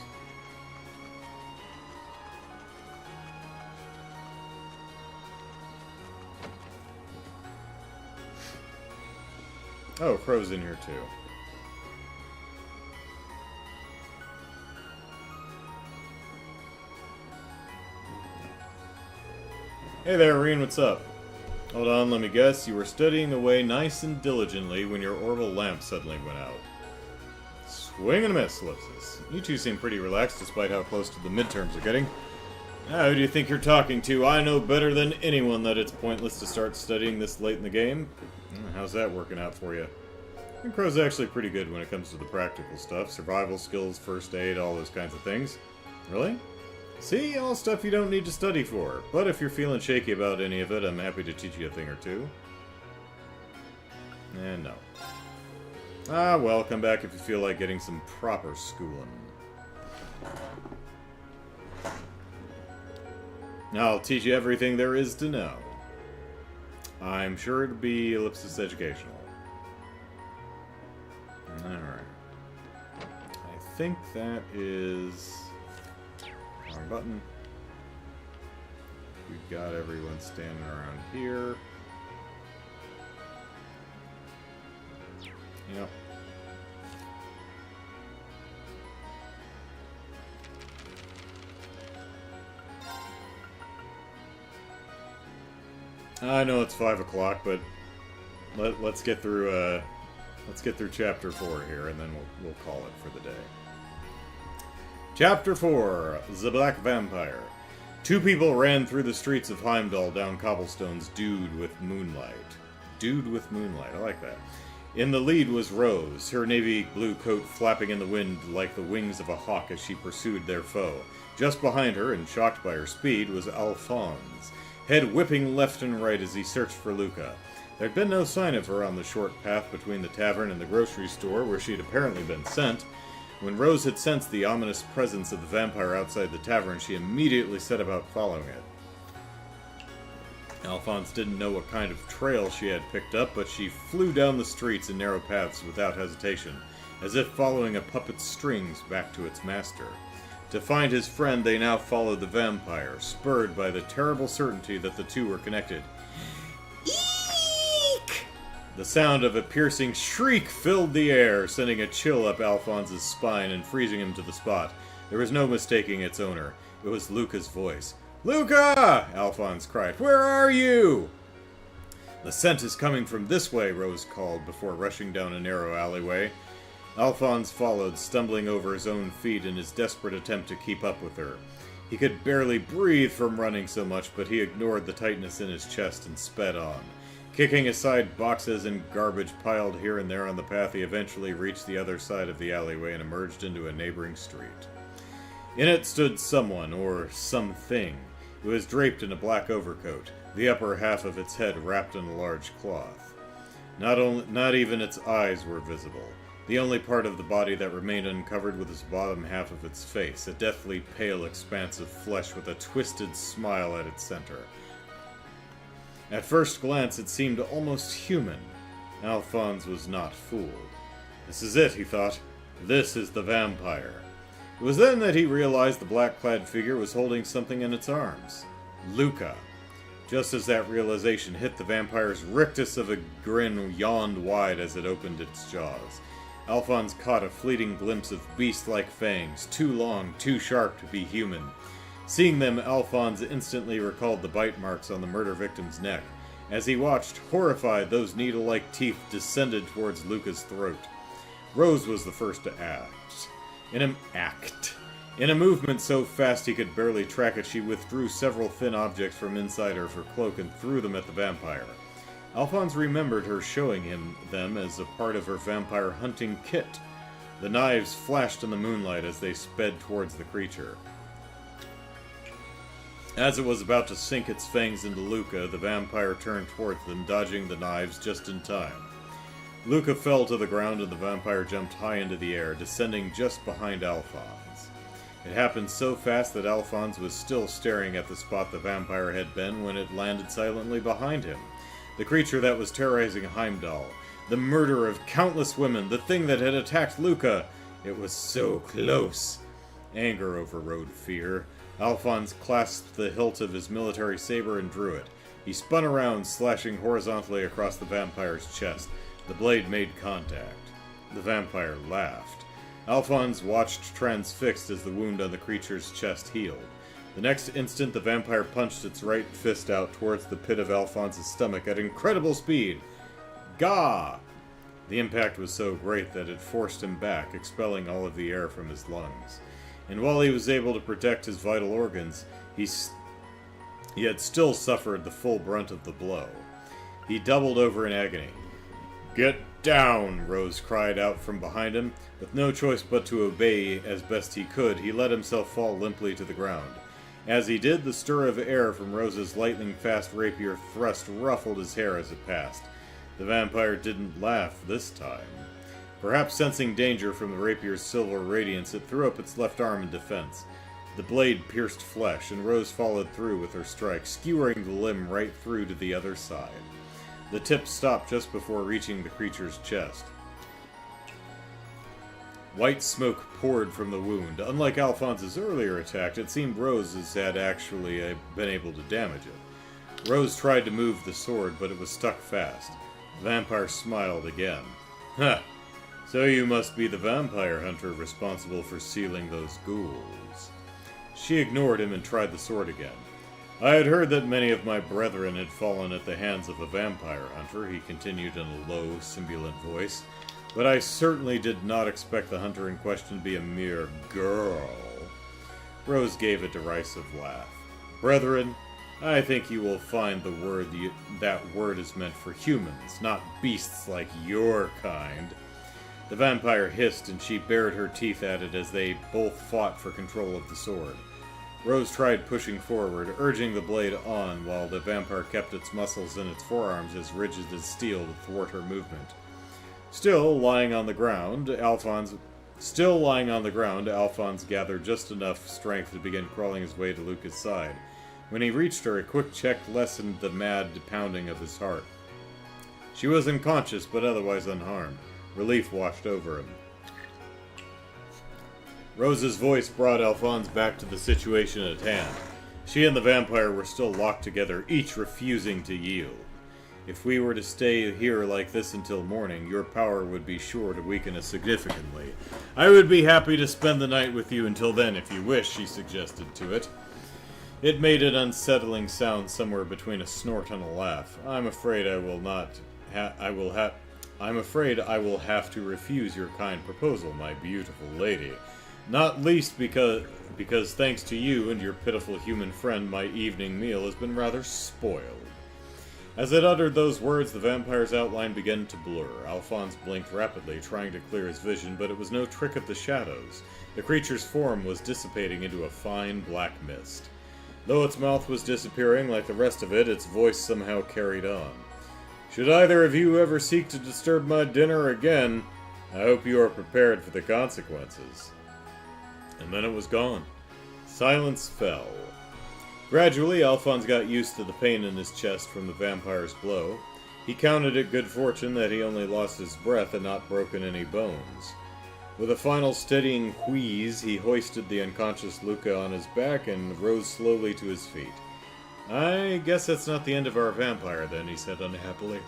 Oh, Crow's in here too. Hey there, Reen, what's up? Hold on, let me guess. You were studying away nice and diligently when your orbital lamp suddenly went out. Swing and a miss, ellipsis. You two seem pretty relaxed despite how close to the midterms are getting. Who do you think you're talking to? I know better than anyone that it's pointless to start studying this late in the game. How's that working out for you? I think Crow's actually pretty good when it comes to the practical stuff. Survival skills, first aid, all those kinds of things. Really? See? All stuff you don't need to study for. But if you're feeling shaky about any of it, I'm happy to teach you a thing or two. And no. Ah, well, come back if you feel like getting some proper schooling. I'll teach you everything there is to know. I'm sure it'll be ellipsis educational. Alright. I think that is... wrong button. We've got everyone standing around here. Yep. I know it's 5 o'clock, but let's get through chapter 4 here, and then we'll call it for the day. Chapter 4: The Black Vampire. Two people ran through the streets of Heimdall down cobblestones dewed with moonlight. Dewed with moonlight, I like that. In the lead was Rose, her navy blue coat flapping in the wind like the wings of a hawk as she pursued their foe. Just behind her, and shocked by her speed, was Alphonse, head whipping left and right as he searched for Luca. There had been no sign of her on the short path between the tavern and the grocery store where she had apparently been sent. When Rose had sensed the ominous presence of the vampire outside the tavern, she immediately set about following it. Alphonse didn't know what kind of trail she had picked up, but she flew down the streets and narrow paths without hesitation, as if following a puppet's strings back to its master. To find his friend, they now followed the vampire, spurred by the terrible certainty that the two were connected. Eek! The sound of a piercing shriek filled the air, sending a chill up Alphonse's spine and freezing him to the spot. There was no mistaking its owner. It was Luca's voice. "Luca!" Alphonse cried. "Where are you?" "The scent is coming from this way," Rose called before rushing down a narrow alleyway. Alphonse followed, stumbling over his own feet in his desperate attempt to keep up with her. He could barely breathe from running so much, but he ignored the tightness in his chest and sped on. Kicking aside boxes and garbage piled here and there on the path, he eventually reached the other side of the alleyway and emerged into a neighboring street. In it stood someone, or something. It was draped in a black overcoat, the upper half of its head wrapped in a large cloth. Not even its eyes were visible. The only part of the body that remained uncovered was the bottom half of its face, a deathly pale expanse of flesh with a twisted smile at its center. At first glance, it seemed almost human. Alphonse was not fooled. This is it, he thought. This is the vampire. It was then that he realized the black-clad figure was holding something in its arms. Luca. Just as that realization hit, the vampire's rictus of a grin yawned wide as it opened its jaws. Alphonse caught a fleeting glimpse of beast-like fangs, too long, too sharp to be human. Seeing them, Alphonse instantly recalled the bite marks on the murder victim's neck. As he watched, horrified, those needle-like teeth descended towards Luca's throat. Rose was the first to act. In a movement so fast he could barely track it, she withdrew several thin objects from inside her cloak and threw them at the vampire. Alphonse remembered her showing him them as a part of her vampire hunting kit. The knives flashed in the moonlight as they sped towards the creature. As it was about to sink its fangs into Luca, the vampire turned towards them, dodging the knives just in time. Luca fell to the ground and the vampire jumped high into the air, descending just behind Alphonse. It happened so fast that Alphonse was still staring at the spot the vampire had been when it landed silently behind him. The creature that was terrorizing Heimdall, the murderer of countless women, the thing that had attacked Luca. It was so close. Anger overrode fear. Alphonse clasped the hilt of his military saber and drew it. He spun around, slashing horizontally across the vampire's chest. The blade made contact. The vampire laughed. Alphonse watched transfixed as the wound on the creature's chest healed. The next instant, the vampire punched its right fist out towards the pit of Alphonse's stomach at incredible speed. Gah! The impact was so great that it forced him back, expelling all of the air from his lungs. And while he was able to protect his vital organs, he had still suffered the full brunt of the blow. He doubled over in agony. "Get down!" Rose cried out from behind him. With no choice but to obey as best he could, he let himself fall limply to the ground. As he did, the stir of air from Rose's lightning-fast rapier thrust ruffled his hair as it passed. The vampire didn't laugh this time. Perhaps sensing danger from the rapier's silver radiance, it threw up its left arm in defense. The blade pierced flesh, and Rose followed through with her strike, skewering the limb right through to the other side. The tip stopped just before reaching the creature's chest. White smoke poured from the wound. Unlike Alphonse's earlier attack, it seemed Rose's had actually been able to damage it. Rose tried to move the sword, but it was stuck fast. The vampire smiled again. "Ha! So you must be the vampire hunter responsible for sealing those ghouls." She ignored him and tried the sword again. "I had heard that many of my brethren had fallen at the hands of a vampire hunter," he continued in a low, sibilant voice. "But I certainly did not expect the hunter in question to be a mere girl." Rose gave a derisive laugh. "Brethren, I think you will find that word is meant for humans, not beasts like your kind." The vampire hissed, and she bared her teeth at it as they both fought for control of the sword. Rose tried pushing forward, urging the blade on, while the vampire kept its muscles in its forearms as rigid as steel to thwart her movement. Still lying on the ground, Alphonse gathered just enough strength to begin crawling his way to Luca's side. When he reached her, a quick check lessened the mad pounding of his heart. She was unconscious, but otherwise unharmed. Relief washed over him. Rose's voice brought Alphonse back to the situation at hand. She and the vampire were still locked together, each refusing to yield. If we were to stay here like this until morning, your power would be sure to weaken us significantly. I would be happy to spend the night with you until then, if you wish, she suggested to it. It made an unsettling sound somewhere between a snort and a laugh. I'm afraid I will have to refuse your kind proposal, my beautiful lady. Not least because thanks to you and your pitiful human friend, my evening meal has been rather spoiled. As it uttered those words, the vampire's outline began to blur. Alphonse blinked rapidly, trying to clear his vision, but it was no trick of the shadows. The creature's form was dissipating into a fine black mist. Though its mouth was disappearing like the rest of it, its voice somehow carried on. Should either of you ever seek to disturb my dinner again, I hope you are prepared for the consequences. And then it was gone. Silence fell. Gradually, Alphonse got used to the pain in his chest from the vampire's blow. He counted it good fortune that he only lost his breath and not broken any bones. With a final steadying wheeze, he hoisted the unconscious Luca on his back and rose slowly to his feet. I guess that's not the end of our vampire, then, he said unhappily.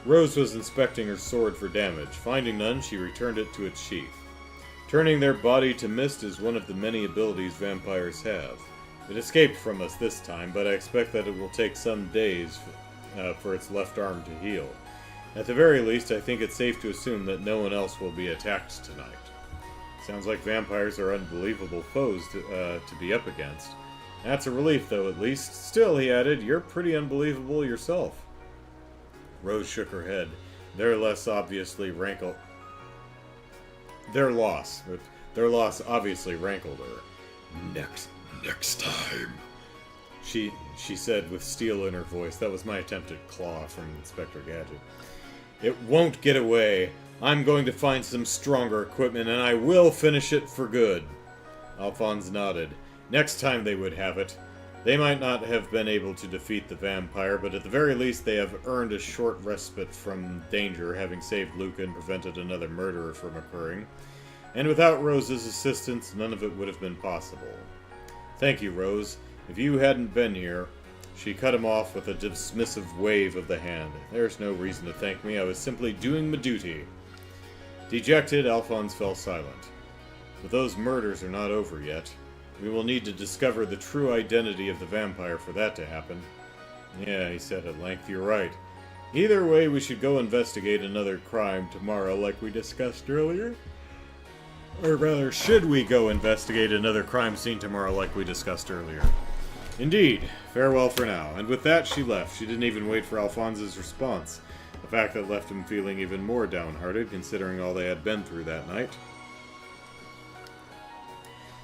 Rose was inspecting her sword for damage. Finding none, she returned it to its sheath. Turning their body to mist is one of the many abilities vampires have. It escaped from us this time, but I expect that it will take some days for its left arm to heal. At the very least, I think it's safe to assume that no one else will be attacked tonight. Sounds like vampires are unbelievable foes to be up against. That's a relief, though, at least. Still, he added, you're pretty unbelievable yourself. Rose shook her head. Their loss obviously rankled her. Next time, she said with steel in her voice. That was my attempt at Claw from Inspector Gadget. It won't get away. I'm going to find some stronger equipment, and I will finish it for good. Alphonse nodded. Next time they would have it. They might not have been able to defeat the vampire, but at the very least they have earned a short respite from danger, having saved Luca and prevented another murderer from occurring. And without Rose's assistance, none of it would have been possible. Thank you, Rose. If you hadn't been here... She cut him off with a dismissive wave of the hand. There's no reason to thank me. I was simply doing my duty. Dejected, Alphonse fell silent. But those murders are not over yet. We will need to discover the true identity of the vampire for that to happen. Yeah, he said at length, you're right. Either way, we should go investigate another crime tomorrow like we discussed earlier. Or rather, should we go investigate another crime scene tomorrow like we discussed earlier? Indeed. Farewell for now. And with that, she left. She didn't even wait for Alphonse's response. A fact that left him feeling even more downhearted, considering all they had been through that night.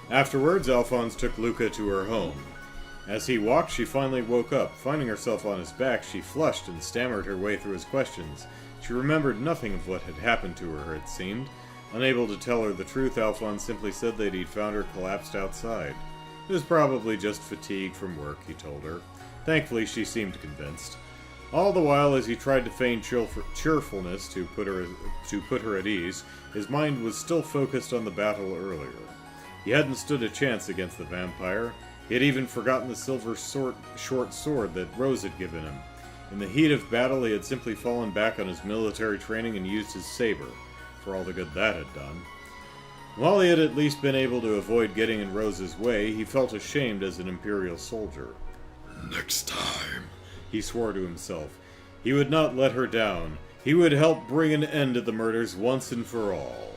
Afterwards, Alphonse took Luca to her home. As he walked, she finally woke up. Finding herself on his back, she flushed and stammered her way through his questions. She remembered nothing of what had happened to her, it seemed. Unable to tell her the truth, Alphonse simply said that he'd found her collapsed outside. It was probably just fatigue from work, he told her. Thankfully, she seemed convinced. All the while, as he tried to feign cheerfulness to put her at ease, his mind was still focused on the battle earlier. He hadn't stood a chance against the vampire. He had even forgotten the silver short sword that Rose had given him. In the heat of battle, he had simply fallen back on his military training and used his saber, for all the good that had done. While he had at least been able to avoid getting in Rose's way, he felt ashamed as an Imperial soldier. Next time, he swore to himself. He would not let her down. He would help bring an end to the murders once and for all.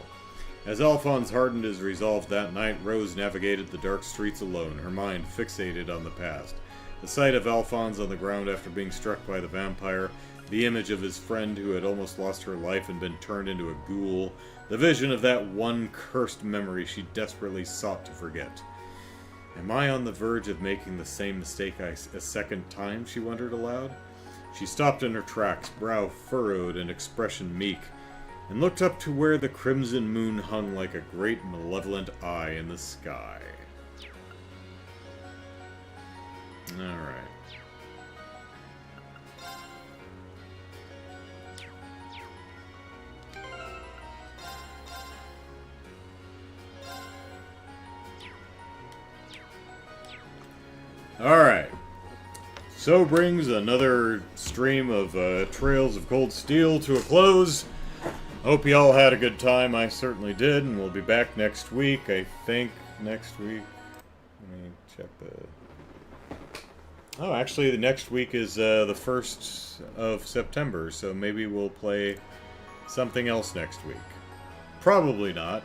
As Alphonse hardened his resolve that night, Rose navigated the dark streets alone, her mind fixated on the past. The sight of Alphonse on the ground after being struck by the vampire, the image of his friend who had almost lost her life and been turned into a ghoul, the vision of that one cursed memory she desperately sought to forget. Am I on the verge of making the same mistake a second time, she wondered aloud. She stopped in her tracks, brow furrowed and expression meek, and looked up to where the crimson moon hung like a great malevolent eye in the sky. Alright. Alright. So brings another stream of Trails of Cold Steel to a close. Hope you all had a good time. I certainly did, and we'll be back next week. I think next week. Let me check the... Oh, actually, the next week is the 1st of September, so maybe we'll play something else next week. Probably not,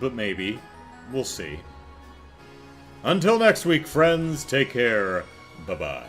but maybe. We'll see. Until next week, friends, take care. Bye-bye.